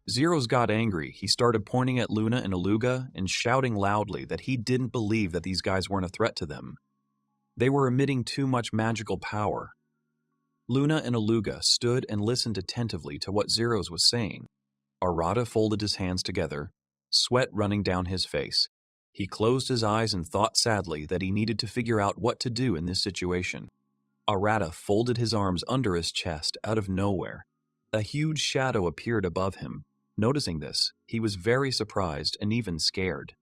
Speaker 1: Zeros got angry. He started pointing at Luna and Aluga and shouting loudly that he didn't believe that these guys weren't a threat to them. They were emitting too much magical power. Luna and Aluga stood and listened attentively to what Zeros was saying. Arata folded his hands together, sweat running down his face. He closed his eyes and thought sadly that he needed to figure out what to do in this situation. Arata folded his arms under his chest out of nowhere. A huge shadow appeared above him. Noticing this, he was very surprised and even scared.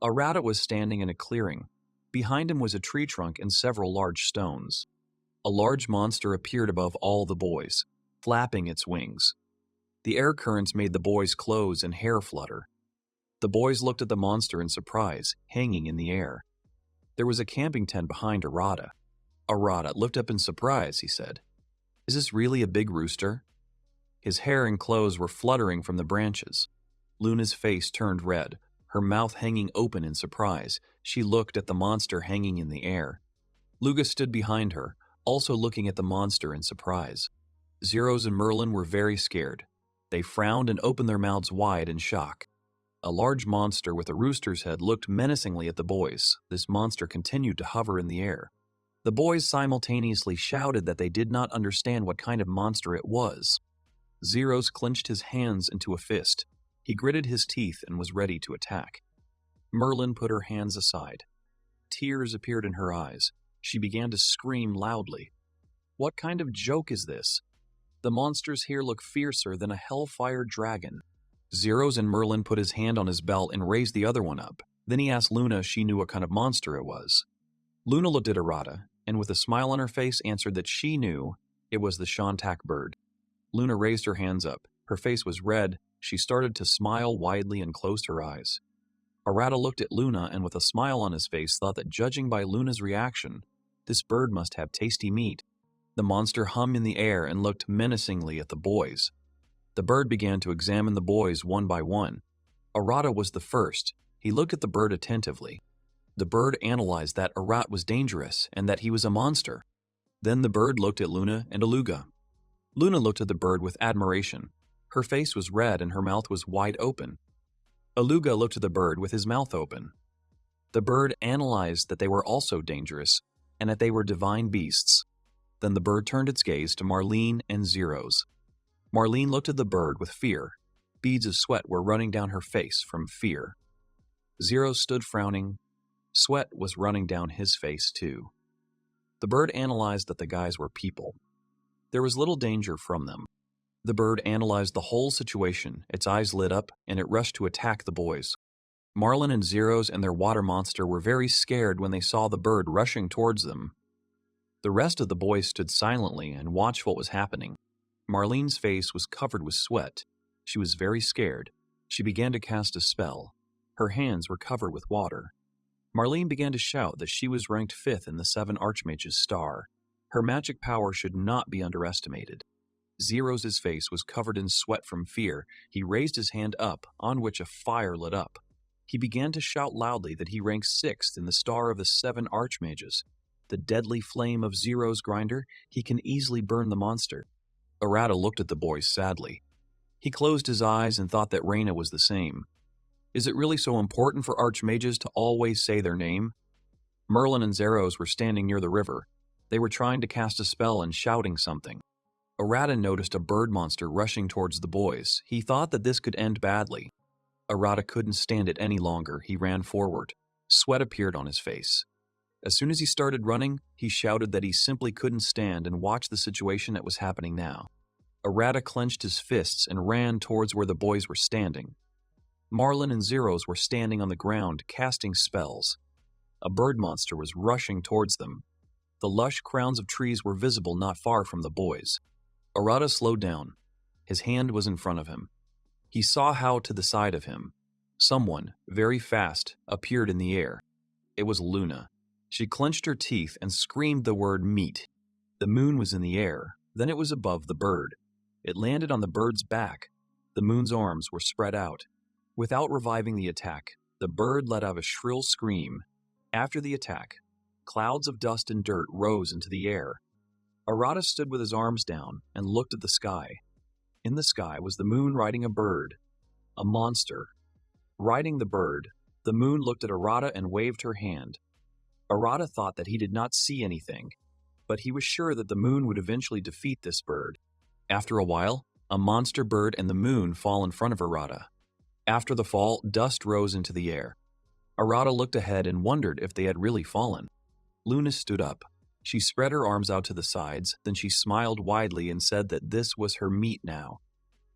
Speaker 1: Arata was standing in a clearing. Behind him was a tree trunk and several large stones. A large monster appeared above all the boys, flapping its wings. The air currents made the boys' clothes and hair flutter. The boys looked at the monster in surprise, hanging in the air. There was a camping tent behind Arata. Arata looked up in surprise, he said. "Is this really a big rooster?" His hair and clothes were fluttering from the branches. Luna's face turned red, her mouth hanging open in surprise. She looked at the monster hanging in the air. Luga stood behind her, also looking at the monster in surprise. Zeros and Merlin were very scared. They frowned and opened their mouths wide in shock. A large monster with a rooster's head looked menacingly at the boys. This monster continued to hover in the air. The boys simultaneously shouted that they did not understand what kind of monster it was. Zeros clenched his hands into a fist. He gritted his teeth and was ready to attack. Merlin put her hands aside. tears appeared in her eyes. She began to scream loudly. What kind of joke is this? The monsters here look fiercer than a hellfire dragon. Zeros and Merlin put his hand on his belt and raised the other one up. Then he asked Luna if she knew what kind of monster it was. Luna looked at Arata, and with a smile on her face answered that she knew it was the Shantak bird. Luna raised her hands up. Her face was red. She started to smile widely and closed her eyes. Arata looked at Luna and with a smile on his face thought that judging by Luna's reaction, this bird must have tasty meat. The monster hummed in the air and looked menacingly at the boys. The bird began to examine the boys one by one. Arata was the first. He looked at the bird attentively. The bird analyzed that Arata was dangerous and that he was a monster. Then the bird looked at Luna and Aluga. Luna looked at the bird with admiration. Her face was red and her mouth was wide open. Aluga looked at the bird with his mouth open. The bird analyzed that they were also dangerous and that they were divine beasts. Then the bird turned its gaze to Marlene and Zeros. Marlene looked at the bird with fear. Beads of sweat were running down her face from fear. Zeros stood frowning. Sweat was running down his face too. The bird analyzed that the guys were people. There was little danger from them. The bird analyzed the whole situation. Its eyes lit up, and it rushed to attack the boys. Marlin and Zeros and their water monster were very scared when they saw the bird rushing towards them. The rest of the boys stood silently and watched what was happening. Marlene's face was covered with sweat. She was very scared. She began to cast a spell. Her hands were covered with water. Marlene began to shout that she was ranked 5th in the 7 Archmages' star. Her magic power should not be underestimated. Zeros' face was covered in sweat from fear. He raised his hand up, on which a fire lit up. He began to shout loudly that he ranked 6th in the star of the 7 Archmages. The deadly flame of Zero's grinder, he can easily burn the monster. Arata looked at the boys sadly. He closed his eyes and thought that Raina was the same. Is it really so important for Archmages to always say their name? Merlin and Zeros were standing near the river. They were trying to cast a spell and shouting something. Arata noticed a bird monster rushing towards the boys. He thought that this could end badly. Arata couldn't stand it any longer. He ran forward. Sweat appeared on his face. As soon as he started running, he shouted that he simply couldn't stand and watch the situation that was happening now. Arata clenched his fists and ran towards where the boys were standing. Marlin and Zeros were standing on the ground, casting spells. A bird monster was rushing towards them. The lush crowns of trees were visible not far from the boys. Arata slowed down. His hand was in front of him. He saw how to the side of him. Someone, very fast, appeared in the air. It was Luna. She clenched her teeth and screamed the word meat. The moon was in the air. Then it was above the bird. It landed on the bird's back. The moon's arms were spread out. Without reviving the attack, the bird let out a shrill scream. After the attack, clouds of dust and dirt rose into the air. Arata stood with his arms down and looked at the sky. In the sky was the moon riding a bird, a monster. Riding the bird, the moon looked at Arata and waved her hand. Arata thought that he did not see anything, but he was sure that the moon would eventually defeat this bird. After a while, a monster bird and the moon fall in front of Arata. After the fall, dust rose into the air. Arata looked ahead and wondered if they had really fallen. Luna stood up. She spread her arms out to the sides, then she smiled widely and said that this was her meat now.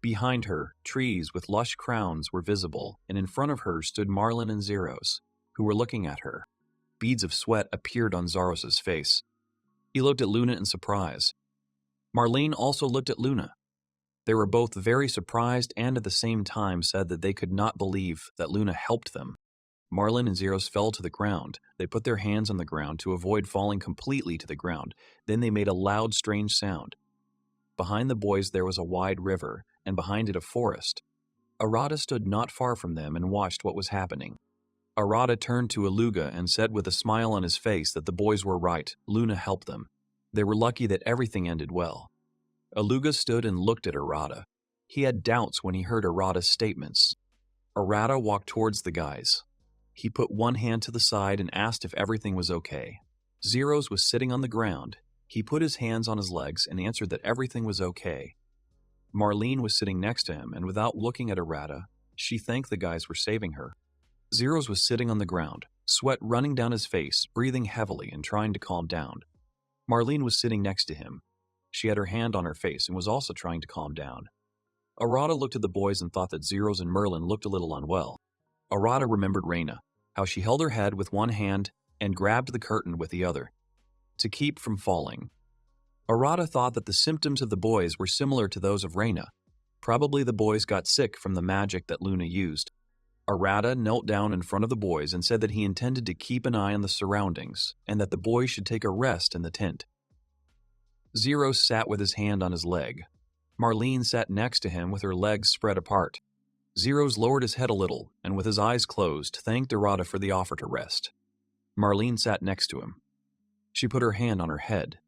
Speaker 1: Behind her, trees with lush crowns were visible, and in front of her stood Marlin and Zeros, who were looking at her. Beads of sweat appeared on Zaros' face. He looked at Luna in surprise. Marlene also looked at Luna. They were both very surprised and at the same time said that they could not believe that Luna helped them. Marlin and Zeros fell to the ground. They put their hands on the ground to avoid falling completely to the ground. Then they made a loud, strange sound. Behind the boys there was a wide river, and behind it a forest. Arata stood not far from them and watched what was happening. Arata turned to Aluga and said with a smile on his face that the boys were right. Luna helped them. They were lucky that everything ended well. Aluga stood and looked at Arata. He had doubts when he heard Arata's statements. Arata walked towards the guys. He put one hand to the side and asked if everything was okay. Zeros was sitting on the ground. He put his hands on his legs and answered that everything was okay. Marlene was sitting next to him, and without looking at Arata, she thanked the guys for saving her. Zeros was sitting on the ground. sweat running down his face, breathing heavily and trying to calm down. Marlene was sitting next to him. She had her hand on her face and was also trying to calm down. Arata looked at the boys and thought that Zeros and Merlin looked a little unwell. Arata remembered Raina, how she held her head with one hand and grabbed the curtain with the other, to keep from falling. Arata thought that the symptoms of the boys were similar to those of Raina. Probably the boys got sick from the magic that Luna used. Arata knelt down in front of the boys and said that he intended to keep an eye on the surroundings and that the boys should take a rest in the tent. Zeros sat with his hand on his leg. Marlene sat next to him with her legs spread apart. Zeros lowered his head a little and with his eyes closed thanked Arata for the offer to rest. Marlene sat next to him. She put her hand on her head.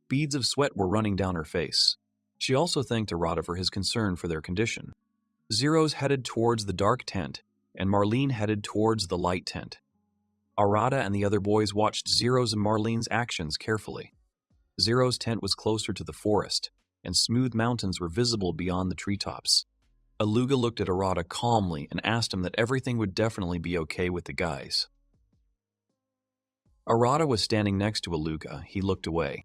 Speaker 1: Beads of sweat were running down her face. She also thanked Arata for his concern for their condition. Zeros headed towards the dark tent, and Marlene headed towards the light tent. Arata and the other boys watched Zeros and Marlene's actions carefully. Zero's tent was closer to the forest, and smooth mountains were visible beyond the treetops. Aluga looked at Arata calmly and asked him that everything would definitely be okay with the guys. Arata was standing next to Aluga. He looked away.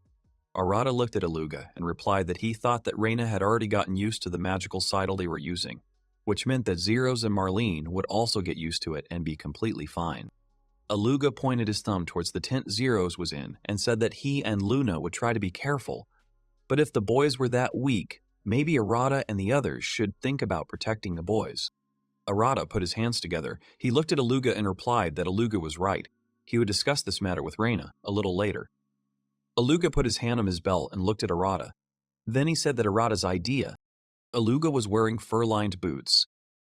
Speaker 1: Arata looked at Aluga and replied that he thought that Raina had already gotten used to the magical sidle they were using, which meant that Zeros and Marlene would also get used to it and be completely fine. Aluga pointed his thumb towards the tent Zeros was in and said that he and Luna would try to be careful, but if the boys were that weak, maybe Arata and the others should think about protecting the boys. Arata put his hands together. He looked at Aluga and replied that Aluga was right. He would discuss this matter with Raina a little later. Aluga put his hand on his belt and looked at Arata. Then he said that Arata's idea. Aluga was wearing fur-lined boots.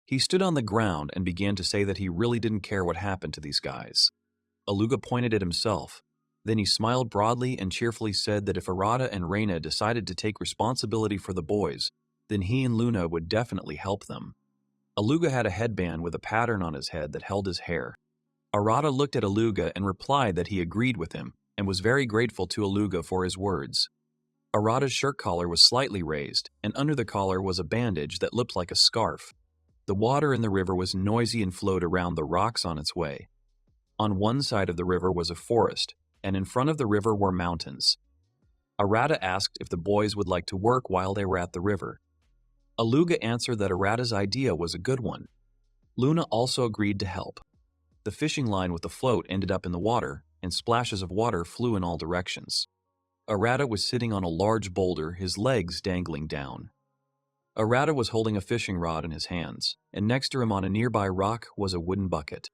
Speaker 1: He stood on the ground and began to say that he really didn't care what happened to these guys. Aluga pointed at himself. Then he smiled broadly and cheerfully said that if Arata and Raina decided to take responsibility for the boys, then he and Luna would definitely help them. Aluga had a headband with a pattern on his head that held his hair. Arata looked at Aluga and replied that he agreed with him and was very grateful to Aluga for his words. Arata's shirt collar was slightly raised, and under the collar was a bandage that looked like a scarf. The water in the river was noisy and flowed around the rocks on its way. On one side of the river was a forest, and in front of the river were mountains. Arata asked if the boys would like to work while they were at the river. Aluga answered that Arata's idea was a good one. Luna also agreed to help. The fishing line with the float ended up in the water, and splashes of water flew in all directions. Arata was sitting on a large boulder, his legs dangling down. Arata was holding a fishing rod in his hands, and next to him on a nearby rock was a wooden bucket.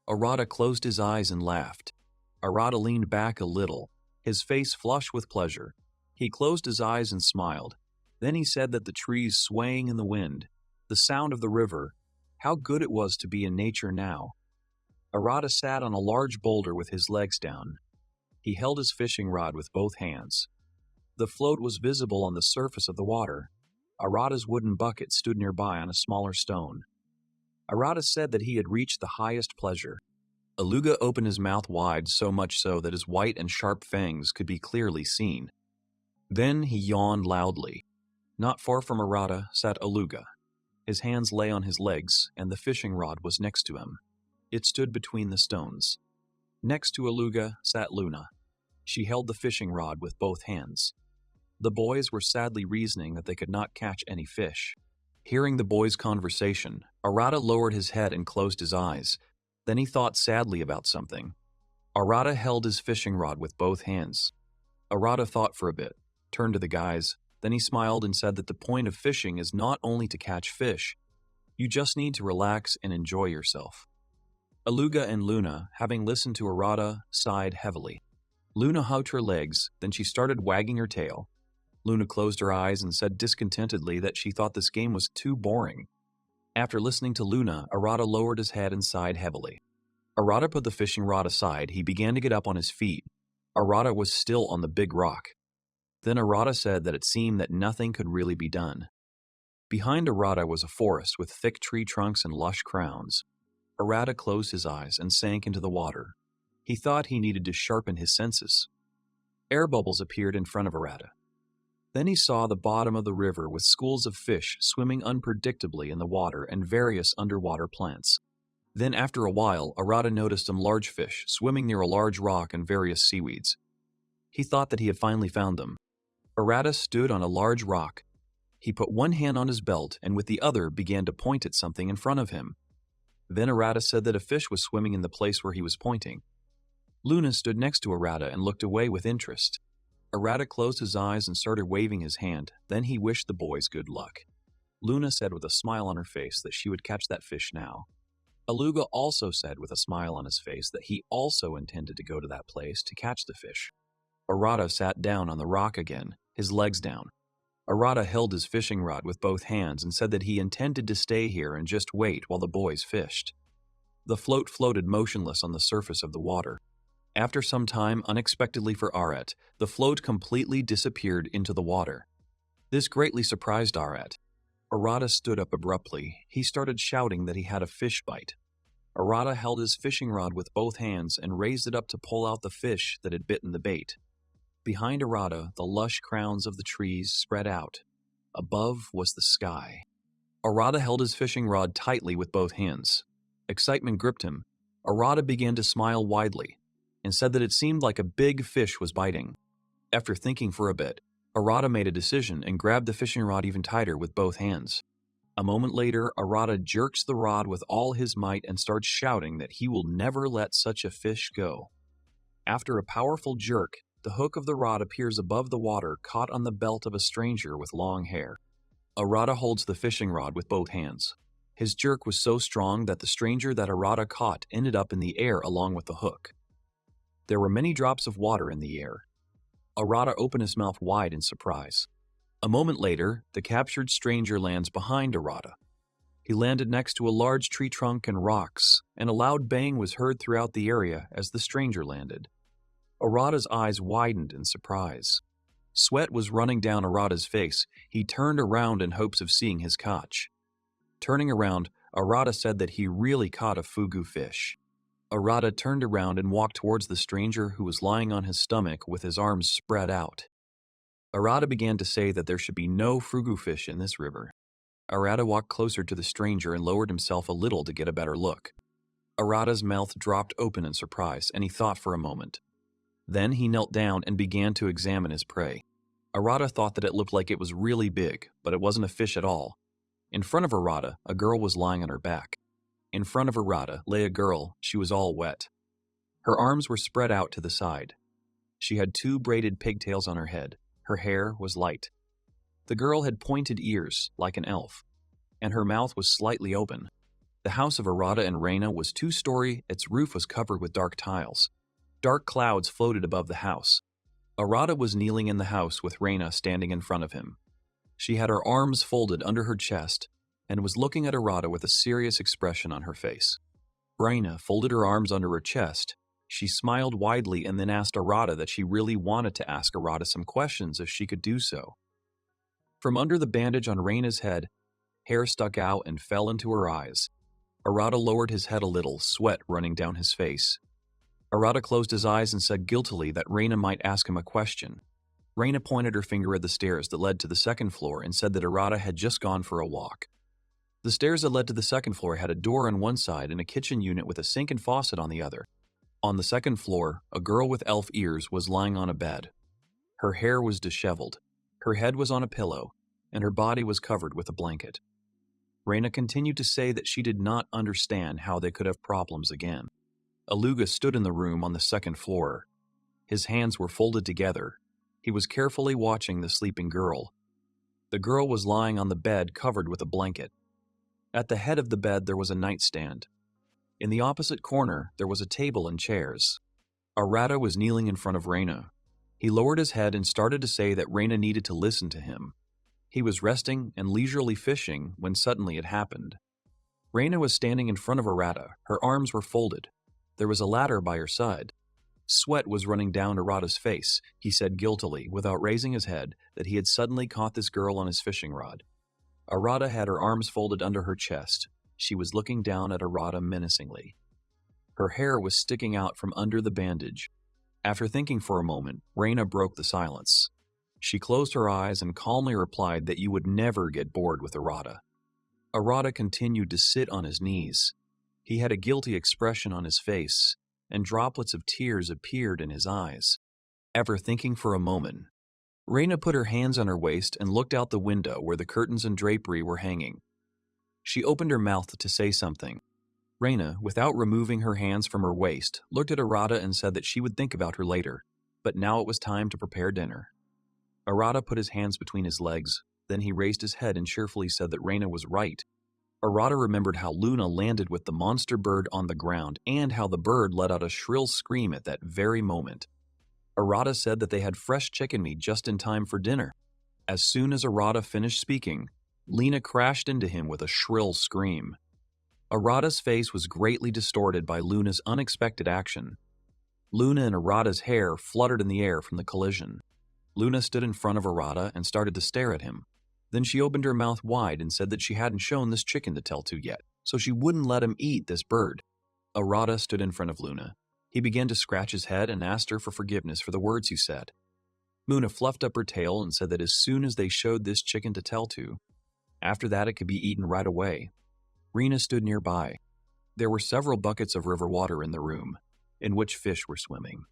Speaker 1: Arata closed his eyes and laughed. Arata leaned back a little, his face flushed with pleasure. He closed his eyes and smiled. Then he said that the trees swaying in the wind, the sound of the river, how good it was to be in nature now. Arata sat on a large boulder with his legs down. He held his fishing rod with both hands. The float was visible on the surface of the water. Arata's wooden bucket stood nearby on a smaller stone. Arata said that he had reached the highest pleasure. Aluga opened his mouth wide, so much so that his white and sharp fangs could be clearly seen. Then he yawned loudly. Not far from Arata sat Aluga. His hands lay on his legs, and the fishing rod was next to him. It stood between the stones. Next to Aluga sat Luna. She held the fishing rod with both hands. The boys were sadly reasoning that they could not catch any fish. Hearing the boys' conversation, Arata lowered his head and closed his eyes. Then he thought sadly about something. Arata held his fishing rod with both hands. Arata thought for a bit, turned to the guys, then he smiled and said that the point of fishing is not only to catch fish. You just need to relax and enjoy yourself. Aluga and Luna, having listened to Arata, sighed heavily. Luna hugged her legs, then she started wagging her tail. Luna closed her eyes and said discontentedly that she thought this game was too boring. After listening to Luna, Arata lowered his head and sighed heavily. Arata put the fishing rod aside. He began to get up on his feet. Arata was still on the big rock. Then Arata said that it seemed that nothing could really be done. Behind Arata was a forest with thick tree trunks and lush crowns. Arata closed his eyes and sank into the water. He thought he needed to sharpen his senses. Air bubbles appeared in front of Arata. Then he saw the bottom of the river with schools of fish swimming unpredictably in the water and various underwater plants. Then after a while, Arata noticed some large fish swimming near a large rock and various seaweeds. He thought that he had finally found them. Arata stood on a large rock. He put one hand on his belt and with the other began to point at something in front of him. Then Arata said that a fish was swimming in the place where he was pointing. Luna stood next to Arata and looked away with interest. Arata closed his eyes and started waving his hand. Then he wished the boys good luck. Luna said with a smile on her face that she would catch that fish now. Aluga also said with a smile on his face that he also intended to go to that place to catch the fish. Arata sat down on the rock again, his legs down. Arata held his fishing rod with both hands and said that he intended to stay here and just wait while the boys fished. The float floated motionless on the surface of the water. After some time, unexpectedly for Arata, the float completely disappeared into the water. This greatly surprised Arata. Arata stood up abruptly. He started shouting that he had a fish bite. Arata held his fishing rod with both hands and raised it up to pull out the fish that had bitten the bait. Behind Arata, the lush crowns of the trees spread out. Above was the sky. Arata held his fishing rod tightly with both hands. Excitement gripped him. Arata began to smile widely and said that it seemed like a big fish was biting. After thinking for a bit, Arata made a decision and grabbed the fishing rod even tighter with both hands. A moment later, Arata jerks the rod with all his might and starts shouting that he will never let such a fish go. After a powerful jerk, the hook of the rod appears above the water, caught on the belt of a stranger with long hair. Arata holds the fishing rod with both hands. His jerk was so strong that the stranger that Arata caught ended up in the air along with the hook. There were many drops of water in the air. Arata opened his mouth wide in surprise. A moment later, the captured stranger lands behind Arata. He landed next to a large tree trunk and rocks, and a loud bang was heard throughout the area as the stranger landed. Arata's eyes widened in surprise. Sweat was running down Arata's face. He turned around in hopes of seeing his catch. Turning around, Arata said that he really caught a fugu fish. Arata turned around and walked towards the stranger who was lying on his stomach with his arms spread out. Arata began to say that there should be no fugu fish in this river. Arata walked closer to the stranger and lowered himself a little to get a better look. Arata's mouth dropped open in surprise, and he thought for a moment. Then he knelt down and began to examine his prey. Arata thought that it looked like it was really big, but it wasn't a fish at all. In front of Arata, a girl was lying on her back. In front of Arata lay a girl. She was all wet. Her arms were spread out to the side. She had 2 braided pigtails on her head. Her hair was light. The girl had pointed ears, like an elf, and her mouth was slightly open. The house of Arata and Raina was 2-story. Its roof was covered with dark tiles. Dark clouds floated above the house. Arata was kneeling in the house with Raina standing in front of him. She had her arms folded under her chest and was looking at Arata with a serious expression on her face. Raina folded her arms under her chest. She smiled widely and then asked Arata that she really wanted to ask Arata some questions if she could do so. From under the bandage on Raina's head, hair stuck out and fell into her eyes. Arata lowered his head a little, sweat running down his face. Arata closed his eyes and said guiltily that Raina might ask him a question. Raina pointed her finger at the stairs that led to the 2nd floor and said that Arata had just gone for a walk. The stairs that led to the 2nd floor had a door on one side and a kitchen unit with a sink and faucet on the other. On the 2nd floor, a girl with elf ears was lying on a bed. Her hair was disheveled, her head was on a pillow, and her body was covered with a blanket. Raina continued to say that she did not understand how they could have problems again. Aluga stood in the room on the 2nd floor. His hands were folded together. He was carefully watching the sleeping girl. The girl was lying on the bed covered with a blanket. At the head of the bed there was a nightstand. In the opposite corner there was a table and chairs. Arata was kneeling in front of Raina. He lowered his head and started to say that Raina needed to listen to him. He was resting and leisurely fishing when suddenly it happened. Raina was standing in front of Arata. Her arms were folded. There was a ladder by her side. Sweat was running down Arata's face. He said guiltily, without raising his head, that he had suddenly caught this girl on his fishing rod. Arata had her arms folded under her chest. She was looking down at Arata menacingly. Her hair was sticking out from under the bandage. After thinking for a moment, Raina broke the silence. She closed her eyes and calmly replied that you would never get bored with Arata. Arata continued to sit on his knees. He had a guilty expression on his face, and droplets of tears appeared in his eyes. After thinking for a moment, Raina put her hands on her waist and looked out the window where the curtains and drapery were hanging. She opened her mouth to say something. Raina, without removing her hands from her waist, looked at Arata and said that she would think about her later, but now it was time to prepare dinner. Arata put his hands between his legs, then he raised his head and cheerfully said that Raina was right. Arata remembered how Luna landed with the monster bird on the ground and how the bird let out a shrill scream at that very moment. Arata said that they had fresh chicken meat just in time for dinner. As soon as Arata finished speaking, Lena crashed into him with a shrill scream. Arata's face was greatly distorted by Luna's unexpected action. Luna and Arata's hair fluttered in the air from the collision. Luna stood in front of Arata and started to stare at him. Then she opened her mouth wide and said that she hadn't shown this chicken to tell to yet, so she wouldn't let him eat this bird. Arata stood in front of Luna. He began to scratch his head and asked her for forgiveness for the words he said. Luna fluffed up her tail and said that as soon as they showed this chicken to tell to, after that it could be eaten right away. Raina stood nearby. There were several buckets of river water in the room, in which fish were swimming.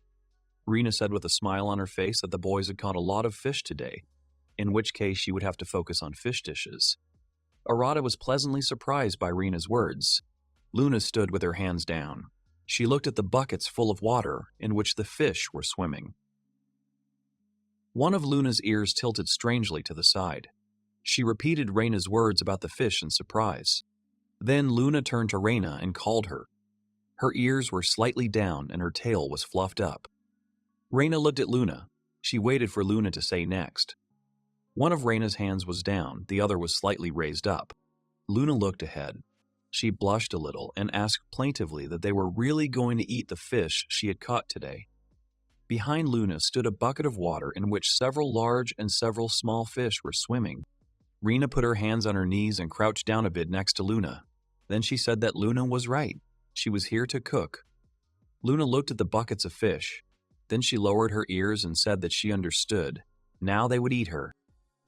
Speaker 1: Raina said with a smile on her face that the boys had caught a lot of fish today, in which case she would have to focus on fish dishes. Arata was pleasantly surprised by Raina's words. Luna stood with her hands down. She looked at the buckets full of water in which the fish were swimming. One of Luna's ears tilted strangely to the side. She repeated Raina's words about the fish in surprise. Then Luna turned to Raina and called her. Her ears were slightly down and her tail was fluffed up. Raina looked at Luna. She waited for Luna to say next. One of Raina's hands was down, the other was slightly raised up. Luna looked ahead. She blushed a little and asked plaintively that they were really going to eat the fish she had caught today. Behind Luna stood a bucket of water in which several large and several small fish were swimming. Raina put her hands on her knees and crouched down a bit next to Luna. Then she said that Luna was right. She was here to cook. Luna looked at the buckets of fish. Then she lowered her ears and said that she understood. Now they would eat her.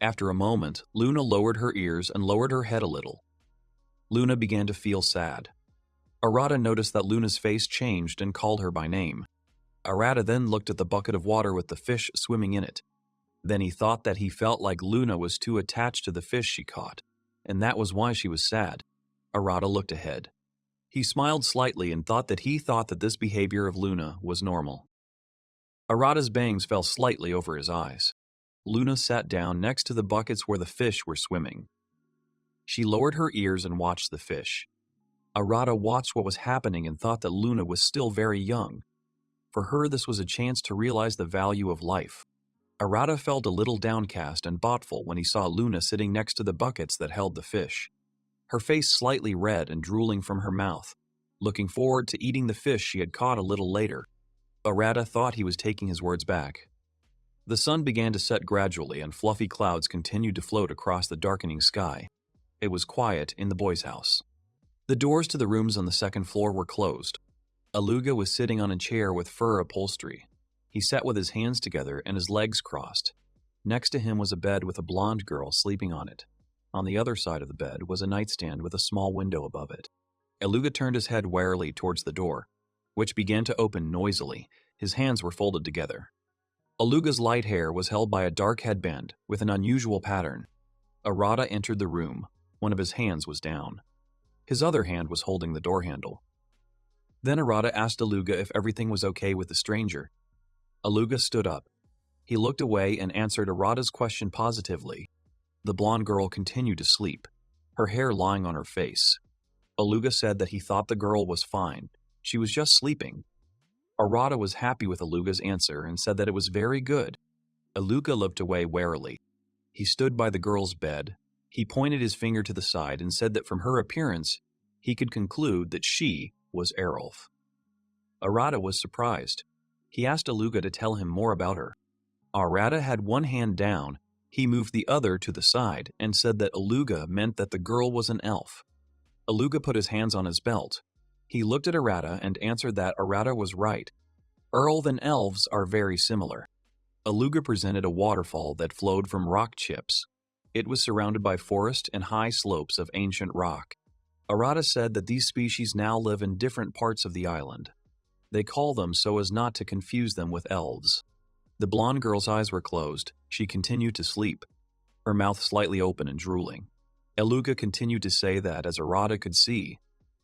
Speaker 1: After a moment, Luna lowered her ears and lowered her head a little. Luna began to feel sad. Arata noticed that Luna's face changed and called her by name. Arata then looked at the bucket of water with the fish swimming in it. Then he thought that he felt like Luna was too attached to the fish she caught, and that was why she was sad. Arata looked ahead. He smiled slightly and thought that this behavior of Luna was normal. Arata's bangs fell slightly over his eyes. Luna sat down next to the buckets where the fish were swimming. She lowered her ears and watched the fish. Arata watched what was happening and thought that Luna was still very young. For her, this was a chance to realize the value of life. Arata felt a little downcast and thoughtful when he saw Luna sitting next to the buckets that held the fish. Her face slightly red and drooling from her mouth, looking forward to eating the fish she had caught a little later. Arata thought he was taking his words back. The sun began to set gradually and fluffy clouds continued to float across the darkening sky. It was quiet in the boys' house. The doors to the rooms on the second floor were closed. Aluga was sitting on a chair with fur upholstery. He sat with his hands together and his legs crossed. Next to him was a bed with a blonde girl sleeping on it. On the other side of the bed was a nightstand with a small window above it. Aluga turned his head warily towards the door, which began to open noisily. His hands were folded together. Aluga's light hair was held by a dark headband with an unusual pattern. Arata entered the room. One of his hands was down. His other hand was holding the door handle. Then Arata asked Aluga if everything was okay with the stranger. Aluga stood up. He looked away and answered Arata's question positively. The blonde girl continued to sleep, her hair lying on her face. Aluga said that he thought the girl was fine. She was just sleeping. Arata was happy with Aluga's answer and said that it was very good. Aluga looked away warily. He stood by the girl's bed. He pointed his finger to the side and said that from her appearance, he could conclude that she was Errolf. Arata was surprised. He asked Aluga to tell him more about her. Arata had one hand down. He moved the other to the side and said that Aluga meant that the girl was an elf. Aluga put his hands on his belt. He looked at Arata and answered that Arata was right. Earl and elves are very similar. Aluga presented a waterfall that flowed from rock chips. It was surrounded by forest and high slopes of ancient rock. Arata said that these species now live in different parts of the island. They call them so as not to confuse them with elves. The blonde girl's eyes were closed. She continued to sleep, her mouth slightly open and drooling. Aluga continued to say that, as Arata could see,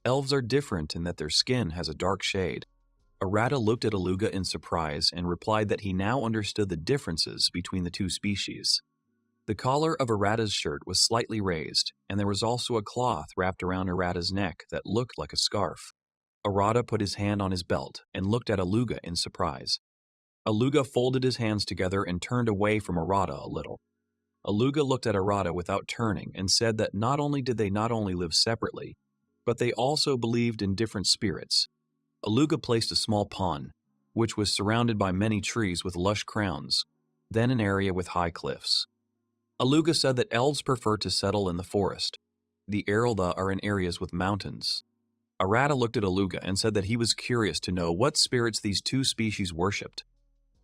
Speaker 1: elves are different in that their skin has a dark shade. Arata looked at Aluga in surprise and replied that he now understood the differences between the two species. The collar of Arata's shirt was slightly raised, and there was also a cloth wrapped around Arata's neck that looked like a scarf. Arata put his hand on his belt and looked at Aluga in surprise. Aluga folded his hands together and turned away from Arata a little. Aluga looked at Arata without turning and said that not only did they not only live separately, but they also believed in different spirits. Aluga placed a small pond, which was surrounded by many trees with lush crowns, then an area with high cliffs. Aluga said that elves prefer to settle in the forest. The Aralda are in areas with mountains. Arata looked at Aluga and said that he was curious to know what spirits these two species worshipped.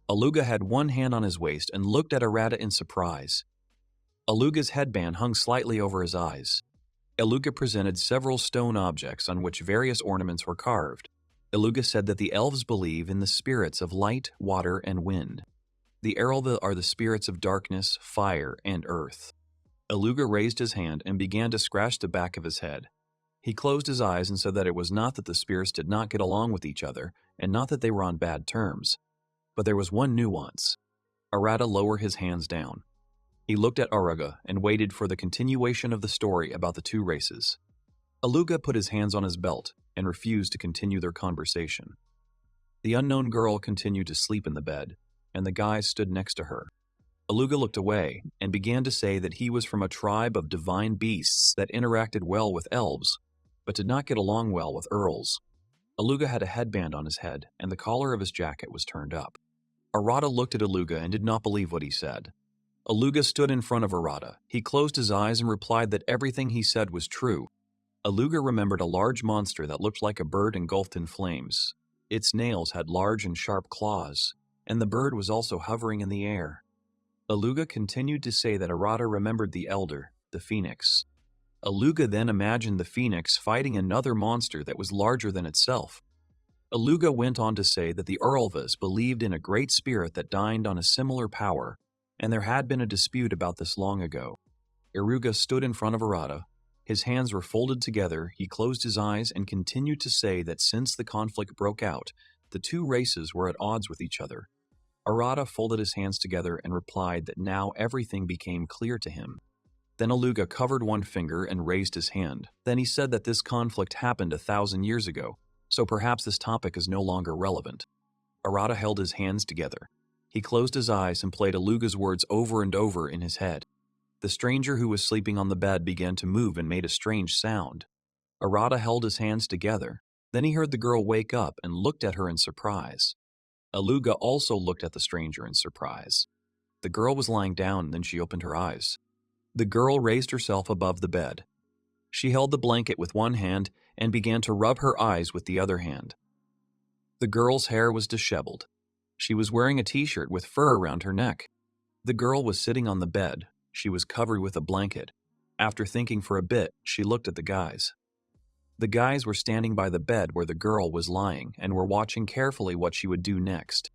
Speaker 1: Aluga had one hand on his waist and looked at Arata in surprise. Aluga's headband hung slightly over his eyes. Aluga presented several stone objects on which various ornaments were carved. Aluga said that the elves believe in the spirits of light, water, and wind. The Aralda are the spirits of darkness, fire, and earth. Aluga raised his hand and began to scratch the back of his head. He closed his eyes and said that it was not that the spirits did not get along with each other, and not that they were on bad terms. But there was one nuance. Arata lowered his hands down. He looked at Aruga and waited for the continuation of the story about the two races. Aluga put his hands on his belt and refused to continue their conversation. The unknown girl continued to sleep in the bed, and the guy stood next to her. Aluga looked away and began to say that he was from a tribe of divine beasts that interacted well with elves, but did not get along well with earls. Aluga had a headband on his head, and the collar of his jacket was turned up. Arata looked at Aluga and did not believe what he said. Aluga stood in front of Arata. He closed his eyes and replied that everything he said was true. Aluga remembered a large monster that looked like a bird engulfed in flames. Its nails had large and sharp claws, and the bird was also hovering in the air. Aluga continued to say that Arata remembered the elder, the phoenix. Aluga then imagined the phoenix fighting another monster that was larger than itself. Aluga went on to say that the Urlvas believed in a great spirit that dined on a similar power, and there had been a dispute about this long ago. Aruga stood in front of Arata. His hands were folded together, he closed his eyes and continued to say that since the conflict broke out, the two races were at odds with each other. Arata folded his hands together and replied that now everything became clear to him. Then Aluga covered one finger and raised his hand. Then he said that this conflict happened 1,000 years ago, so perhaps this topic is no longer relevant. Arata held his hands together. He closed his eyes and played Aluga's words over and over in his head. The stranger who was sleeping on the bed began to move and made a strange sound. Arata held his hands together. Then he heard the girl wake up and looked at her in surprise. Aluga also looked at the stranger in surprise. The girl was lying down, and then she opened her eyes. The girl raised herself above the bed. She held the blanket with one hand and began to rub her eyes with the other hand. The girl's hair was disheveled. She was wearing a t-shirt with fur around her neck. The girl was sitting on the bed. She was covered with a blanket. After thinking for a bit, she looked at the guys. The guys were standing by the bed where the girl was lying and were watching carefully what she would do next.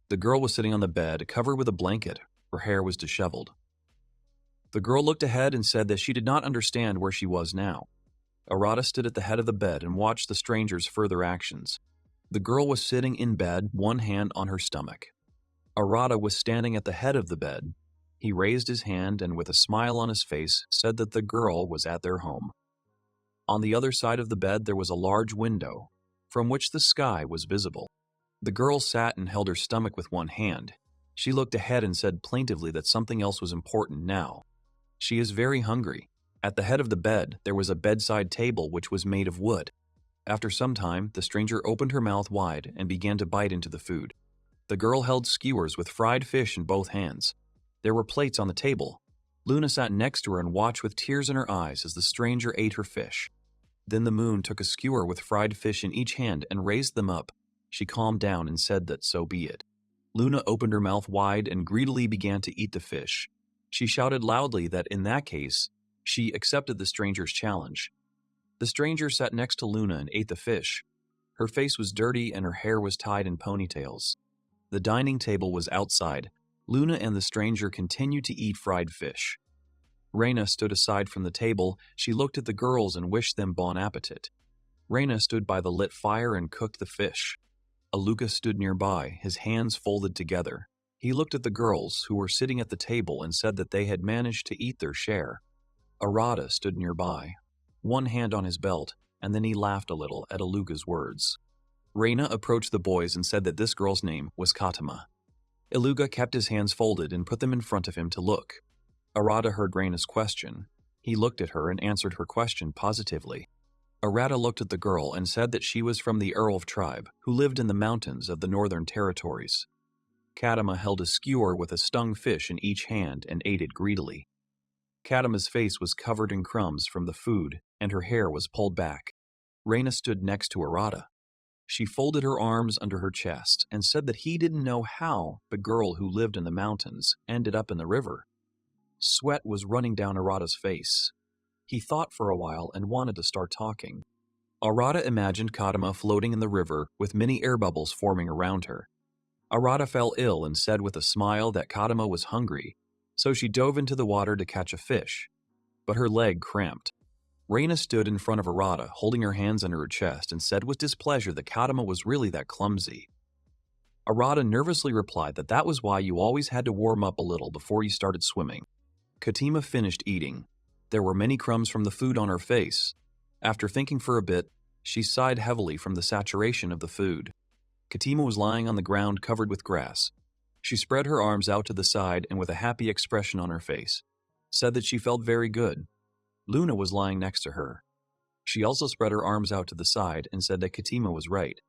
Speaker 1: The girl was sitting on the bed, covered with a blanket. Her hair was disheveled. The girl looked ahead and said that she did not understand where she was now. Arata stood at the head of the bed and watched the stranger's further actions. The girl was sitting in bed, one hand on her stomach. Arata was standing at the head of the bed. He raised his hand and with a smile on his face said that the girl was at their home. On the other side of the bed there was a large window, from which the sky was visible. The girl sat and held her stomach with one hand. She looked ahead and said plaintively that something else was important now. She is very hungry. At the head of the bed there was a bedside table which was made of wood. After some time, the stranger opened her mouth wide and began to bite into the food. The girl held skewers with fried fish in both hands. There were plates on the table. Luna sat next to her and watched with tears in her eyes as the stranger ate her fish. Then the moon took a skewer with fried fish in each hand and raised them up. She calmed down and said that so be it. Luna opened her mouth wide and greedily began to eat the fish. She shouted loudly that in that case, she accepted the stranger's challenge. The stranger sat next to Luna and ate the fish. Her face was dirty and her hair was tied in ponytails. The dining table was outside. Luna and the stranger continued to eat fried fish. Raina stood aside from the table. She looked at the girls and wished them bon appetit. Raina stood by the lit fire and cooked the fish. Aluga stood nearby, his hands folded together. He looked at the girls, who were sitting at the table, and said that they had managed to eat their share. Arata stood nearby, one hand on his belt, and then he laughed a little at Aluga's words. Raina approached the boys and said that this girl's name was Katama. Aluga kept his hands folded and put them in front of him to look. Arata heard Raina's question. He looked at her and answered her question positively. Arata looked at the girl and said that she was from the Elf tribe, who lived in the mountains of the Northern Territories. Katama held a skewer with a stung fish in each hand and ate it greedily. Katama's face was covered in crumbs from the food, and her hair was pulled back. Raina stood next to Arata. She folded her arms under her chest and said that he didn't know how the girl who lived in the mountains ended up in the river. Sweat was running down Arata's face. He thought for a while and wanted to start talking. Arata imagined Katama floating in the river with many air bubbles forming around her. Arata fell ill and said with a smile that Katama was hungry, so she dove into the water to catch a fish, but her leg cramped. Raina stood in front of Arata, holding her hands under her chest, and said with displeasure that Katama was really that clumsy. Arata nervously replied that that was why you always had to warm up a little before you started swimming. Katima finished eating. There were many crumbs from the food on her face. After thinking for a bit, she sighed heavily from the saturation of the food. Katima was lying on the ground covered with grass. She spread her arms out to the side and with a happy expression on her face, said that she felt very good. Luna was lying next to her. She also spread her arms out to the side and said that Katima was right.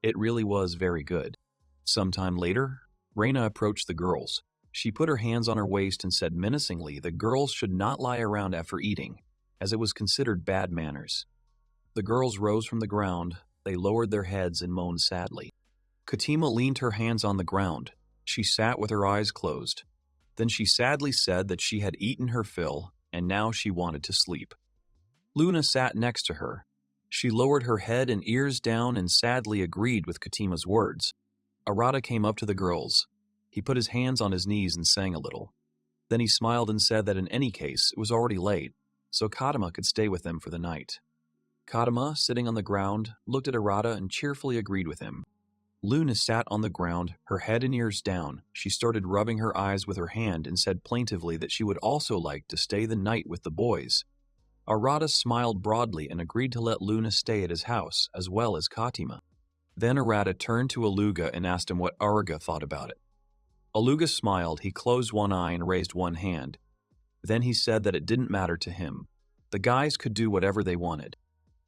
Speaker 1: It really was very good. Sometime later, Raina approached the girls. She put her hands on her waist and said menacingly that girls should not lie around after eating, as it was considered bad manners. The girls rose from the ground. They lowered their heads and moaned sadly. Katima leaned her hands on the ground. She sat with her eyes closed. Then she sadly said that she had eaten her fill, and now she wanted to sleep. Luna sat next to her. She lowered her head and ears down and sadly agreed with Katima's words. Arata came up to the girls. He put his hands on his knees and sang a little. Then he smiled and said that in any case, it was already late, so Katama could stay with them for the night. Katama, sitting on the ground, looked at Arata and cheerfully agreed with him. Luna sat on the ground, her head and ears down. She started rubbing her eyes with her hand and said plaintively that she would also like to stay the night with the boys. Arata smiled broadly and agreed to let Luna stay at his house, as well as Katima. Then Arata turned to Aluga and asked him what Aluga thought about it. Aluga smiled, he closed one eye and raised one hand. Then he said that it didn't matter to him. The guys could do whatever they wanted.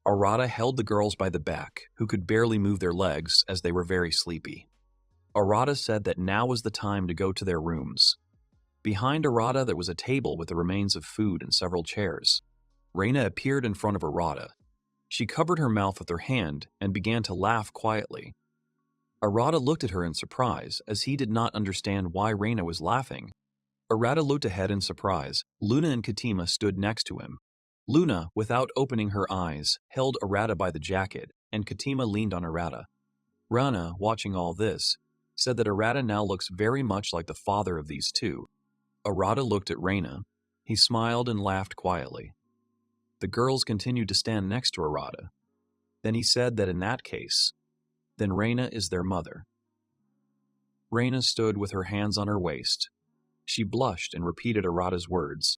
Speaker 1: Arata held the girls by the back, who could barely move their legs as they were very sleepy. Arata said that now was the time to go to their rooms. Behind Arata there was a table with the remains of food and several chairs. Raina appeared in front of Arata. She covered her mouth with her hand and began to laugh quietly. Arata looked at her in surprise, as he did not understand why Raina was laughing. Arata looked ahead in surprise. Luna and Katima stood next to him. Luna, without opening her eyes, held Arata by the jacket, and Katima leaned on Arata. Raina, watching all this, said that Arata now looks very much like the father of these two. Arata looked at Raina. He smiled and laughed quietly. The girls continued to stand next to Arata. Then he said that in that case, then Raina is their mother. Raina stood with her hands on her waist. She blushed and repeated Arata's words.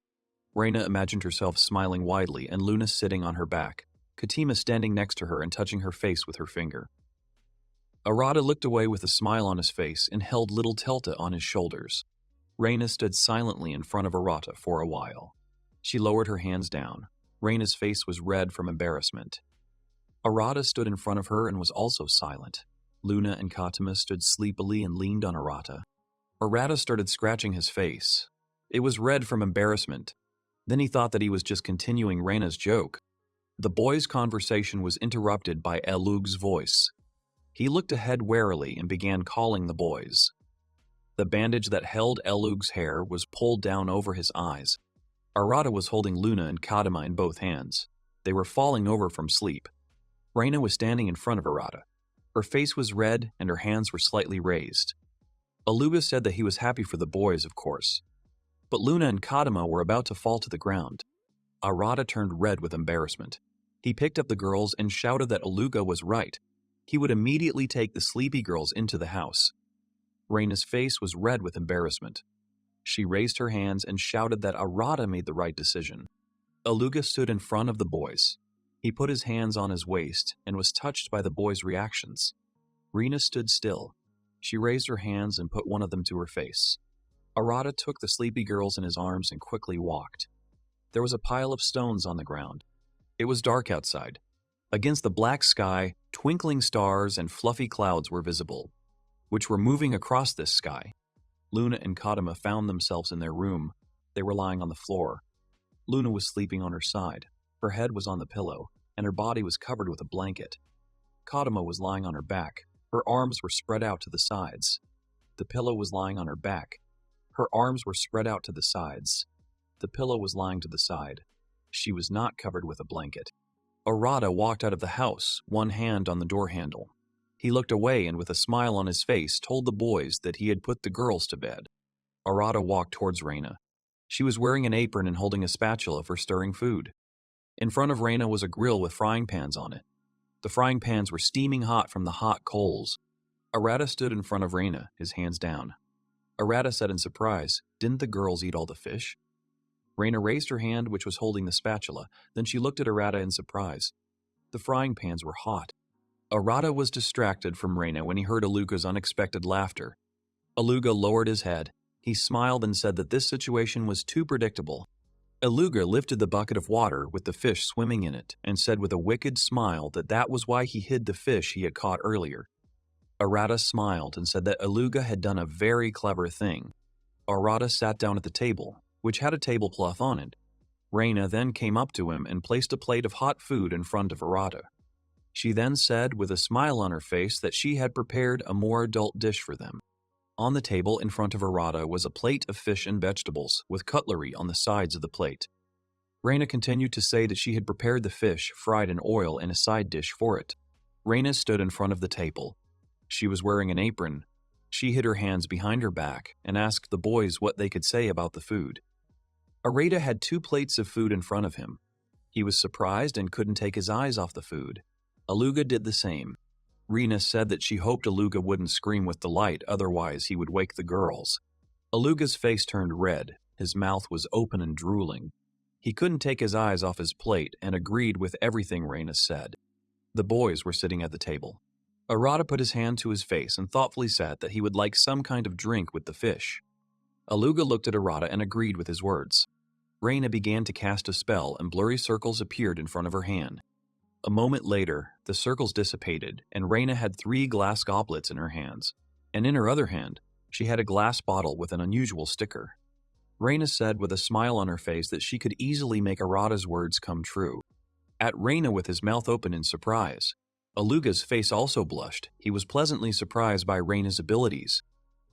Speaker 1: Raina imagined herself smiling widely and Luna sitting on her back, Katima standing next to her and touching her face with her finger. Arata looked away with a smile on his face and held little Telta on his shoulders. Raina stood silently in front of Arata for a while. She lowered her hands down. Raina's face was red from embarrassment. Arata stood in front of her and was also silent. Luna and Katima stood sleepily and leaned on Arata. Arata started scratching his face. It was red from embarrassment. Then he thought that he was just continuing Raina's joke. The boys' conversation was interrupted by Alug's voice. He looked ahead warily and began calling the boys. The bandage that held Alug's hair was pulled down over his eyes. Arata was holding Luna and Katima in both hands. They were falling over from sleep. Raina was standing in front of Arata. Her face was red and her hands were slightly raised. Aluga said that he was happy for the boys, of course. But Luna and Kadama were about to fall to the ground. Arata turned red with embarrassment. He picked up the girls and shouted that Aluga was right. He would immediately take the sleepy girls into the house. Raina's face was red with embarrassment. She raised her hands and shouted that Arata made the right decision. Aluga stood in front of the boys. He put his hands on his waist and was touched by the boys' reactions. Raina stood still. She raised her hands and put one of them to her face. Arata took the sleepy girls in his arms and quickly walked. There was a pile of stones on the ground. It was dark outside. Against the black sky, twinkling stars and fluffy clouds were visible, which were moving across this sky. Luna and Kadama found themselves in their room. They were lying on the floor. Luna was sleeping on her side. Her head was on the pillow, and her body was covered with a blanket. Kadama was lying on her back. Her arms were spread out to the sides. The pillow was lying on her back. Her arms were spread out to the sides. The pillow was lying to the side. She was not covered with a blanket. Arata walked out of the house, one hand on the door handle. He looked away and with a smile on his face told the boys that he had put the girls to bed. Arata walked towards Raina. She was wearing an apron and holding a spatula for stirring food. In front of Raina was a grill with frying pans on it. The frying pans were steaming hot from the hot coals. Arata stood in front of Raina, his hands down. Arata said in surprise, "Didn't the girls eat all the fish?" Raina raised her hand, which was holding the spatula. Then she looked at Arata in surprise. The frying pans were hot. Arata was distracted from Raina when he heard Aluga's unexpected laughter. Aluga lowered his head. He smiled and said that this situation was too predictable. Aluga lifted the bucket of water with the fish swimming in it and said with a wicked smile that that was why he hid the fish he had caught earlier. Arata smiled and said that Aluga had done a very clever thing. Arata sat down at the table, which had a tablecloth on it. Raina then came up to him and placed a plate of hot food in front of Arata. She then said with a smile on her face that she had prepared a more adult dish for them. On the table in front of Arata was a plate of fish and vegetables with cutlery on the sides of the plate. Raina continued to say that she had prepared the fish fried in oil and a side dish for it. Raina stood in front of the table. She was wearing an apron. She hid her hands behind her back and asked the boys what they could say about the food. Arata had 2 plates of food in front of him. He was surprised and couldn't take his eyes off the food. Aluga did the same. Raina said that she hoped Aluga wouldn't scream with delight, otherwise he would wake the girls. Aluga's face turned red. His mouth was open and drooling. He couldn't take his eyes off his plate and agreed with everything Raina said. The boys were sitting at the table. Arata put his hand to his face and thoughtfully said that he would like some kind of drink with the fish. Aluga looked at Arata and agreed with his words. Raina began to cast a spell and blurry circles appeared in front of her hand. A moment later, the circles dissipated, and Raina had 3 glass goblets in her hands, and in her other hand, she had a glass bottle with an unusual sticker. Raina said with a smile on her face that she could easily make Arata's words come true. At Raina with his mouth open in surprise. Aluga's face also blushed. He was pleasantly surprised by Raina's abilities.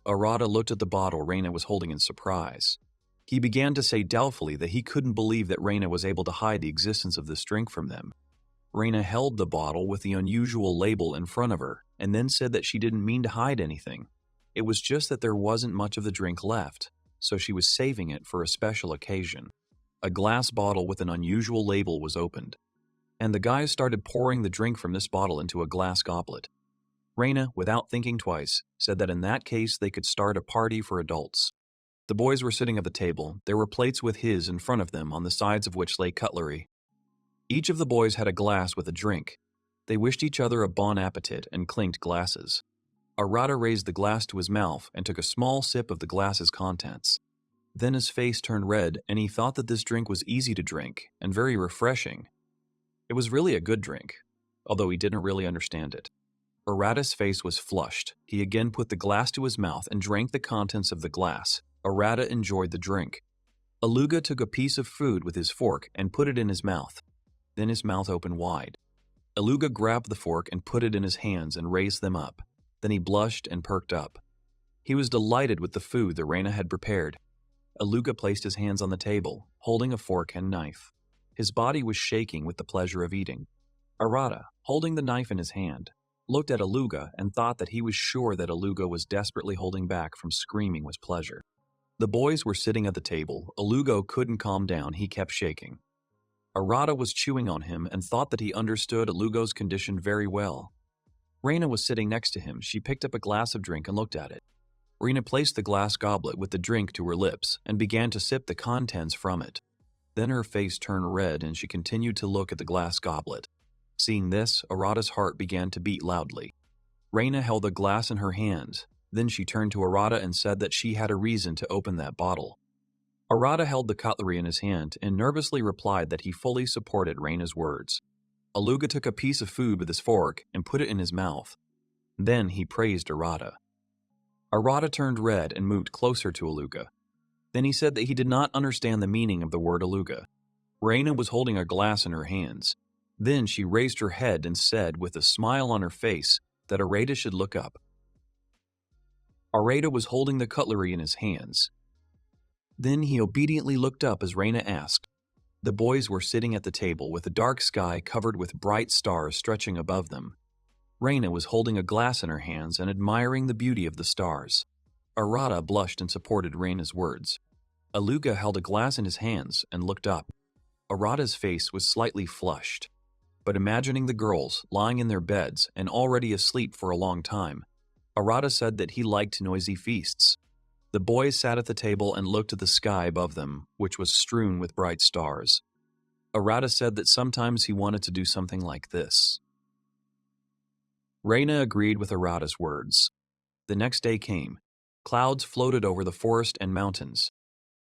Speaker 1: Arata looked at the bottle Raina was holding in surprise. He began to say doubtfully that he couldn't believe that Raina was able to hide the existence of this drink from them. Raina held the bottle with the unusual label in front of her and then said that she didn't mean to hide anything. It was just that there wasn't much of the drink left, so she was saving it for a special occasion. A glass bottle with an unusual label was opened, and the guys started pouring the drink from this bottle into a glass goblet. Raina, without thinking twice, said that in that case they could start a party for adults. The boys were sitting at the table. There were plates with his in front of them, on the sides of which lay cutlery. Each of the boys had a glass with a drink. They wished each other a bon appetit and clinked glasses. Arata raised the glass to his mouth and took a small sip of the glass's contents. Then his face turned red and he thought that this drink was easy to drink and very refreshing. It was really a good drink, although he didn't really understand it. Arata's face was flushed. He again put the glass to his mouth and drank the contents of the glass. Arata enjoyed the drink. Aluga took a piece of food with his fork and put it in his mouth. Then his mouth opened wide. Aluga grabbed the fork and put it in his hands and raised them up. Then he blushed and perked up. He was delighted with the food that Raina had prepared. Aluga placed his hands on the table, holding a fork and knife. His body was shaking with the pleasure of eating. Arata, holding the knife in his hand, looked at Aluga and thought that he was sure that Aluga was desperately holding back from screaming with pleasure. The boys were sitting at the table. Aluga couldn't calm down. He kept shaking. Arata was chewing on him and thought that he understood Aluga's condition very well. Raina was sitting next to him. She picked up a glass of drink and looked at it. Raina placed the glass goblet with the drink to her lips and began to sip the contents from it. Then her face turned red and she continued to look at the glass goblet. Seeing this, Arata's heart began to beat loudly. Raina held the glass in her hand. Then she turned to Arata and said that she had a reason to open that bottle. Arata held the cutlery in his hand and nervously replied that he fully supported Raina's words. Aluga took a piece of food with his fork and put it in his mouth. Then he praised Arata. Arata turned red and moved closer to Aluga. Then he said that he did not understand the meaning of the word Aluga. Raina was holding a glass in her hands. Then she raised her head and said with a smile on her face that Arata should look up. Arata was holding the cutlery in his hands. Then he obediently looked up as Raina asked. The boys were sitting at the table with a dark sky covered with bright stars stretching above them. Raina was holding a glass in her hands and admiring the beauty of the stars. Arata blushed and supported Raina's words. Aluga held a glass in his hands and looked up. Arata's face was slightly flushed. But imagining the girls lying in their beds and already asleep for a long time, Arata said that he liked noisy feasts. The boys sat at the table and looked at the sky above them, which was strewn with bright stars. Arata said that sometimes he wanted to do something like this. Raina agreed with Arata's words. The next day came. Clouds floated over the forest and mountains.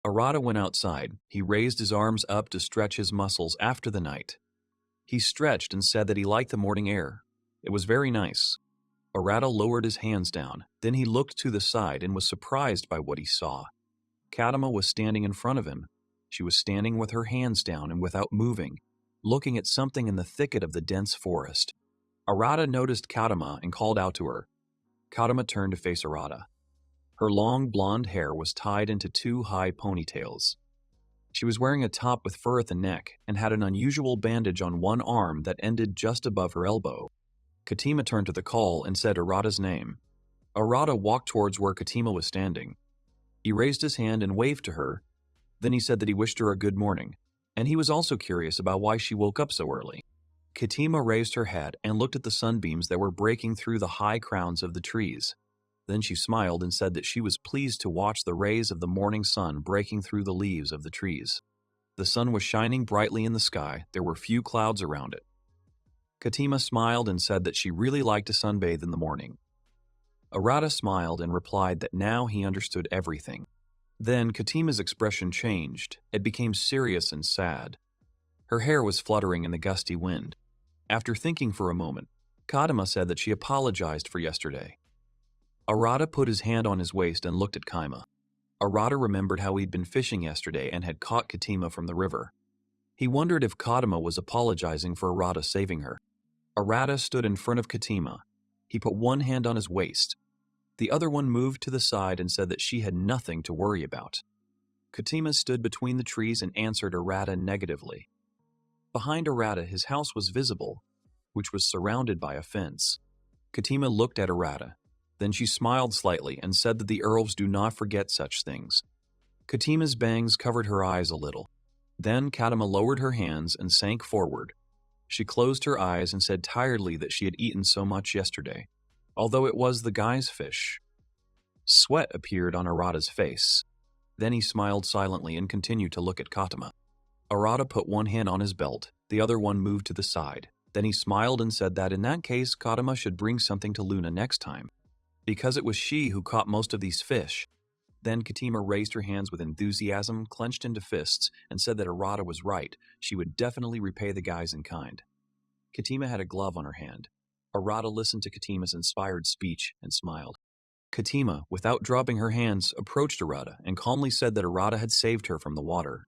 Speaker 1: Arata went outside. He raised his arms up to stretch his muscles after the night. He stretched and said that he liked the morning air. It was very nice. Arata lowered his hands down. Then he looked to the side and was surprised by what he saw. Kadama was standing in front of him. She was standing with her hands down and without moving, looking at something in the thicket of the dense forest. Arata noticed Kadama and called out to her. Kadama turned to face Arata. Her long blonde hair was tied into two high ponytails. She was wearing a top with fur at the neck and had an unusual bandage on one arm that ended just above her elbow. Katima turned to the call and said Arata's name. Arata walked towards where Katima was standing. He raised his hand and waved to her. Then he said that he wished her a good morning, and he was also curious about why she woke up so early. Katima raised her head and looked at the sunbeams that were breaking through the high crowns of the trees. Then she smiled and said that she was pleased to watch the rays of the morning sun breaking through the leaves of the trees. The sun was shining brightly in the sky. There were few clouds around it. Katima smiled and said that she really liked to sunbathe in the morning. Arata smiled and replied that now he understood everything. Then Katima's expression changed. It became serious and sad. Her hair was fluttering in the gusty wind. After thinking for a moment, Kadima said that she apologized for yesterday. Arata put his hand on his waist and looked at Kaima. Arata remembered how he'd been fishing yesterday and had caught Katima from the river. He wondered if Kadima was apologizing for Arata saving her. Arata stood in front of Katima. He put one hand on his waist. The other one moved to the side and said that she had nothing to worry about. Katima stood between the trees and answered Arata negatively. Behind Arata, his house was visible, which was surrounded by a fence. Katima looked at Arata. Then she smiled slightly and said that the elves do not forget such things. Katima's bangs covered her eyes a little. Then Kadima lowered her hands and sank forward. She closed her eyes and said tiredly that she had eaten so much yesterday, although it was the guy's fish. Sweat appeared on Arata's face. Then he smiled silently and continued to look at Kadima. Arata put one hand on his belt, the other one moved to the side. Then he smiled and said that in that case, Kadima should bring something to Luna next time, because it was she who caught most of these fish. Then Katima raised her hands with enthusiasm, clenched into fists, and said that Arata was right. She would definitely repay the guys in kind. Katima had a glove on her hand. Arata listened to Katima's inspired speech and smiled. Katima, without dropping her hands, approached Arata and calmly said that Arata had saved her from the water.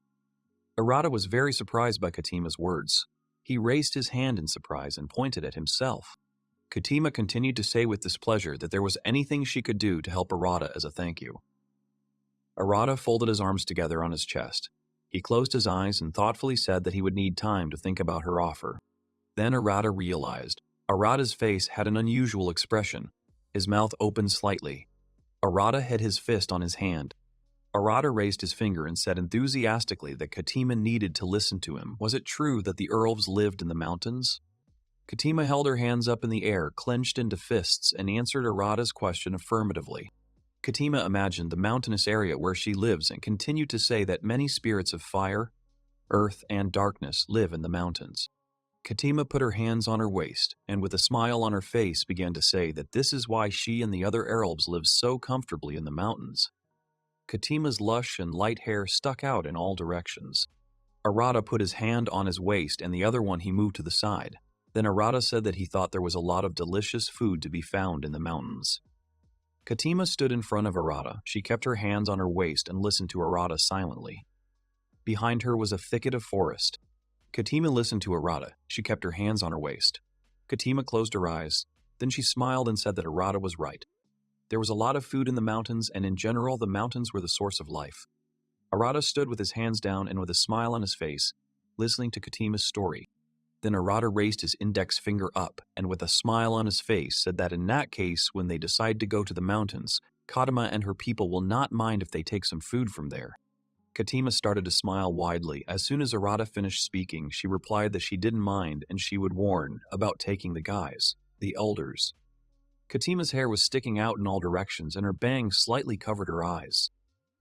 Speaker 1: Arata was very surprised by Katima's words. He raised his hand in surprise and pointed at himself. Katima continued to say with displeasure that there was anything she could do to help Arata as a thank you. Arata folded his arms together on his chest. He closed his eyes and thoughtfully said that he would need time to think about her offer. Then Arata realized. Arata's face had an unusual expression. His mouth opened slightly. Arata hid his fist on his hand. Arata raised his finger and said enthusiastically that Katima needed to listen to him. Was it true that the elves lived in the mountains? Katima held her hands up in the air, clenched into fists, and answered Arata's question affirmatively. Katima imagined the mountainous area where she lives and continued to say that many spirits of fire, earth, and darkness live in the mountains. Katima put her hands on her waist, and with a smile on her face began to say that this is why she and the other elves live so comfortably in the mountains. Katima's lush and light hair stuck out in all directions. Arata put his hand on his waist and the other one he moved to the side. Then Arata said that he thought there was a lot of delicious food to be found in the mountains. Katima stood in front of Arata. She kept her hands on her waist and listened to Arata silently. Behind her was a thicket of forest. Katima listened to Arata. She kept her hands on her waist. Katima closed her eyes. Then she smiled and said that Arata was right. There was a lot of food in the mountains, and in general, the mountains were the source of life. Arata stood with his hands down and with a smile on his face, listening to Katima's story. Then Arata raised his index finger up, and with a smile on his face, said that in that case, when they decide to go to the mountains, Katima and her people will not mind if they take some food from there. Katima started to smile widely. As soon as Arata finished speaking, she replied that she didn't mind and she would warn about taking the guys, the elders. Katima's hair was sticking out in all directions and her bangs slightly covered her eyes.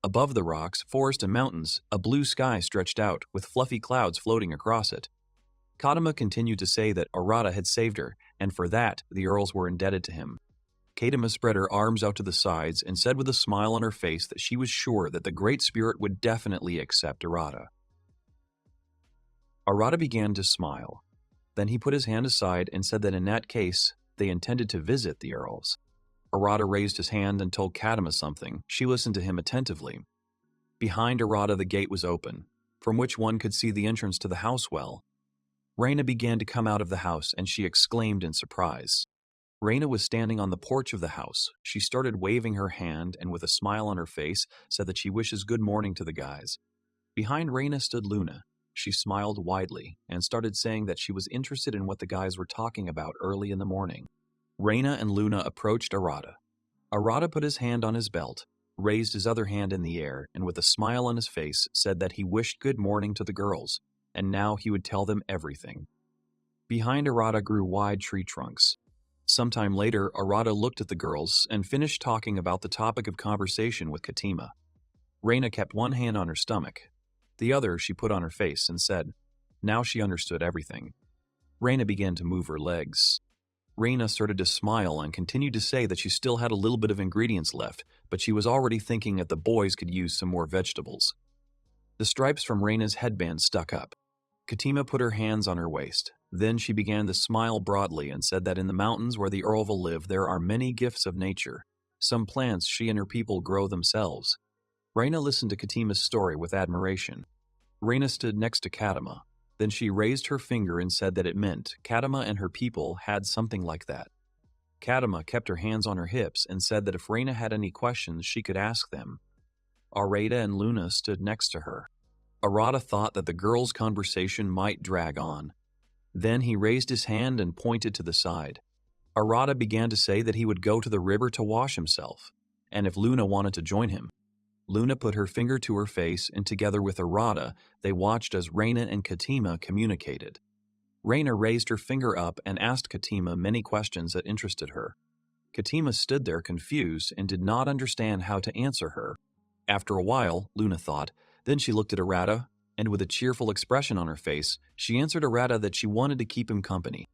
Speaker 1: Above the rocks, forest and mountains, a blue sky stretched out with fluffy clouds floating across it. Katima continued to say that Arata had saved her, and for that the earls were indebted to him. Katima spread her arms out to the sides and said with a smile on her face that she was sure that the Great Spirit would definitely accept Arata. Arata began to smile. Then he put his hand aside and said that in that case, they intended to visit the earls. Arata raised his hand and told Katima something. She listened to him attentively. Behind Arata the gate was open, from which one could see the entrance to the house well. Raina began to come out of the house and she exclaimed in surprise. Raina was standing on the porch of the house. She started waving her hand and with a smile on her face said that she wishes good morning to the guys. Behind Raina stood Luna. She smiled widely and started saying that she was interested in what the guys were talking about early in the morning. Raina and Luna approached Arata. Arata put his hand on his belt, raised his other hand in the air, and with a smile on his face said that he wished good morning to the girls, and now he would tell them everything. Behind Arata grew wide tree trunks. Sometime later, Arata looked at the girls and finished talking about the topic of conversation with Katima. Raina kept one hand on her stomach. The other she put on her face and said, now she understood everything. Raina began to move her legs. Raina started to smile and continued to say that she still had a little bit of ingredients left, but she was already thinking that the boys could use some more vegetables. The stripes from Raina's headband stuck up. Katima put her hands on her waist. Then she began to smile broadly and said that in the mountains where the Earlville live there are many gifts of nature. Some plants she and her people grow themselves. Raina listened to Katima's story with admiration. Raina stood next to Katima. Then she raised her finger and said that it meant Katima and her people had something like that. Katima kept her hands on her hips and said that if Raina had any questions she could ask them. Arata and Luna stood next to her. Arata thought that the girls' conversation might drag on. Then he raised his hand and pointed to the side. Arata began to say that he would go to the river to wash himself, and if Luna wanted to join him. Luna put her finger to her face, and together with Arata, they watched as Raina and Katima communicated. Raina raised her finger up and asked Katima many questions that interested her. Katima stood there confused and did not understand how to answer her. After a while, Luna thought, then she looked at Arata, and with a cheerful expression on her face, she answered Arata that she wanted to keep him company.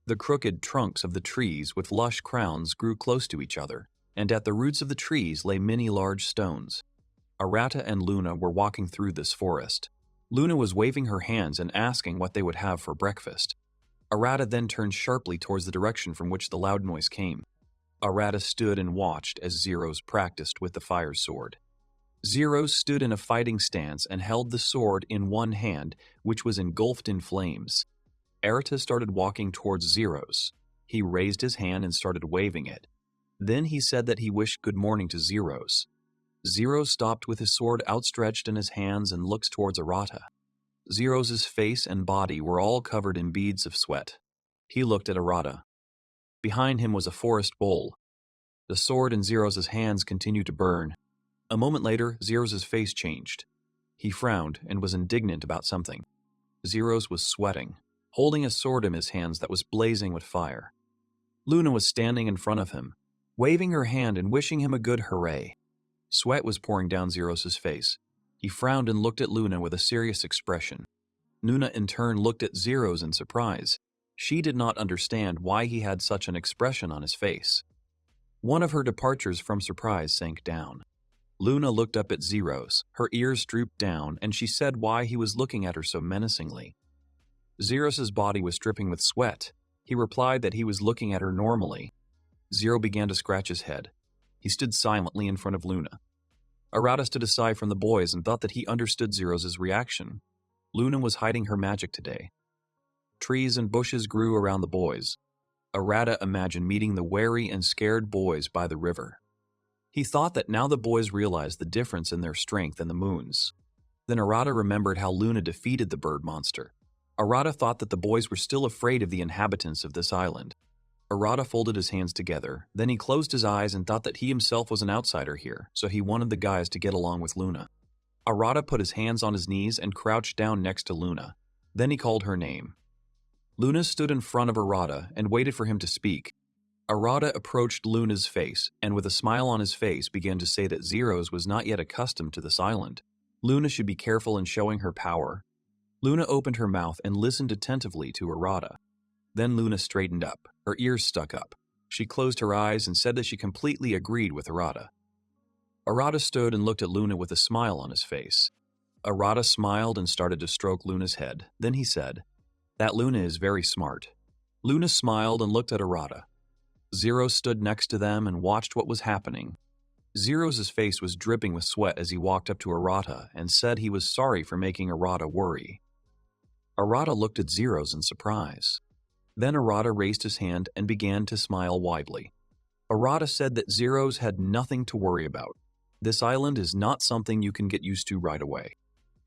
Speaker 1: The crooked trunks of the trees with lush crowns grew close to each other, and at the roots of the trees lay many large stones. Arata and Luna were walking through this forest. Luna was waving her hands and asking what they would have for breakfast. Arata then turned sharply towards the direction from which the loud noise came. Arata stood and watched as Zeros practiced with the fire sword. Zeros stood in a fighting stance and held the sword in one hand, which was engulfed in flames. Arata started walking towards Zeros. He raised his hand and started waving it. Then he said that he wished good morning to Zeros. Zeros stopped with his sword outstretched in his hands and looked towards Arata. Zeros' face and body were all covered in beads of sweat. He looked at Arata. Behind him was a forest bowl. The sword in Zeros' hands continued to burn. A moment later, Zeros' face changed. He frowned and was indignant about something. Zeros was sweating, holding a sword in his hands that was blazing with fire. Luna was standing in front of him, waving her hand and wishing him a good hooray. Sweat was pouring down Zeros' face. He frowned and looked at Luna with a serious expression. Luna in turn looked at Zeros in surprise. She did not understand why he had such an expression on his face. One of her departures from surprise sank down. Luna looked up at Zeros, her ears drooped down, and she said why he was looking at her so menacingly. Zeros' body was dripping with sweat. He replied that he was looking at her normally. Zero began to scratch his head. He stood silently in front of Luna. Arata stood aside from the boys and thought that he understood Zeros' reaction. Luna was hiding her magic today. Trees and bushes grew around the boys. Arata imagined meeting the wary and scared boys by the river. He thought that now the boys realized the difference in their strength and the moons. Then Arata remembered how Luna defeated the bird monster. Arata thought that the boys were still afraid of the inhabitants of this island. Arata folded his hands together, then he closed his eyes and thought that he himself was an outsider here, so he wanted the guys to get along with Luna. Arata put his hands on his knees and crouched down next to Luna. Then he called her name. Luna stood in front of Arata and waited for him to speak. Arata approached Luna's face, and with a smile on his face began to say that Zeros was not yet accustomed to this island. Luna should be careful in showing her power. Luna opened her mouth and listened attentively to Arata. Then Luna straightened up, her ears stuck up. She closed her eyes and said that she completely agreed with Arata. Arata stood and looked at Luna with a smile on his face. Arata smiled and started to stroke Luna's head. Then he said, "That Luna is very smart." Luna smiled and looked at Arata. Zero stood next to them and watched what was happening. Zero's face was dripping with sweat as he walked up to Arata and said he was sorry for making Arata worry. Arata looked at Zeros in surprise. Then Arata raised his hand and began to smile widely. Arata said that Zeros had nothing to worry about. This island is not something you can get used to right away.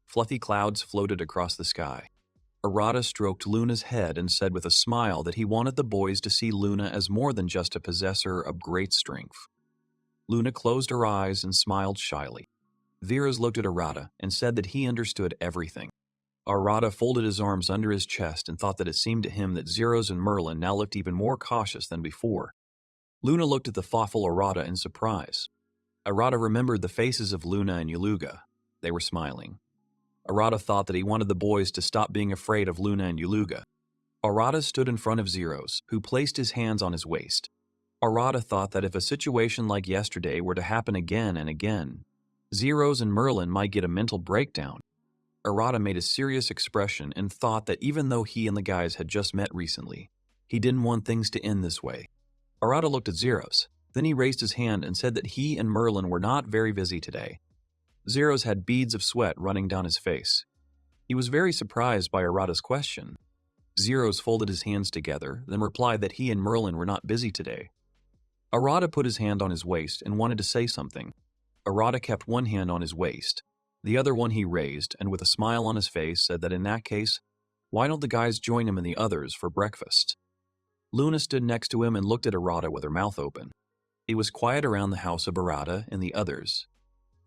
Speaker 1: Fluffy clouds floated across the sky. Arata stroked Luna's head and said with a smile that he wanted the boys to see Luna as more than just a possessor of great strength. Luna closed her eyes and smiled shyly. Viras looked at Arata and said that he understood everything. Arata folded his arms under his chest and thought that it seemed to him that Zeros and Merlin now looked even more cautious than before. Luna looked at the thoughtful Arata in surprise. Arata remembered the faces of Luna and Aluga. They were smiling. Arata thought that he wanted the boys to stop being afraid of Luna and Aluga. Arata stood in front of Zeros, who placed his hands on his waist. Arata thought that if a situation like yesterday were to happen again and again, Zeros and Merlin might get a mental breakdown. Arata made a serious expression and thought that even though he and the guys had just met recently, he didn't want things to end this way. Arata looked at Zeros. Then he raised his hand and said that he and Merlin were not very busy today. Zeros had beads of sweat running down his face. He was very surprised by Arata's question. Zeros folded his hands together, then replied that he and Merlin were not busy today. Arata put his hand on his waist and wanted to say something. Arata kept one hand on his waist. The other one he raised, and with a smile on his face said that in that case, why don't the guys join him and the others for breakfast? Luna stood next to him and looked at Arata with her mouth open. It was quiet around the house of Arata and the others.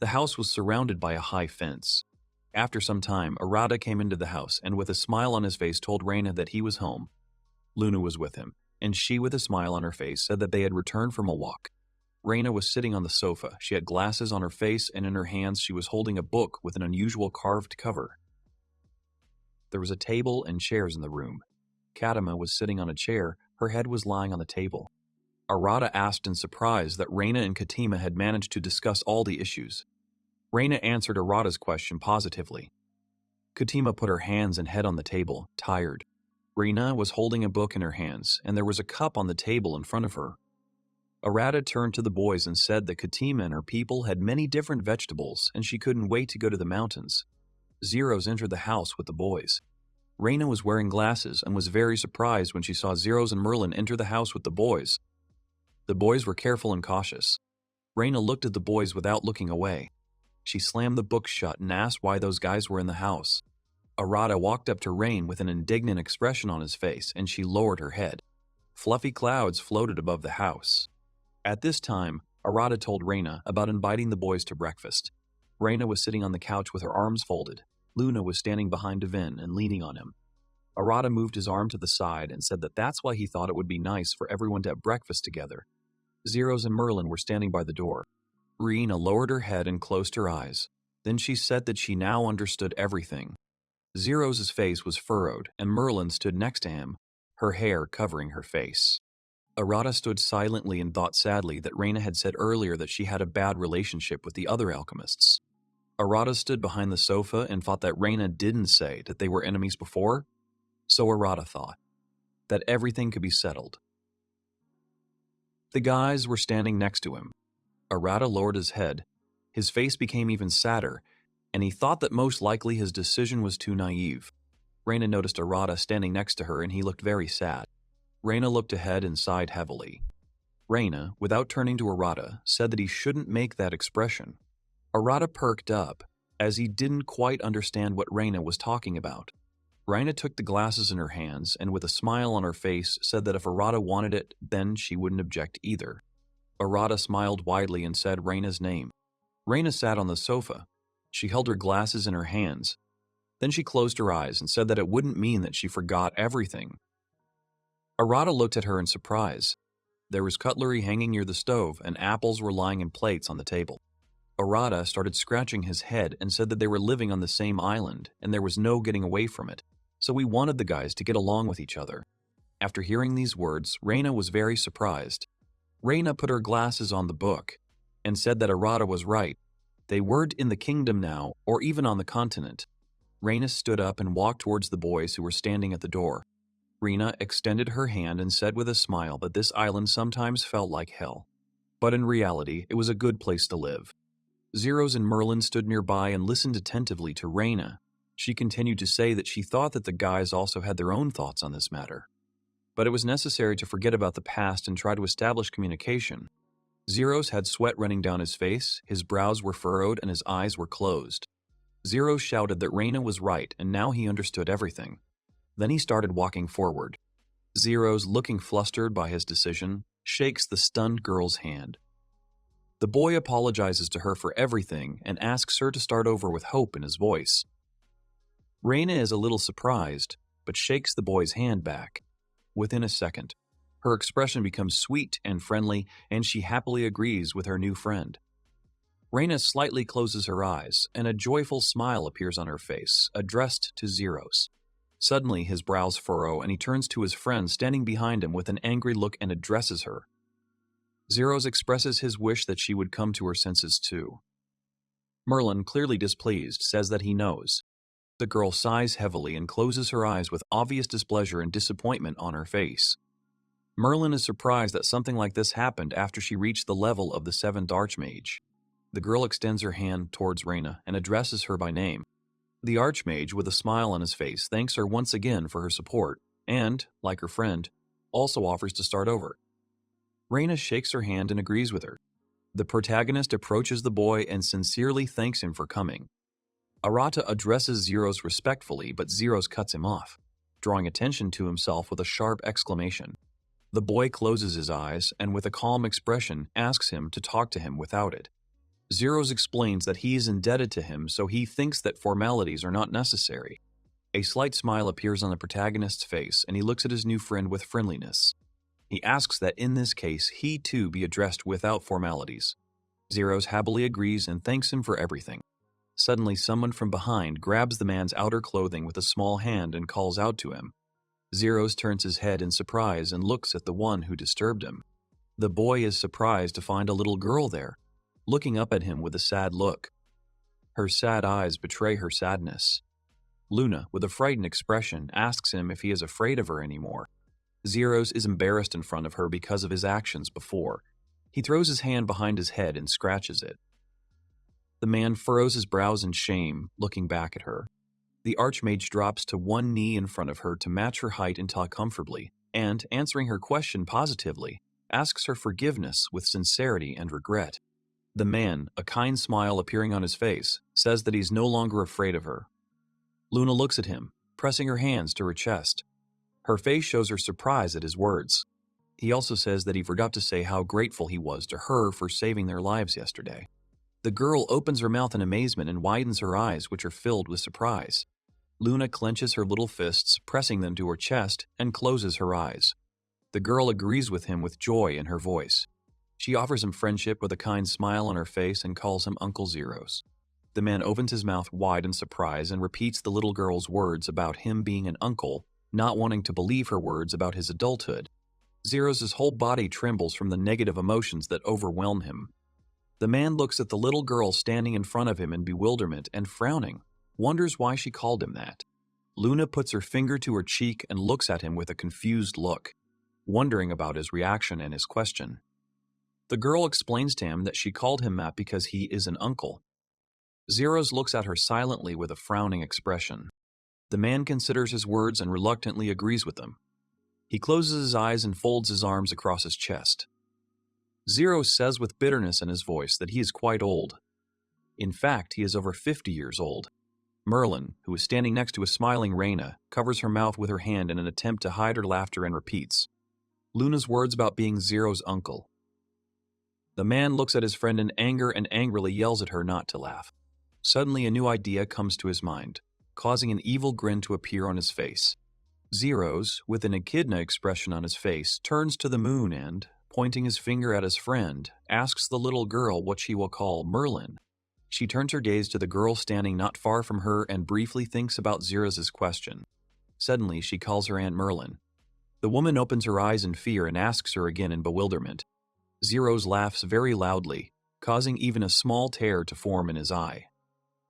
Speaker 1: The house was surrounded by a high fence. After some time, Arata came into the house and with a smile on his face told Raina that he was home. Luna was with him, and she with a smile on her face said that they had returned from a walk. Raina was sitting on the sofa. She had glasses on her face and in her hands she was holding a book with an unusual carved cover. There was a table and chairs in the room. Kadama was sitting on a chair. Her head was lying on the table. Arata asked in surprise that Raina and Katima had managed to discuss all the issues. Raina answered Arata's question positively. Katima put her hands and head on the table, tired. Raina was holding a book in her hands, and there was a cup on the table in front of her. Arata turned to the boys and said that Katima and her people had many different vegetables, and she couldn't wait to go to the mountains. Zeros entered the house with the boys. Raina was wearing glasses and was very surprised when she saw Zeros and Merlin enter the house with the boys. The boys were careful and cautious. Raina looked at the boys without looking away. She slammed the book shut and asked why those guys were in the house. Arata walked up to Rain with an indignant expression on his face, and she lowered her head. Fluffy clouds floated above the house. At this time, Arata told Raina about inviting the boys to breakfast. Raina was sitting on the couch with her arms folded. Luna was standing behind Devin and leaning on him. Arata moved his arm to the side and said that that's why he thought it would be nice for everyone to have breakfast together. Zeros and Merlin were standing by the door. Raina lowered her head and closed her eyes. Then she said that she now understood everything. Zeros' face was furrowed, and Merlin stood next to him, her hair covering her face. Arata stood silently and thought sadly that Raina had said earlier that she had a bad relationship with the other alchemists. Arata stood behind the sofa and thought that Raina didn't say that they were enemies before, so Arata thought that everything could be settled. The guys were standing next to him. Arata lowered his head. His face became even sadder, and he thought that most likely his decision was too naive. Raina noticed Arata standing next to her, and he looked very sad. Raina looked ahead and sighed heavily. Raina, without turning to Arata, said that he shouldn't make that expression. Arata perked up, as he didn't quite understand what Raina was talking about. Raina took the glasses in her hands, and with a smile on her face, said that if Arata wanted it, then she wouldn't object either. Arata smiled widely and said Raina's name. Raina sat on the sofa. She held her glasses in her hands. Then she closed her eyes and said that it wouldn't mean that she forgot everything. Arata looked at her in surprise. There was cutlery hanging near the stove, and apples were lying in plates on the table. Arata started scratching his head and said that they were living on the same island, and there was no getting away from it, so he wanted the guys to get along with each other. After hearing these words, Raina was very surprised. Raina put her glasses on the book and said that Arata was right. They weren't in the kingdom now, or even on the continent. Raina stood up and walked towards the boys who were standing at the door. Raina extended her hand and said with a smile that this island sometimes felt like hell. But in reality, it was a good place to live. Zeros and Merlin stood nearby and listened attentively to Raina. She continued to say that she thought that the guys also had their own thoughts on this matter. But it was necessary to forget about the past and try to establish communication. Zeros had sweat running down his face, his brows were furrowed, and his eyes were closed. Zeros shouted that Raina was right, and now he understood everything. Then he started walking forward. Zeros, looking flustered by his decision, shakes the stunned girl's hand. The boy apologizes to her for everything and asks her to start over with hope in his voice. Raina is a little surprised, but shakes the boy's hand back. Within a second, her expression becomes sweet and friendly, and she happily agrees with her new friend. Raina slightly closes her eyes, and a joyful smile appears on her face, addressed to Zeros. Suddenly, his brows furrow, and he turns to his friend standing behind him with an angry look and addresses her. Zeros expresses his wish that she would come to her senses too. Merlin, clearly displeased, says that he knows. The girl sighs heavily and closes her eyes with obvious displeasure and disappointment on her face. Merlin is surprised that something like this happened after she reached the level of the 7th Archmage. The girl extends her hand towards Raina and addresses her by name. The Archmage, with a smile on his face, thanks her once again for her support and, like her friend, also offers to start over. Raina shakes her hand and agrees with her. The protagonist approaches the boy and sincerely thanks him for coming. Arata addresses Zeros respectfully, but Zeros cuts him off, drawing attention to himself with a sharp exclamation. The boy closes his eyes and with a calm expression asks him to talk to him without it. Zeros explains that he is indebted to him, so he thinks that formalities are not necessary. A slight smile appears on the protagonist's face, and he looks at his new friend with friendliness. He asks that in this case, he too be addressed without formalities. Zeros happily agrees and thanks him for everything. Suddenly, someone from behind grabs the man's outer clothing with a small hand and calls out to him. Zeros turns his head in surprise and looks at the one who disturbed him. The boy is surprised to find a little girl there, looking up at him with a sad look. Her sad eyes betray her sadness. Luna, with a frightened expression, asks him if he is afraid of her anymore. Zeros is embarrassed in front of her because of his actions before. He throws his hand behind his head and scratches it. The man furrows his brows in shame, looking back at her. The Archmage drops to one knee in front of her to match her height and talk comfortably, and, answering her question positively, asks her forgiveness with sincerity and regret. The man, a kind smile appearing on his face, says that he's no longer afraid of her. Luna looks at him, pressing her hands to her chest. Her face shows her surprise at his words. He also says that he forgot to say how grateful he was to her for saving their lives yesterday. The girl opens her mouth in amazement and widens her eyes, which are filled with surprise. Luna clenches her little fists, pressing them to her chest, and closes her eyes. The girl agrees with him with joy in her voice. She offers him friendship with a kind smile on her face and calls him Uncle Zeros. The man opens his mouth wide in surprise and repeats the little girl's words about him being an uncle, not wanting to believe her words about his adulthood. Zeros' whole body trembles from the negative emotions that overwhelm him. The man looks at the little girl standing in front of him in bewilderment and frowning, wonders why she called him that. Luna puts her finger to her cheek and looks at him with a confused look, wondering about his reaction and his question. The girl explains to him that she called him that because he is an uncle. Zeros looks at her silently with a frowning expression. The man considers his words and reluctantly agrees with them. He closes his eyes and folds his arms across his chest. Zeros says with bitterness in his voice that he is quite old. In fact, he is over 50 years old. Merlin, who is standing next to a smiling Raina, covers her mouth with her hand in an attempt to hide her laughter and repeats Luna's words about being Zero's uncle. The man looks at his friend in anger and angrily yells at her not to laugh. Suddenly, a new idea comes to his mind, causing an evil grin to appear on his face. Zeros, with an echidna expression on his face, turns to the moon and, pointing his finger at his friend, asks the little girl what she will call Merlin. She turns her gaze to the girl standing not far from her and briefly thinks about Zeros' question. Suddenly, she calls her Aunt Merlin. The woman opens her eyes in fear and asks her again in bewilderment. Zeros laughs very loudly, causing even a small tear to form in his eye.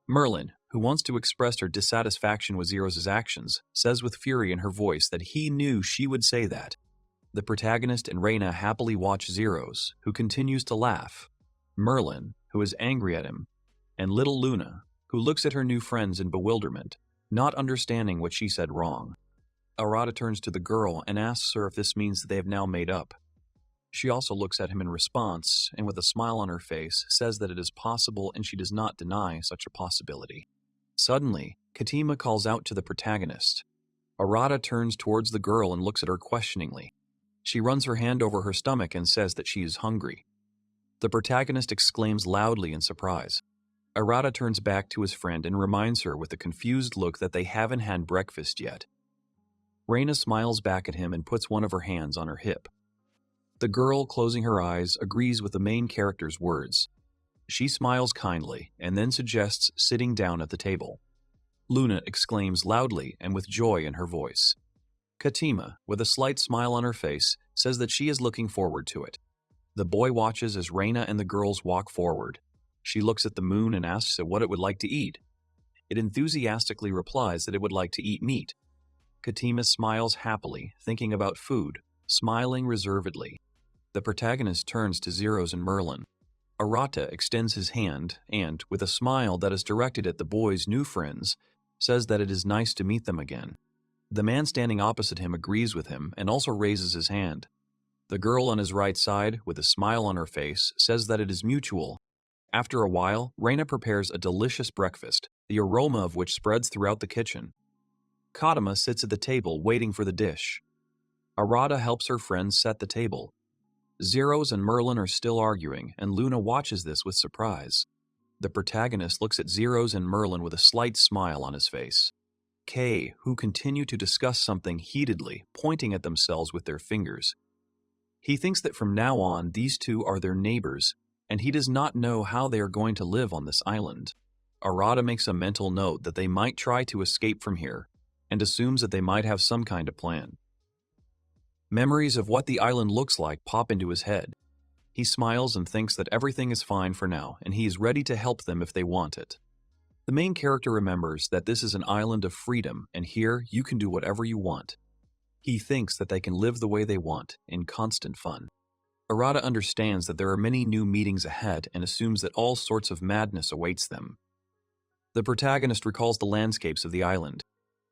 Speaker 1: Merlin, who wants to express her dissatisfaction with Zeros' actions, says with fury in her voice that he knew she would say that. The protagonist and Raina happily watch Zeros, who continues to laugh, Merlin, who is angry at him, and little Luna, who looks at her new friends in bewilderment, not understanding what she said wrong. Arata turns to the girl and asks her if this means that they have now made up. She also looks at him in response, and with a smile on her face, says that it is possible and she does not deny such a possibility. Suddenly, Katima calls out to the protagonist. Arata turns towards the girl and looks at her questioningly. She runs her hand over her stomach and says that she is hungry. The protagonist exclaims loudly in surprise. Arata turns back to his friend and reminds her with a confused look that they haven't had breakfast yet. Raina smiles back at him and puts one of her hands on her hip. The girl, closing her eyes, agrees with the main character's words. She smiles kindly and then suggests sitting down at the table. Luna exclaims loudly and with joy in her voice. Katima, with a slight smile on her face, says that she is looking forward to it. The boy watches as Raina and the girls walk forward. She looks at the moon and asks it what it would like to eat. It enthusiastically replies that it would like to eat meat. Katima smiles happily, thinking about food, smiling reservedly. The protagonist turns to Zeros and Merlin. Arata extends his hand and, with a smile that is directed at the boy's new friends, says that it is nice to meet them again. The man standing opposite him agrees with him and also raises his hand. The girl on his right side, with a smile on her face, says that it is mutual. After a while, Raina prepares a delicious breakfast, the aroma of which spreads throughout the kitchen. Kadama sits at the table waiting for the dish. Arata helps her friends set the table. Zeros and Merlin are still arguing, and Luna watches this with surprise. The protagonist looks at Zeros and Merlin with a slight smile on his face. Kay, who continue to discuss something heatedly, pointing at themselves with their fingers. He thinks that from now on these two are their neighbors, and he does not know how they are going to live on this island. Arata makes a mental note that they might try to escape from here, and assumes that they might have some kind of plan. Memories of what the island looks like pop into his head. He smiles and thinks that everything is fine for now, and he is ready to help them if they want it. The main character remembers that this is an island of freedom, and here you can do whatever you want. He thinks that they can live the way they want, in constant fun. Arata understands that there are many new meetings ahead and assumes that all sorts of madness awaits them. The protagonist recalls the landscapes of the island.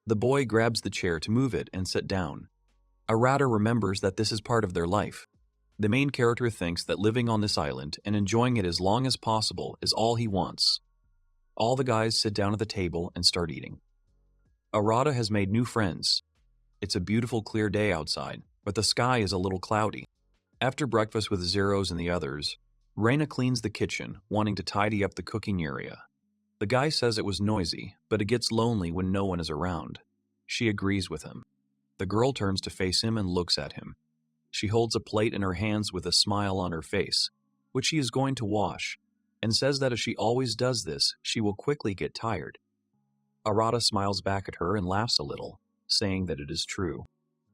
Speaker 1: The boy grabs the chair to move it and sit down. Arata remembers that this is part of their life. The main character thinks that living on this island and enjoying it as long as possible is all he wants. All the guys sit down at the table and start eating. Arata has made new friends. It's a beautiful clear day outside, but the sky is a little cloudy. After breakfast with Zeros and the others, Raina cleans the kitchen, wanting to tidy up the cooking area. The guy says it was noisy, but it gets lonely when no one is around. She agrees with him. The girl turns to face him and looks at him. She holds a plate in her hands with a smile on her face, which she is going to wash, and says that if she always does this, she will quickly get tired. Arata smiles back at her and laughs a little, saying that it is true.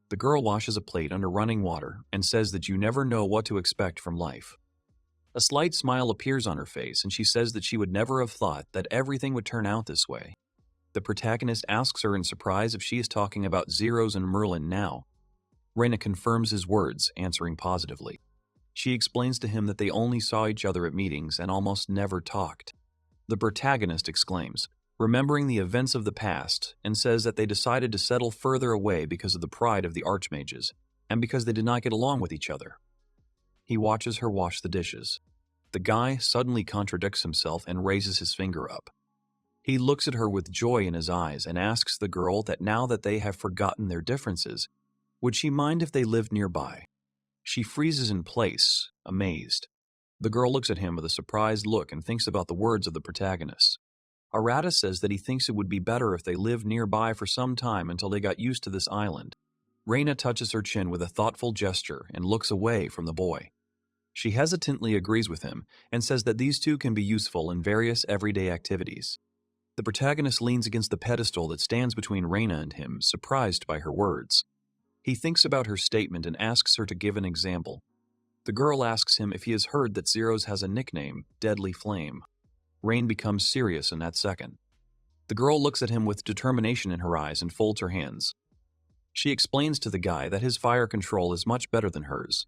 Speaker 1: The girl washes a plate under running water and says that you never know what to expect from life. A slight smile appears on her face, and she says that she would never have thought that everything would turn out this way. The protagonist asks her in surprise if she is talking about Zeros and Merlin now. Raina confirms his words, answering positively. She explains to him that they only saw each other at meetings and almost never talked. The protagonist exclaims, remembering the events of the past, and says that they decided to settle further away because of the pride of the archmages, and because they did not get along with each other. He watches her wash the dishes. The guy suddenly contradicts himself and raises his finger up. He looks at her with joy in his eyes and asks the girl that now that they have forgotten their differences, would she mind if they lived nearby? She freezes in place, amazed. The girl looks at him with a surprised look and thinks about the words of the protagonist. Arata says that he thinks it would be better if they lived nearby for some time until they got used to this island. Raina touches her chin with a thoughtful gesture and looks away from the boy. She hesitantly agrees with him and says that these two can be useful in various everyday activities. The protagonist leans against the pedestal that stands between Raina and him, surprised by her words. He thinks about her statement and asks her to give an example. The girl asks him if he has heard that Zeros has a nickname, Deadly Flame. Rain becomes serious in that second. The girl looks at him with determination in her eyes and folds her hands. She explains to the guy that his fire control is much better than hers.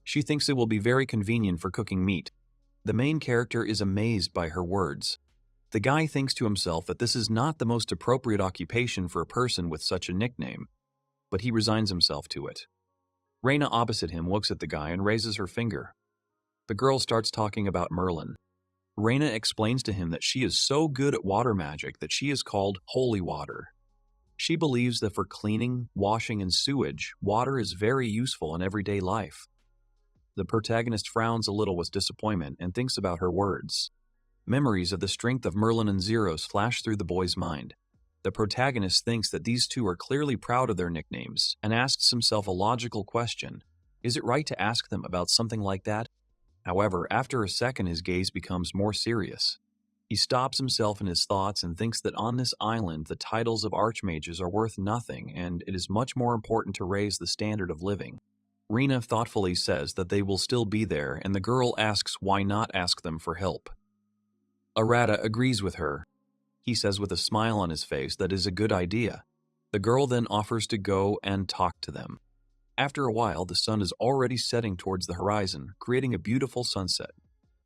Speaker 1: She thinks it will be very convenient for cooking meat. The main character is amazed by her words. The guy thinks to himself that this is not the most appropriate occupation for a person with such a nickname, but he resigns himself to it. Raina opposite him looks at the guy and raises her finger. The girl starts talking about Merlin. Raina explains to him that she is so good at water magic that she is called holy water. She believes that for cleaning, washing, and sewage, water is very useful in everyday life. The protagonist frowns a little with disappointment and thinks about her words. Memories of the strength of Merlin and Zeros flash through the boy's mind. The protagonist thinks that these two are clearly proud of their nicknames and asks himself a logical question. Is it right to ask them about something like that? However, after a second his gaze becomes more serious. He stops himself in his thoughts and thinks that on this island the titles of archmages are worth nothing and it is much more important to raise the standard of living. Raina thoughtfully says that they will still be there, and the girl asks why not ask them for help. Arata agrees with her. He says with a smile on his face that is a good idea. The girl then offers to go and talk to them. After a while, the sun is already setting towards the horizon, creating a beautiful sunset.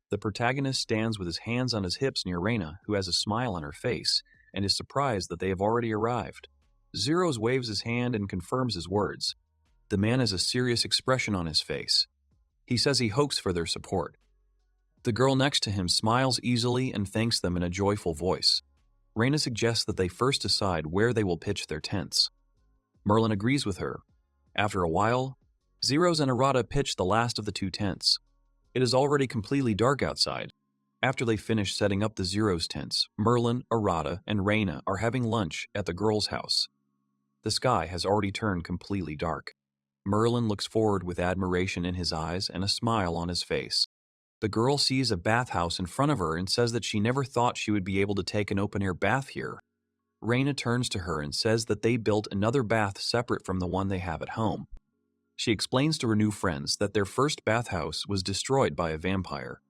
Speaker 1: The protagonist stands with his hands on his hips near Raina, who has a smile on her face, and is surprised that they have already arrived. Zeros waves his hand and confirms his words. The man has a serious expression on his face. He says he hopes for their support. The girl next to him smiles easily and thanks them in a joyful voice. Raina suggests that they first decide where they will pitch their tents. Merlin agrees with her. After a while, Zeros and Arata pitch the last of the two tents. It is already completely dark outside. After they finish setting up the Zeros tents, Merlin, Arata, and Raina are having lunch at the girl's house. The sky has already turned completely dark. Merlin looks forward with admiration in his eyes and a smile on his face. The girl sees a bathhouse in front of her and says that she never thought she would be able to take an open-air bath here. Raina turns to her and says that they built another bath separate from the one they have at home. She explains to her new friends that their first bathhouse was destroyed by a vampire.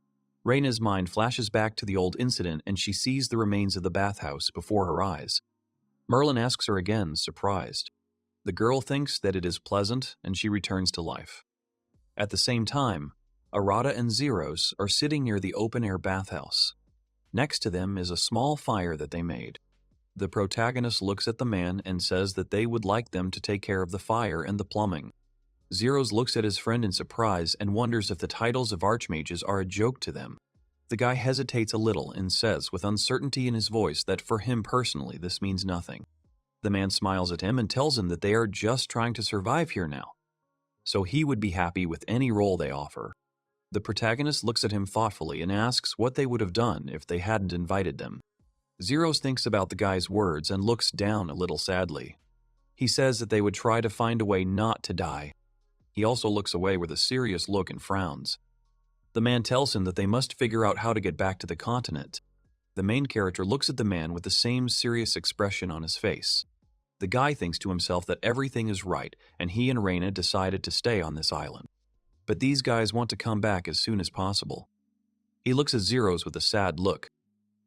Speaker 1: Raina's mind flashes back to the old incident and she sees the remains of the bathhouse before her eyes. Merlin asks her again, surprised. The girl thinks that it is pleasant and she returns to life. At the same time, Arata and Zeros are sitting near the open-air bathhouse. Next to them is a small fire that they made. The protagonist looks at the man and says that they would like them to take care of the fire and the plumbing. Zeros looks at his friend in surprise and wonders if the titles of archmages are a joke to them. The guy hesitates a little and says with uncertainty in his voice that for him personally this means nothing. The man smiles at him and tells him that they are just trying to survive here now, so he would be happy with any role they offer. The protagonist looks at him thoughtfully and asks what they would have done if they hadn't invited them. Zeros thinks about the guy's words and looks down a little sadly. He says that they would try to find a way not to die. He also looks away with a serious look and frowns. The man tells him that they must figure out how to get back to the continent. The main character looks at the man with the same serious expression on his face. The guy thinks to himself that everything is right and he and Raina decided to stay on this island. But these guys want to come back as soon as possible. He looks at Zeros with a sad look.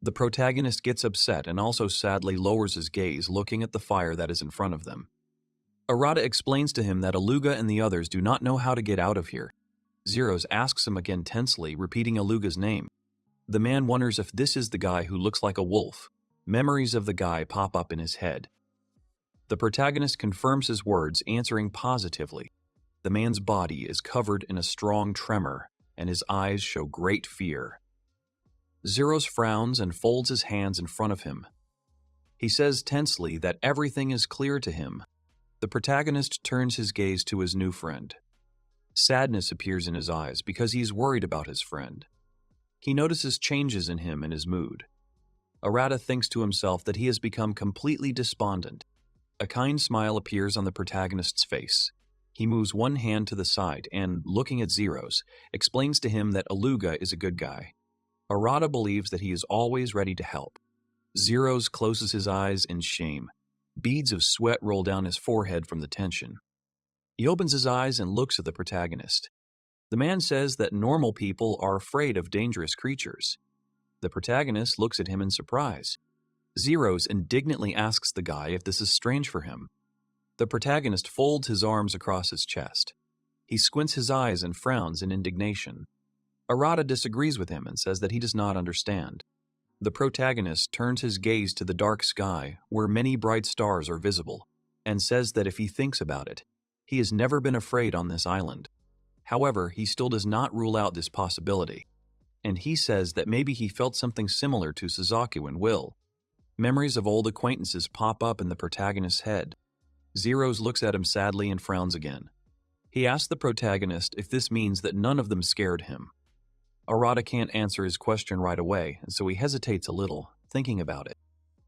Speaker 1: The protagonist gets upset and also sadly lowers his gaze, looking at the fire that is in front of them. Arata explains to him that Aluga and the others do not know how to get out of here. Zeros asks him again tensely, repeating Aluga's name. The man wonders if this is the guy who looks like a wolf. Memories of the guy pop up in his head. The protagonist confirms his words, answering positively. The man's body is covered in a strong tremor, and his eyes show great fear. Zeros frowns and folds his hands in front of him. He says tensely that everything is clear to him. The protagonist turns his gaze to his new friend. Sadness appears in his eyes because he is worried about his friend. He notices changes in him and his mood. Arata thinks to himself that he has become completely despondent. A kind smile appears on the protagonist's face. He moves one hand to the side and, looking at Zeros, explains to him that Aluga is a good guy. Arata believes that he is always ready to help. Zeros closes his eyes in shame. Beads of sweat roll down his forehead from the tension. He opens his eyes and looks at the protagonist. The man says that normal people are afraid of dangerous creatures. The protagonist looks at him in surprise. Zeros indignantly asks the guy if this is strange for him. The protagonist folds his arms across his chest. He squints his eyes and frowns in indignation. Arata disagrees with him and says that he does not understand. The protagonist turns his gaze to the dark sky, where many bright stars are visible, and says that if he thinks about it, he has never been afraid on this island. However, he still does not rule out this possibility, and he says that maybe he felt something similar to Suzaku and Will. Memories of old acquaintances pop up in the protagonist's head. Zeros looks at him sadly and frowns again. He asks the protagonist if this means that none of them scared him. Arata can't answer his question right away, and so he hesitates a little, thinking about it.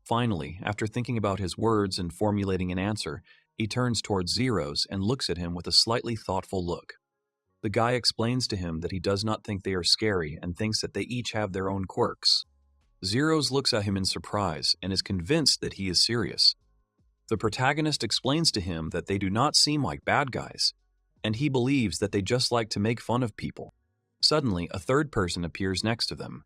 Speaker 1: Finally, after thinking about his words and formulating an answer, he turns towards Zeros and looks at him with a slightly thoughtful look. The guy explains to him that he does not think they are scary and thinks that they each have their own quirks. Zeros looks at him in surprise and is convinced that he is serious. The protagonist explains to him that they do not seem like bad guys, and he believes that they just like to make fun of people. Suddenly, a third person appears next to them.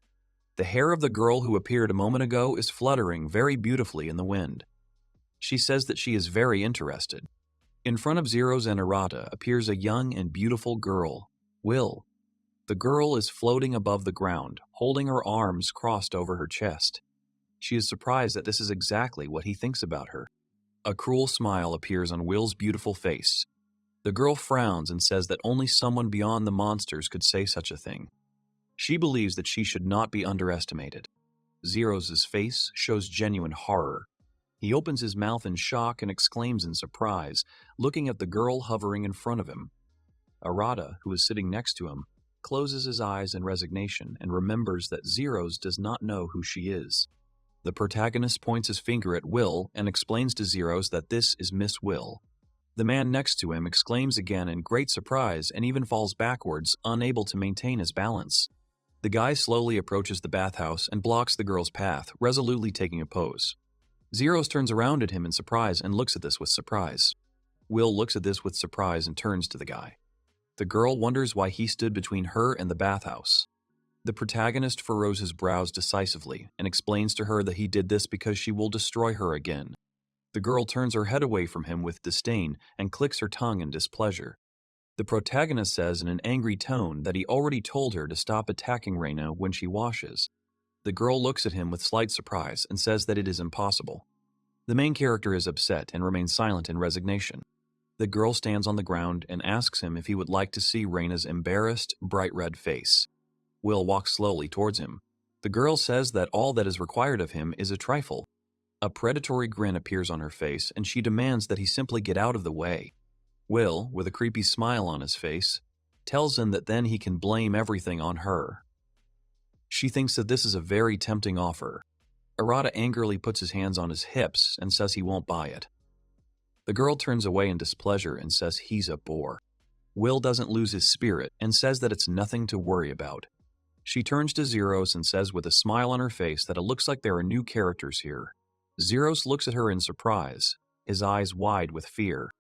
Speaker 1: The hair of the girl who appeared a moment ago is fluttering very beautifully in the wind. She says that she is very interested. In front of Zeros and Arata appears a young and beautiful girl, Will. The girl is floating above the ground, holding her arms crossed over her chest. She is surprised that this is exactly what he thinks about her. A cruel smile appears on Will's beautiful face. The girl frowns and says that only someone beyond the monsters could say such a thing. She believes that she should not be underestimated. Zeros' face shows genuine horror. He opens his mouth in shock and exclaims in surprise, looking at the girl hovering in front of him. Arata, who is sitting next to him, closes his eyes in resignation and remembers that Zeros does not know who she is. The protagonist points his finger at Will and explains to Zeros that this is Miss Will. The man next to him exclaims again in great surprise and even falls backwards, unable to maintain his balance. The guy slowly approaches the bathhouse and blocks the girl's path, resolutely taking a pose. Zeros turns around at him in surprise and looks at this with surprise. Will looks at this with surprise and turns to the guy. The girl wonders why he stood between her and the bathhouse. The protagonist furrows his brows decisively and explains to her that he did this because she will destroy her again. The girl turns her head away from him with disdain and clicks her tongue in displeasure. The protagonist says in an angry tone that he already told her to stop attacking Raina when she washes. The girl looks at him with slight surprise and says that it is impossible. The main character is upset and remains silent in resignation. The girl stands on the ground and asks him if he would like to see Raina's embarrassed, bright red face. Will walks slowly towards him. The girl says that all that is required of him is a trifle. A predatory grin appears on her face, and she demands that he simply get out of the way. Will, with a creepy smile on his face, tells him that then he can blame everything on her. She thinks that this is a very tempting offer. Arata angrily puts his hands on his hips and says he won't buy it. The girl turns away in displeasure and says he's a bore. Will doesn't lose his spirit and says that it's nothing to worry about. She turns to Zeros and says with a smile on her face that it looks like there are new characters here. Zeros looks at her in surprise, his eyes wide with fear.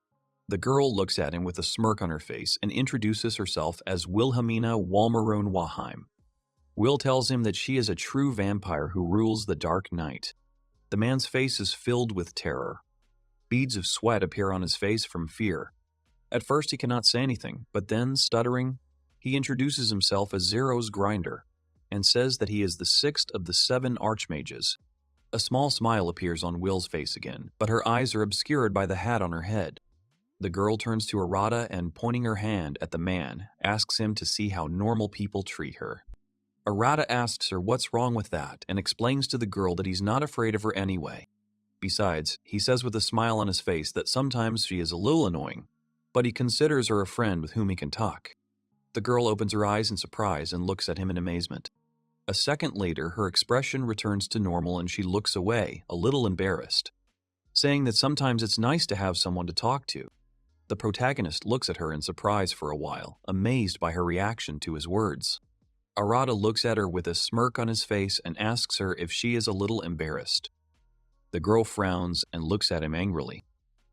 Speaker 1: The girl looks at him with a smirk on her face and introduces herself as Wilhelmina Walmerone Waheim. Will tells him that she is a true vampire who rules the dark night. The man's face is filled with terror. Beads of sweat appear on his face from fear. At first he cannot say anything, but then, stuttering, he introduces himself as Zero's Grinder and says that he is the 6th of the 7 archmages. A small smile appears on Will's face again, but her eyes are obscured by the hat on her head. The girl turns to Arata and, pointing her hand at the man, asks him to see how normal people treat her. Arata asks her what's wrong with that and explains to the girl that he's not afraid of her anyway. Besides, he says with a smile on his face that sometimes she is a little annoying, but he considers her a friend with whom he can talk. The girl opens her eyes in surprise and looks at him in amazement. A second later, her expression returns to normal and she looks away, a little embarrassed, saying that sometimes it's nice to have someone to talk to. The protagonist looks at her in surprise for a while, amazed by her reaction to his words. Arata looks at her with a smirk on his face and asks her if she is a little embarrassed. The girl frowns and looks at him angrily.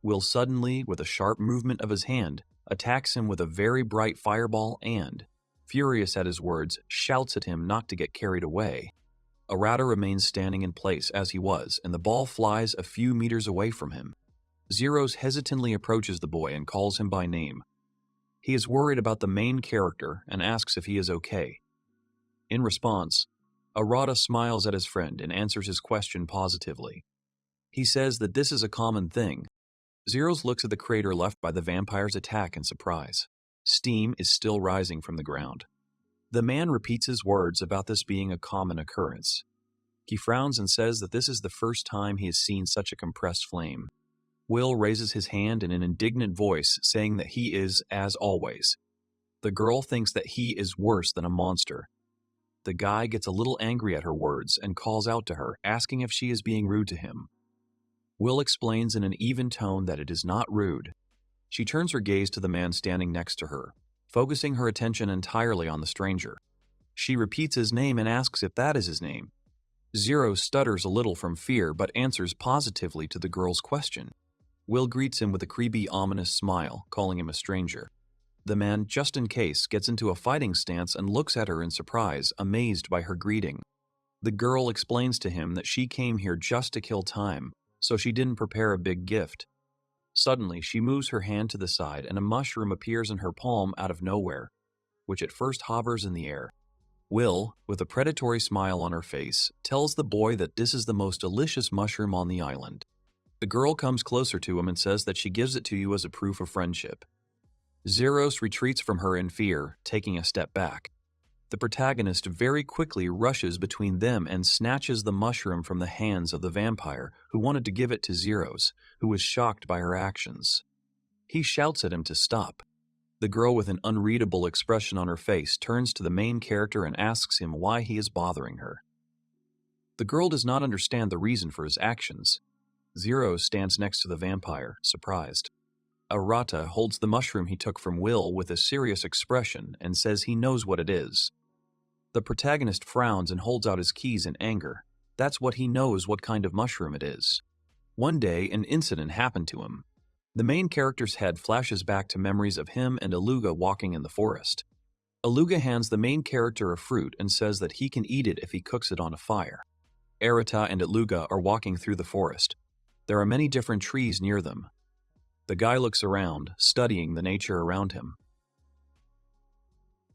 Speaker 1: Will suddenly, with a sharp movement of his hand, attacks him with a very bright fireball and, furious at his words, shouts at him not to get carried away. Arata remains standing in place as he was, and the ball flies a few meters away from him. Zeros hesitantly approaches the boy and calls him by name. He is worried about the main character and asks if he is okay. In response, Arata smiles at his friend and answers his question positively. He says that this is a common thing. Zeros looks at the crater left by the vampire's attack in surprise. Steam is still rising from the ground. The man repeats his words about this being a common occurrence. He frowns and says that this is the first time he has seen such a compressed flame. Will raises his hand in an indignant voice, saying that he is, as always. The girl thinks that he is worse than a monster. The guy gets a little angry at her words and calls out to her, asking if she is being rude to him. Will explains in an even tone that it is not rude. She turns her gaze to the man standing next to her, focusing her attention entirely on the stranger. She repeats his name and asks if that is his name. Zero stutters a little from fear but answers positively to the girl's question. Will greets him with a creepy, ominous smile, calling him a stranger. The man, just in case, gets into a fighting stance and looks at her in surprise, amazed by her greeting. The girl explains to him that she came here just to kill time, so she didn't prepare a big gift. Suddenly, she moves her hand to the side and a mushroom appears in her palm out of nowhere, which at first hovers in the air. Will, with a predatory smile on her face, tells the boy that this is the most delicious mushroom on the island. The girl comes closer to him and says that she gives it to you as a proof of friendship. Zeros retreats from her in fear, taking a step back. The protagonist very quickly rushes between them and snatches the mushroom from the hands of the vampire who wanted to give it to Zeros, who was shocked by her actions. He shouts at him to stop. The girl, with an unreadable expression on her face, turns to the main character and asks him why he is bothering her. The girl does not understand the reason for his actions. Zeros stands next to the vampire, surprised. Arata holds the mushroom he took from Will with a serious expression and says he knows what it is. The protagonist frowns and holds out his keys in anger. That's what he knows what kind of mushroom it is. One day, an incident happened to him. The main character's head flashes back to memories of him and Aluga walking in the forest. Aluga hands the main character a fruit and says that he can eat it if he cooks it on a fire. Arata and Aluga are walking through the forest. There are many different trees near them. The guy looks around, studying the nature around him.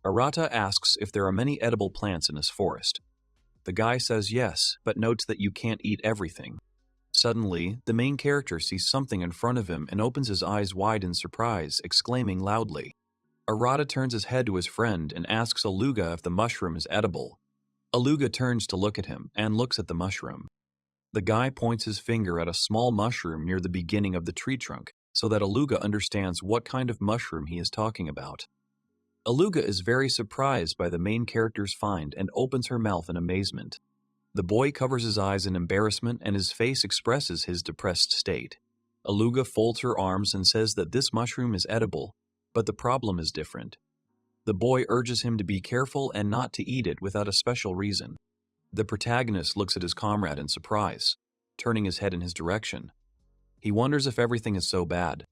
Speaker 1: Arata asks if there are many edible plants in his forest. The guy says yes, but notes that you can't eat everything. Suddenly, the main character sees something in front of him and opens his eyes wide in surprise, exclaiming loudly. Arata turns his head to his friend and asks Aluga if the mushroom is edible. Aluga turns to look at him and looks at the mushroom. The guy points his finger at a small mushroom near the beginning of the tree trunk so that Aluga understands what kind of mushroom he is talking about. Aluga is very surprised by the main character's find and opens her mouth in amazement. The boy covers his eyes in embarrassment and his face expresses his depressed state. Aluga folds her arms and says that this mushroom is edible, but the problem is different. The boy urges him to be careful and not to eat it without a special reason. The protagonist looks at his comrade in surprise, turning his head in his direction. He wonders if everything is so bad.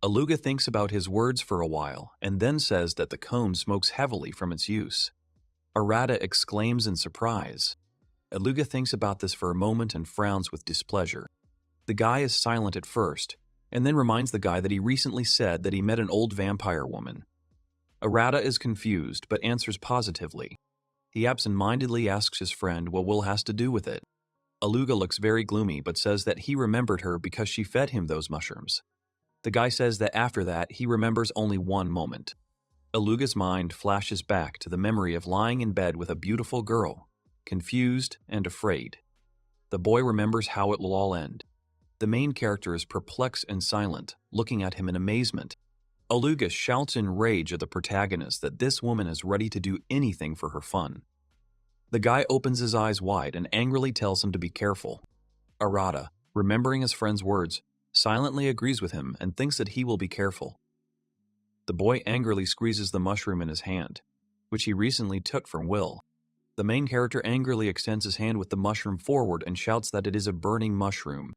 Speaker 1: Aluga thinks about his words for a while and then says that the cone smokes heavily from its use. Arata exclaims in surprise. Aluga thinks about this for a moment and frowns with displeasure. The guy is silent at first, and then reminds the guy that he recently said that he met an old vampire woman. Arata is confused, but answers positively. He absent-mindedly asks his friend what Will has to do with it. Aluga looks very gloomy, but says that he remembered her because she fed him those mushrooms. The guy says that after that, he remembers only one moment. Aluga's mind flashes back to the memory of lying in bed with a beautiful girl, confused and afraid. The boy remembers how it will all end. The main character is perplexed and silent, looking at him in amazement. Aluga shouts in rage at the protagonist that this woman is ready to do anything for her fun. The guy opens his eyes wide and angrily tells him to be careful. Arata, remembering his friend's words, silently agrees with him and thinks that he will be careful. The boy angrily squeezes the mushroom in his hand, which he recently took from Will. The main character angrily extends his hand with the mushroom forward and shouts that it is a burning mushroom.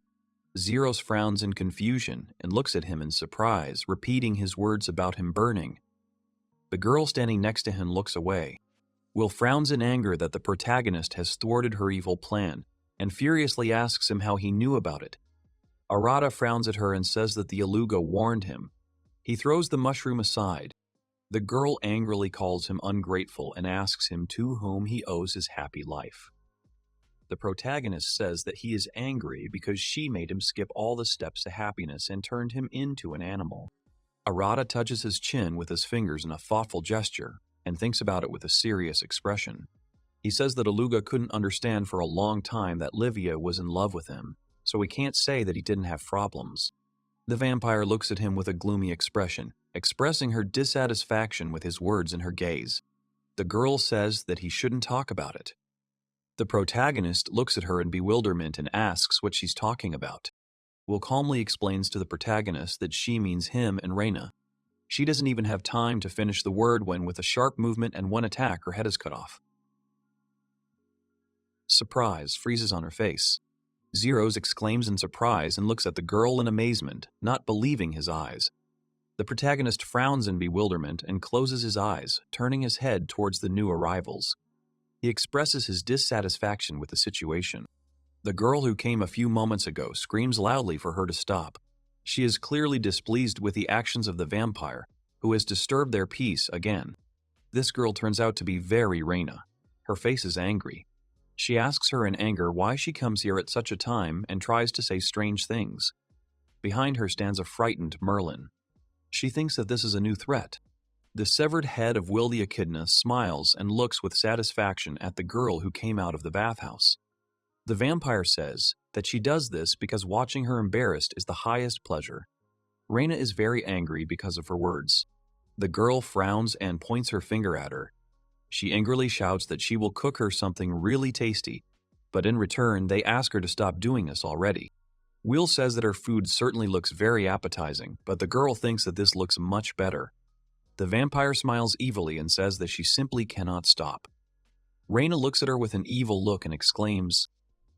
Speaker 1: Zeros frowns in confusion and looks at him in surprise, repeating his words about him burning. The girl standing next to him looks away. Will frowns in anger that the protagonist has thwarted her evil plan and furiously asks him how he knew about it. Arata frowns at her and says that the Aluga warned him. He throws the mushroom aside. The girl angrily calls him ungrateful and asks him to whom he owes his happy life. The protagonist says that he is angry because she made him skip all the steps to happiness and turned him into an animal. Arata touches his chin with his fingers in a thoughtful gesture and thinks about it with a serious expression. He says that Aluga couldn't understand for a long time that Livia was in love with him, so he can't say that he didn't have problems. The vampire looks at him with a gloomy expression, expressing her dissatisfaction with his words in her gaze. The girl says that he shouldn't talk about it. The protagonist looks at her in bewilderment and asks what she's talking about. Will calmly explains to the protagonist that she means him and Raina. She doesn't even have time to finish the word when, with a sharp movement and one attack, her head is cut off. Surprise freezes on her face. Zeros exclaims in surprise and looks at the girl in amazement, not believing his eyes. The protagonist frowns in bewilderment and closes his eyes, turning his head towards the new arrivals. He expresses his dissatisfaction with the situation. The girl who came a few moments ago screams loudly for her to stop. She is clearly displeased with the actions of the vampire, who has disturbed their peace again. This girl turns out to be very Raina. Her face is angry. She asks her in anger why she comes here at such a time and tries to say strange things. Behind her stands a frightened Merlin. She thinks that this is a new threat. The severed head of Will the Echidna smiles and looks with satisfaction at the girl who came out of the bathhouse. The vampire says that she does this because watching her embarrassed is the highest pleasure. Raina is very angry because of her words. The girl frowns and points her finger at her. She angrily shouts that she will cook her something really tasty, but in return they ask her to stop doing this already. Will says that her food certainly looks very appetizing, but the girl thinks that this looks much better. The vampire smiles evilly and says that she simply cannot stop. Raina looks at her with an evil look and exclaims.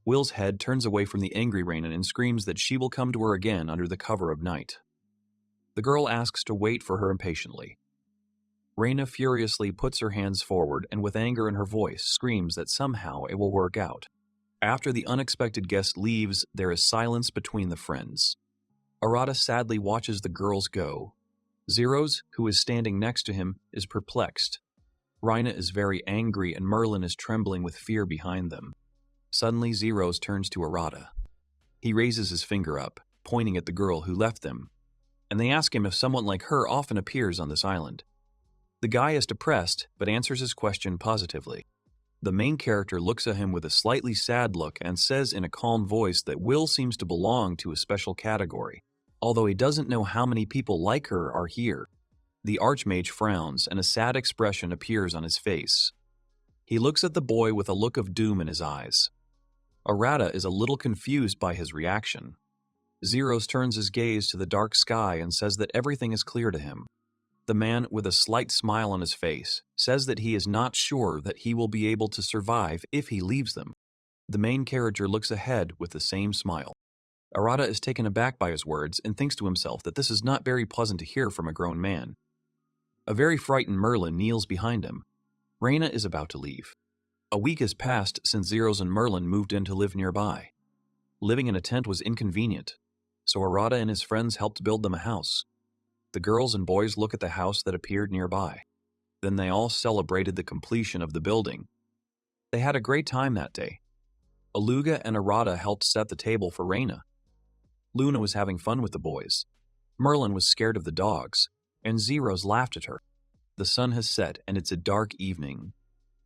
Speaker 1: Will's head turns away from the angry Raina and screams that she will come to her again under the cover of night. The girl asks to wait for her impatiently. Raina furiously puts her hands forward and with anger in her voice screams that somehow it will work out. After the unexpected guest leaves, there is silence between the friends. Arata sadly watches the girls go. Zeros, who is standing next to him, is perplexed. Raina is very angry and Merlin is trembling with fear behind them. Suddenly Zeros turns to Arata. He raises his finger up, pointing at the girl who left them, and they ask him if someone like her often appears on this island. The guy is depressed, but answers his question positively. The main character looks at him with a slightly sad look and says in a calm voice that Will seems to belong to a special category, although he doesn't know how many people like her are here. The Archmage frowns and a sad expression appears on his face. He looks at the boy with a look of doom in his eyes. Arata is a little confused by his reaction. Zeros turns his gaze to the dark sky and says that everything is clear to him. The man, with a slight smile on his face, says that he is not sure that he will be able to survive if he leaves them. The main character looks ahead with the same smile. Arata is taken aback by his words and thinks to himself that this is not very pleasant to hear from a grown man. A very frightened Merlin kneels behind him. Raina is about to leave. A week has passed since Zeros and Merlin moved in to live nearby. Living in a tent was inconvenient, so Arata and his friends helped build them a house. The girls and boys look at the house that appeared nearby. Then they all celebrated the completion of the building. They had a great time that day. Aluga and Arata helped set the table for Raina. Luna was having fun with the boys. Merlin was scared of the dogs, and Zeros laughed at her. The sun has set and it's a dark evening.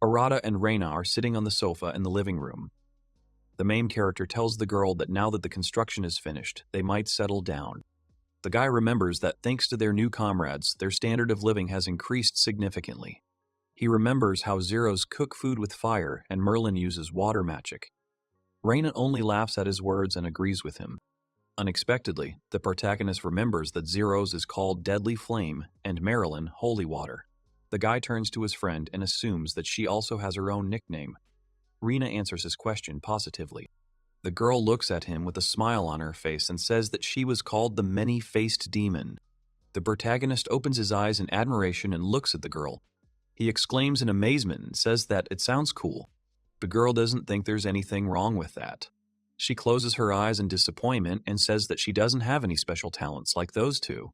Speaker 1: Arata and Raina are sitting on the sofa in the living room. The main character tells the girl that now that the construction is finished, they might settle down. The guy remembers that thanks to their new comrades, their standard of living has increased significantly. He remembers how Zeros cook food with fire and Merlin uses water magic. Raina only laughs at his words and agrees with him. Unexpectedly, the protagonist remembers that Zeros is called Deadly Flame and Merlin Holy Water. The guy turns to his friend and assumes that she also has her own nickname. Raina answers his question positively. The girl looks at him with a smile on her face and says that she was called the Many-Faced Demon. The protagonist opens his eyes in admiration and looks at the girl. He exclaims in amazement and says that it sounds cool. The girl doesn't think there's anything wrong with that. She closes her eyes in disappointment and says that she doesn't have any special talents like those two,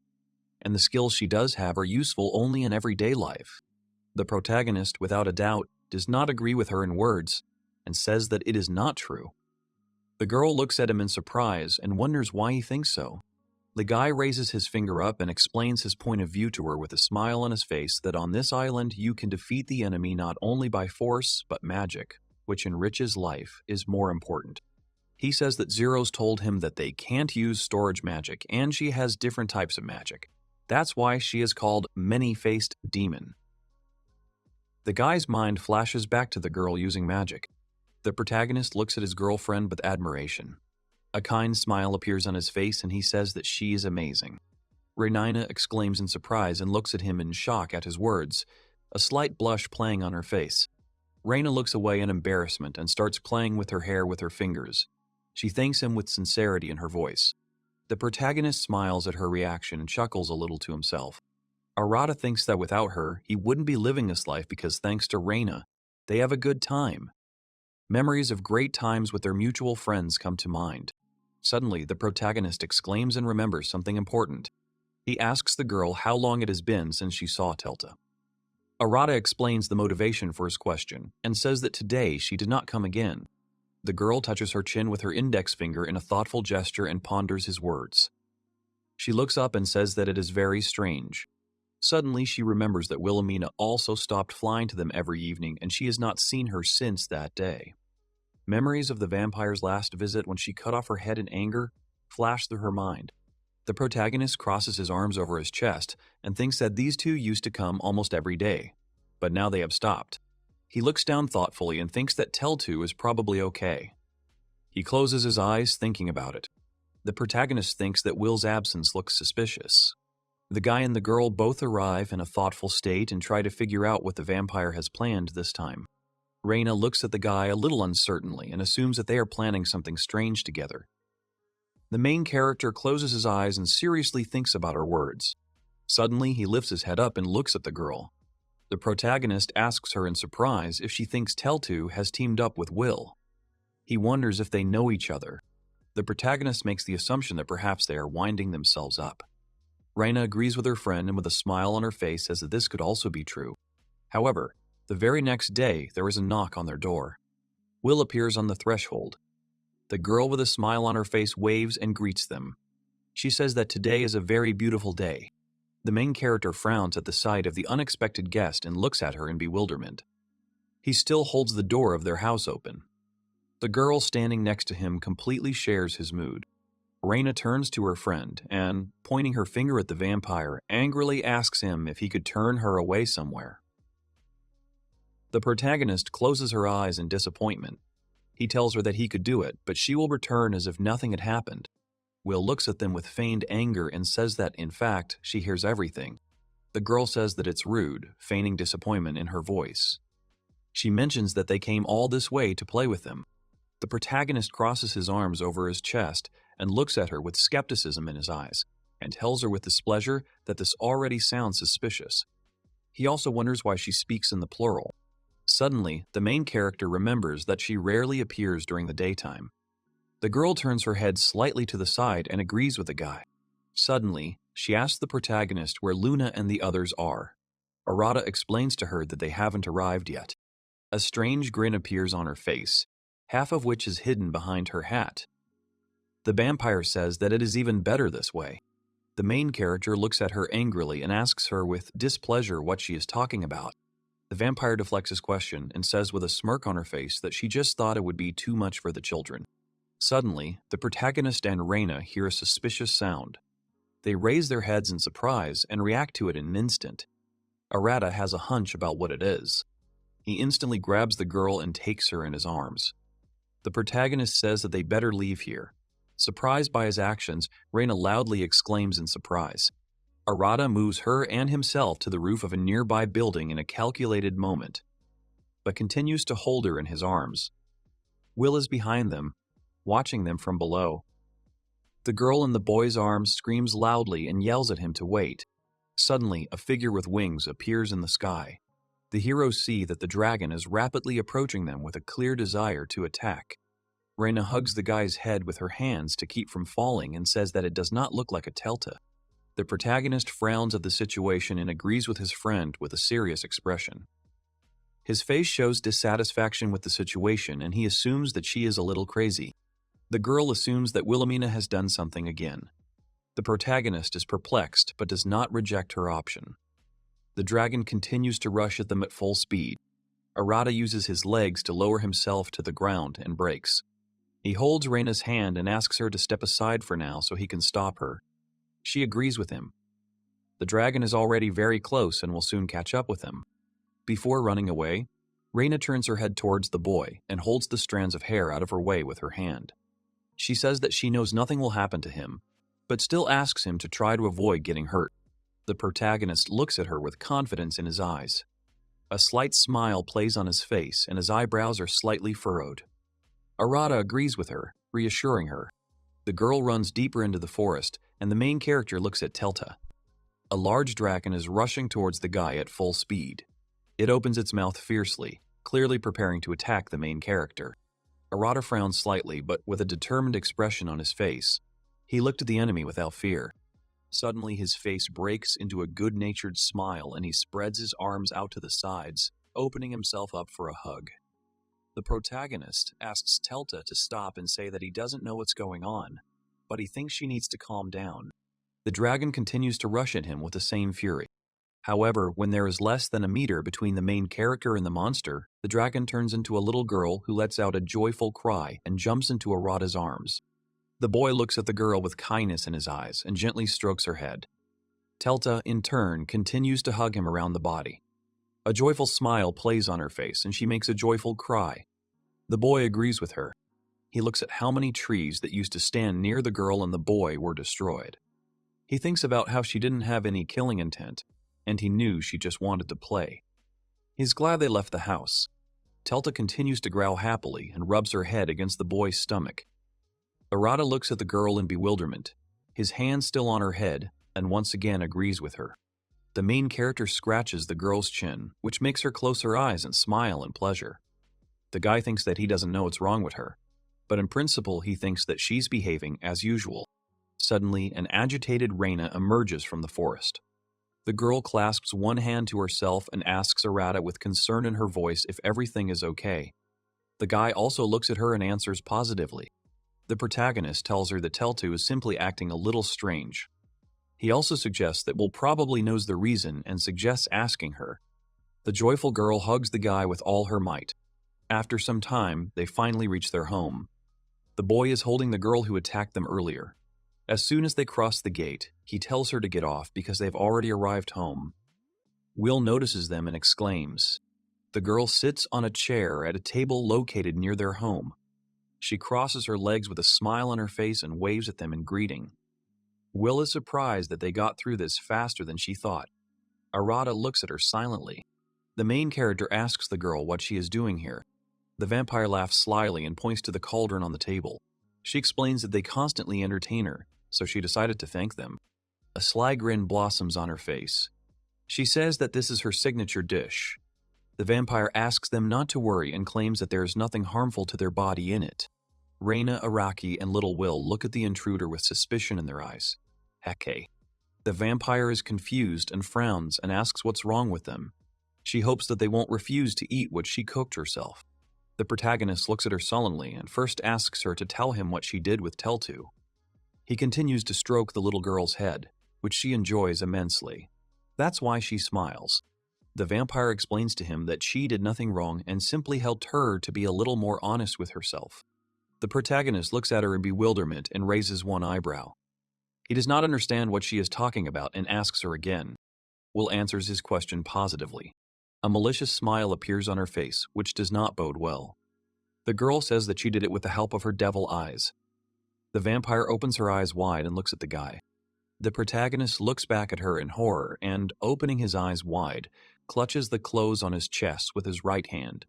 Speaker 1: and the skills she does have are useful only in everyday life. The protagonist, without a doubt, does not agree with her in words and says that it is not true. The girl looks at him in surprise and wonders why he thinks so. The guy raises his finger up and explains his point of view to her with a smile on his face that on this island you can defeat the enemy not only by force but magic, which enriches life, is more important. He says that Zeros told him that they can't use storage magic and she has different types of magic. That's why she is called Many-Faced Demon. The guy's mind flashes back to the girl using magic. The protagonist looks at his girlfriend with admiration. A kind smile appears on his face and he says that she is amazing. Raina exclaims in surprise and looks at him in shock at his words, a slight blush playing on her face. Raina looks away in embarrassment and starts playing with her hair with her fingers. She thanks him with sincerity in her voice. The protagonist smiles at her reaction and chuckles a little to himself. Arata thinks that without her, he wouldn't be living this life because thanks to Raina, they have a good time. Memories of great times with their mutual friends come to mind. Suddenly, the protagonist exclaims and remembers something important. He asks the girl how long it has been since she saw Telta. Arata explains the motivation for his question and says that today she did not come again. The girl touches her chin with her index finger in a thoughtful gesture and ponders his words. She looks up and says that it is very strange. Suddenly, she remembers that Wilhelmina also stopped flying to them every evening and she has not seen her since that day. Memories of the vampire's last visit when she cut off her head in anger flash through her mind. The protagonist crosses his arms over his chest and thinks that these two used to come almost every day, but now they have stopped. He looks down thoughtfully and thinks that Teltu is probably okay. He closes his eyes thinking about it. The protagonist thinks that Will's absence looks suspicious. The guy and the girl both arrive in a thoughtful state and try to figure out what the vampire has planned this time. Raina looks at the guy a little uncertainly and assumes that they are planning something strange together. The main character closes his eyes and seriously thinks about her words. Suddenly, he lifts his head up and looks at the girl. The protagonist asks her in surprise if she thinks Teltu has teamed up with Will. He wonders if they know each other. The protagonist makes the assumption that perhaps they are winding themselves up. Raina agrees with her friend and with a smile on her face says that this could also be true. However, the very next day, there is a knock on their door. Will appears on the threshold. The girl with a smile on her face waves and greets them. She says that today is a very beautiful day. The main character frowns at the sight of the unexpected guest and looks at her in bewilderment. He still holds the door of their house open. The girl standing next to him completely shares his mood. Raina turns to her friend and, pointing her finger at the vampire, angrily asks him if he could turn her away somewhere. The protagonist closes her eyes in disappointment. He tells her that he could do it, but she will return as if nothing had happened. Will looks at them with feigned anger and says that, in fact, she hears everything. The girl says that it's rude, feigning disappointment in her voice. She mentions that they came all this way to play with them. The protagonist crosses his arms over his chest and looks at her with skepticism in his eyes, and tells her with displeasure that this already sounds suspicious. He also wonders why she speaks in the plural. Suddenly, the main character remembers that she rarely appears during the daytime. The girl turns her head slightly to the side and agrees with the guy. Suddenly, she asks the protagonist where Luna and the others are. Arata explains to her that they haven't arrived yet. A strange grin appears on her face, half of which is hidden behind her hat. The vampire says that it is even better this way. The main character looks at her angrily and asks her with displeasure what she is talking about. The vampire deflects his question and says with a smirk on her face that she just thought it would be too much for the children. Suddenly, the protagonist and Raina hear a suspicious sound. They raise their heads in surprise and react to it in an instant. Arata has a hunch about what it is. He instantly grabs the girl and takes her in his arms. The protagonist says that they better leave here. Surprised by his actions, Raina loudly exclaims in surprise. Arata moves her and himself to the roof of a nearby building in a calculated moment, but continues to hold her in his arms. Will is behind them, watching them from below. The girl in the boy's arms screams loudly and yells at him to wait. Suddenly, a figure with wings appears in the sky. The heroes see that the dragon is rapidly approaching them with a clear desire to attack. Raina hugs the guy's head with her hands to keep from falling and says that it does not look like a Telta. The protagonist frowns at the situation and agrees with his friend with a serious expression. His face shows dissatisfaction with the situation and he assumes that she is a little crazy. The girl assumes that Wilhelmina has done something again. The protagonist is perplexed but does not reject her option. The dragon continues to rush at them at full speed. Arata uses his legs to lower himself to the ground and brakes. He holds Raina's hand and asks her to step aside for now so he can stop her. She agrees with him. The dragon is already very close and will soon catch up with him. Before running away, Raina turns her head towards the boy and holds the strands of hair out of her way with her hand. She says that she knows nothing will happen to him, but still asks him to try to avoid getting hurt. The protagonist looks at her with confidence in his eyes. A slight smile plays on his face and his eyebrows are slightly furrowed. Arata agrees with her, reassuring her. The girl runs deeper into the forest, and the main character looks at Telta. A large dragon is rushing towards the guy at full speed. It opens its mouth fiercely, clearly preparing to attack the main character. Arata frowns slightly, but with a determined expression on his face. He looked at the enemy without fear. Suddenly his face breaks into a good-natured smile and he spreads his arms out to the sides, opening himself up for a hug. The protagonist asks Telta to stop and say that he doesn't know what's going on, but he thinks she needs to calm down. The dragon continues to rush at him with the same fury. However, when there is less than a meter between the main character and the monster, the dragon turns into a little girl who lets out a joyful cry and jumps into Arata's arms. The boy looks at the girl with kindness in his eyes and gently strokes her head. Telta, in turn, continues to hug him around the body. A joyful smile plays on her face and she makes a joyful cry. The boy agrees with her. He looks at how many trees that used to stand near the girl and the boy were destroyed. He thinks about how she didn't have any killing intent, and he knew she just wanted to play. He's glad they left the house. Telta continues to growl happily and rubs her head against the boy's stomach. Arata looks at the girl in bewilderment, his hand still on her head, and once again agrees with her. The main character scratches the girl's chin, which makes her close her eyes and smile in pleasure. The guy thinks that he doesn't know what's wrong with her, but in principle he thinks that she's behaving as usual. Suddenly, an agitated Raina emerges from the forest. The girl clasps one hand to herself and asks Arata with concern in her voice if everything is okay. The guy also looks at her and answers positively. The protagonist tells her that Teltu is simply acting a little strange. He also suggests that Will probably knows the reason and suggests asking her. The joyful girl hugs the guy with all her might. After some time, they finally reach their home. The boy is holding the girl who attacked them earlier. As soon as they cross the gate, he tells her to get off because they've already arrived home. Will notices them and exclaims. The girl sits on a chair at a table located near their home. She crosses her legs with a smile on her face and waves at them in greeting. Will is surprised that they got through this faster than she thought. Arata looks at her silently. The main character asks the girl what she is doing here. The vampire laughs slyly and points to the cauldron on the table. She explains that they constantly entertain her, so she decided to thank them. A sly grin blossoms on her face. She says that this is her signature dish. The vampire asks them not to worry and claims that there is nothing harmful to their body in it. Raina, Araki, and little Will look at the intruder with suspicion in their eyes. Heke. The vampire is confused and frowns and asks what's wrong with them. She hopes that they won't refuse to eat what she cooked herself. The protagonist looks at her sullenly and first asks her to tell him what she did with Teltu. He continues to stroke the little girl's head, which she enjoys immensely. That's why she smiles. The vampire explains to him that she did nothing wrong and simply helped her to be a little more honest with herself. The protagonist looks at her in bewilderment and raises one eyebrow. He does not understand what she is talking about and asks her again. Will answers his question positively. A malicious smile appears on her face, which does not bode well. The girl says that she did it with the help of her devil eyes. The vampire opens her eyes wide and looks at the guy. The protagonist looks back at her in horror and, opening his eyes wide, clutches the clothes on his chest with his right hand.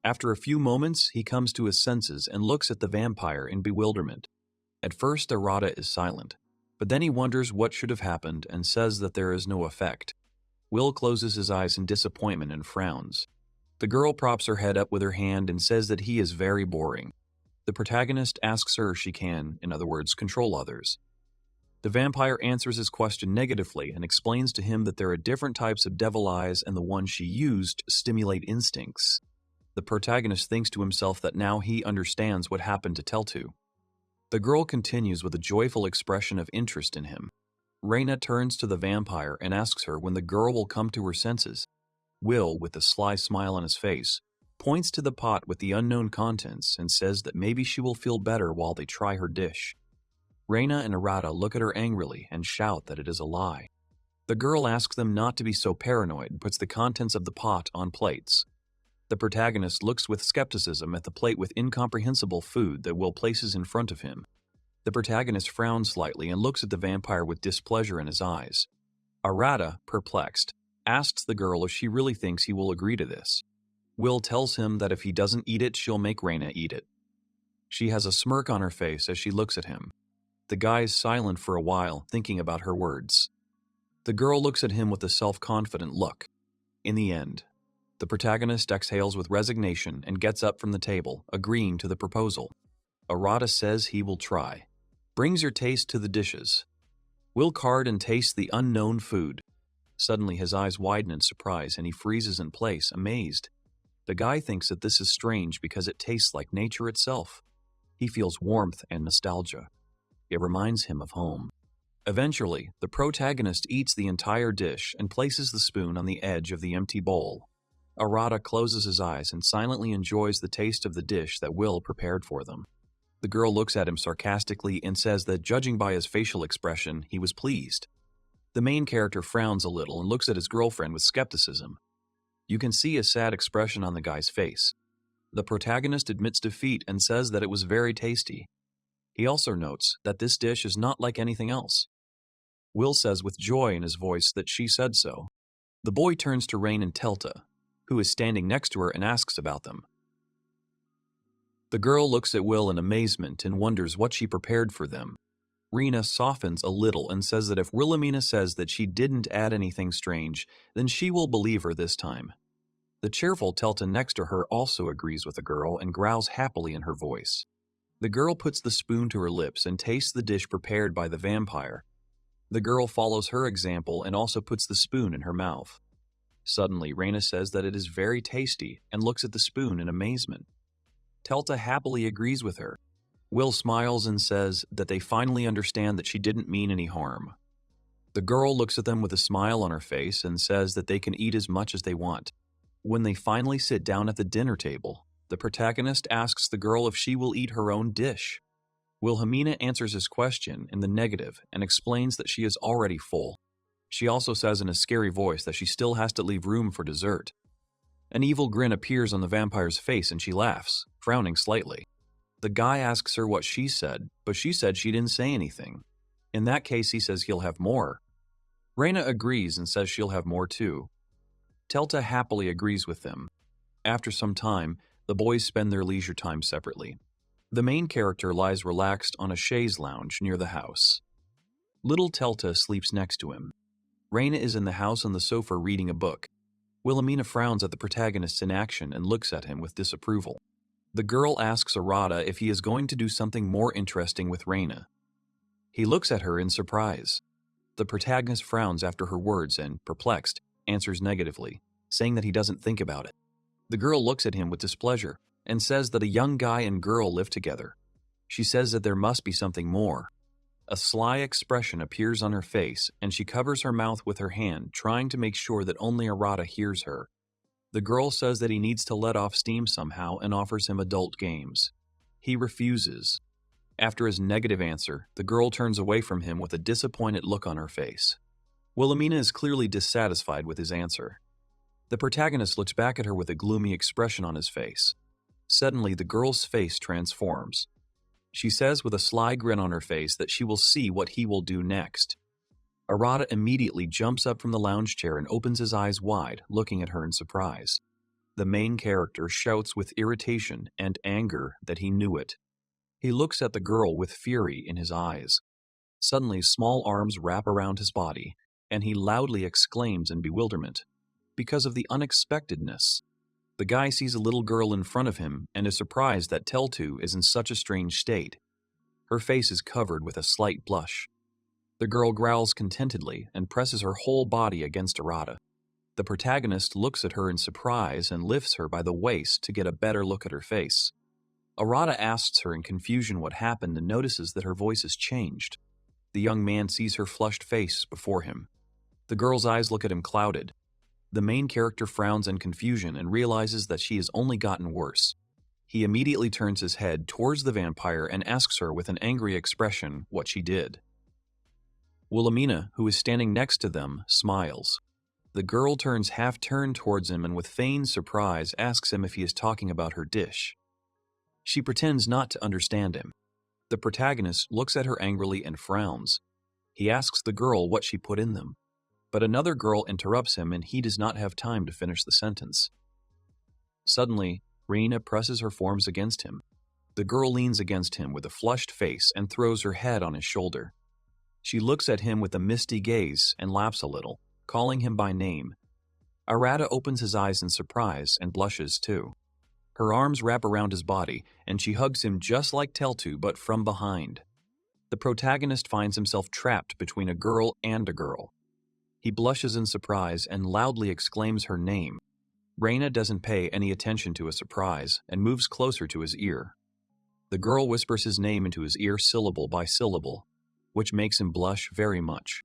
Speaker 1: After a few moments, he comes to his senses and looks at the vampire in bewilderment. At first, Arata is silent, but then he wonders what should have happened and says that there is no effect. Will closes his eyes in disappointment and frowns. The girl props her head up with her hand and says that he is very boring. The protagonist asks her if she can, in other words, control others. The vampire answers his question negatively and explains to him that there are different types of devil eyes and the one she used stimulate instincts. The protagonist thinks to himself that now he understands what happened to Teltu. The girl continues with a joyful expression of interest in him. Raina turns to the vampire and asks her when the girl will come to her senses. Will, with a sly smile on his face, points to the pot with the unknown contents and says that maybe she will feel better while they try her dish. Raina and Arata look at her angrily and shout that it is a lie. The girl asks them not to be so paranoid and puts the contents of the pot on plates. The protagonist looks with skepticism at the plate with incomprehensible food that Will places in front of him. The protagonist frowns slightly and looks at the vampire with displeasure in his eyes. Arata, perplexed, asks the girl if she really thinks he will agree to this. Will tells him that if he doesn't eat it, she'll make Raina eat it. She has a smirk on her face as she looks at him. The guy is silent for a while, thinking about her words. The girl looks at him with a self-confident look. In the end, the protagonist exhales with resignation and gets up from the table, agreeing to the proposal. Arata says he will try. Brings your taste to the dishes. Will card and taste the unknown food. Suddenly his eyes widen in surprise and he freezes in place, amazed. The guy thinks that this is strange because it tastes like nature itself. He feels warmth and nostalgia. It reminds him of home. Eventually, the protagonist eats the entire dish and places the spoon on the edge of the empty bowl. Arata closes his eyes and silently enjoys the taste of the dish that Will prepared for them. The girl looks at him sarcastically and says that judging by his facial expression, he was pleased. The main character frowns a little and looks at his girlfriend with skepticism. You can see a sad expression on the guy's face. The protagonist admits defeat and says that it was very tasty. He also notes that this dish is not like anything else. Will says with joy in his voice that she said so. The boy turns to Rain and Telta, who is standing next to her and asks about them. The girl looks at Will in amazement and wonders what she prepared for them. Raina softens a little and says that if Wilhelmina says that she didn't add anything strange, then she will believe her this time. The cheerful Telta next to her also agrees with the girl and growls happily in her voice. The girl puts the spoon to her lips and tastes the dish prepared by the vampire. The girl follows her example and also puts the spoon in her mouth. Suddenly, Raina says that it is very tasty and looks at the spoon in amazement. Telta happily agrees with her. Will smiles and says that they finally understand that she didn't mean any harm. The girl looks at them with a smile on her face and says that they can eat as much as they want. When they finally sit down at the dinner table, the protagonist asks the girl if she will eat her own dish. Wilhelmina answers his question in the negative and explains that she is already full. She also says in a scary voice that she still has to leave room for dessert. An evil grin appears on the vampire's face and she laughs, frowning slightly. The guy asks her what she said, but she said she didn't say anything. In that case, he says he'll have more. Raina agrees and says she'll have more too. Telta happily agrees with them. After some time, the boys spend their leisure time separately. The main character lies relaxed on a chaise lounge near the house. Little Telta sleeps next to him. Raina is in the house on the sofa reading a book. Wilhelmina frowns at the protagonist's inaction and looks at him with disapproval. The girl asks Arata if he is going to do something more interesting with Raina. He looks at her in surprise. The protagonist frowns after her words and, perplexed, answers negatively, saying that he doesn't think about it. The girl looks at him with displeasure and says that a young guy and girl live together. She says that there must be something more. A sly expression appears on her face and she covers her mouth with her hand, trying to make sure that only Arata hears her. The girl says that he needs to let off steam somehow and offers him adult games. He refuses. After his negative answer, the girl turns away from him with a disappointed look on her face. Wilhelmina is clearly dissatisfied with his answer. The protagonist looks back at her with a gloomy expression on his face. Suddenly, the girl's face transforms. She says with a sly grin on her face that she will see what he will do next. Arata immediately jumps up from the lounge chair and opens his eyes wide, looking at her in surprise. The main character shouts with irritation and anger that he knew it. He looks at the girl with fury in his eyes. Suddenly, small arms wrap around his body, and he loudly exclaims in bewilderment, because of the unexpectedness. The guy sees a little girl in front of him and is surprised that Teltu is in such a strange state. Her face is covered with a slight blush. The girl growls contentedly and presses her whole body against Arata. The protagonist looks at her in surprise and lifts her by the waist to get a better look at her face. Arata asks her in confusion what happened and notices that her voice has changed. The young man sees her flushed face before him. The girl's eyes look at him clouded. The main character frowns in confusion and realizes that she has only gotten worse. He immediately turns his head towards the vampire and asks her with an angry expression what she did. Wilhelmina, who is standing next to them, smiles. The girl turns half-turned towards him and with feigned surprise asks him if he is talking about her dish. She pretends not to understand him. The protagonist looks at her angrily and frowns. He asks the girl what she put in them. But another girl interrupts him and he does not have time to finish the sentence. Suddenly, Raina presses her forms against him. The girl leans against him with a flushed face and throws her head on his shoulder. She looks at him with a misty gaze and laughs a little, calling him by name. Arata opens his eyes in surprise and blushes too. Her arms wrap around his body and she hugs him just like Teltu but from behind. The protagonist finds himself trapped between a girl and a girl. He blushes in surprise and loudly exclaims her name. Raina doesn't pay any attention to his surprise and moves closer to his ear. The girl whispers his name into his ear syllable by syllable, which makes him blush very much.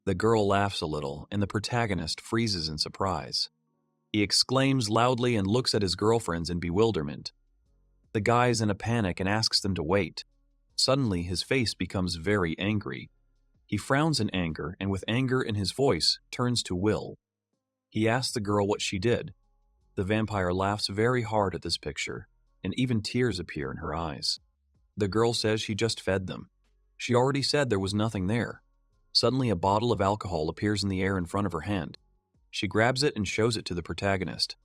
Speaker 1: The girl laughs a little and the protagonist freezes in surprise. He exclaims loudly and looks at his girlfriends in bewilderment. The guy is in a panic and asks them to wait. Suddenly, his face becomes very angry. He frowns in anger and with anger in his voice turns to Will. He asks the girl what she did. The vampire laughs very hard at this picture, and even tears appear in her eyes. The girl says she just fed them. She already said there was nothing there. Suddenly a bottle of alcohol appears in the air in front of her hand. She grabs it and shows it to the protagonist.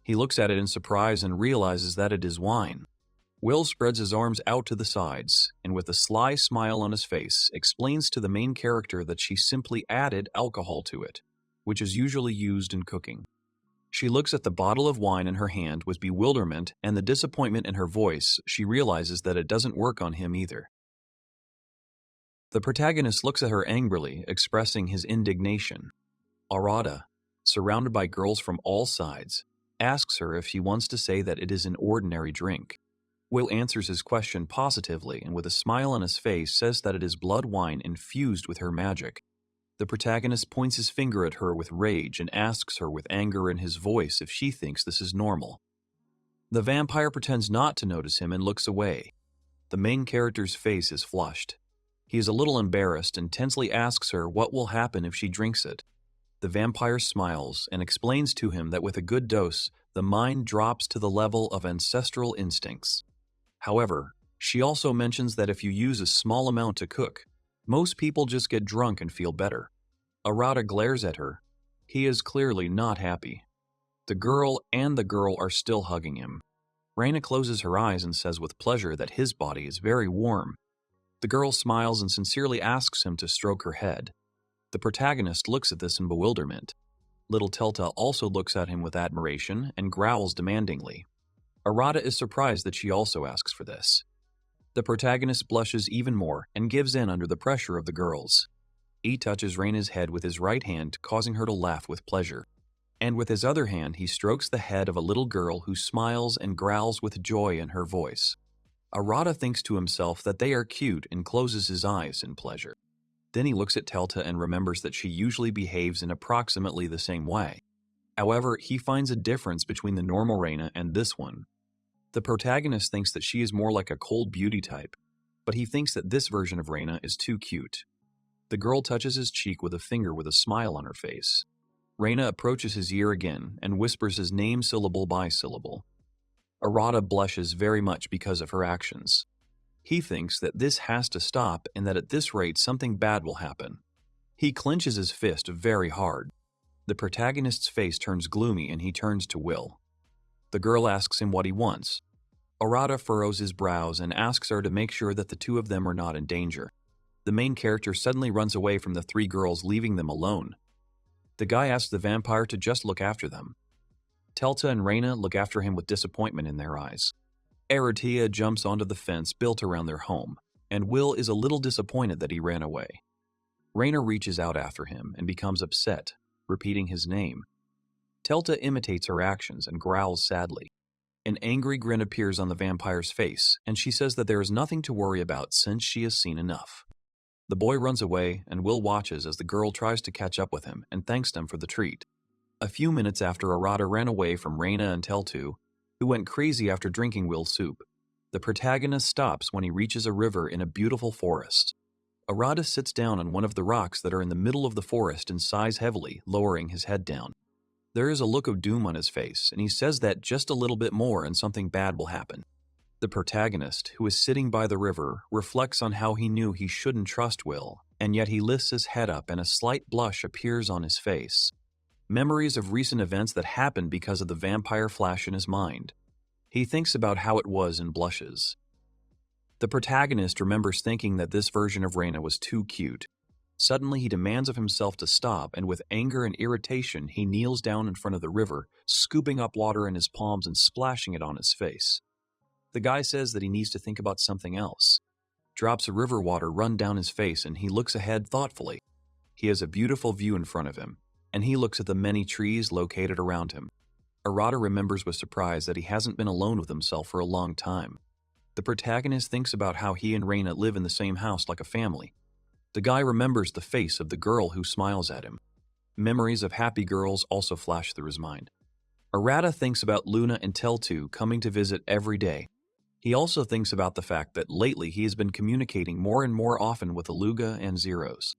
Speaker 1: He looks at it in surprise and realizes that it is wine. Will spreads his arms out to the sides, and with a sly smile on his face, explains to the main character that she simply added alcohol to it, which is usually used in cooking. She looks at the bottle of wine in her hand with bewilderment and the disappointment in her voice. She realizes that it doesn't work on him either. The protagonist looks at her angrily, expressing his indignation. Arata, surrounded by girls from all sides, asks her if she wants to say that it is an ordinary drink. Will answers his question positively and with a smile on his face says that it is blood wine infused with her magic. The protagonist points his finger at her with rage and asks her with anger in his voice if she thinks this is normal. The vampire pretends not to notice him and looks away. The main character's face is flushed. He is a little embarrassed and tensely asks her what will happen if she drinks it. The vampire smiles and explains to him that with a good dose, the mind drops to the level of ancestral instincts. However, she also mentions that if you use a small amount to cook, most people just get drunk and feel better. Arata glares at her. He is clearly not happy. The girl are still hugging him. Raina closes her eyes and says with pleasure that his body is very warm. The girl smiles and sincerely asks him to stroke her head. The protagonist looks at this in bewilderment. Little Telta also looks at him with admiration and growls demandingly. Arata is surprised that she also asks for this. The protagonist blushes even more and gives in under the pressure of the girls. He touches Raina's head with his right hand, causing her to laugh with pleasure. And with his other hand, he strokes the head of a little girl who smiles and growls with joy in her voice. Arata thinks to himself that they are cute and closes his eyes in pleasure. Then he looks at Telta and remembers that she usually behaves in approximately the same way. However, he finds a difference between the normal Raina and this one. The protagonist thinks that she is more like a cold beauty type, but he thinks that this version of Raina is too cute. The girl touches his cheek with a finger with a smile on her face. Raina approaches his ear again and whispers his name syllable by syllable. Arata blushes very much because of her actions. He thinks that this has to stop and that at this rate something bad will happen. He clenches his fist very hard. The protagonist's face turns gloomy and he turns to Will. The girl asks him what he wants. Arata furrows his brows and asks her to make sure that the two of them are not in danger. The main character suddenly runs away from the three girls, leaving them alone. The guy asks the vampire to just look after them. Telta and Raina look after him with disappointment in their eyes. Aratia jumps onto the fence built around their home, and Will is a little disappointed that he ran away. Raina reaches out after him and becomes upset, repeating his name. Telta imitates her actions and growls sadly. An angry grin appears on the vampire's face, and she says that there is nothing to worry about since she has seen enough. The boy runs away, and Will watches as the girl tries to catch up with him and thanks them for the treat. A few minutes after Arata ran away from Raina and Teltu, who went crazy after drinking Will's soup, the protagonist stops when he reaches a river in a beautiful forest. Arata sits down on one of the rocks that are in the middle of the forest and sighs heavily, lowering his head down. There is a look of doom on his face, and he says that just a little bit more and something bad will happen. The protagonist, who is sitting by the river, reflects on how he knew he shouldn't trust Will, and yet he lifts his head up and a slight blush appears on his face. Memories of recent events that happened because of the vampire flash in his mind. He thinks about how it was and blushes. The protagonist remembers thinking that this version of Raina was too cute. Suddenly he demands of himself to stop, and with anger and irritation he kneels down in front of the river, scooping up water in his palms and splashing it on his face. The guy says that he needs to think about something else. Drops of river water run down his face and he looks ahead thoughtfully. He has a beautiful view in front of him, and he looks at the many trees located around him. Arata remembers with surprise that he hasn't been alone with himself for a long time. The protagonist thinks about how he and Raina live in the same house like a family. The guy remembers the face of the girl who smiles at him. Memories of happy girls also flash through his mind. Arata thinks about Luna and Teltu coming to visit every day. He also thinks about the fact that lately he has been communicating more and more often with Aluga and Zeros.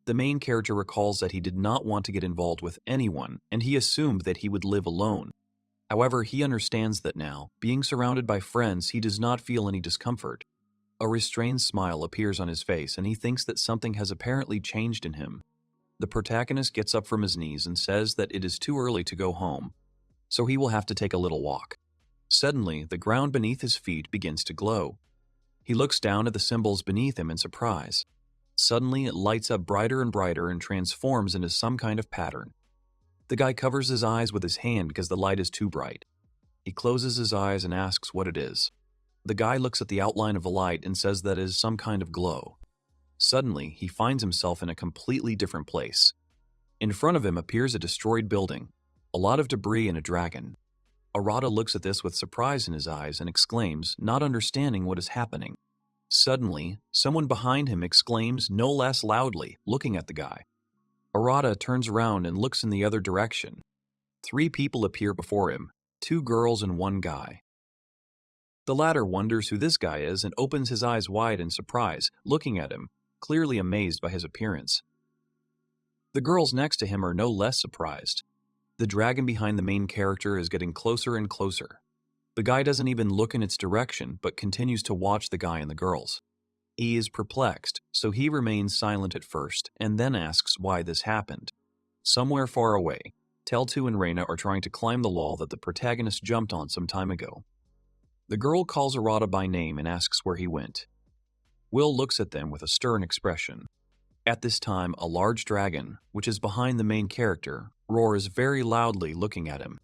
Speaker 1: The main character recalls that he did not want to get involved with anyone, and he assumed that he would live alone. However, he understands that now, being surrounded by friends, he does not feel any discomfort. A restrained smile appears on his face, and he thinks that something has apparently changed in him. The protagonist gets up from his knees and says that it is too early to go home, so he will have to take a little walk. Suddenly, the ground beneath his feet begins to glow. He looks down at the symbols beneath him in surprise. Suddenly, it lights up brighter and brighter and transforms into some kind of pattern. The guy covers his eyes with his hand because the light is too bright. He closes his eyes and asks what it is. The guy looks at the outline of the light and says that it is some kind of glow. Suddenly, he finds himself in a completely different place. In front of him appears a destroyed building, a lot of debris and a dragon. Arata looks at this with surprise in his eyes and exclaims, not understanding what is happening. Suddenly, someone behind him exclaims no less loudly, looking at the guy. Arata turns around and looks in the other direction. 3 people appear before him, 2 girls and 1 guy. The latter wonders who this guy is and opens his eyes wide in surprise, looking at him, clearly amazed by his appearance. The girls next to him are no less surprised. The dragon behind the main character is getting closer and closer. The guy doesn't even look in its direction, but continues to watch the guy and the girls. He is perplexed, so he remains silent at first, and then asks why this happened. Somewhere far away, Teltu and Raina are trying to climb the wall that the protagonist jumped on some time ago. The girl calls Arata by name and asks where he went. Will looks at them with a stern expression. At this time, a large dragon, which is behind the main character, roars very loudly looking at him.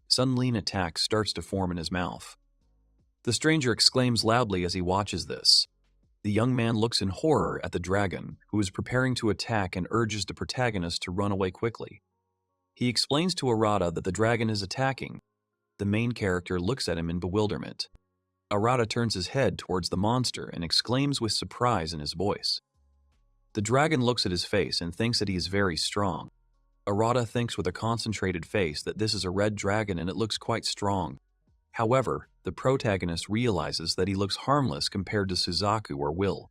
Speaker 1: Suddenly an attack starts to form in his mouth. The stranger exclaims loudly as he watches this. The young man looks in horror at the dragon, who is preparing to attack and urges the protagonist to run away quickly. He explains to Arata that the dragon is attacking. The main character looks at him in bewilderment. Arata turns his head towards the monster and exclaims with surprise in his voice. The dragon looks at his face and thinks that he is very strong. Arata thinks with a concentrated face that this is a red dragon and it looks quite strong. However, the protagonist realizes that he looks harmless compared to Suzaku or Will.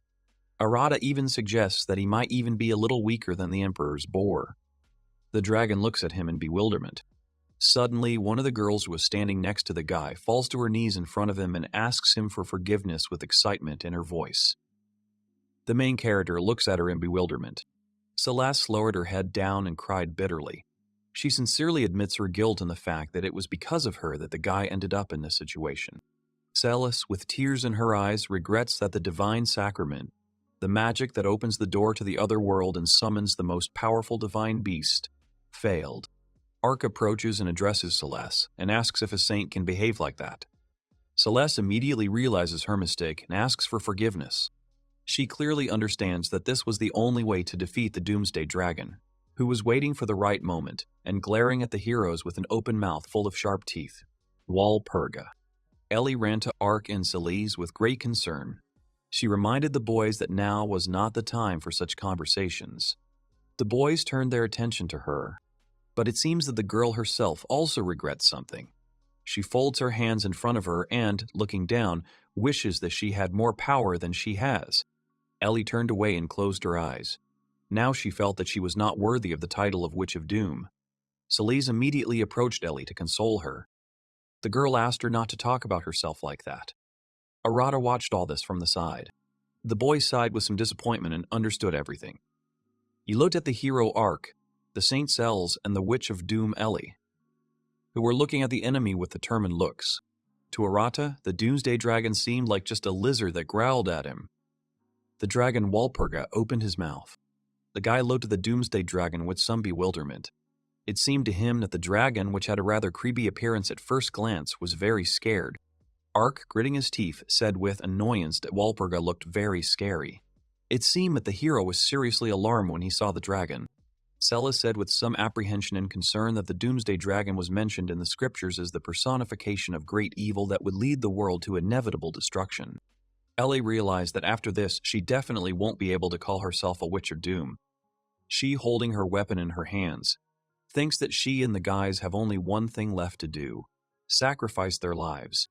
Speaker 1: Arata even suggests that he might even be a little weaker than the Emperor's boar. The dragon looks at him in bewilderment. Suddenly, one of the girls who was standing next to the guy falls to her knees in front of him and asks him for forgiveness with excitement in her voice. The main character looks at her in bewilderment. Celeste lowered her head down and cried bitterly. She sincerely admits her guilt in the fact that it was because of her that the guy ended up in this situation. Celeste, with tears in her eyes, regrets that the divine sacrament, the magic that opens the door to the other world and summons the most powerful divine beast, failed. Ark approaches and addresses Celeste and asks if a saint can behave like that. Celeste immediately realizes her mistake and asks for forgiveness. She clearly understands that this was the only way to defeat the Doomsday Dragon, who was waiting for the right moment and glaring at the heroes with an open mouth full of sharp teeth. Walpurga. Ellie ran to Ark and Celeste with great concern. She reminded the boys that now was not the time for such conversations. The boys turned their attention to her, but it seems that the girl herself also regrets something. She folds her hands in front of her and, looking down, wishes that she had more power than she has. Ellie turned away and closed her eyes. Now she felt that she was not worthy of the title of Witch of Doom. Celeste immediately approached Ellie to console her. The girl asked her not to talk about herself like that. Arata watched all this from the side. The boy sighed with some disappointment and understood everything. He looked at the hero Ark, the Saint Cells, and the Witch of Doom Ellie, who were looking at the enemy with determined looks. To Arata, the Doomsday Dragon seemed like just a lizard that growled at him. The dragon Walpurga opened his mouth. The guy looked at the Doomsday Dragon with some bewilderment. It seemed to him that the dragon, which had a rather creepy appearance at first glance, was very scared. Ark, gritting his teeth, said with annoyance that Walpurga looked very scary. It seemed that the hero was seriously alarmed when he saw the dragon. Celis said with some apprehension and concern that the Doomsday Dragon was mentioned in the scriptures as the personification of great evil that would lead the world to inevitable destruction. Ellie realized that after this, she definitely won't be able to call herself a Witch of Doom. She, holding her weapon in her hands, thinks that she and the guys have only one thing left to do: sacrifice their lives.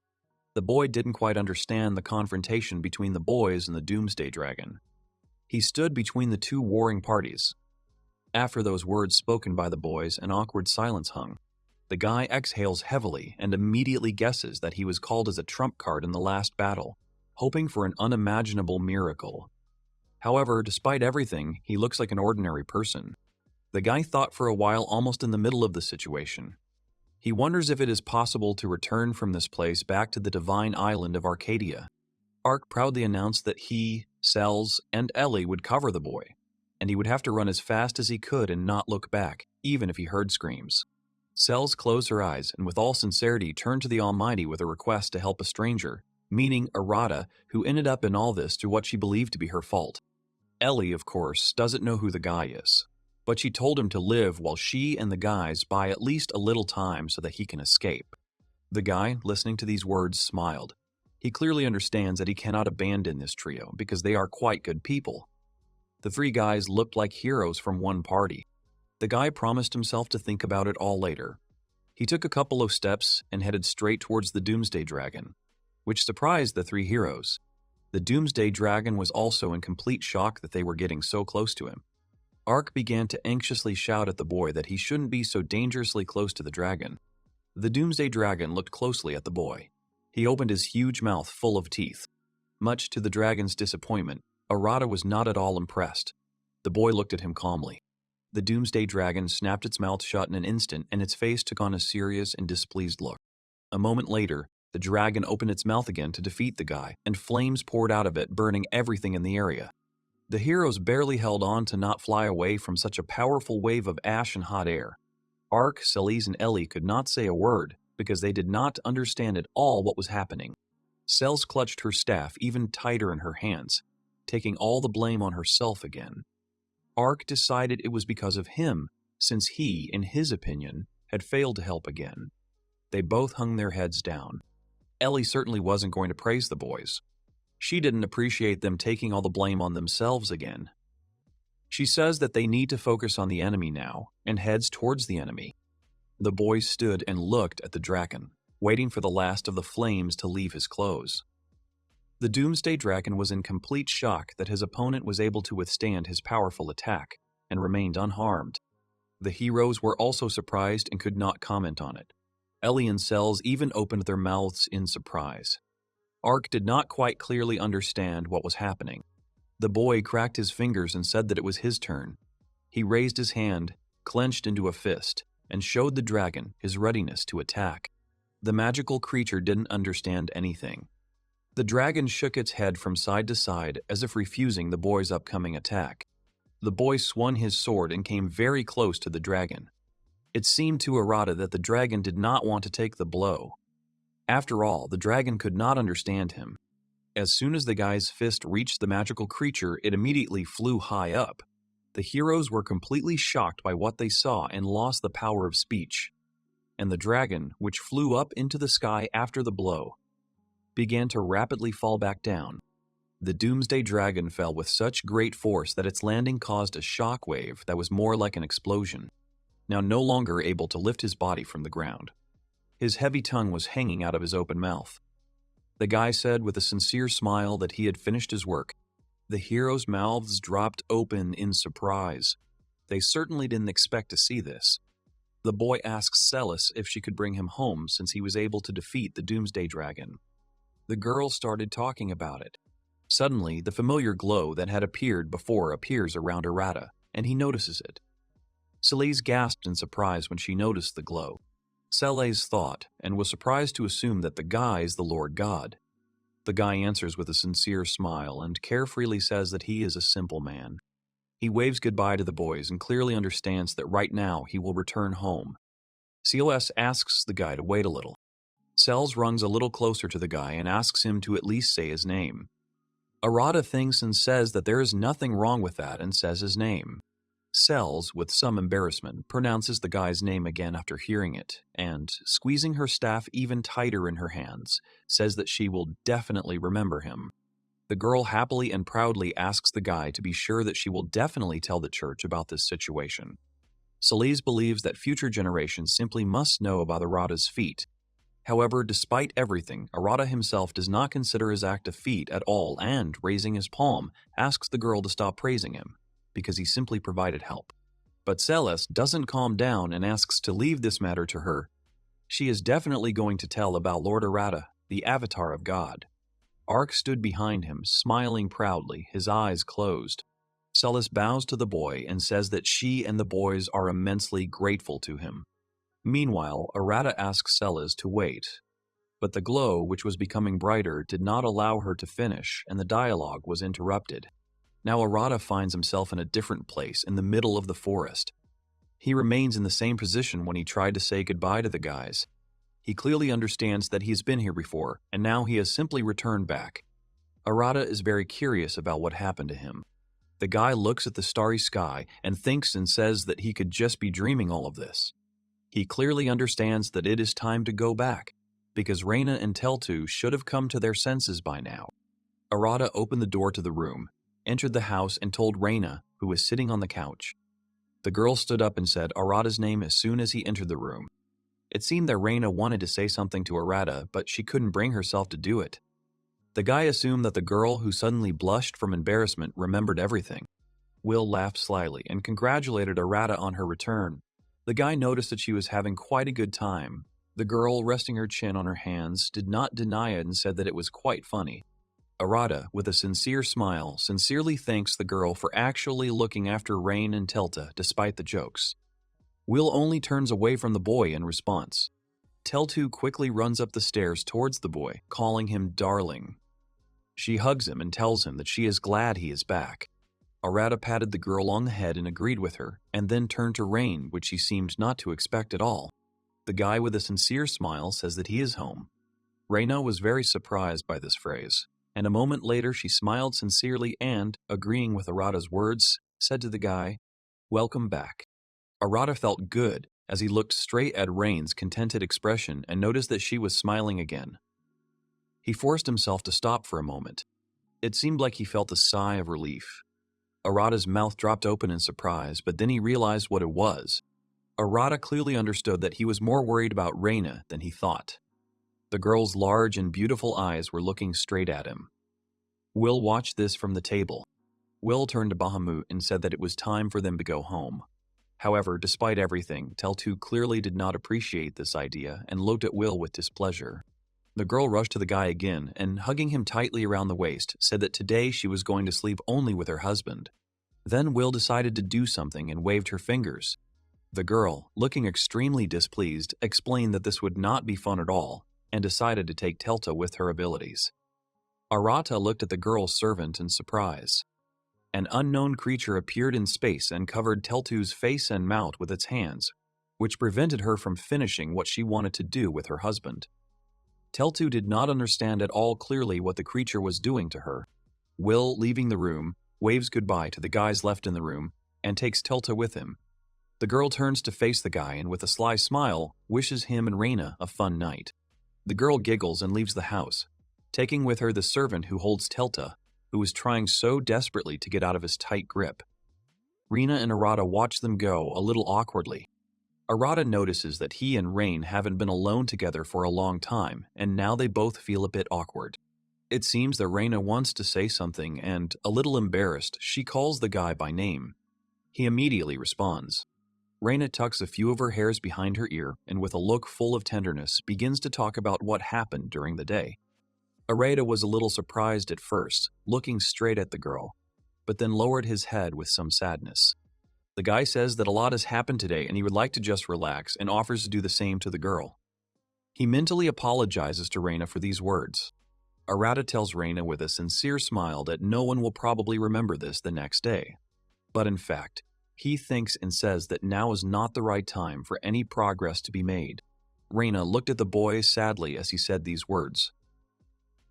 Speaker 1: The boy didn't quite understand the confrontation between the boys and the Doomsday Dragon. He stood between the two warring parties. After those words spoken by the boys, an awkward silence hung. The guy exhales heavily and immediately guesses that he was called as a trump card in the last battle, hoping for an unimaginable miracle. However, despite everything, he looks like an ordinary person. The guy thought for a while almost in the middle of the situation. He wonders if it is possible to return from this place back to the divine island of Arcadia. Ark proudly announced that he, Cells, and Ellie would cover the boy, and he would have to run as fast as he could and not look back, even if he heard screams. Cells closed her eyes and with all sincerity turned to the Almighty with a request to help a stranger, meaning Arata, who ended up in all this through what she believed to be her fault. Ellie, of course, doesn't know who the guy is, but she told him to live while she and the guys buy at least a little time so that he can escape. The guy, listening to these words, smiled. He clearly understands that he cannot abandon this trio because they are quite good people. The three guys looked like heroes from one party. The guy promised himself to think about it all later. He took a couple of steps and headed straight towards the Doomsday Dragon, which surprised the three heroes. The Doomsday Dragon was also in complete shock that they were getting so close to him. Ark began to anxiously shout at the boy that he shouldn't be so dangerously close to the dragon. The Doomsday Dragon looked closely at the boy. He opened his huge mouth full of teeth. Much to the dragon's disappointment, Arata was not at all impressed. The boy looked at him calmly. The Doomsday Dragon snapped its mouth shut in an instant, and its face took on a serious and displeased look. A moment later, the dragon opened its mouth again to defeat the guy, and flames poured out of it, burning everything in the area. The heroes barely held on to not fly away from such a powerful wave of ash and hot air. Ark, Celes, and Ellie could not say a word because they did not understand at all what was happening. Celes clutched her staff even tighter in her hands, taking all the blame on herself again. Ark decided it was because of him, since he, in his opinion, had failed to help again. They both hung their heads down. Ellie certainly wasn't going to praise the boys. She didn't appreciate them taking all the blame on themselves again. She says that they need to focus on the enemy now, and heads towards the enemy. The boys stood and looked at the dragon, waiting for the last of the flames to leave his clothes. The Doomsday Dragon was in complete shock that his opponent was able to withstand his powerful attack, and remained unharmed. The heroes were also surprised and could not comment on it. Ellie and Celes even opened their mouths in surprise. Ark did not quite clearly understand what was happening. The boy cracked his fingers and said that it was his turn. He raised his hand, clenched into a fist, and showed the dragon his readiness to attack. The magical creature didn't understand anything. The dragon shook its head from side to side as if refusing the boy's upcoming attack. The boy swung his sword and came very close to the dragon. It seemed to Arata that the dragon did not want to take the blow. After all, the dragon could not understand him. As soon as the guy's fist reached the magical creature, it immediately flew high up. The heroes were completely shocked by what they saw and lost the power of speech. And the dragon, which flew up into the sky after the blow, began to rapidly fall back down. The Doomsday Dragon fell with such great force that its landing caused a shock wave that was more like an explosion, now no longer able to lift his body from the ground. His heavy tongue was hanging out of his open mouth. The guy said with a sincere smile that he had finished his work. The heroes' mouths dropped open in surprise. They certainly didn't expect to see this. The boy asked Celes if she could bring him home since he was able to defeat the Doomsday Dragon. The girl started talking about it. Suddenly, the familiar glow that had appeared before appears around Arata, and he notices it. Celes gasped in surprise when she noticed the glow. Celes thought, and was surprised to assume that the guy is the Lord God. The guy answers with a sincere smile and carefreely says that he is a simple man. He waves goodbye to the boys and clearly understands that right now he will return home. Celes asks the guy to wait a little. Celes runs a little closer to the guy and asks him to at least say his name. Arata thinks and says that there is nothing wrong with that and says his name. Celes, with some embarrassment, pronounces the guy's name again after hearing it, and, squeezing her staff even tighter in her hands, says that she will definitely remember him. The girl happily and proudly asks the guy to be sure that she will definitely tell the church about this situation. Celes believes that future generations simply must know about Arata's feat. However, despite everything, Arata himself does not consider his act a feat at all and, raising his palm, asks the girl to stop praising him, because he simply provided help. But Celes doesn't calm down and asks to leave this matter to her. She is definitely going to tell about Lord Arata, the avatar of God. Ark stood behind him, smiling proudly, his eyes closed. Celes bows to the boy and says that she and the boys are immensely grateful to him. Meanwhile, Arata asks Celes to wait, but the glow, which was becoming brighter, did not allow her to finish, and the dialogue was interrupted. Now Arata finds himself in a different place, in the middle of the forest. He remains in the same position when he tried to say goodbye to the guys. He clearly understands that he's been here before, and now he has simply returned back. Arata is very curious about what happened to him. The guy looks at the starry sky and thinks and says that he could just be dreaming all of this. He clearly understands that it is time to go back. because Raina and Teltu should have come to their senses by now. Arata opened the door to the room, entered the house, and told Raina, who was sitting on the couch. The girl stood up and said Arata's name as soon as he entered the room. It seemed that Raina wanted to say something to Arata, but she couldn't bring herself to do it. The guy assumed that the girl, who suddenly blushed from embarrassment, remembered everything. Will laughed slyly and congratulated Arata on her return. The guy noticed that she was having quite a good time. The girl, resting her chin on her hands, did not deny it and said that it was quite funny. Arata, with a sincere smile, sincerely thanks the girl for actually looking after Rain and Telta despite the jokes. Will only turns away from the boy in response. Teltu quickly runs up the stairs towards the boy, calling him darling. She hugs him and tells him that she is glad he is back. Arata patted the girl on the head and agreed with her, and then turned to Rain, which she seemed not to expect at all. The guy with a sincere smile says that he is home. Raina was very surprised by this phrase, and a moment later she smiled sincerely and, agreeing with Arata's words, said to the guy, "Welcome back." Arata felt good as he looked straight at Rain's contented expression and noticed that she was smiling again. He forced himself to stop for a moment. It seemed like he felt a sigh of relief. Arata's mouth dropped open in surprise, but then he realized what it was. Arata clearly understood that he was more worried about Raina than he thought. The girl's large and beautiful eyes were looking straight at him. Will watched this from the table. Will turned to Bahamut and said that it was time for them to go home. However, despite everything, Teltu clearly did not appreciate this idea and looked at Will with displeasure. The girl rushed to the guy again and, hugging him tightly around the waist, said that today she was going to sleep only with her husband. Then Will decided to do something and waved her fingers. The girl, looking extremely displeased, explained that this would not be fun at all and decided to take Telta with her abilities. Arata looked at the girl's servant in surprise. An unknown creature appeared in space and covered Teltu's face and mouth with its hands, which prevented her from finishing what she wanted to do with her husband. Teltu did not understand at all clearly what the creature was doing to her. Will, leaving the room, waves goodbye to the guys left in the room and takes Telta with him. The girl turns to face the guy and with a sly smile wishes him and Raina a fun night. The girl giggles and leaves the house, taking with her the servant who holds Telta, who is trying so desperately to get out of his tight grip. Raina and Arata watch them go a little awkwardly. Arata notices that he and Rain haven't been alone together for a long time, and now they both feel a bit awkward. It seems that Raina wants to say something and, a little embarrassed, she calls the guy by name. He immediately responds. Raina tucks a few of her hairs behind her ear and with a look full of tenderness begins to talk about what happened during the day. Arata was a little surprised at first, looking straight at the girl, but then lowered his head with some sadness. The guy says that a lot has happened today and he would like to just relax and offers to do the same to the girl. He mentally apologizes to Raina for these words. Arata tells Raina with a sincere smile that no one will probably remember this the next day. But in fact, he thinks and says that now is not the right time for any progress to be made. Raina looked at the boy sadly as he said these words.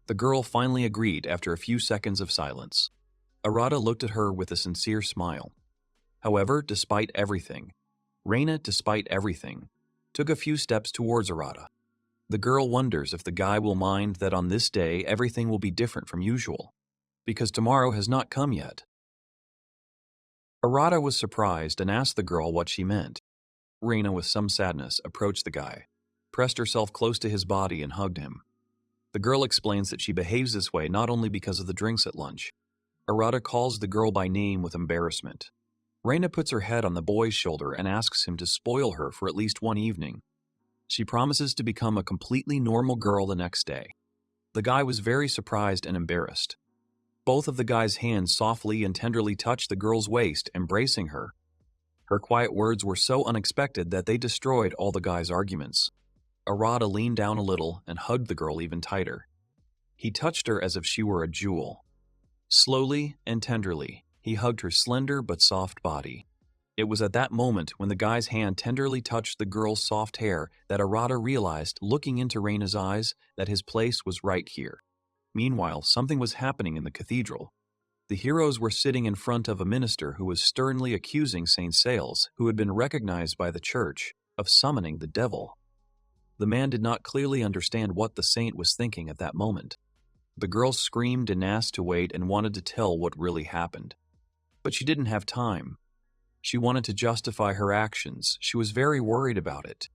Speaker 1: The girl finally agreed after a few seconds of silence. Arata looked at her with a sincere smile. However, despite everything, Raina, took a few steps towards Arata. The girl wonders if the guy will mind that on this day everything will be different from usual, because tomorrow has not come yet. Arata was surprised and asked the girl what she meant. Raina, with some sadness, approached the guy, pressed herself close to his body and hugged him. The girl explains that she behaves this way not only because of the drinks at lunch. Arata calls the girl by name with embarrassment. Raina puts her head on the boy's shoulder and asks him to spoil her for at least one evening. She promises to become a completely normal girl the next day. The guy was very surprised and embarrassed. Both of the guy's hands softly and tenderly touched the girl's waist, embracing her. Her quiet words were so unexpected that they destroyed all the guy's arguments. Arata leaned down a little and hugged the girl even tighter. He touched her as if she were a jewel. Slowly and tenderly, he hugged her slender but soft body. It was at that moment when the guy's hand tenderly touched the girl's soft hair that Arata realized, looking into Raina's eyes, that his place was right here. Meanwhile, something was happening in the cathedral. The heroes were sitting in front of a minister who was sternly accusing Saint Sales, who had been recognized by the church, of summoning the devil. The man did not clearly understand what the saint was thinking at that moment. The girl screamed and asked to wait and wanted to tell what really happened. But she didn't have time. She wanted to justify her actions. She was very worried about it.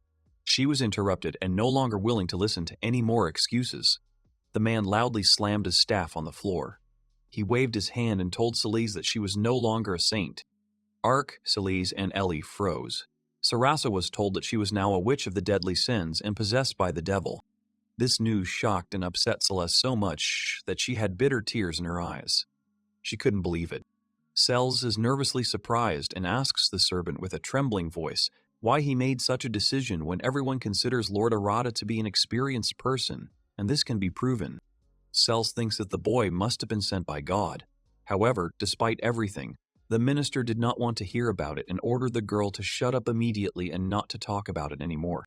Speaker 1: She was interrupted and no longer willing to listen to any more excuses. The man loudly slammed his staff on the floor. He waved his hand and told Celise that she was no longer a saint. Ark, Celise, and Ellie froze. Sarasa was told that she was now a witch of the deadly sins and possessed by the devil. This news shocked and upset Celeste so much that she had bitter tears in her eyes. She couldn't believe it. Celeste is nervously surprised and asks the servant with a trembling voice why he made such a decision when everyone considers Lord Arata to be an experienced person, and this can be proven. Celeste thinks that the boy must have been sent by God. However, despite everything, the minister did not want to hear about it and ordered the girl to shut up immediately and not to talk about it anymore.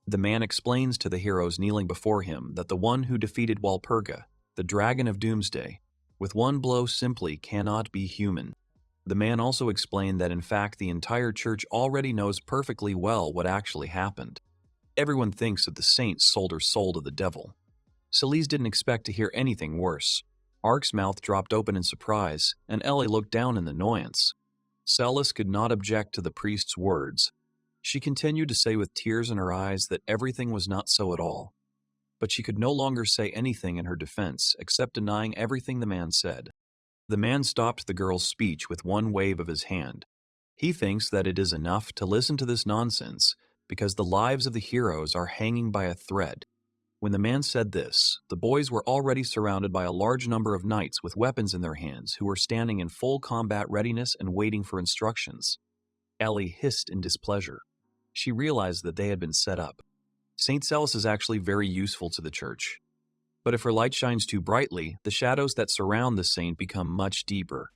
Speaker 1: The man explains to the heroes kneeling before him that the one who defeated Walpurga, the dragon of doomsday, with one blow simply cannot be human. The man also explained that in fact the entire church already knows perfectly well what actually happened. Everyone thinks that the saint sold her soul to the devil. Celise didn't expect to hear anything worse. Ark's mouth dropped open in surprise, and Ellie looked down in annoyance. Celeste could not object to the priest's words. She continued to say with tears in her eyes that everything was not so at all. But she could no longer say anything in her defense except denying everything the man said. The man stopped the girl's speech with one wave of his hand. He thinks that it is enough to listen to this nonsense because the lives of the heroes are hanging by a thread. When the man said this, the boys were already surrounded by a large number of knights with weapons in their hands who were standing in full combat readiness and waiting for instructions. Ellie hissed in displeasure. She realized that they had been set up. St. Celeste is actually very useful to the church. But if her light shines too brightly, the shadows that surround the saint become much deeper.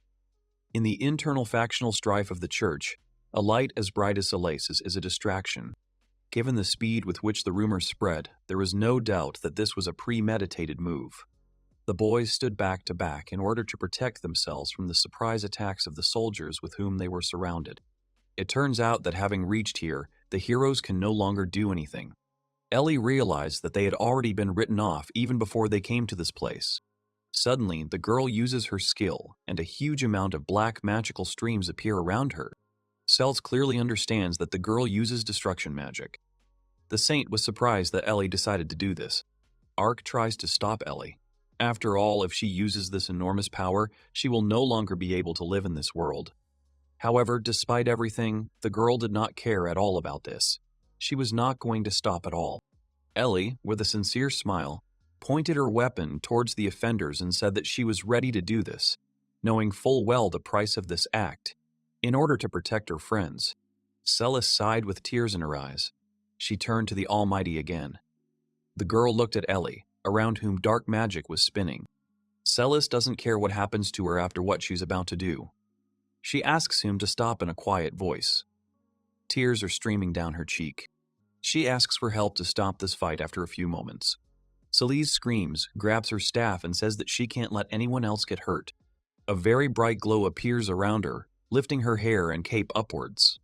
Speaker 1: In the internal factional strife of the church, a light as bright as Celeste's is a distraction. Given the speed with which the rumors spread, there was no doubt that this was a premeditated move. The boys stood back to back in order to protect themselves from the surprise attacks of the soldiers with whom they were surrounded. It turns out that having reached here, the heroes can no longer do anything. Ellie realized that they had already been written off even before they came to this place. Suddenly, the girl uses her skill, and a huge amount of black magical streams appear around her. Celeste clearly understands that the girl uses destruction magic. The saint was surprised that Ellie decided to do this. Ark tries to stop Ellie. After all, if she uses this enormous power, she will no longer be able to live in this world. However, despite everything, the girl did not care at all about this. She was not going to stop at all. Ellie, with a sincere smile, pointed her weapon towards the offenders and said that she was ready to do this, knowing full well the price of this act, in order to protect her friends. Celeste sighed with tears in her eyes. She turned to the Almighty again. The girl looked at Ellie, around whom dark magic was spinning. Celeste doesn't care what happens to her after what she's about to do. She asks him to stop in a quiet voice. Tears are streaming down her cheek. She asks for help to stop this fight after a few moments. Celise screams, grabs her staff, and says that she can't let anyone else get hurt. A very bright glow appears around her, lifting her hair and cape upwards.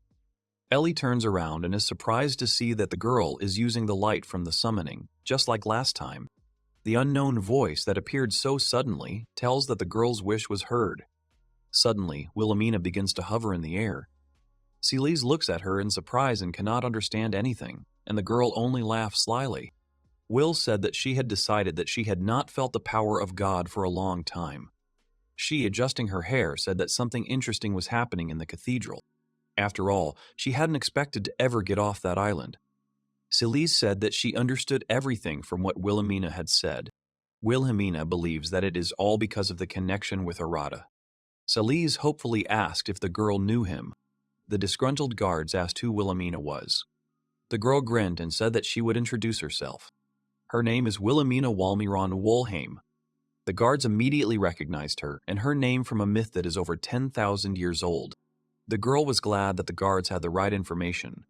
Speaker 1: Ellie turns around and is surprised to see that the girl is using the light from the summoning, just like last time. The unknown voice that appeared so suddenly tells that the girl's wish was heard. Suddenly, Wilhelmina begins to hover in the air. Celise looks at her in surprise and cannot understand anything, and the girl only laughs slyly. Will said that she had decided that she had not felt the power of God for a long time. She, adjusting her hair, said that something interesting was happening in the cathedral. After all, she hadn't expected to ever get off that island. Celise said that she understood everything from what Wilhelmina had said. Wilhelmina believes that it is all because of the connection with Arata. Celise hopefully asked if the girl knew him. The disgruntled guards asked who Wilhelmina was. The girl grinned and said that she would introduce herself. Her name is Wilhelmina Walmiron Wolheim. The guards immediately recognized her, and her name from a myth that is over 10,000 years old. The girl was glad that the guards had the right information.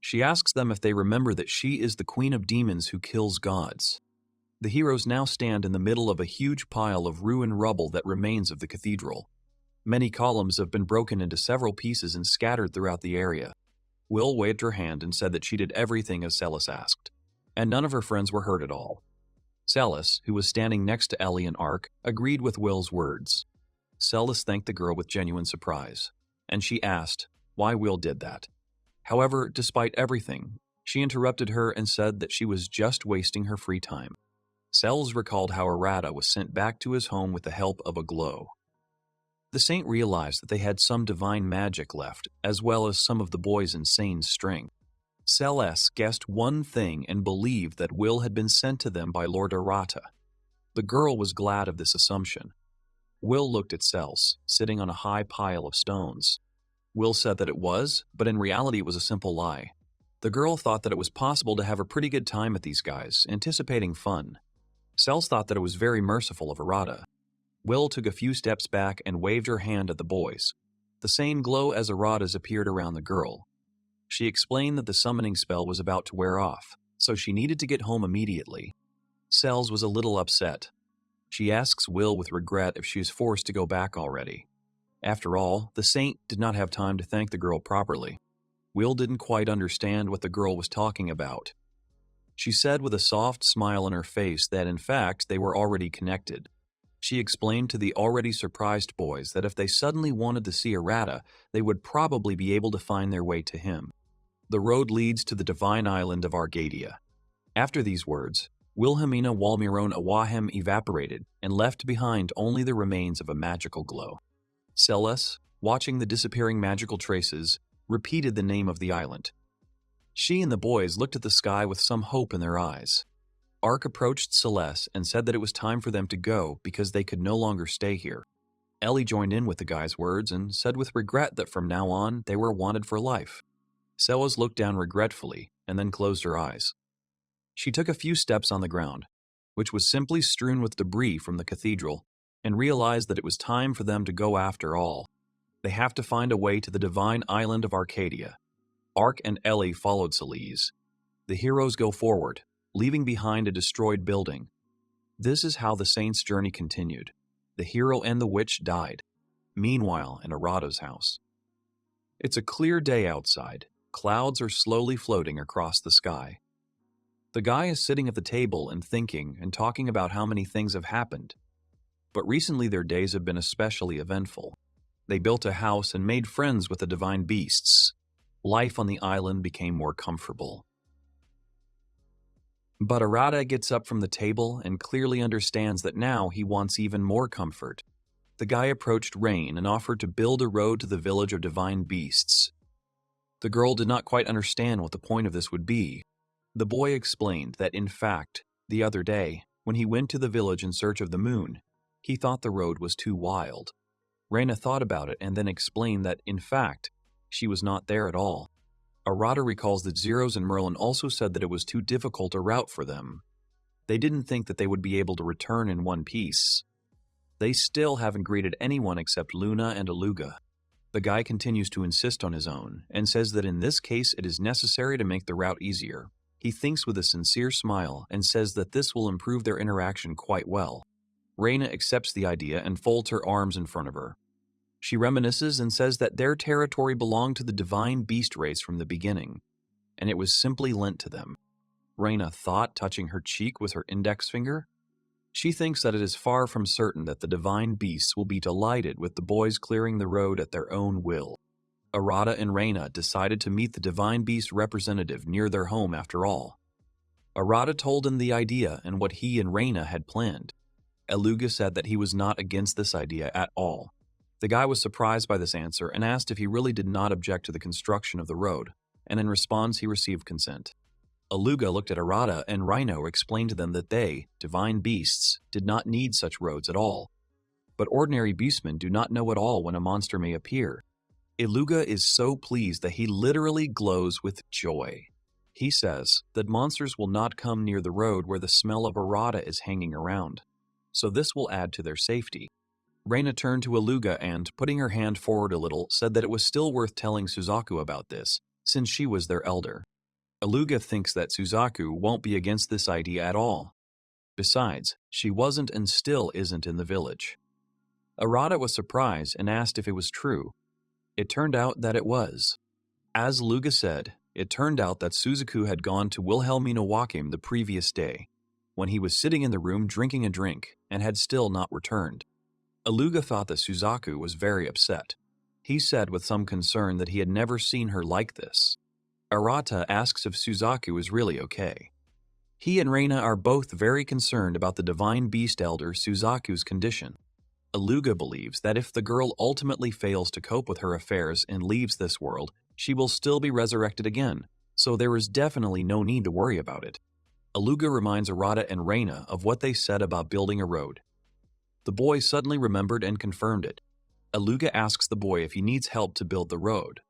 Speaker 1: She asks them if they remember that she is the queen of demons who kills gods. The heroes now stand in the middle of a huge pile of ruined rubble that remains of the cathedral. Many columns have been broken into several pieces and scattered throughout the area. Will waved her hand and said that she did everything as Celis asked. and none of her friends were hurt at all. Celis, who was standing next to Ellie and Ark, agreed with Will's words. Celis thanked the girl with genuine surprise, and she asked why Will did that. However, despite everything, she interrupted her and said that she was just wasting her free time. Celis recalled how Arata was sent back to his home with the help of a glow. The saint realized that they had some divine magic left, as well as some of the boy's insane strength. Celis guessed one thing and believed that Will had been sent to them by Lord Arata. The girl was glad of this assumption. Will looked at Celis, sitting on a high pile of stones. Will said that it was, but in reality it was a simple lie. The girl thought that it was possible to have a pretty good time at these guys, anticipating fun. Celis thought that it was very merciful of Arata. Will took a few steps back and waved her hand at the boys. The same glow as Arata's appeared around the girl. She explained that the summoning spell was about to wear off, so she needed to get home immediately. Celis was a little upset. She asks Will with regret if she is forced to go back already. After all, the saint did not have time to thank the girl properly. Will didn't quite understand what the girl was talking about. She said with a soft smile on her face that in fact they were already connected. She explained to the already surprised boys that if they suddenly wanted to see Arata, they would probably be able to find their way to him. The road leads to the divine island of Arcadia. After these words, Wilhelmina Walmiron Awahem evaporated and left behind only the remains of a magical glow. Celis, watching the disappearing magical traces, repeated the name of the island. She and the boys looked at the sky with some hope in their eyes. Ark approached Celis and said that it was time for them to go because they could no longer stay here. Ellie joined in with the guy's words and said with regret that from now on they were wanted for life. Celis looked down regretfully and then closed her eyes. She took a few steps on the ground, which was simply strewn with debris from the cathedral, and realized that it was time for them to go after all. They have to find a way to the divine island of Arcadia. Ark and Ellie followed Celis. The heroes go forward, leaving behind a destroyed building. This is how the saint's journey continued. The hero and the witch died. Meanwhile, in Arata's house. It's a clear day outside. Clouds are slowly floating across the sky. The guy is sitting at the table and thinking and talking about how many things have happened. But recently their days have been especially eventful. They built a house and made friends with the divine beasts. Life on the island became more comfortable. But Arata gets up from the table and clearly understands that now he wants even more comfort. The guy approached Rain and offered to build a road to the village of divine beasts. The girl did not quite understand what the point of this would be. The boy explained that, in fact, the other day, when he went to the village in search of the moon, he thought the road was too wild. Raina thought about it and then explained that, in fact, she was not there at all. Arata recalls that Zeros and Merlin also said that it was too difficult a route for them. They didn't think that they would be able to return in one piece. They still haven't greeted anyone except Luna and Aluga. The guy continues to insist on his own, and says that in this case it is necessary to make the route easier. He thinks with a sincere smile and says that this will improve their interaction quite well. Raina accepts the idea and folds her arms in front of her. She reminisces and says that their territory belonged to the divine beast race from the beginning, and it was simply lent to them. Raina thought, touching her cheek with her index finger. She thinks that it is far from certain that the divine beasts will be delighted with the boys clearing the road at their own will. Arata and Raina decided to meet the divine beast representative near their home after all. Arata told him the idea and what he and Raina had planned. Aluga said that he was not against this idea at all. The guy was surprised by this answer and asked if he really did not object to the construction of the road, and in response he received consent. Aluga looked at Arata and Rhino explained to them that they, divine beasts, did not need such roads at all. But ordinary beastmen do not know at all when a monster may appear. Aluga is so pleased that he literally glows with joy. He says that monsters will not come near the road where the smell of Arata is hanging around, so this will add to their safety. Raina turned to Aluga and, putting her hand forward a little, said that it was still worth telling Suzaku about this, since she was their elder. Aluga thinks that Suzaku won't be against this idea at all. Besides, she wasn't and still isn't in the village. Arata was surprised and asked if it was true. It turned out that it was. As Aluga said, It turned out that Suzaku had gone to Wilhelmina Wakim the previous day, when he was sitting in the room drinking a drink and had still not returned. Aluga thought that Suzaku was very upset. He said with some concern that he had never seen her like this. Arata asks if Suzaku is really okay. He and Raina are both very concerned about the divine beast elder Suzaku's condition. Aluga believes that if the girl ultimately fails to cope with her affairs and leaves this world, she will still be resurrected again, so there is definitely no need to worry about it. Aluga reminds Arata and Raina of what they said about building a road. The boy suddenly remembered and confirmed it. Aluga asks the boy if he needs help to build the road.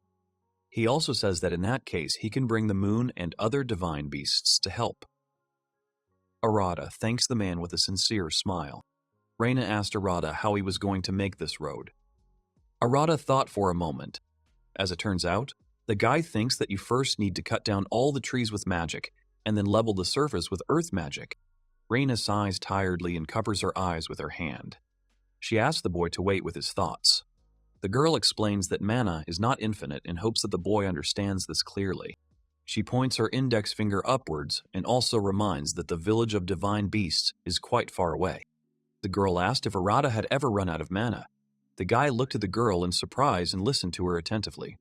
Speaker 1: He also says that in that case he can bring the moon and other divine beasts to help. Arata thanks the man with a sincere smile. Raina asked Arata how he was going to make this road. Arata thought for a moment. As it turns out, the guy thinks that you first need to cut down all the trees with magic and then level the surface with earth magic. Raina sighs tiredly and covers her eyes with her hand. She asks the boy to wait with his thoughts. The girl explains that mana is not infinite and hopes that the boy understands this clearly. She points her index finger upwards and also reminds that the village of divine beasts is quite far away. The girl asked if Arata had ever run out of mana. The guy looked at the girl in surprise and listened to her attentively.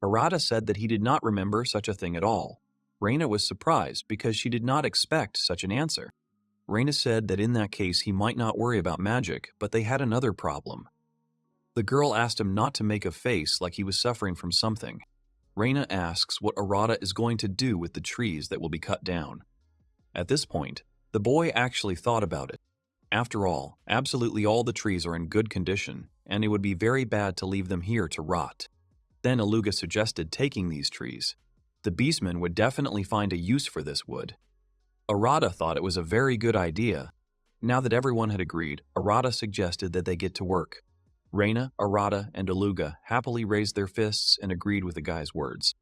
Speaker 1: Arata said that he did not remember such a thing at all. Raina was surprised because she did not expect such an answer. Raina said that in that case he might not worry about magic, but they had another problem. The girl asked him not to make a face like he was suffering from something. Raina asks what Arata is going to do with the trees that will be cut down. At this point, the boy actually thought about it. After all, absolutely all the trees are in good condition, and it would be very bad to leave them here to rot. Then Aluga suggested taking these trees. The beastmen would definitely find a use for this wood. Arata thought it was a very good idea. Now that everyone had agreed, Arata suggested that they get to work. Raina, Arata, and Aluga happily raised their fists and agreed with the guy's words.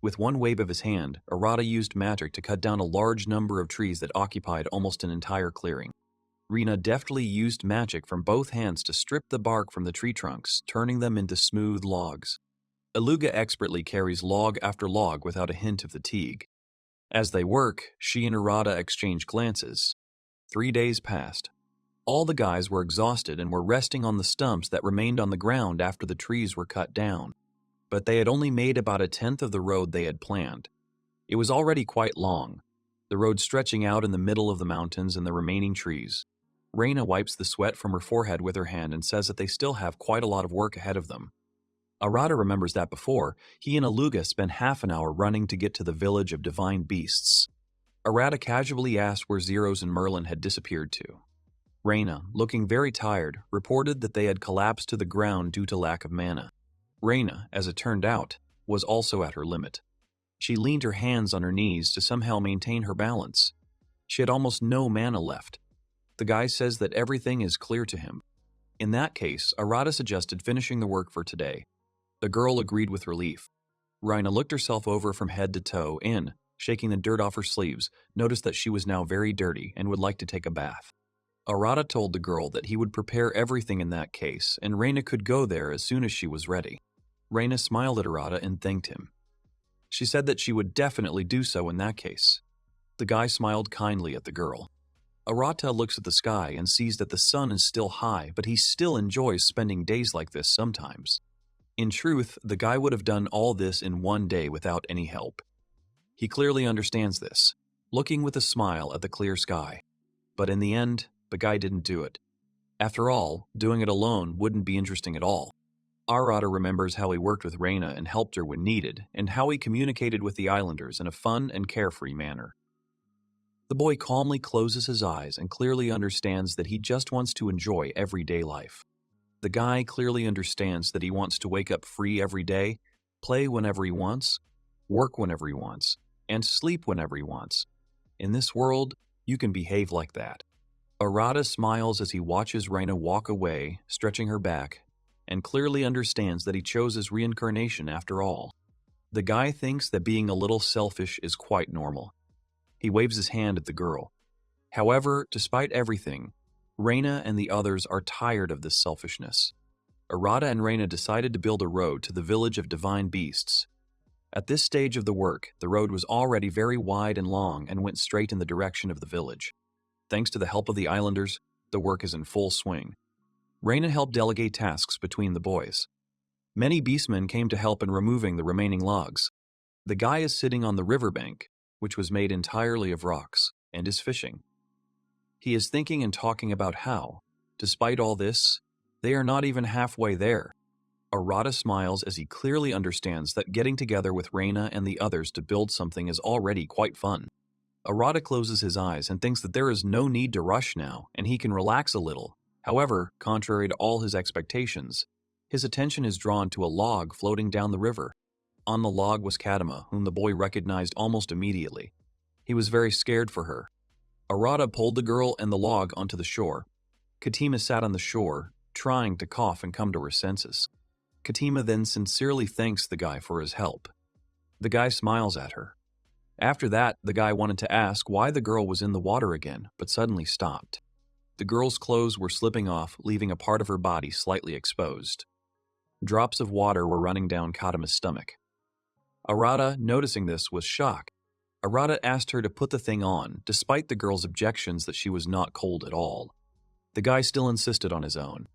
Speaker 1: With one wave of his hand, Arata used magic to cut down a large number of trees that occupied almost an entire clearing. Raina deftly used magic from both hands to strip the bark from the tree trunks, turning them into smooth logs. Aluga expertly carries log after log without a hint of fatigue. As they work, she and Arata exchange glances. 3 days passed. All the guys were exhausted and were resting on the stumps that remained on the ground after the trees were cut down. But they had only made about 1/10 of the road they had planned. It was already quite long, the road stretching out in the middle of the mountains and the remaining trees. Raina wipes the sweat from her forehead with her hand and says that they still have quite a lot of work ahead of them. Arata remembers that before, he and Aluga spent half an hour running to get to the village of divine beasts. Arata casually asked where Zeros and Merlin had disappeared to. Raina, looking very tired, reported that they had collapsed to the ground due to lack of mana. Raina, as it turned out, was also at her limit. She leaned her hands on her knees to somehow maintain her balance. She had almost no mana left. The guy says that everything is clear to him. In that case, Arata suggested finishing the work for today. The girl agreed with relief. Raina looked herself over from head to toe and, shaking the dirt off her sleeves, noticed that she was now very dirty and would like to take a bath. Arata told the girl that he would prepare everything in that case, and Raina could go there as soon as she was ready. Raina smiled at Arata and thanked him. She said that she would definitely do so in that case. The guy smiled kindly at the girl. Arata looks at the sky and sees that the sun is still high, but he still enjoys spending days like this sometimes. In truth, the guy would have done all this in 1 day without any help. He clearly understands this, looking with a smile at the clear sky. But in the end, the guy didn't do it. After all, doing it alone wouldn't be interesting at all. Arata remembers how he worked with Raina and helped her when needed, and how he communicated with the islanders in a fun and carefree manner. The boy calmly closes his eyes and clearly understands that he just wants to enjoy everyday life. The guy clearly understands that he wants to wake up free every day, play whenever he wants, work whenever he wants, and sleep whenever he wants. In this world, you can behave like that. Arata smiles as he watches Raina walk away, stretching her back, and clearly understands that he chose his reincarnation after all. The guy thinks that being a little selfish is quite normal. He waves his hand at the girl. However, despite everything, Raina and the others are tired of this selfishness. Arata and Raina decided to build a road to the village of divine beasts. At this stage of the work, the road was already very wide and long and went straight in the direction of the village. Thanks to the help of the islanders, the work is in full swing. Raina helped delegate tasks between the boys. Many beastmen came to help in removing the remaining logs. The guy is sitting on the riverbank, which was made entirely of rocks, and is fishing. He is thinking and talking about how, despite all this, they are not even halfway there. Arata smiles as he clearly understands that getting together with Raina and the others to build something is already quite fun. Arata closes his eyes and thinks that there is no need to rush now and he can relax a little. However, contrary to all his expectations, his attention is drawn to a log floating down the river. On the log was Kadima, whom the boy recognized almost immediately. He was very scared for her. Arata pulled the girl and the log onto the shore. Kadima sat on the shore, trying to cough and come to her senses. Kadima then sincerely thanks the guy for his help. The guy smiles at her. After that, the guy wanted to ask why the girl was in the water again, but suddenly stopped. The girl's clothes were slipping off, leaving a part of her body slightly exposed. Drops of water were running down Kadima's stomach. Arata, noticing this, was shocked. Arata asked her to put the thing on, despite the girl's objections that she was not cold at all. The guy still insisted on his own.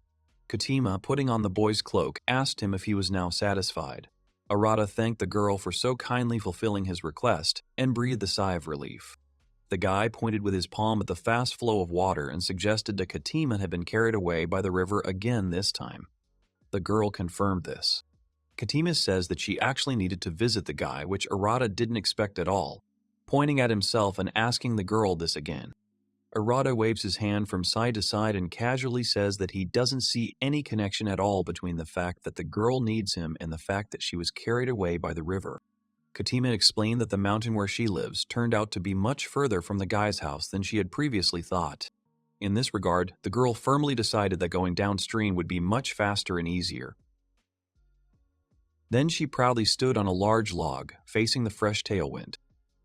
Speaker 1: Kadima, putting on the boy's cloak, asked him if he was now satisfied. Arata thanked the girl for so kindly fulfilling his request and breathed a sigh of relief. The guy pointed with his palm at the fast flow of water and suggested that Kadima had been carried away by the river again this time. The girl confirmed this. Kadima says that she actually needed to visit the guy, which Arata didn't expect at all, pointing at himself and asking the girl this again. Arata waves his hand from side to side and casually says that he doesn't see any connection at all between the fact that the girl needs him and the fact that she was carried away by the river. Kadima explained that the mountain where she lives turned out to be much further from the guy's house than she had previously thought. In this regard, the girl firmly decided that going downstream would be much faster and easier. Then she proudly stood on a large log, facing the fresh tailwind.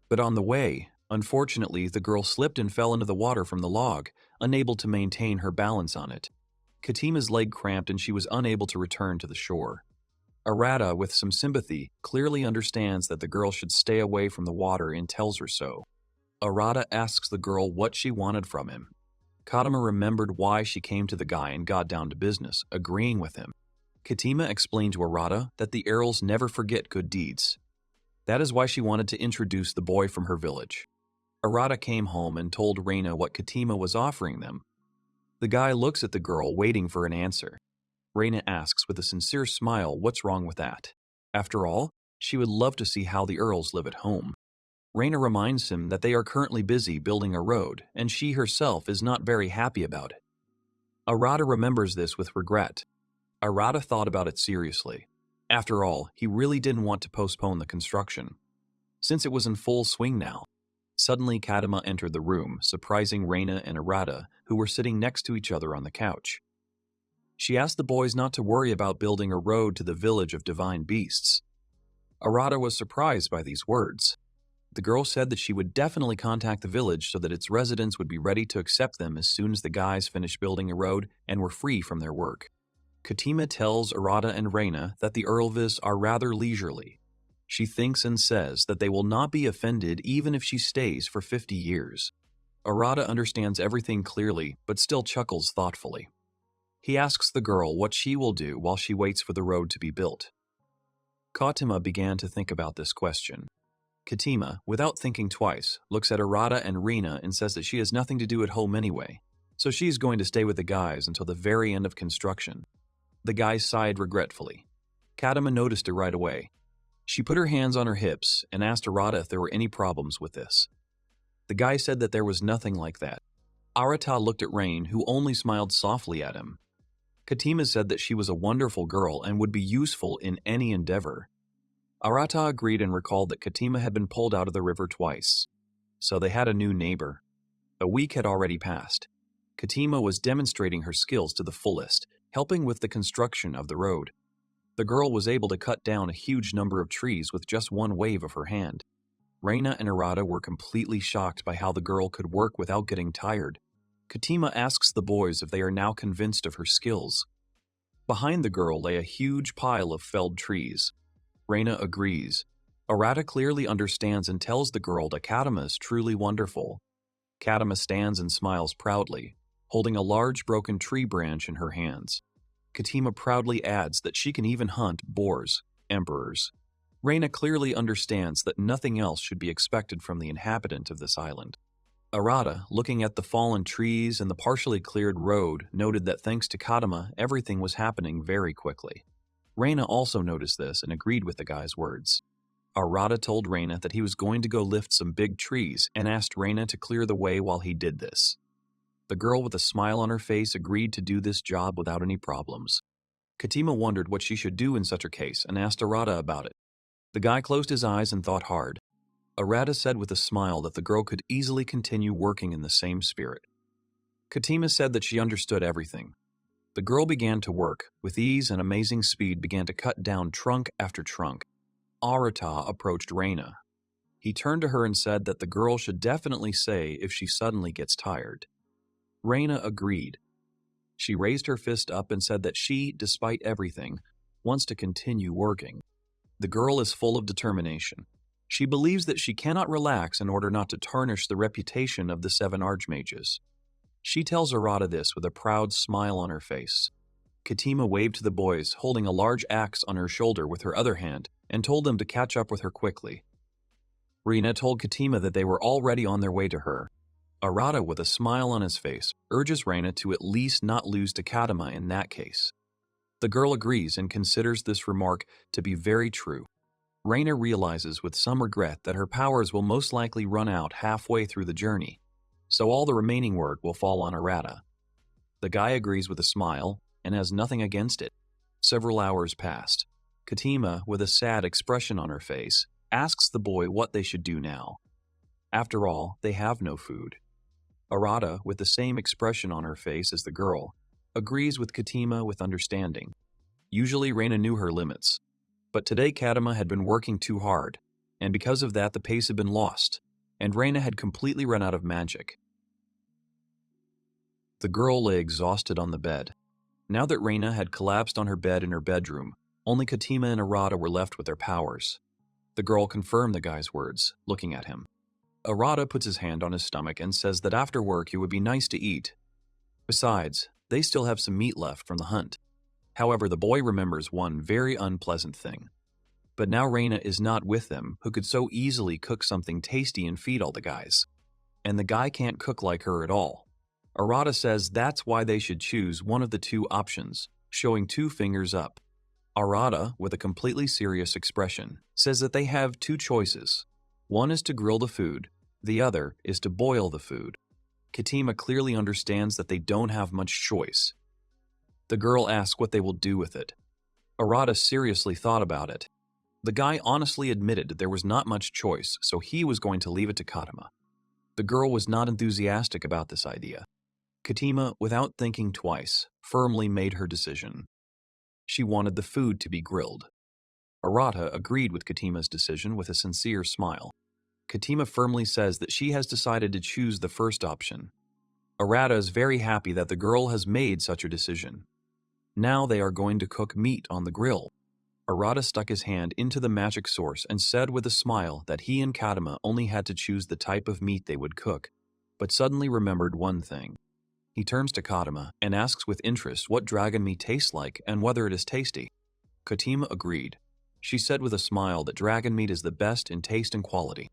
Speaker 1: But on the way, unfortunately, the girl slipped and fell into the water from the log, unable to maintain her balance on it. Katima's leg cramped and she was unable to return to the shore. Arata, with some sympathy, clearly understands that the girl should stay away from the water and tells her so. Arata asks the girl what she wanted from him. Kadima remembered why she came to the guy and got down to business, agreeing with him. Kadima explained to Arata that the elves never forget good deeds. That is why she wanted to introduce the boy from her village. Arata came home and told Raina what Kadima was offering them. The guy looks at the girl, waiting for an answer. Raina asks with a sincere smile what's wrong with that. After all, she would love to see how the earls live at home. Raina reminds him that they are currently busy building a road, and she herself is not very happy about it. Arata remembers this with regret. Arata thought about it seriously. After all, he really didn't want to postpone the construction, since it was in full swing now. Suddenly, Kadima entered the room, surprising Raina and Arata, who were sitting next to each other on the couch. She asked the boys not to worry about building a road to the village of divine beasts. Arata was surprised by these words. The girl said that she would definitely contact the village so that its residents would be ready to accept them as soon as the guys finished building a road and were free from their work. Kadima tells Arata and Raina that the elves are rather leisurely. She thinks and says that they will not be offended even if she stays for 50 years. Arata understands everything clearly, but still chuckles thoughtfully. He asks the girl what she will do while she waits for the road to be built. Kadima began to think about this question. Kadima, without thinking twice, looks at Arata and Raina and says that she has nothing to do at home anyway, so she's going to stay with the guys until the very end of construction. The guys sighed regretfully. Kadima noticed it right away. She put her hands on her hips and asked Arata if there were any problems with this. The guy said that there was nothing like that. Arata looked at Rain, who only smiled softly at him. Kadima said that she was a wonderful girl and would be useful in any endeavor. Arata agreed and recalled that Kadima had been pulled out of the river twice. So they had a new neighbor. A week had already passed. Kadima was demonstrating her skills to the fullest, helping with the construction of the road. The girl was able to cut down a huge number of trees with just one wave of her hand. Raina and Arata were completely shocked by how the girl could work without getting tired. Kadima asks the boys if they are now convinced of her skills. Behind the girl lay a huge pile of felled trees. Raina agrees. Arata clearly understands and tells the girl that Kadama is truly wonderful. Kadama stands and smiles proudly, holding a large broken tree branch in her hands. Katima proudly adds that she can even hunt boars, emperors. Raina clearly understands that nothing else should be expected from the inhabitant of this island. Arata, looking at the fallen trees and the partially cleared road, noted that thanks to Kadama, everything was happening very quickly. Raina also noticed this and agreed with the guy's words. Arata told Raina that he was going to go lift some big trees and asked Raina to clear the way while he did this. The girl with a smile on her face agreed to do this job without any problems. Katima wondered what she should do in such a case and asked Arata about it. The guy closed his eyes and thought hard. Arata said with a smile that the girl could easily continue working in the same spirit. Katima said that she understood everything. The girl began to work, with ease and amazing speed began to cut down trunk after trunk. Arata approached Raina. He turned to her and said that the girl should definitely say if she suddenly gets tired. Raina agreed. She raised her fist up and said that she, despite everything, wants to continue working. The girl is full of determination. She believes that she cannot relax in order not to tarnish the reputation of the 7 archmages. She tells Arata this with a proud smile on her face. Katima waved to the boys, holding a large axe on her shoulder with her other hand, and told them to catch up with her quickly. Raina told Katima that they were already on their way to her. Arata, with a smile on his face, urges Raina to at least not lose to Kadama in that case. The girl agrees and considers this remark to be very true. Raina realizes with some regret that her powers will most likely run out halfway through the journey, so all the remaining work will fall on Arata. The guy agrees with a smile and has nothing against it. Several hours passed. Katima, with a sad expression on her face, asks the boy what they should do now. After all, they have no food. Arata, with the same expression on her face as the girl, agrees with Katima with understanding. Usually Raina knew her limits, but today Kadama had been working too hard, and because of that the pace had been lost, and Raina had completely run out of magic. The girl lay exhausted on the bed. Now that Raina had collapsed on her bed in her bedroom, only Katima and Arata were left with their powers. The girl confirmed the guy's words, looking at him. Arata puts his hand on his stomach and says that after work it would be nice to eat. Besides, they still have some meat left from the hunt. However, the boy remembers one very unpleasant thing. But now Raina is not with them, who could so easily cook something tasty and feed all the guys. And the guy can't cook like her at all. Arata says that's why they should choose one of the 2 options, showing 2 fingers up. Arata, with a completely serious expression, says that they have 2 choices. One is to grill the food, the other is to boil the food. Katima clearly understands that they don't have much choice. The girl asks what they will do with it. Arata seriously thought about it. The guy honestly admitted that there was not much choice, so he was going to leave it to Kadama. The girl was not enthusiastic about this idea. Katima, without thinking twice, firmly made her decision. She wanted the food to be grilled. Arata agreed with Katima's decision with a sincere smile. Katima firmly says that she has decided to choose the first option. Arata is very happy that the girl has made such a decision. Now they are going to cook meat on the grill. Arata stuck his hand into the magic source and said with a smile that he and Kadama only had to choose the type of meat they would cook, but suddenly remembered one thing. He turns to Kadama and asks with interest what dragon meat tastes like and whether it is tasty. Katima agreed. She said with a smile that dragon meat is the best in taste and quality.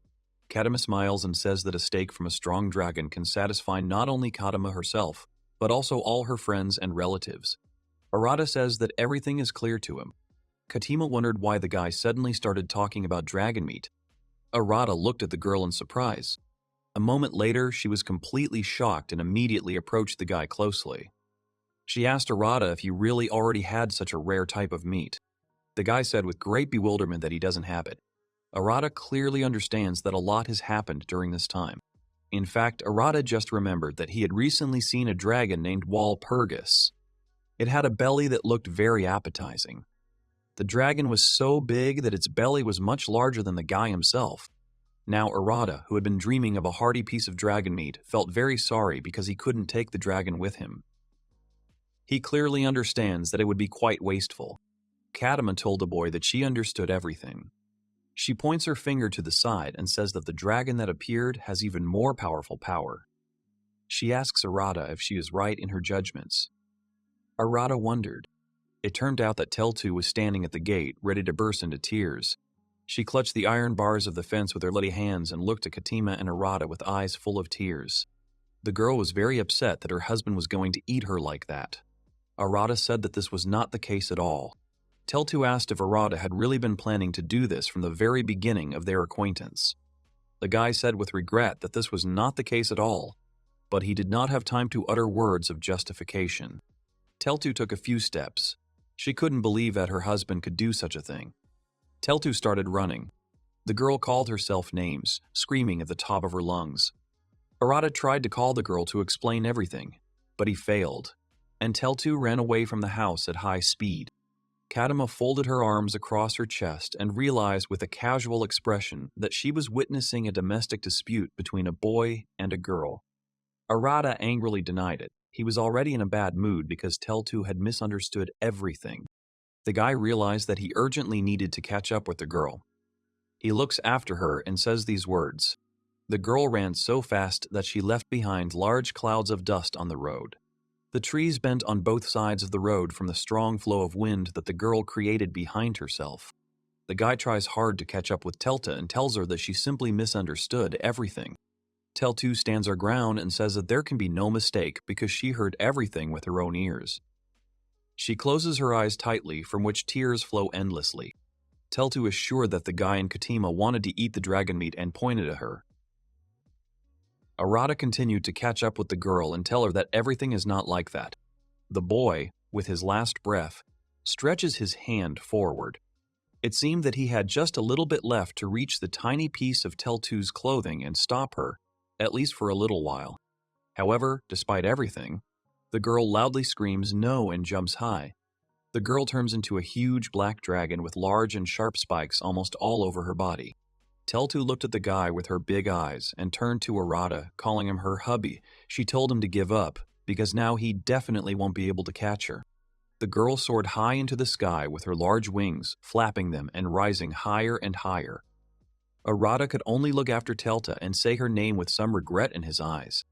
Speaker 1: Kadama smiles and says that a steak from a strong dragon can satisfy not only Kadama herself, but also all her friends and relatives. Arata says that everything is clear to him. Katima wondered why the guy suddenly started talking about dragon meat. Arata looked at the girl in surprise. A moment later, she was completely shocked and immediately approached the guy closely. She asked Arata if he really already had such a rare type of meat. The guy said with great bewilderment that he doesn't have it. Arata clearly understands that a lot has happened during this time. In fact, Arata just remembered that he had recently seen a dragon named Walpurgis. It had a belly that looked very appetizing. The dragon was so big that its belly was much larger than the guy himself. Now Arata, who had been dreaming of a hearty piece of dragon meat, felt very sorry because he couldn't take the dragon with him. He clearly understands that it would be quite wasteful. Kadama told the boy that she understood everything. She points her finger to the side and says that the dragon that appeared has even more powerful power. She asks Arata if she is right in her judgments. Arata wondered. It turned out that Teltu was standing at the gate, ready to burst into tears. She clutched the iron bars of the fence with her bloody hands and looked at Katima and Arata with eyes full of tears. The girl was very upset that her husband was going to eat her like that. Arata said that this was not the case at all. Teltu asked if Arata had really been planning to do this from the very beginning of their acquaintance. The guy said with regret that this was not the case at all, but he did not have time to utter words of justification. Teltu took a few steps. She couldn't believe that her husband could do such a thing. Teltu started running. The girl called herself names, screaming at the top of her lungs. Arata tried to call the girl to explain everything, but he failed, and Teltu ran away from the house at high speed. Katima folded her arms across her chest and realized with a casual expression that she was witnessing a domestic dispute between a boy and a girl. Arata angrily denied it. He was already in a bad mood because Teltu had misunderstood everything. The guy realized that he urgently needed to catch up with the girl. He looks after her and says these words. The girl ran so fast that she left behind large clouds of dust on the road. The trees bent on both sides of the road from the strong flow of wind that the girl created behind herself. The guy tries hard to catch up with Telta and tells her that she simply misunderstood everything. Teltu stands her ground and says that there can be no mistake because she heard everything with her own ears. She closes her eyes tightly, from which tears flow endlessly. Teltu is sure that the guy in Katima wanted to eat the dragon meat and pointed at her. Arata continued to catch up with the girl and tell her that everything is not like that. The boy, with his last breath, stretches his hand forward. It seemed that he had just a little bit left to reach the tiny piece of Teltu's clothing and stop her, at least for a little while. However, despite everything, the girl loudly screams no and jumps high. The girl turns into a huge black dragon with large and sharp spikes almost all over her body. Teltu looked at the guy with her big eyes and turned to Arata, calling him her hubby. She told him to give up, because now he definitely won't be able to catch her. The girl soared high into the sky with her large wings, flapping them and rising higher and higher. Arata could only look after Telta and say her name with some regret in his eyes.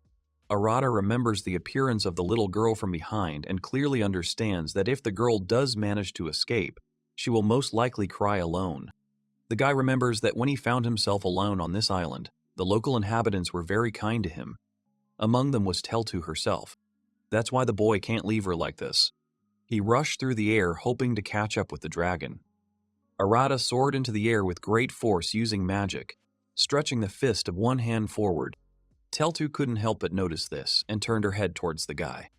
Speaker 1: Arata remembers the appearance of the little girl from behind and clearly understands that if the girl does manage to escape, she will most likely cry alone. The guy remembers that when he found himself alone on this island, the local inhabitants were very kind to him. Among them was Teltu herself. That's why the boy can't leave her like this. He rushed through the air hoping to catch up with the dragon. Arata soared into the air with great force using magic, stretching the fist of one hand forward. Teltu couldn't help but notice this and turned her head towards the guy.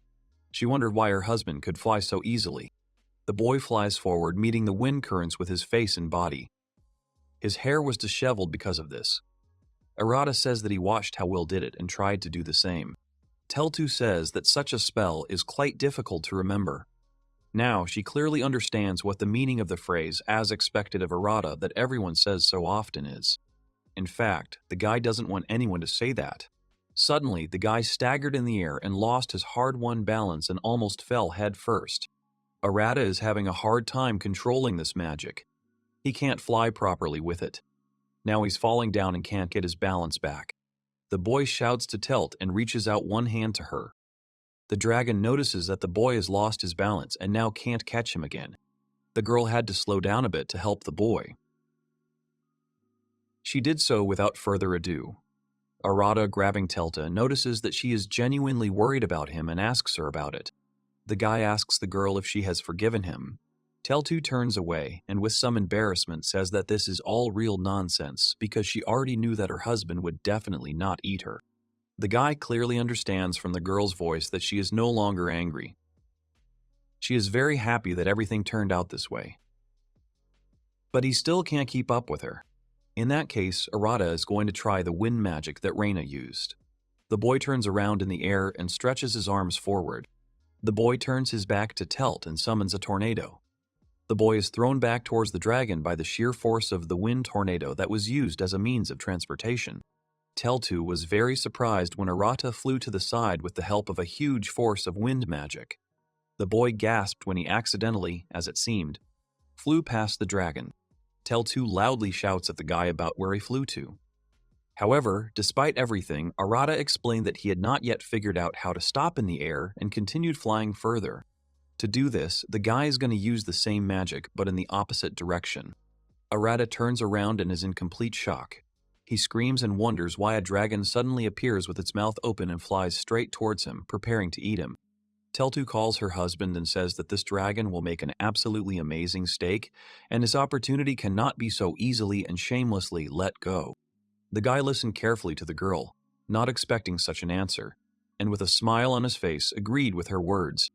Speaker 1: She wondered why her husband could fly so easily. The boy flies forward, meeting the wind currents with his face and body. His hair was disheveled because of this. Arata says that he watched how Will did it and tried to do the same. Teltu says that such a spell is quite difficult to remember. Now she clearly understands what the meaning of the phrase "as expected of Arata" that everyone says so often is. In fact, the guy doesn't want anyone to say that. Suddenly, the guy staggered in the air and lost his hard-won balance and almost fell head first. Arata is having a hard time controlling this magic. He can't fly properly with it. Now he's falling down and can't get his balance back. The boy shouts to Telt and reaches out one hand to her. The dragon notices that the boy has lost his balance and now can't catch him again. The girl had to slow down a bit to help the boy. She did so without further ado. Arata, grabbing Telta, notices that she is genuinely worried about him and asks her about it. The guy asks the girl if she has forgiven him. Teltu turns away and with some embarrassment says that this is all real nonsense because she already knew that her husband would definitely not eat her. The guy clearly understands from the girl's voice that she is no longer angry. She is very happy that everything turned out this way. But he still can't keep up with her. In that case, Arata is going to try the wind magic that Raina used. The boy turns around in the air and stretches his arms forward. The boy turns his back to Telt and summons a tornado. The boy is thrown back towards the dragon by the sheer force of the wind tornado that was used as a means of transportation. Teltu was very surprised when Arata flew to the side with the help of a huge force of wind magic. The boy gasped when he accidentally, as it seemed, flew past the dragon. Teltu loudly shouts at the guy about where he flew to. However, despite everything, Arata explained that he had not yet figured out how to stop in the air and continued flying further. To do this, the guy is going to use the same magic, but in the opposite direction. Arata turns around and is in complete shock. He screams and wonders why a dragon suddenly appears with its mouth open and flies straight towards him, preparing to eat him. Teltu calls her husband and says that this dragon will make an absolutely amazing steak, and his opportunity cannot be so easily and shamelessly let go. The guy listened carefully to the girl, not expecting such an answer, and with a smile on his face agreed with her words.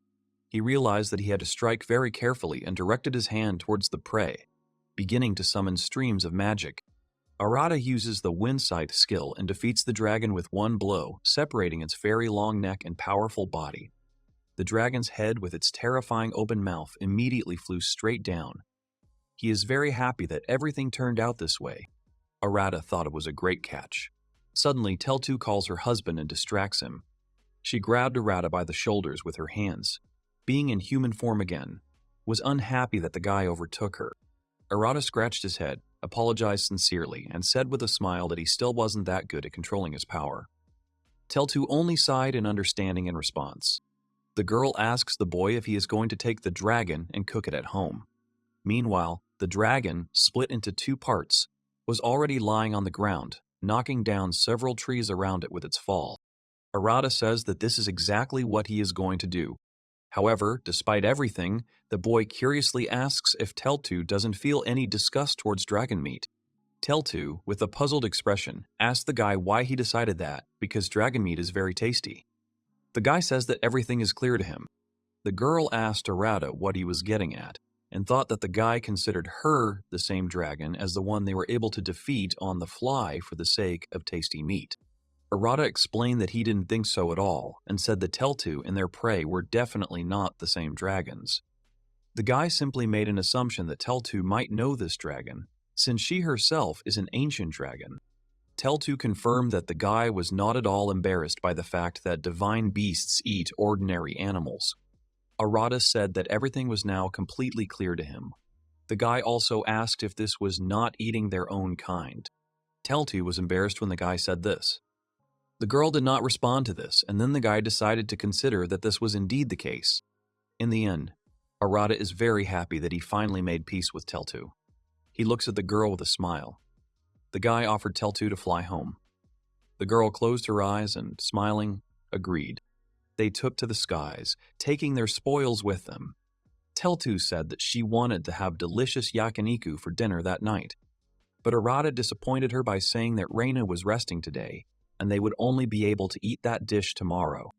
Speaker 1: He realized that he had to strike very carefully and directed his hand towards the prey, beginning to summon streams of magic. Arata uses the wind sight skill and defeats the dragon with one blow, separating its very long neck and powerful body. The dragon's head with its terrifying open mouth immediately flew straight down. He is very happy that everything turned out this way. Arata thought it was a great catch. Suddenly, Teltu calls her husband and distracts him. She grabbed Arata by the shoulders with her hands. Being in human form again, was unhappy that the guy overtook her. Arata scratched his head, apologized sincerely, and said with a smile that he still wasn't that good at controlling his power. Teltu only sighed in understanding in response. The girl asks the boy if he is going to take the dragon and cook it at home. Meanwhile, the dragon, split into two parts, was already lying on the ground, knocking down several trees around it with its fall. Arata says that this is exactly what he is going to do. However, despite everything, the boy curiously asks if Teltu doesn't feel any disgust towards dragon meat. Teltu, with a puzzled expression, asks the guy why he decided that, because dragon meat is very tasty. The guy says that everything is clear to him. The girl asked Arata what he was getting at, and thought that the guy considered her the same dragon as the one they were able to defeat on the fly for the sake of tasty meat. Arata explained that he didn't think so at all, and said the Teltu and their prey were definitely not the same dragons. The guy simply made an assumption that Teltu might know this dragon, since she herself is an ancient dragon. Teltu confirmed that the guy was not at all embarrassed by the fact that divine beasts eat ordinary animals. Arata said that everything was now completely clear to him. The guy also asked if this was not eating their own kind. Teltu was embarrassed when the guy said this. The girl did not respond to this, and then the guy decided to consider that this was indeed the case. In the end, Arata is very happy that he finally made peace with Teltu. He looks at the girl with a smile. The guy offered Teltu to fly home. The girl closed her eyes and, smiling, agreed. They took to the skies, taking their spoils with them. Teltu said that she wanted to have delicious yakiniku for dinner that night. But Arata disappointed her by saying that Raina was resting today, and they would only be able to eat that dish tomorrow.